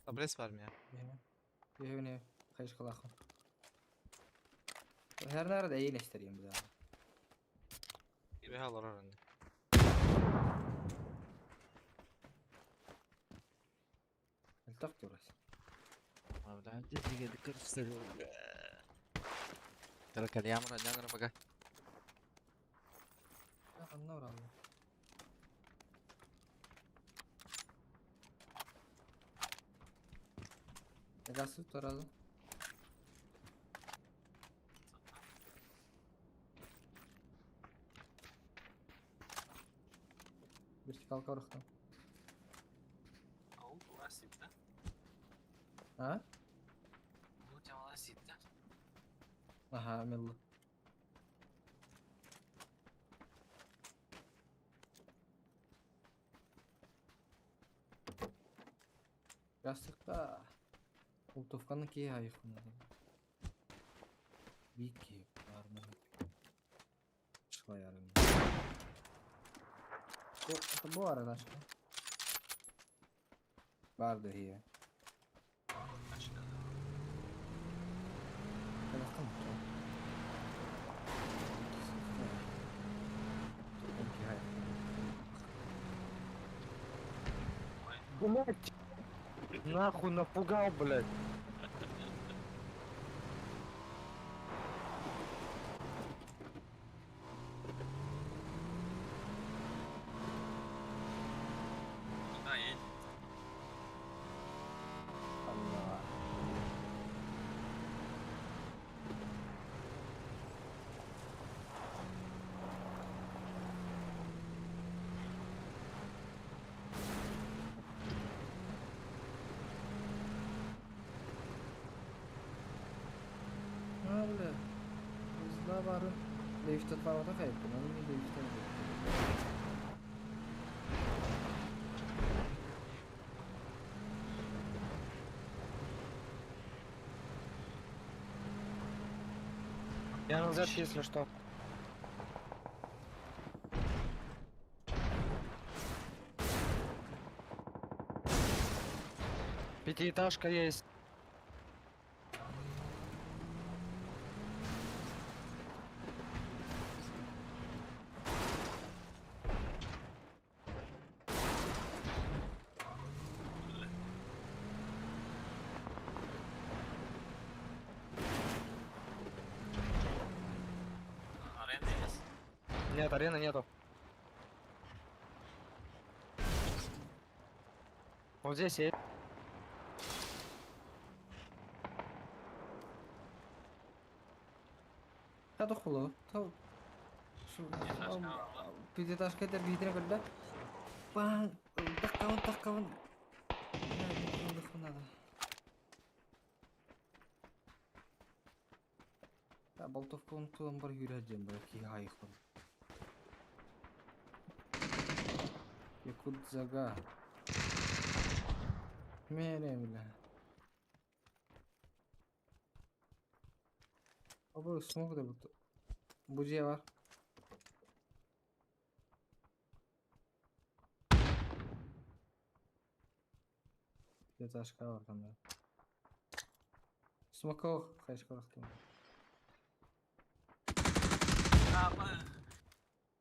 Abres var mı ya? Ne? Kayış kalakım. Her nerede iyi neşteriyim bir daha. We have alır önde. Eltak diyoruz. Abi daha önce geldik kırıkları. Kalau kalian mau nanya kenapa kah? Ya kan ne var Gazı taralı. Bir kalka orada. Ау, ласит-то. Ha? Ну, тебя ласит-то. Aha, milli. Yastıkta. Koltuğun ki hayıfın. Bir ki var mı? Çıkla yarım. Bu arada aşkım. Vardı hiye. Telefon mu? Ki hayıfın. Блять! Нахуй напугал, блять! Куда едет? Allah. Öyle. Hızla varın. Değiştir var da kayıp. Onu değiştir. Я назад, если что. Пятиэтажка есть. Аренда есть? Нет, арены нету. Вот здесь есть. Hadi kulu. Tahu. Şu bir de taş kadar bir tane kadar. Bang. Tak kawan. Ya boltovka unutulan bir yürüyeceğim belki hayıklı. Yakut zaga. Mene bile. Abi smoke da bu. Bujiye var. Bir taşka var tam ya. Smoke o. Kaç karakter. Apa?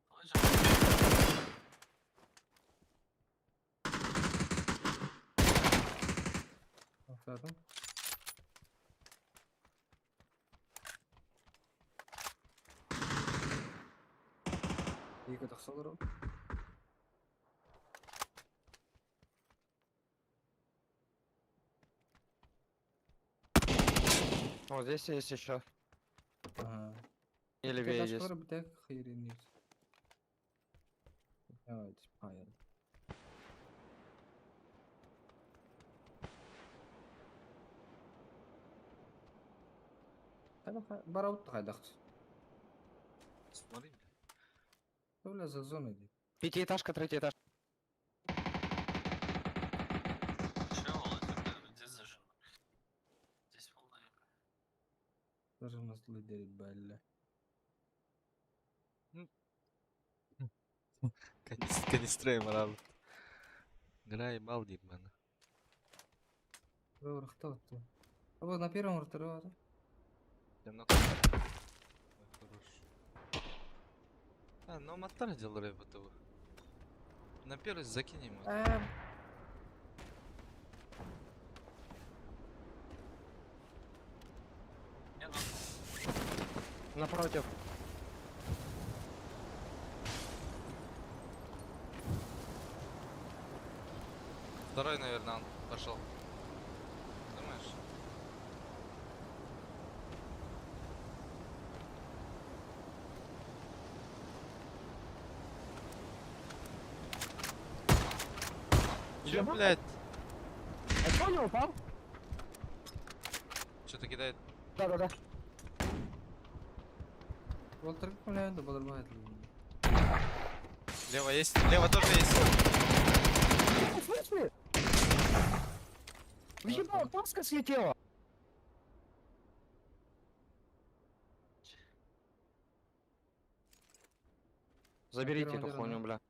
Hocam. Aferin. İyi kadar sanırım. Вот здесь есть еще. Ага. И левее есть. Пятиэтажка var bir tek hayırın Evet, hayır. Бараут хайдахт. Смотри, бля. Öyle zazon idi. Пятиэтажка, третий этаж. Чего это? Где зажим? Здесь полная. Даже nasıl ederiz belli. Канистрей морал. Грай бал deyip bana. Doğru, кто? Або на первом второго. Я на Ой, хорош. А, ну мотор делали в этого. На первый закинем его. Не, ну, Напротив. Второй, наверное, он пошел. Думаешь? Чё, блядь? А понял, упал? Что-то кидает. Да. Волтер купляют, да подорвает. Лево есть. Лево тоже есть. В смысле? Въебал, маска слетела. Заберите первом эту деле, хуйню, да. бля.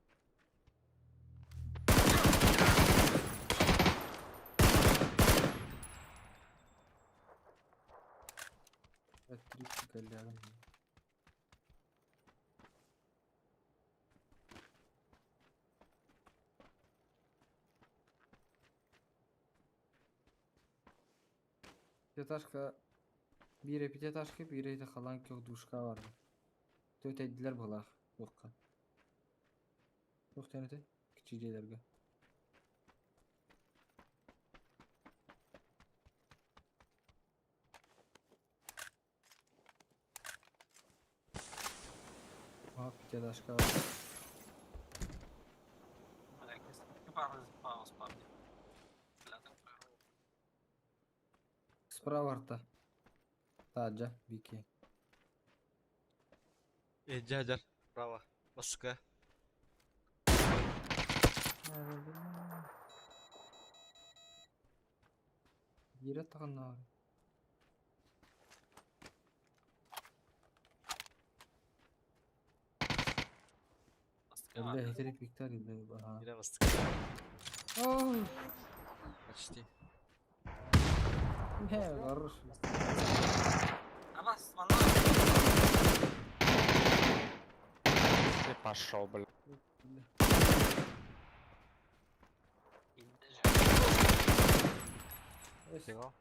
Это 30 галян. Pятиэтажка. Бире пятиэтажка, бире de kalan kök duşka vardı. Töt etdiler bulaq. Yoxqa. Yox tənədə. Kiçik yerlərə. Ha, pятиэтажка var. блядь, паус, парни. Бля, там прорву. Справа арта. Таджа, Вики. Дядя. Право. Баска. Бире тағанна. Бля, хитрик Виктор иди. Ага. Или баска. Ой, Почти. хорош. А вас, мана. Ты пошел, бля. Всего.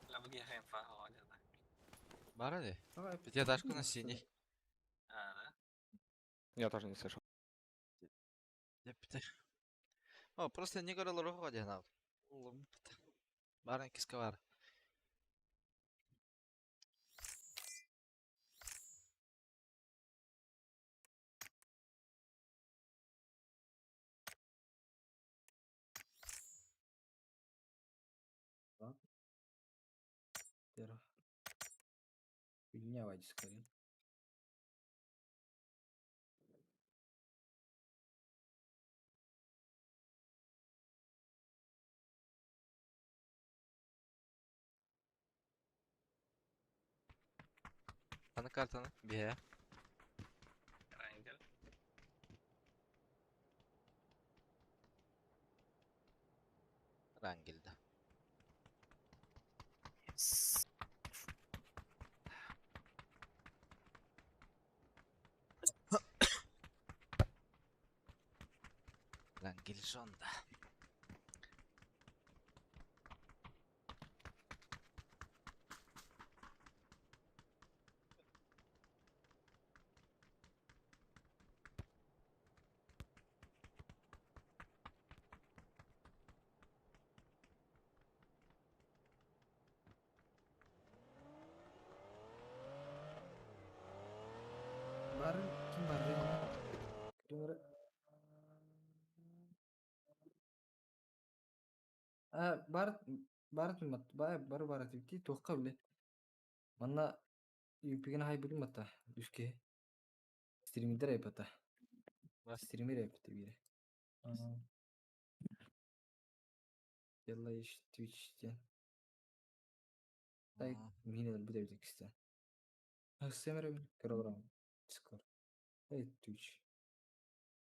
Бля, в гейм фагале, да. Барали? Пятиэтажку на синий. А, да? Я тоже не слышал. О, просто не говорил руководя гнал. Баран кисковар. Тера. Фигня вайди скорее. А на карту, бе. Рангель. Рангель, да. Рангель Жонда. Бар типти тоққа біле. Манна юпиген хай білім ата. Үске. Стримидер айпата. Стример айпата бире. Yalla iş Twitch'te. Дай минер bir de bir ikisi. Semerim program. Discord. Эй, Twitch.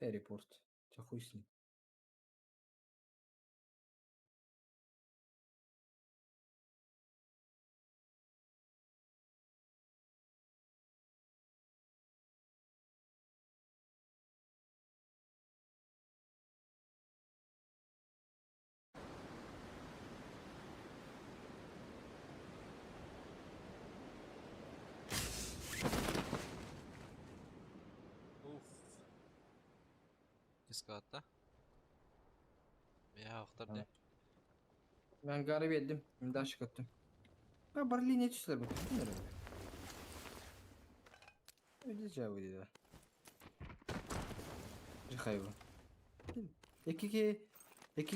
Эй, репорт. Чё хуй с ним. Discord'da. Ya aktar Ha. de. Ben galip ettim. Şimdi aşık attım. Ben bari linye çizler bakayım. Ne öyle? Öyle cevap ediyor. Cihayı bu. İki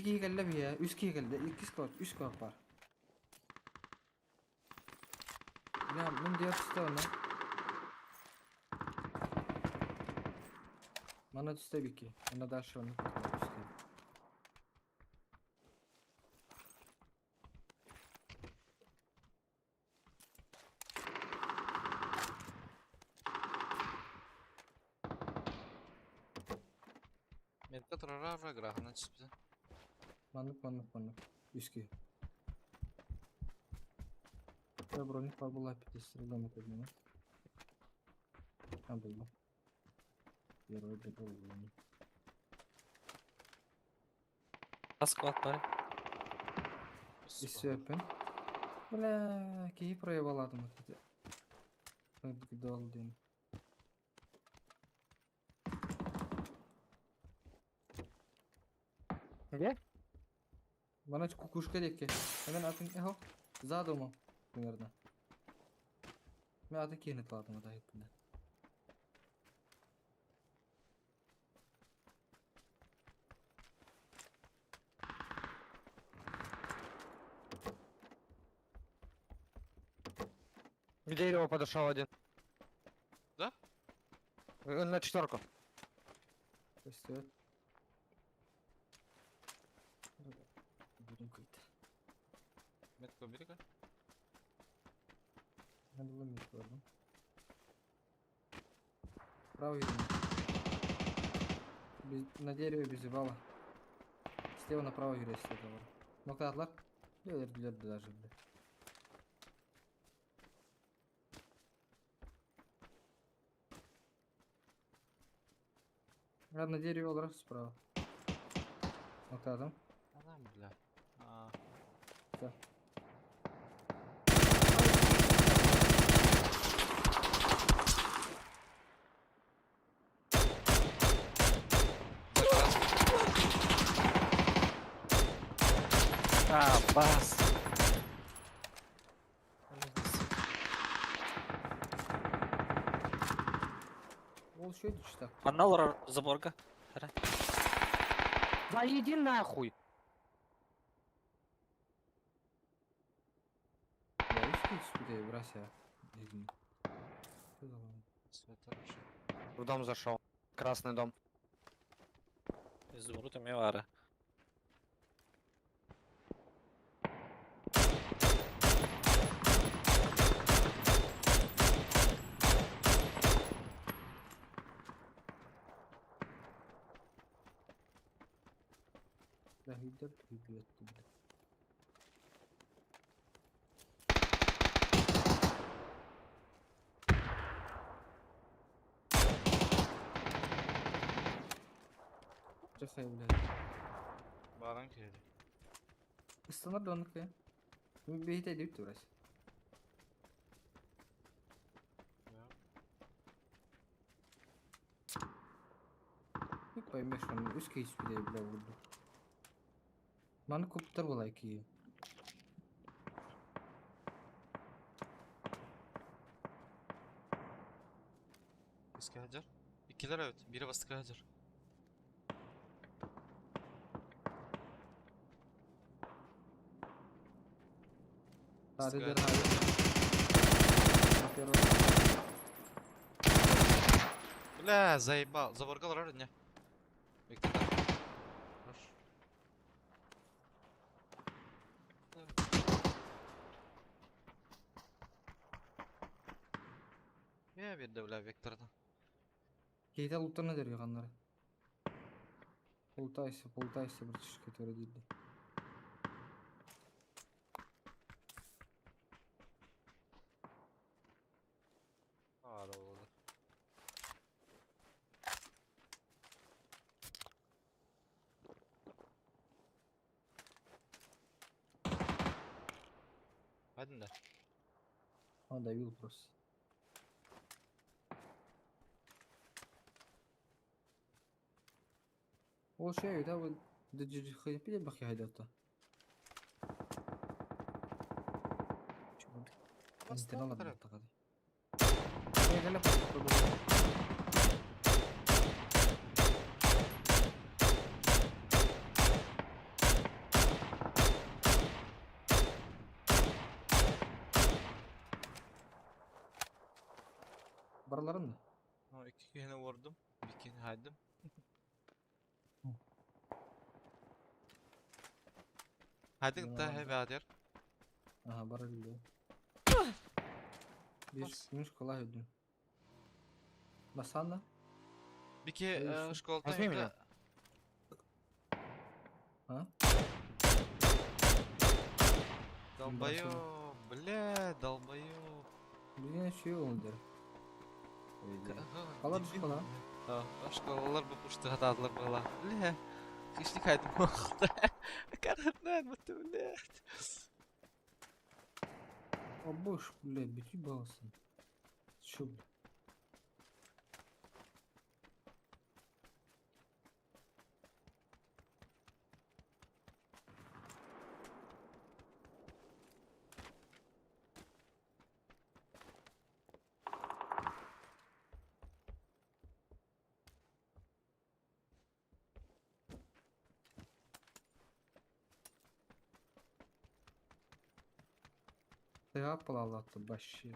geldi bir ya. Üç geldi. Üç skor var. Ya ben diğer çıktı ona. Bana çıktı bir ki. Ona da aşağı onu. Medka turara grahana çıktı. Manlık. Üskü. Ya bro, var bu lapide sıralama koyduğunu. Ha buldum. Yer öyle buldum. Squad var. İstiyorsun. Bla, keyif buraya bağladım. Hadi dolu diyeyim. Где? Bana kukuşka dekke. Hemen atın eho. Задумал. Примерно. Ben atın keyini bağladım da hepinde. К дереву подошел один. Да? На 4. İstiyor. Будем кайта. Medka birika. Ben bulamıyorum gördüm. Право видно. На дереве без бала. Слева направо юрис этого. Ну-ка, атлар. Öldürdüler даже, бля. На дереве olarak справа. Вот adam. Adam bile. Aa. Güzel. Bas. Ол что это так? Манналар заборга. Да иди нахуй. Я ищу сюда, брася. Иди. Что за ладно? Света вже. В дом зашел. Красный дом. Изумруд Мивара. Да, идет, идет, блядь. Жахай, блядь. Baran kedi. Islanır donluk ya. Bir hit edip de burası. Ya. Bir paymış onu. Üst kez bir de bile vurdu. Bana koptar olay ki. Eski Hacer. İkiler evet. Biri bastık Hacer. Tadi Сгай. der hayır. Во-первых, Бля, заебал. Заборгал рар, не? Виктор. Хорош. Я берді, бля, Викторды. кейте луттарына дерге каннары. Полтайсы бір түшке төрі дейді. Aa, da oldu. Hadi de. Он давил просто. Ол şey öyle bu dıcıcı xıyıp bir de bakıyor haydatta. İnternet alalım hatta hadi. Gel yapalım. Baraların mı? Ha, iki kere vurdum. Bir kere haydım. Haydın da hep adır. Aha bara bildi. Bir gümüş kolay ödüm. Basan da. Bir kere Hayır, şkolta Возьми hem de... меня. Ha? Долбоёб, бля, долбоёб. Bir yine şey oldu. Öyle. Kala düş kola. Школалар bu пушты хатадлар была. Бля, кишник хайдым вакытта. Каратнан бутты, блядь. O boş bile bütün bağlısın. Şu bile. Sevap Allah'tı başı.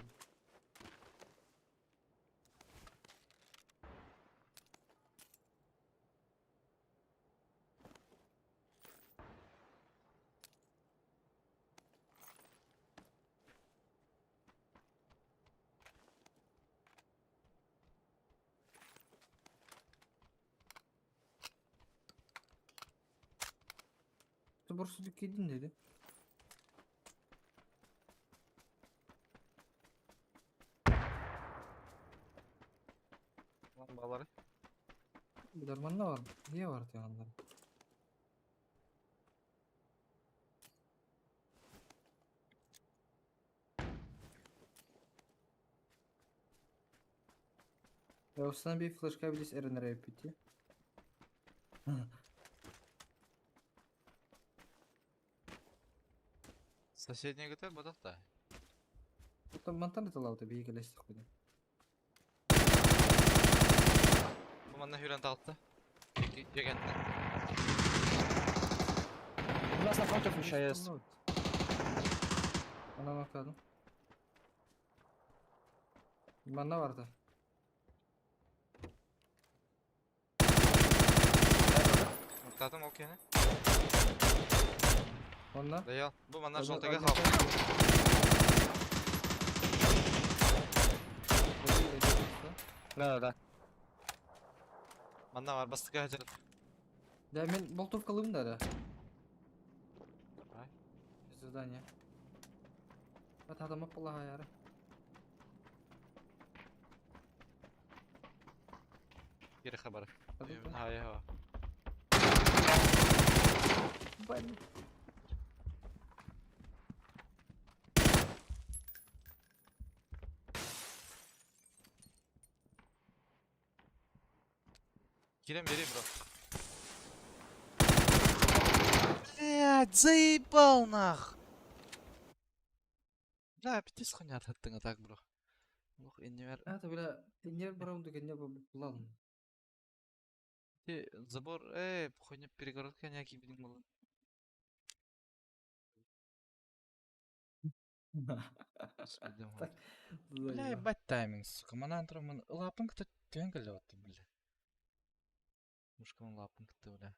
Sen burası dükkedin dedi. Lambaları. Bir derman ne var? Niye var yanları? Ya sana bir flash kabiliyet erinlere yapıyor. Соседний ГТ бататта. Burada mantar da lavda bir gelestik koydu. Bu bana hüren dağıttı. Yegende. У нас напротив еще есть. Ona bakalım. Bana vardı. Atladım okeyini. Onunla. Dayal. Bu bana Öbür- жолтага öbür- kaldı. Öbür- öbür- Да. Bana var bastık hacer. Ya ben boltovkalıyım da da. Ay. Задание. Вот adama плохая яра. Geri haber. Hadi Ben hayır hava. Ben. Girem beri bro. Блядь, заебал нах. Бля, пятис хуйня attın так, bro. Ох, инвер. Это бля, не браунду не план. Ты забор, хуйня перегородка някакие видим. Так, Бля, заебал. ебать тайминг, сука. Манан троман. Лапын кто тен калёты, бля. Мушкан лапын кто, бля.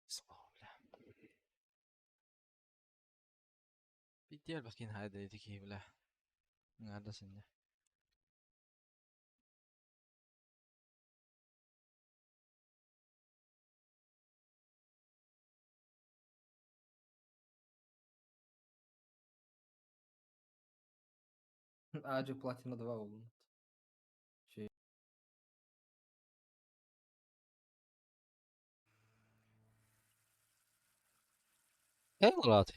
Слово, бля. Питер bakayım haydi dedik iyi bile. Neredesin ya? Acı Platina 2 oldu. Şey. Hey Murat.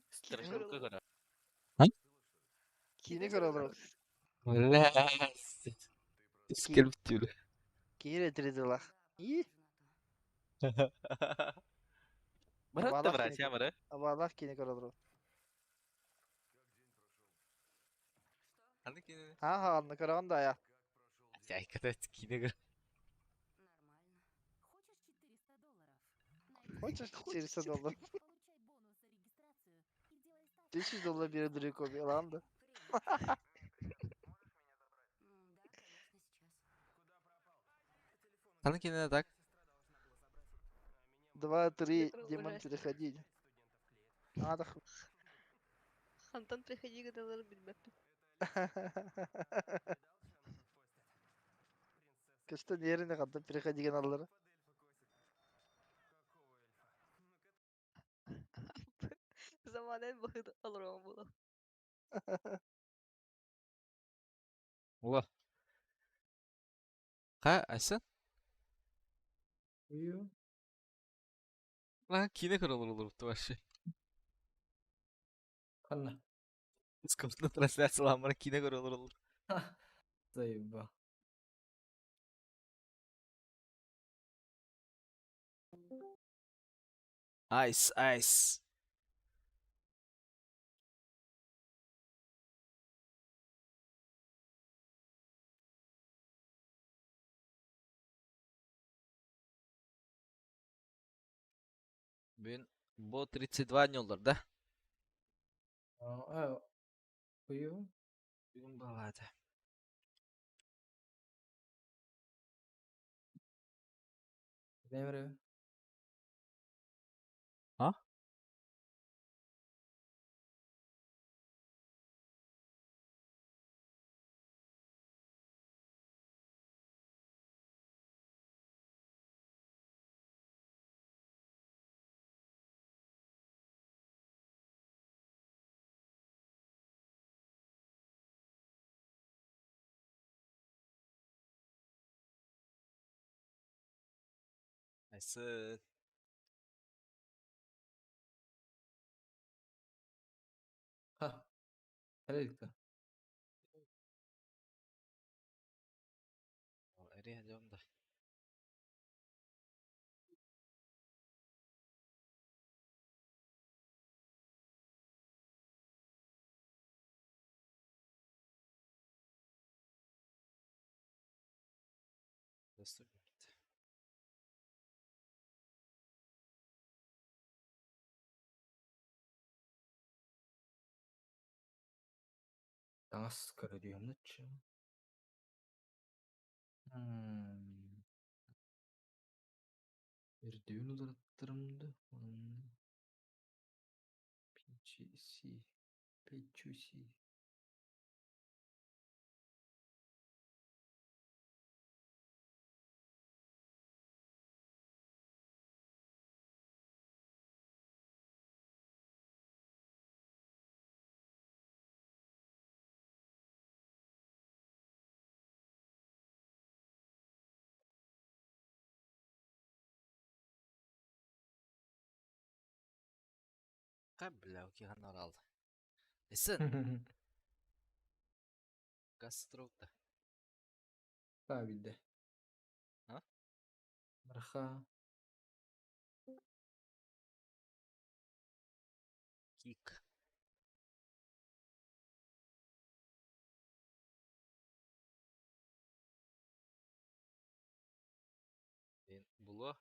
Страшилка гора. Кини көрөлөр. Бля. Скриптю. Кини ретридилах. И Брат Абалах брат, кини- я бре. абалах кини көрөлөр. Аны кине. Ha ha, көрөгөн да я. Ай, когда кине гөр. Хочешь $400? $1000 бери Дрико Биланда. Аны кине так. 2-3 демон переходить. Надо. Антон, приходи, когда должен быть бэппи. Кышта неріне қадда переходиген аллары. Заманен бахыды алырам было. Ула. Ха, Айсан? Uyuyor. Lan kine kır olur вообще. Kanna. Скоростная трансляция ламара kine kır olur. Заебал. Айс, айс. Bugün bu 32 olur da. Uyuyor. Bugün balada. Ne veriyor? Ha? Aysen. Ha. Nereye gitti? Nereye diyorum da. Destur gitti. Dans diyorum ne çim? Bir düğün uzattırımdı. PGC. PGC. Бля, окей, канал aldı. Aysen. Gastroda. Tabilde. Ha? Marha. Kik. Bulu.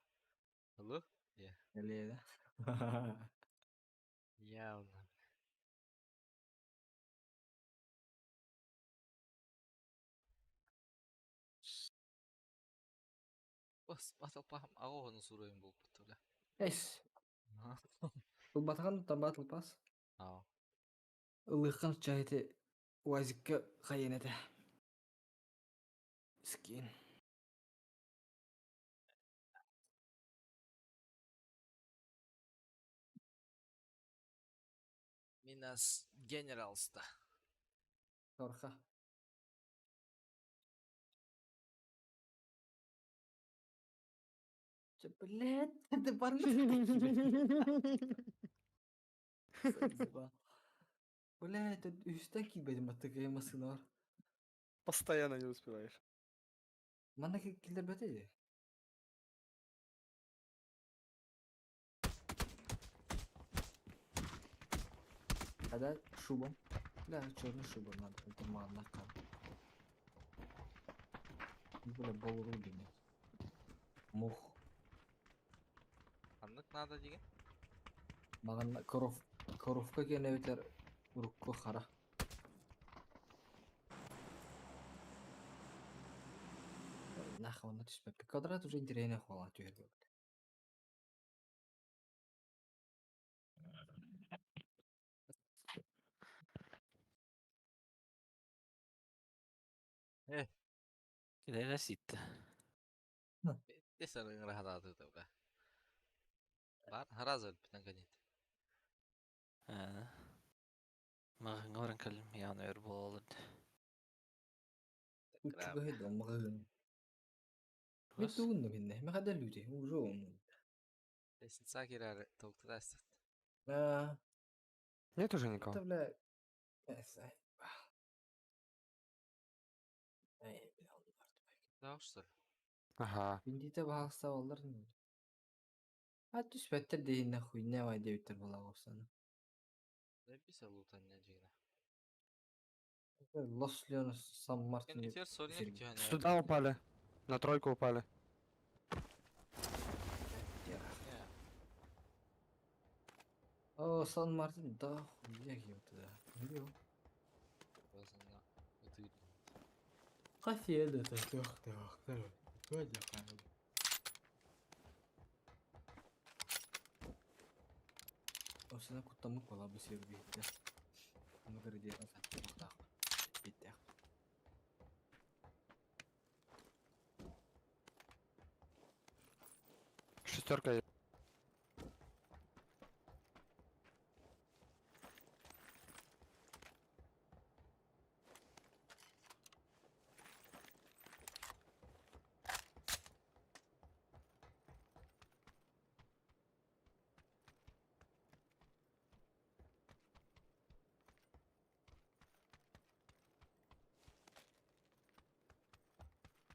Halo? Ya. Nereye de? Явно. Батыл пахам ағоғының сұрайын болып бітті бля. Эйс. Бұл батқан табатыл пас. Ау. Ылыққан чайты уазикка қайын еті. Скин. Минас генералста. Торха. Блядь, ты барна. Блядь, тут үстен кибедім атты каймасын бар. Постоянно не успеваешь. Мана келдер бәтеді. Когда шубом. Бля, черный шуба надо. Это мана кап. Бля, болру деймін. Мух. Андық надо деген? Маған коровка кене бетер урукко қара. Нахуй оны түспепті. Квадрат уже интерейне қола түйірді. Кидайда ситті. Десер ыңыра хадады да бля. Бар, хараз өліп наконец. Маған орын кәлім яны өр болды. Учуга хеді, омаға гын. Мен туғынды бенде. Мен қада лүйде. Уже оны. Лесін сакирары тоқты да әстет. Нет уже никого. Это, бля... Эсай. Ай, бля, он бар. Да, что ли? Ага. Бендейте бағақса олар не? А түспәттер дейін нахуй, не вай деуіттер бала қосаны. Записа лутан не жигна. Лос Леонос, Сан Мартин. Кондитер сольник тяне. Сюда упали. На тройку упали. О, Сан Мартин, да, хуя кеуті да. Неге ол? Басына өтіп. Қасиеді тәкіяқты вақтар. Көде қаңыл. Осына құттамық бала бұл сербейді. Оны көрді сәтті құттақ. Бейті ақ. Шестерка есть.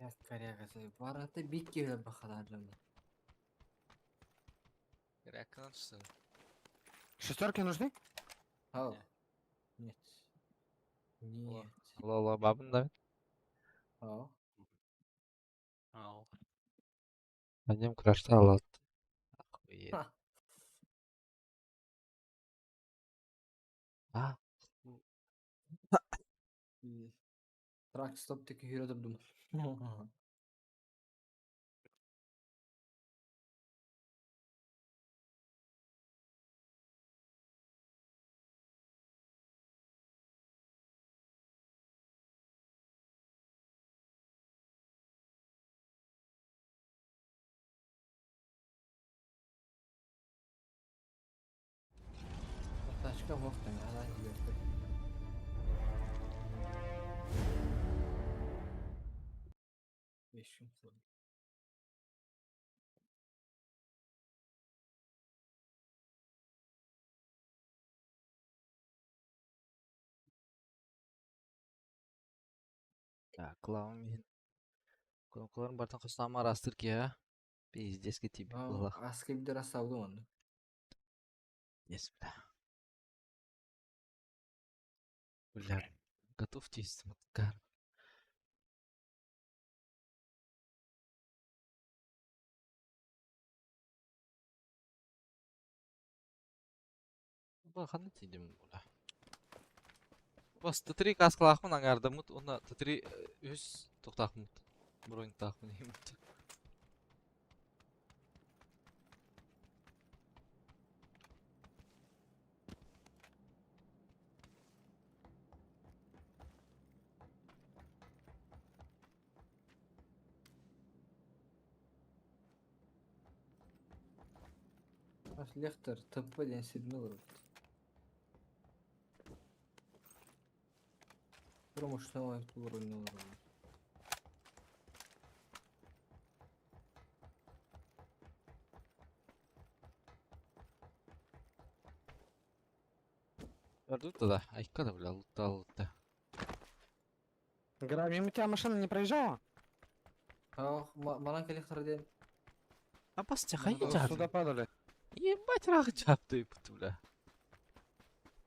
Яс корягасы. Бараты бит кеуді бақаларымды. Рякнан что ли? Шестерки нужны? Ау. Нет. Нет. Лола бабын да. Ау. Ау. Анем крашта алат. Охуеть. Ха. А? Трак стоп теки хүйрөдөп дум. Тачка воқтың, ала жіберді. Бешім сұрды. Так, клауын мен. Конкурен бартын қостама арастыр ке, а? Пиздеске типі было. Аскебдер асауды оны. Yes, бля. Бля, готов тестом откар. Баханы тидим була. Бас тетри каскалахмын аңардамыт, она тетри үз тоқтақмыт. Броин тақмын емет. Аш лехтер тп ден сидмел рот. Промышленный уровень уровень. Вердута да, айка да бля, лута. Гра, мимо тебя машина не проезжала? Ах, маланка лехтер ден. А бас Ну, хай вот жар. сюда падали. Ебать рах жапты ипт бля.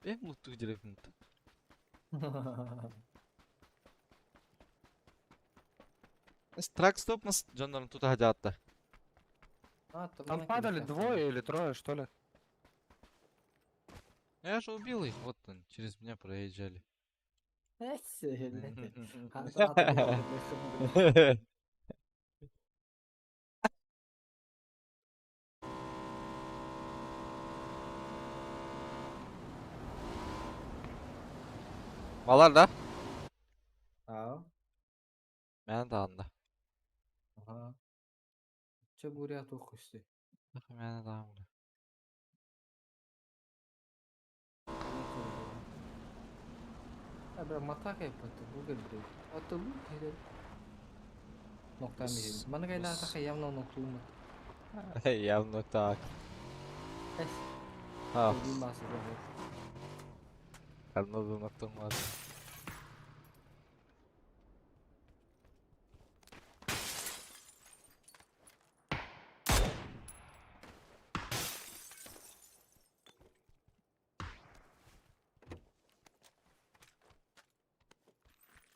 Бем луту директнут. Трак стопмас Джоннорн тут хадятта. Там падали двое или трое, что ли? Я же убил их, вот он, через меня проезжали. Балар да? Ау. Мен да анда. Ага. Че бурят ухусты. Мен да анда. Бля, матака yapatı bu geldi. Atı bu dedi. Nokta mı? Bana gayla ataka явно nokta mı? Явно так. Es. А, Değil masa da. одно за ногтом мат.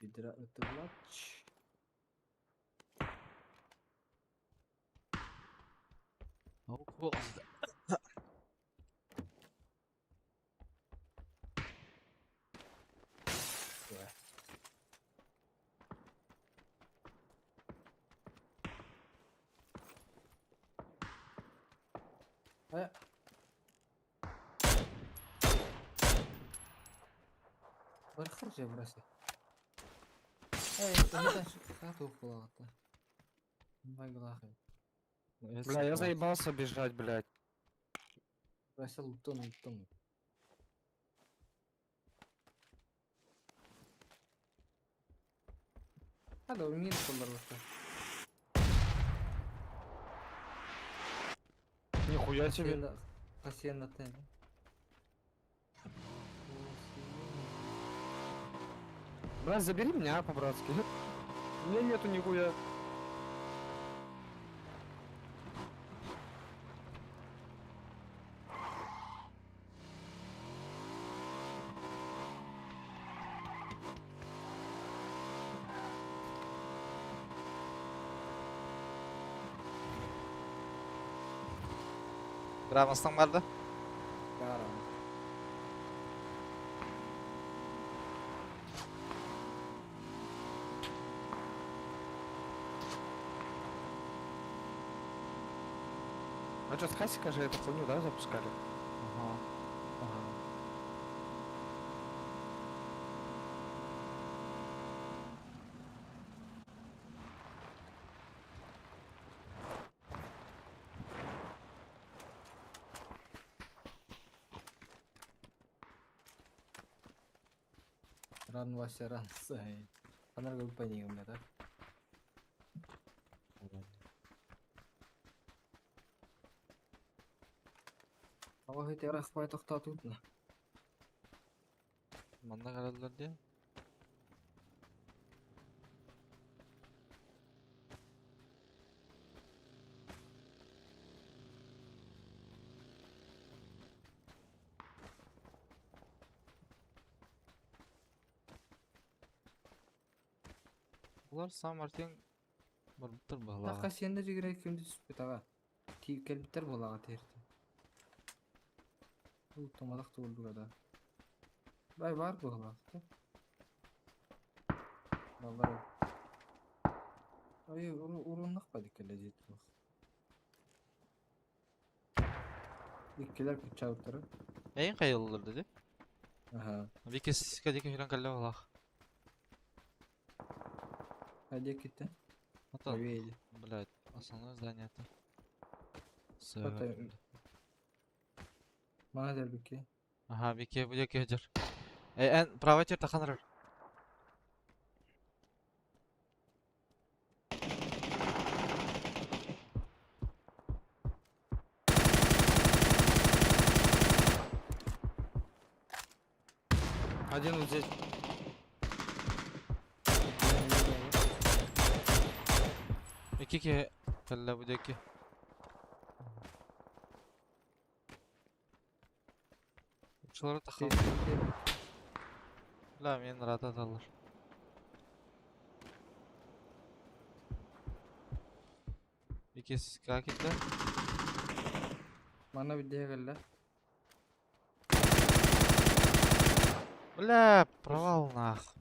Vidra ötülaç. Бархаржа burası. Нeden шикарат окулата. Байглахи. Бля, я заебался бежать, блядь. Burası лутон. Hadi o mil kollar başta. Нихуя себе. Hacienda ten. Блядь, забери меня по-братски. У меня нету нихуя. Grammastan vardı. Kara. А что, с Хасика же эту хуйню, да, запускали? Ага. Ран Вася ран сай. Она как по ней у меня, так? А вот эти рахпай тохта тут на. Manda karadılar diye. Bunlar San Martin barbuttır Так, bağlağa. Hacienda жигерек кимди түспөт ага. Тип келбиттер болага терти. Uutamadık da oldu kadar. Bay var bu halaktı. Vallahi. Ay urunluk badık gelecek bak. İkkiler kuçavutları. Эйин кайылылар dedi. Aha. Викес кадеке хилан калла балах. Hadi gitti. Это, Повеяли. блядь, основное здание-то. Это- Bana der bir ki. Ага, Вике буде кедер. En права тер таханрар. Один вот здесь. Вике калла буде ке. Шулар тахан. Ла, мен рата аталар. Викес как кетти? Bana bir diye geldi. Бля, провал нах.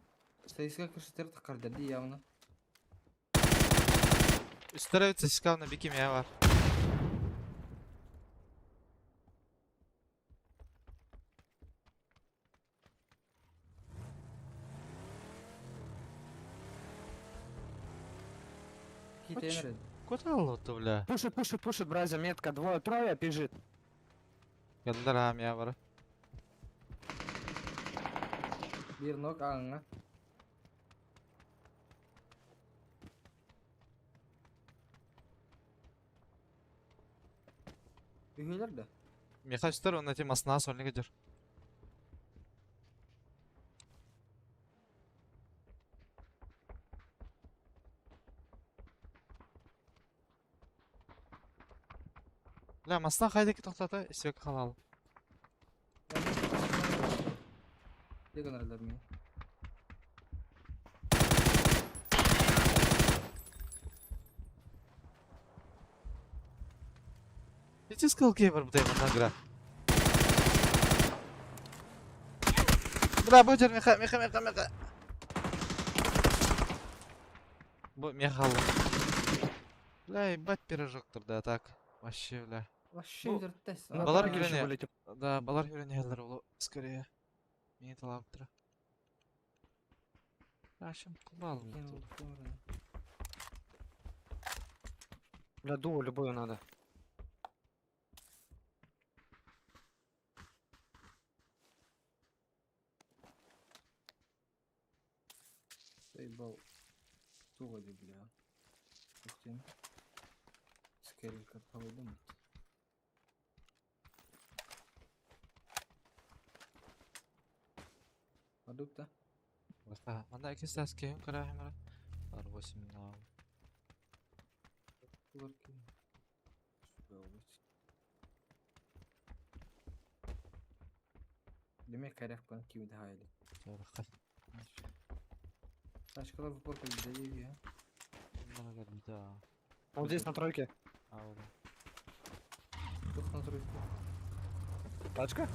Sayısal kırıştırı tıkar dedi явно. Üstüre сискавна биким я var. Какие-то Оч. эмеры. Куда лото, бля? Пушит, бразя, метка, трое бежит. Geldiler ya var. Bir nok ağına. Ühüler de. Мехачтар он этим осна сольник идер. Бля, масна хайдеки тоқтата, isvek халал. Ne kadar eder mi? Иди скал кейвер бдай махагра. Бля, бодер меха. Мехал. Бля, ебать пирожок да так. Вообще, бля. Вообще Ну, üdürttes. На Балар танке еще гирене. вылетел. Да, балар гирене хеллер улу. Скорее. Мені талаптыра. Ашым кубалым. Бля, дуо любую надо. Сейбал. Тугади, бля. Уктен. Скерил как поводом. Адукта. Ага, манда кистас кейм карахимара. Бар 8 на. Тугарки. Demek karak bana kimi daha iyi. Тарахат. Başkalar bu portal bize değil ya. Много да. Вот здесь на тройке. Аура. Çok kontrol. Тачка?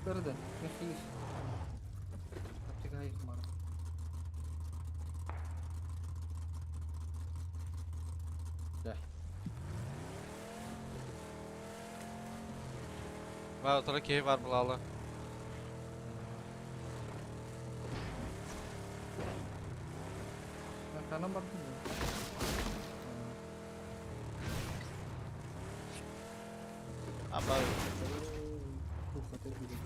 Nerede? Ne xiyir? Kaptık hayır kumara. Gel. Var otura keyif var bulalı. Ben kanan baktım ya. Ama Çok kötü bir şey.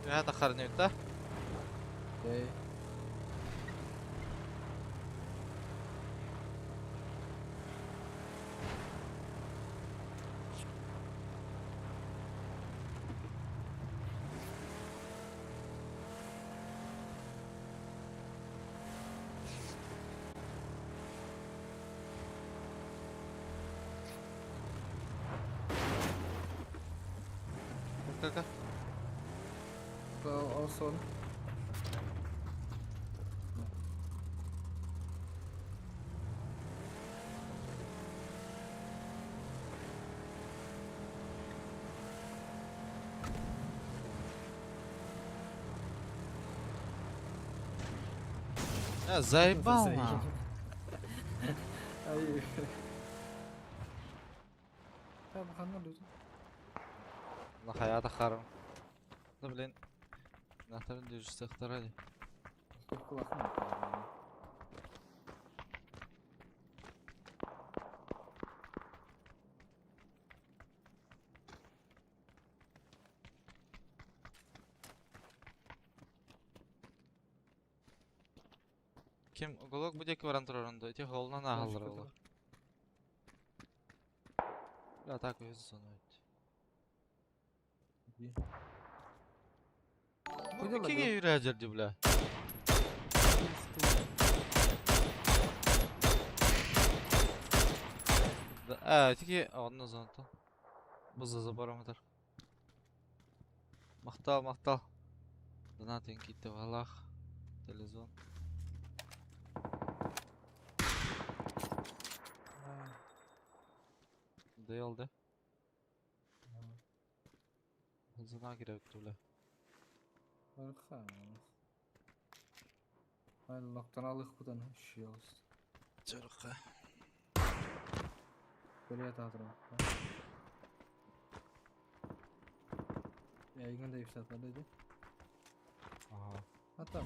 هذا خرني انت. Hey. kanka. Al son. Заебал на. Ай. Да, баханна дузу. На хаята харам. Да блин. Нахтар держится вторая. Кулакны. Kim uголок bude kvaran torando, эти голна на голрала. Ja, tako je zonoit. Bu kige yürüyecekti bile. Тики одна зонта. Біз за барометр. Мақтал. Донатин кетті валах. Телезон. Deyildi. Hızına girekti bile. Arka. Allah'tan alık bu da ne şey olsun. Çarıkı. Böyle yatağı Yaygın da ifşatlardaydı. Aha. Hatta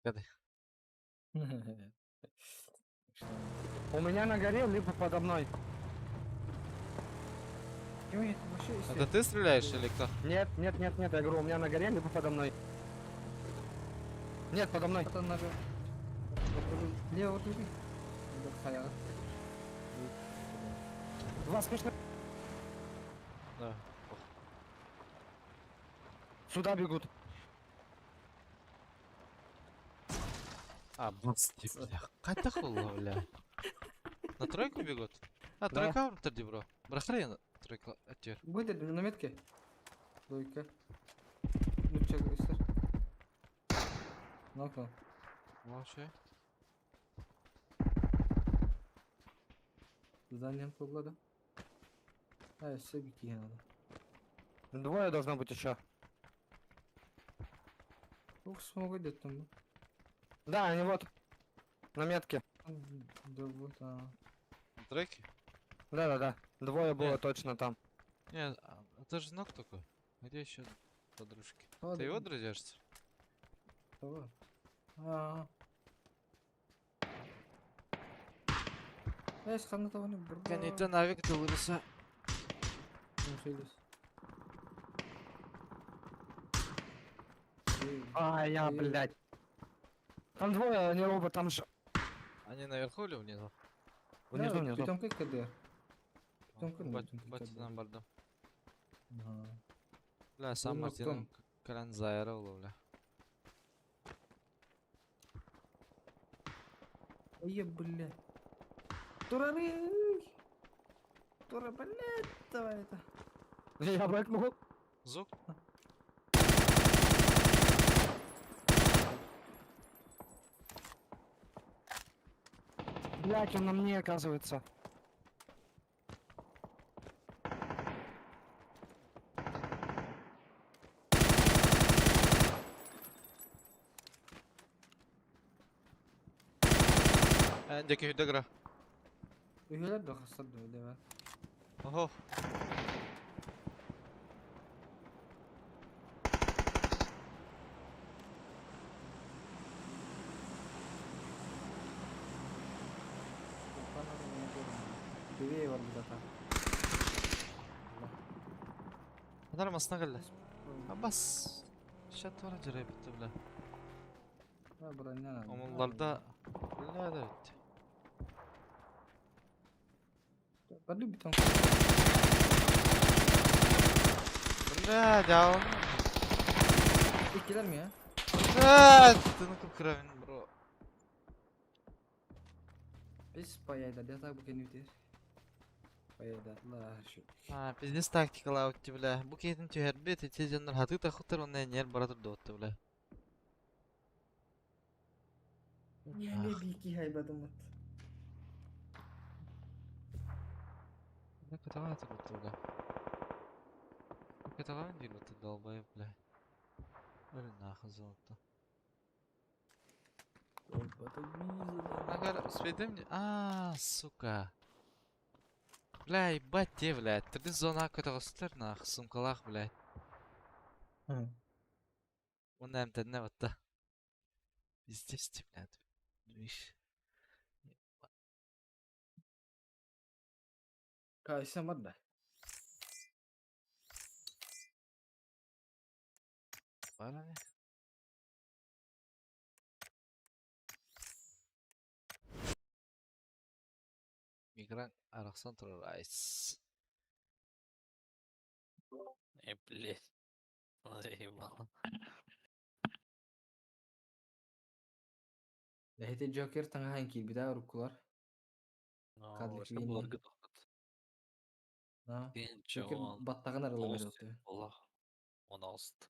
Hadi. У меня на горе, либо подо мной. Это ты стреляешь или кто? Нет, я говорю, у меня на горе, либо подо мной. Нет, подо мной. Это надо. Лево туди. Хая. Два смешно. Да. Сюда бегут. Басти, бля. Кайда хула, бля. На тройку бегут? Да. Тройка вроде, бро. Брахрейн тройка оттер. Будет на метке. Дойка. Ну че, истер. Ну-ка. Вообще. Зданием поглада. Все бики надо. Двое должно быть еще. Ух, смогу где-то там. Да, они вот. На метке. Да вот, Тройки? Да. Двое было Нет. точно там. Не, это же знак такой. Где еще подружки? Ладно. Ты его друзьяшься? Кого? Сканы того не брал. Канита навик дылырса. Я, блядь. Там двое, они оба там же. Они наверху или внизу? Внизу. Питом как КД. Бать нам бардам. Ага. Бля, сам Ну, Мартин кран заэрал, бля. Ой, бля. Турары! Тура, блядь, давай это. Я бэкнул. Звук? Блядь, он на мне оказывается. Öndeki hüdegre. Üyeler de hasar da öyle var. Oho. Biri var burada tam. Adar masına geldi. Bas. Şat var acayip bitti bile. Ha buranın ne var? Omullarda bile de bitti. Hadi bir tane. Bля, devam. İkiler mi ya? Ты ну как кровен, бро. Biz payayda da bu kendi bitir. Payayda la şu. Пиздец тактикалар өтті біле. Бұл кейтін түйербе, тете жандар хаты тақыттар, оны әнер баратыр да өтті біле. Ne bir iki haybadım at. Ne kadar atır өтті біле. Ne kadar değil өтті долбайып біле. Өлі нахыз өтті. Агар успейдем... сука. Бля, ебать те, блядь. Ты зона көтіғыстыр, нах, сумкалақ, блядь. Оны әмтәдіне өтті. Пиздец, блядь. Движ. Kaysa madda. Bana ne? Migran арақсан тұрар айс. Блядь. Заебало. Lehete Joker tanga hangi bir daha rukular. Ну, Кадлик вообще Винни. бұлар гыдықпыт. Ha. Кенче Joker оған battağın aralı bir тоғыз oldu. Allah. Он алысты.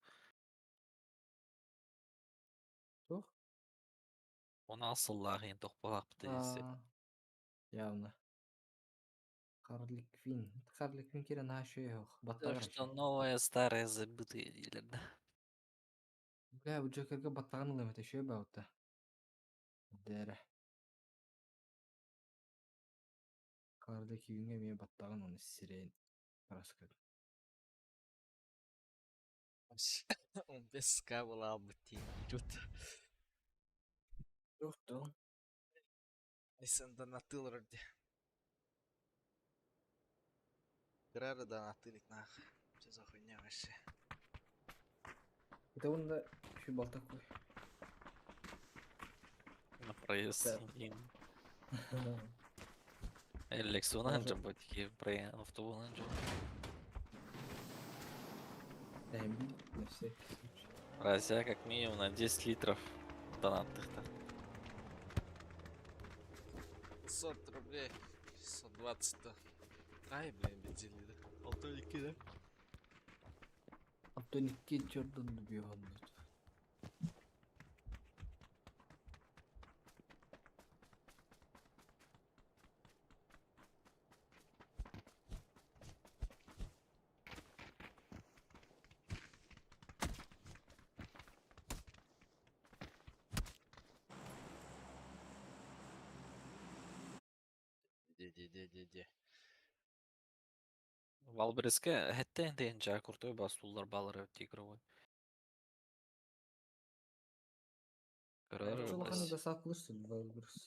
Toch? Он асыллағы ең тоқпалақ біті десе. Явно. Harley Quinn. Harley Quinn kira na şey yok. То, Battağın что araşı. новое, старое, забытые дейлерді. Bля bu Joker'ga battağın alamete şey bağıttı. Dere. Harley Quinn'e bir battağın onu siren. Paraskır. 15к была обытин. Тут. Yok da. Aysen donatıl rördü. Кырары donatылык нах. Что за хуйня вообще? Bir de bunu da şu balta koy. На проезд Да. един. Лексуна Даже- джамботики, проезд автобуна джамботики. Эмби. На всякий случай. Разя как минимум на 10 литров донатных-то. 500 рублей. 120-то. Ай, блин, бензин лидер. Алтоники, да? Abdülhakim Jordan bir oldu. Де. Валбереске хеттен дейін жа куртой бастулар балар өтті игровой. Көрөр Çolakhanı өтті. da saklırsın. Valgırız.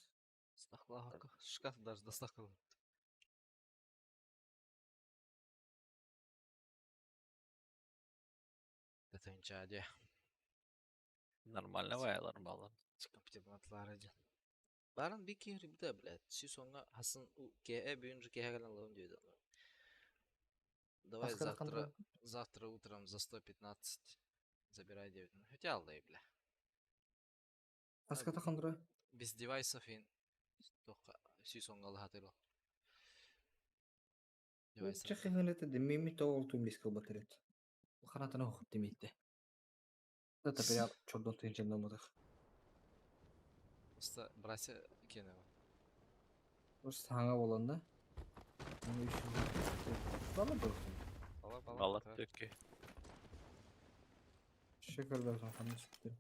Стахла хака. Шкаф даже достахал. Это инчаде. Нормально вайлар балар. Компьютер атлар один. Барын bir kere bir de блядь. Sonra Hasan у KE büyünce KE gelen lan diyordu. Давай Askıda kandıra. завтра утром за 115 забирай 9. Хотя алдай, бля. Askıda kandıra. Без девайсов и только Сисонга лахатырыл. Девайсов. Çek hıhınete de mimi toğultum liskal bataret. Bu kanatına hukuk demeydi. Zaten bir ya çordan tüyünceğinden olmadık. Просто братья Кенева. Burası hanga olanda. Onu işin. Valla bıraktım. Балар төкке. Teşekkür ederim kanka. Siktir.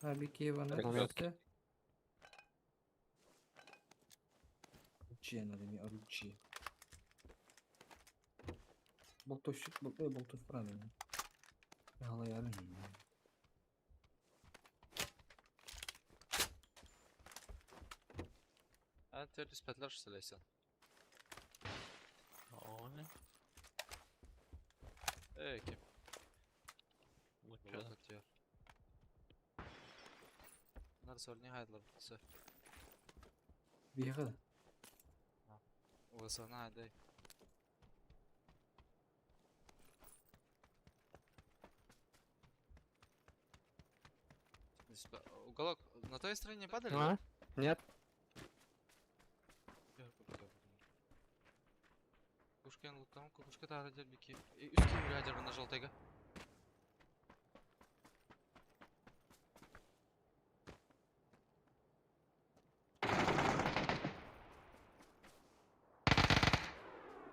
Ha bir kere bana Yok. verse. Uçiyen adamı arıcı. Boltoşluk boltoş falan yani. Hala yarın. А ты респетлер что ли, Сэн? Оне. Кем? Bu Вот çöl. atıyor. Bunlar sorunu haydılar. Sö. Bir yaka. O sana hayday. Уголок на той стороне падали? А? Нет. кукушка лутам, кукушка тары дербики. Үске юрядер бана желтайга.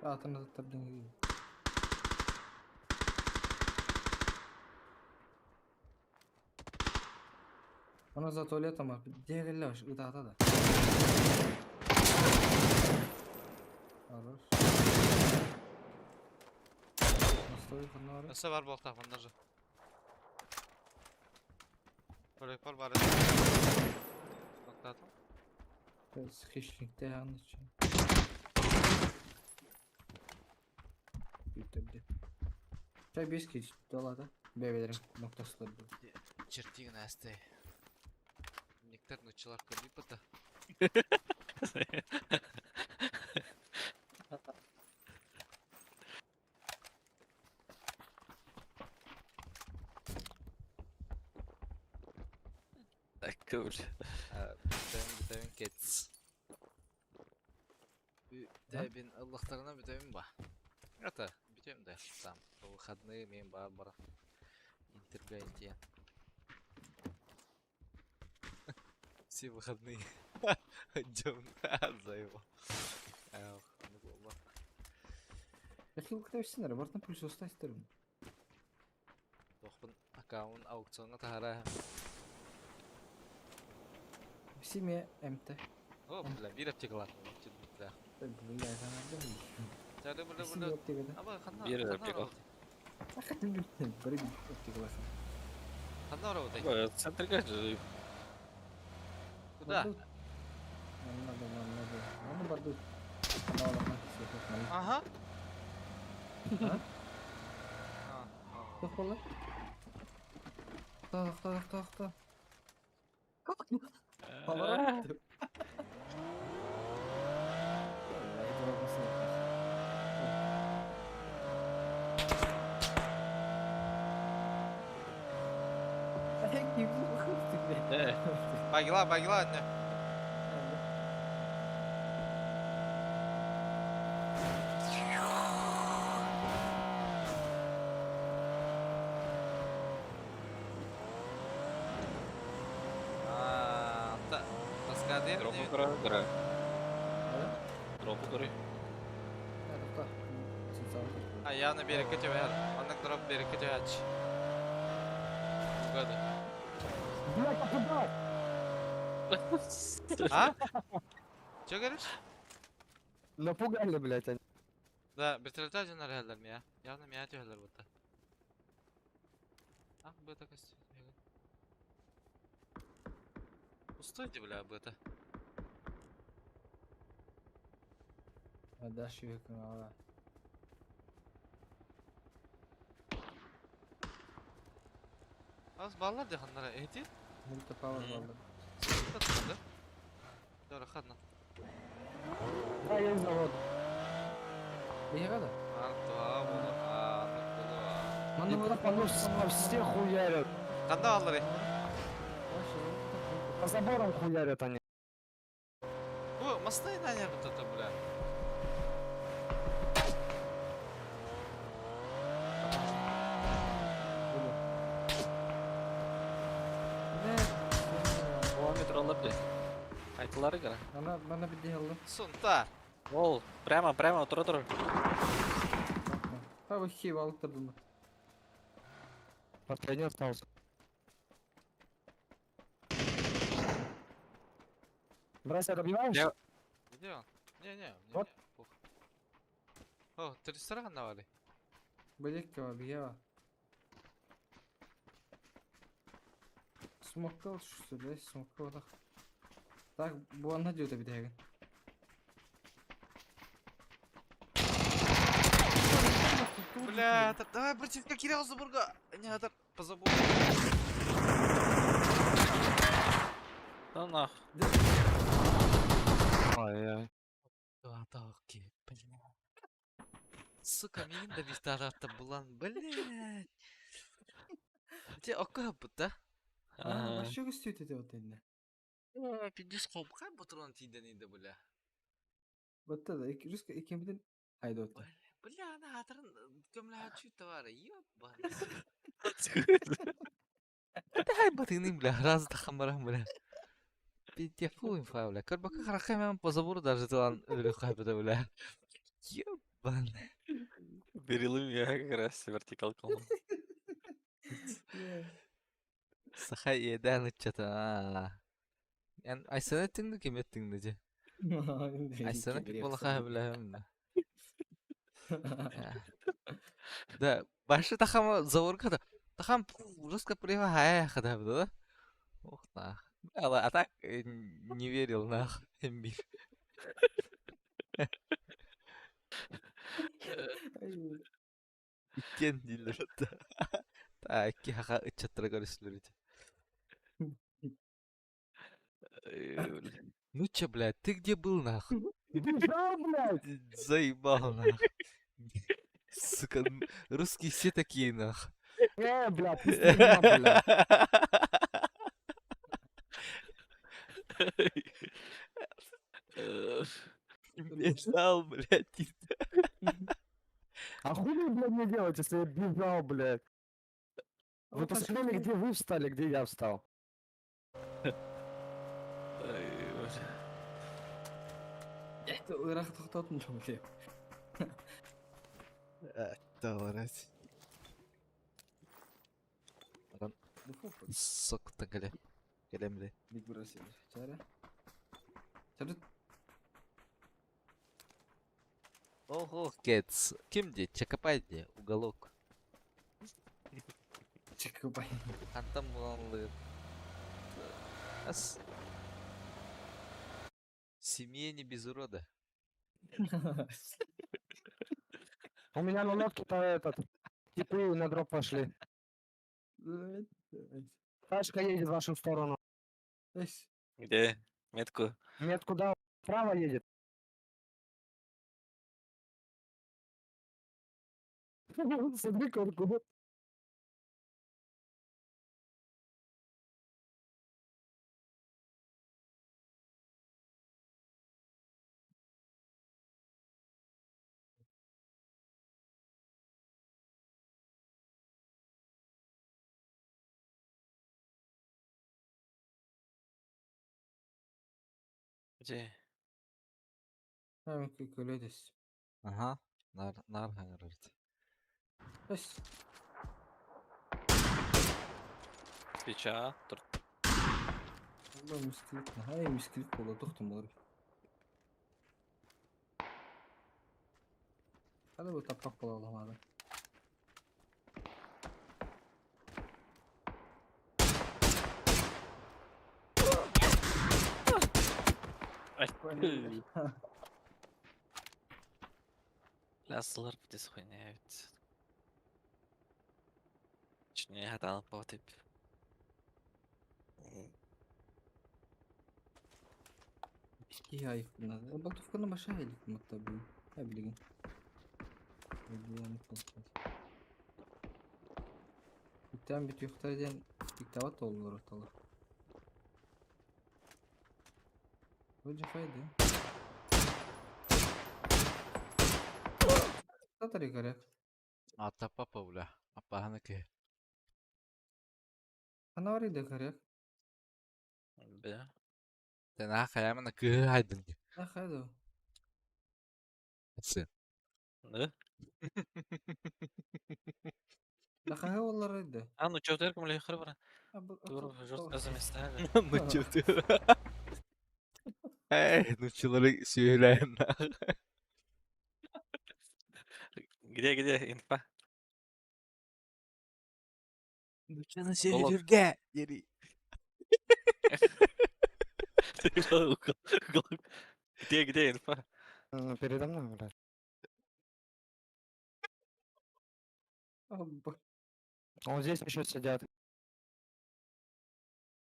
Атына заттардың үйі. Ona za tuvalet ama diğerlerle var. Idağda da. Alır. Nasıl oyun var? Nasıl var bu hafta bandarca? Böyle var bari. Nokta Sıkışlıkta yanlış için. Bitirdi. Çay 5 geç dolada. Bebelerim noktası da bu. Чертик настай. Нектар ночалар көрбей пата. Cool. Бүтән кетс. Бүтән Аллаһтарына бүтән ба. Это бүтән дә там. Выходные мен бар. Интергайтия. Все выходные. Идем за его. Ах, ну ладно. Belki bu kadar sinir. Bartın polis olsa isterim. Тоқпын аккаунт аукционға тахара. Семья МТ. О, бля, бир аптекалар. Да. Bunu yazanlarda mı? Тәле бля Син бля. аптекада. Аба ханна. Bir аптека. Hakikaten bilmiyorum. Böyle bir aптекалар. Ханна ораудай. Центрга же. Куда? Anladım. Onu bardu. Ama Allah'tan kesiyor. Ага. Ha? А. Yok valla. Tak. Havara attı. Vallahi cevabını yapar. Hep gibi Evet. Багила anne. Таскады. Дропу кыры. Дропу кыры. А я на берег тебя. Он на дроп берег тебя. Угады. Блядь, попадал! А? Че говоришь? Напугали, блядь, они. Да, вертолета один архелер меня. Явно меня тюхелер вот так. Ах, бета костюм. Пустойте, бля, бета. Дашь ее канала. Az ballar da hanlara ehti. Multi power vardı. Tatlı. Doğru xadna. Да, есть завод. İyi kadar. Artuğa bulu. Anlık bulu. Manda И пропану по всех хуярят. Kanda alları. По заборам хуярят они. Bu masayı ne yaptı tutu bula? Ne? Километр алып де. Айтылары кара. Bana bir diyelim. Sunta. Ол, прямо, тура. Ha bu ikiyi alıp durdum. Последний остался. Братья, добиваешь? Я- Где он? Не. Вот. Пух. О, 300 лira навали. Böcek de var bir ya. Smoke'da uçuştu be. Smoke'da odak. Tak bu anda diyordu bir de. Бля, давай против Кирилла Забурга. Не, это позабыл. Да нах. Ай-яй. Атаки, бля. Сука, менин да вистарата булан, блядь. Те ока бутта. Aa, aşağı istiyor dedi o tenne. Пиздец, копка патрон тиден иде, бля. Batta da iki rüzgar ikimden haydi otta. Бля, она хатырын көмләһә чуйта бар. Ёбан. Дай батыным, бля, раз да хамарам, бля. Пиздец, фа, бля. Карбака харахай мен по забору даже тылан ölü кайбыда, бля. Ёбан. Берилым я как раз вертикал колон. Сахай едан ыччата. Ян айсана тиңди кем еттиңди же. Айсана пик болаха билем. Да, башы тахама заворга да. Тахам жестко прямо хая хада да. Ох на. А так не верил нах. Эмбир. Иккен дилер да. Та ки хака ыччаттыра көрүсүлөр. Ну чё, блядь, ты где был, нах? Заебал, нах. Сука, русские все такие, нах. Блядь, ты меня, блядь. Бежал, блядь. А хули, блядь, мне делать, если я бежал, блядь? Вы посмотрели, где вы встали, где я встал? Эхте ырах токтотун жок эле. Даварать. Соктан келе. Келемди. Биг Бросер. Чара. Чара. Ого, Кэтс. Кимди? Чакапайди, уголок. Чекупай. Антам буланлы. Ас. Семья не без урода. У меня на лодке-то этот... Типы на дроп пошли. Тачка едет в вашу сторону. Где? Метку. Метку дал, вправо едет. Смотри, куда. Где? Hemen köyledes. Ага. Нар хаңырырды. Эс. Свеча. Тур. Алла мискилик. Ай мискилик болду токтом болор. Hadi bu tapak bulalım abi. Лясылар бітес қойнайбыт. Чүне хатанып баутып. İki ay bunlar. Batufkanın başa geldik mi tabii. Ne bileyim. Bitten bit yukarıdan diktavat oldular ortalık. Hoca fayda. Tatari garek. Ата папа, бля. Апа ке. Ana orayı da garek. Бля. Ты на хаямана кы хайдын. Ne haydi o? Сын. Да? Ne haydi onlarıydı. А, ну чё, терком ли храбра? Abi Жестко заместали. Ну чё ты? Эй, ну человек söyleyeyim. Где, инфа? Ну чё на серверге? Дери. Где инфа? Передо мной, блядь. Abi Вот здесь еще сидят.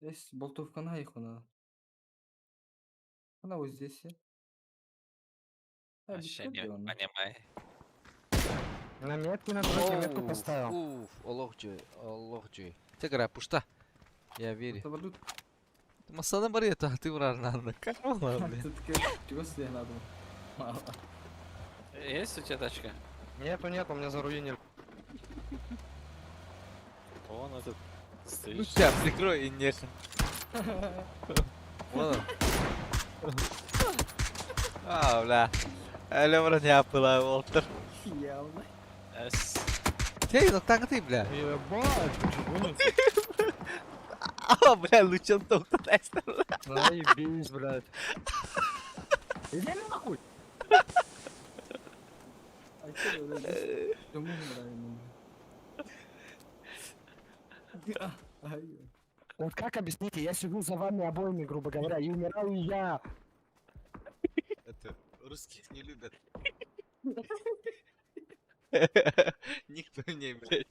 здесь болтовка их она. Она вот здесь. Вообще не понимаю. На метке на дроге метку поставил. Уф, Аллах джой. Тегра пушта. Я верю. Ты масада бар это, ты вражна. Как можно, блин? Чего себе надо? Есть у тебя тачка? Нету, меня заруинили. Вон этот Ну стоишь. сейчас, прикрой и нехуй. Вон он. А, бля. Элемра не опыла, Волтер. Явно. Эс. Ты, ну так ты, бля. Ебать, почему? А, бля, Лучан только тестер. Заебись, блядь. Иди нахуй! А чё вы, здесь? Кому нравится? Ай. Вот как объясните, я сижу за вами обоими, грубо говоря, и умираю я. Это русских не любят. Никто не, блядь.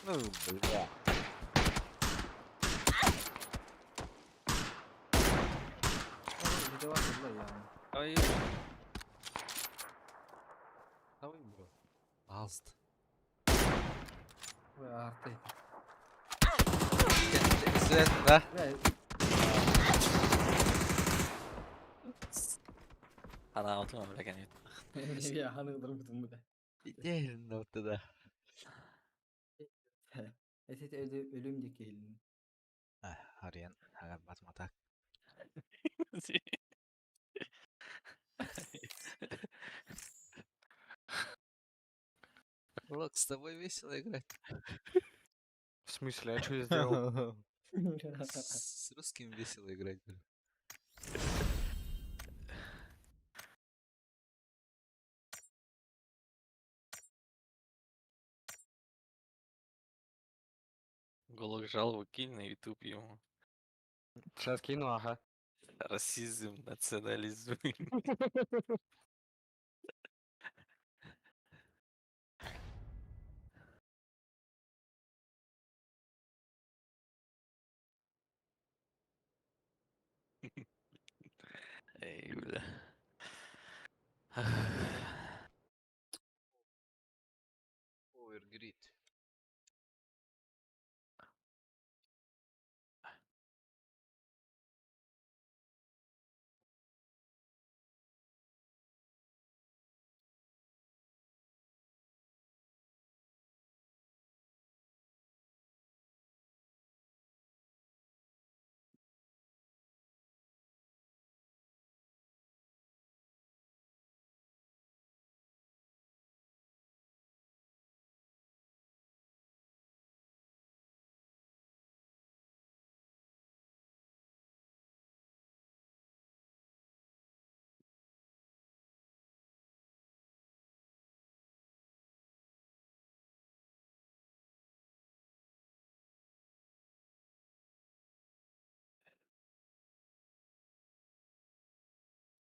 Ну, бля. Виноват, бля, явно. Ай, Давай, бро. Алст. Ой, арты. Свет, да? Бля, Ana oturma bile gene. я ханығдырып бітім бі. Идеально вот туда. Әсет өлім де келін. Ариен, ага, математик. Лок, с тобой весело играть. В смысле, а что я сделал? С русским весело играть. Блин. Голок жалобу кинь на YouTube ему. Сейчас кину, ага. Расизм, национализм. Эй, бля. Овергрид.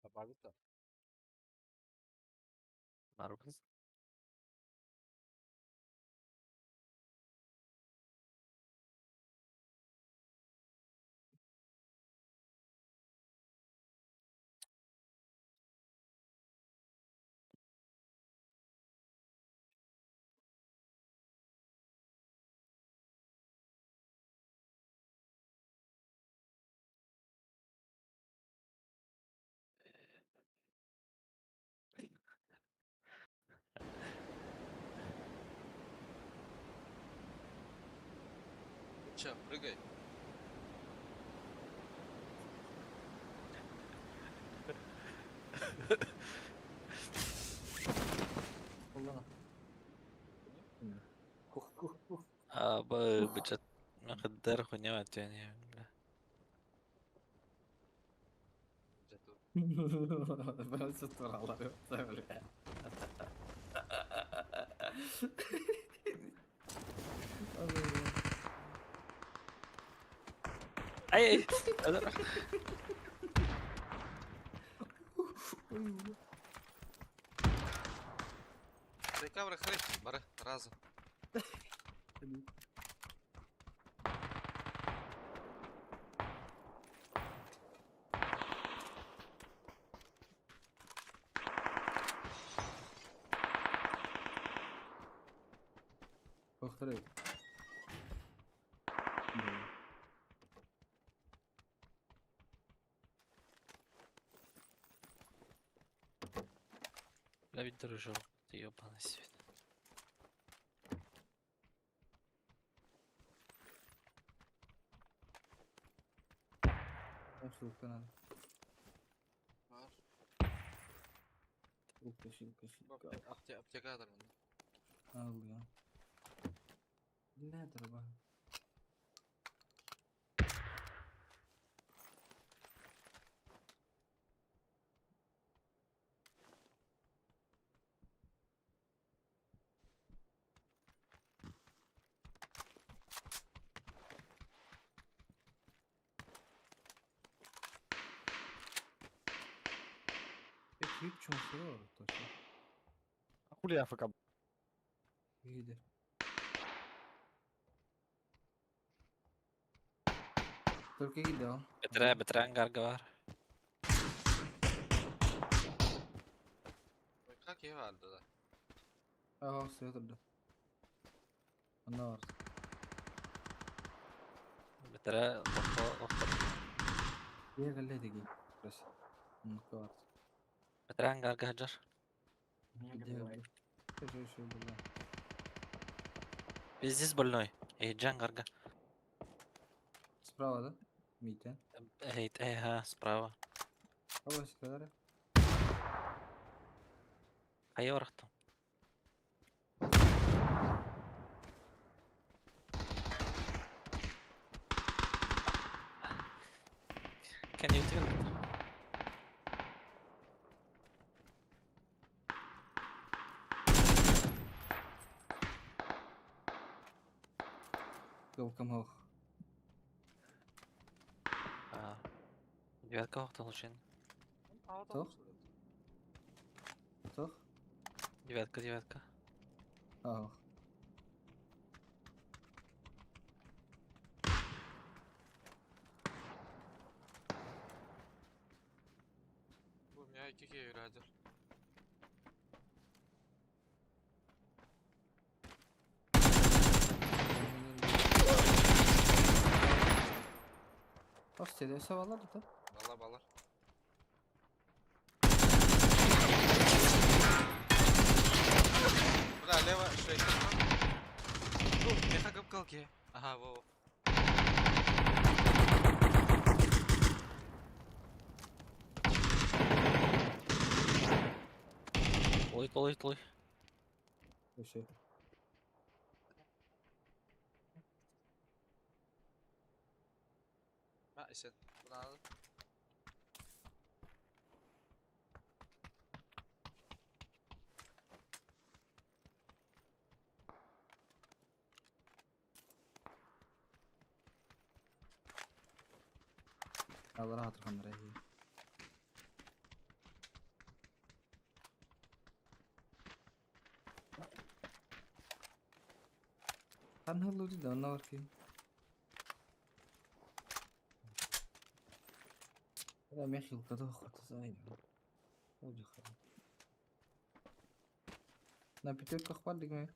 Добавить-то? Марвел. Че, прыгай. Қолдана. Хух. А, бюджет. Нахадер хуйня тяни, бля. Бәрі сөз туралы. Бля. Ай! Рекавер хрень, бары, разу. Повторяй. Бля, ведь дружок, ты ёбаный свет. Шилка надо. Шилка, шилка. Аптека адырмын. Al ya. Nedir bu? Hiç çoğunluğu var точно. Хули АФК? İyidir. Только gidiyor. Бітіре ангарга var. Как iyi vardı da. Ага, все durdu. Ana var. Бітіре оқы. Bir galle de gel. Burası. Onlukta var. Бітіре ангарга hajar. Gidiyor. Şöyle burada. Biz здесь больной. Иди ангарга. Справа, да? Митя. Ага, справа. Кого сказали? Қай орақтың? Can you tell me? Welcome hoog. Девятка оқтың лучен. Toch? Toch? Девятка. Ага. Bu меня iki kere radar. Hostia, deve ser valado, tá? Balar. Бля, лево, шейк. Ну, меха капкалки. Ага, во. Толой. Слушай. Ha, sen. Bunu aldın. Allah rahat kamerayı. Kan hızlı değil de onlar var ki. لا يا اخي القدوخ زايد وجه خلاص انا بيتك اخبار دي ما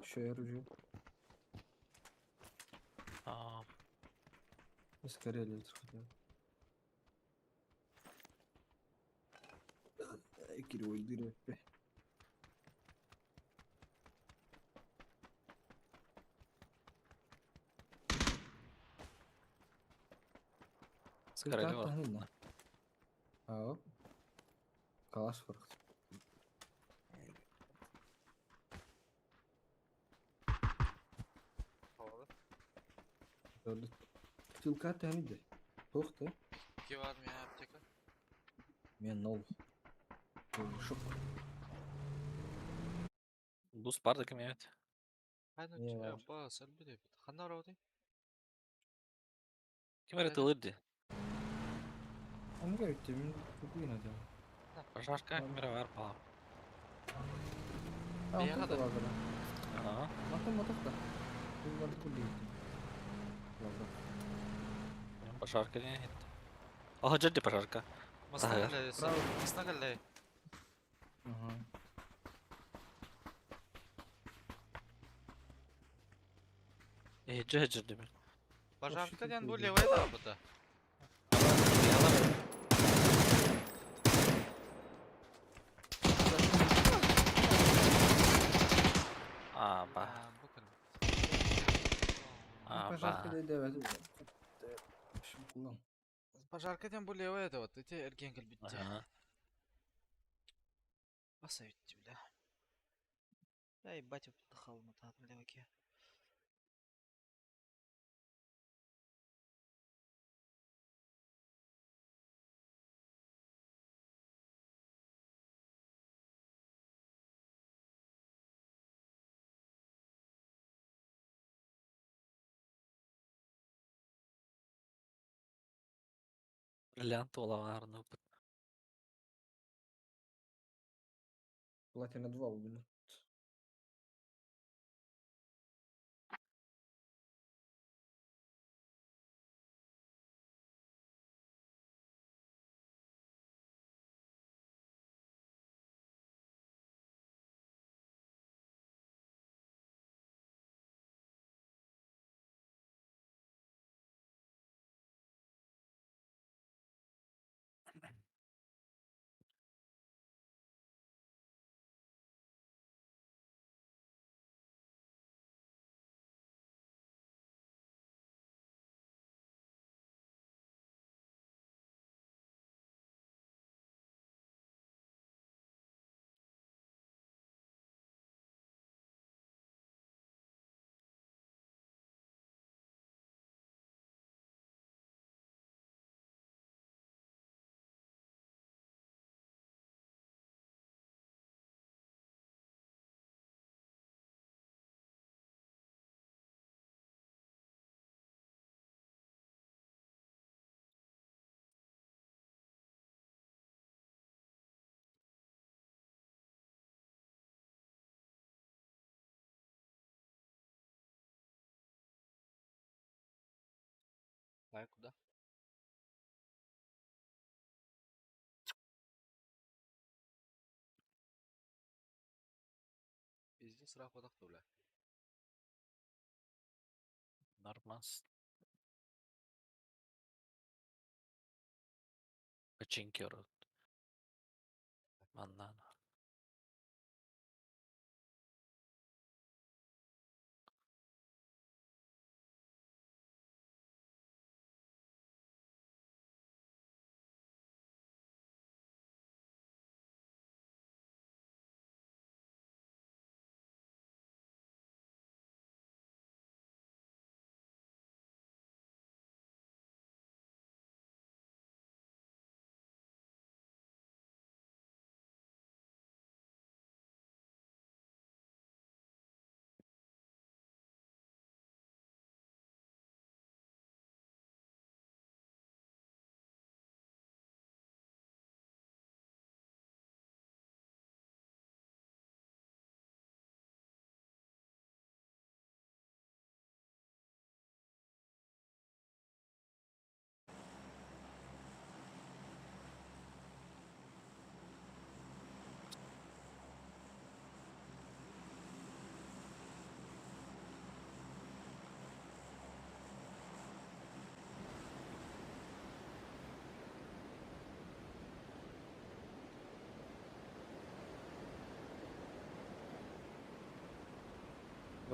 شو يرجو بس كاريل يدخل كده ويدير به Скорее var. اه خلاص فرقت Havalı. Tilkat tane de. Toxtu. İki var mı ya apteka? Men nol. Şok. Buz бар да кім еді? Haydi Ne ya var? ba salbi de. Xanlar oldu. Кім еді тылырды? Onu gördüm. Çok iyi hadi. Пожарка камера бар бала. Tamam, kadar? kadar var da. Ага. Bakın da. Bu var bu değil. Vallahi. Пожарка не еді. Ага, жерде пожарка. Masna Ага. galle. Masna galle. Ага. Жерде бір. Пожарка ден şükür bu değil. levaya da bu da. Аба. Bu kadar. Пожарка Аба. да evet. Şimdi kullan. Пожарка тем более у этого. Эти эрген кальбитте. Ага. Посоветуйте, бля. Да ебать, вдыхал мотат, бля, окей. Бриллиант олаларны. Платина 2 убили. Лайк куда? Пиздец, рах вот бля. Нормас. Печеньки рот. Банана.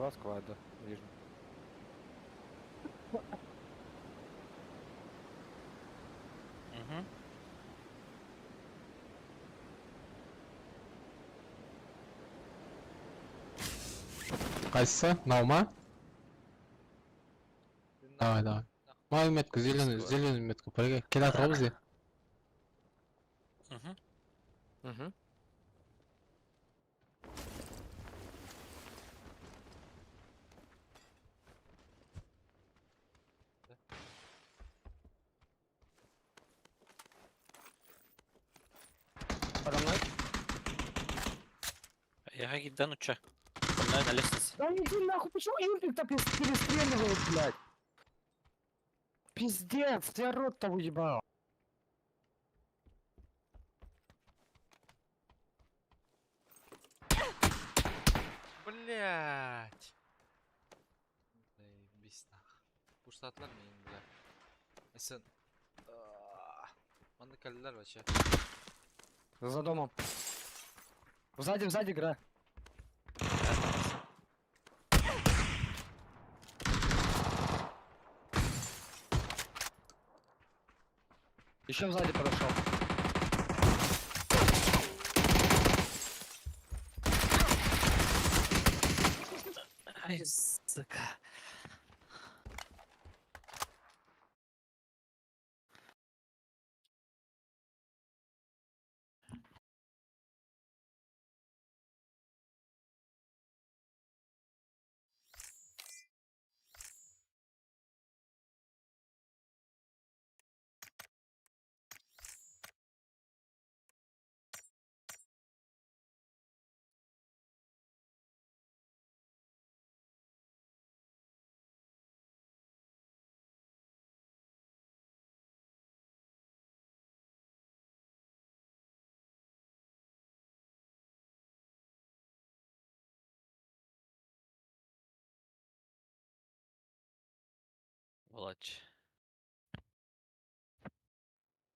Два склада, вижу. Угу. Кайсы? Наума? Давай, давай. Мою метку, Скоро. зеленую метку, прыгай. Кидать роузи. Угу. Угу. Параноид? Я гиден уча. На лестнице. Да иди нахуй, почему импульта перестреливает, блядь? Пиздец, я рот-то уебал. Блять. Заебись нах. Пуштатлар мейн, бля. Эсен. Маны каллар вообще. За домом. Сзади игра. Еще сзади подошел. Ай, сука. Владич.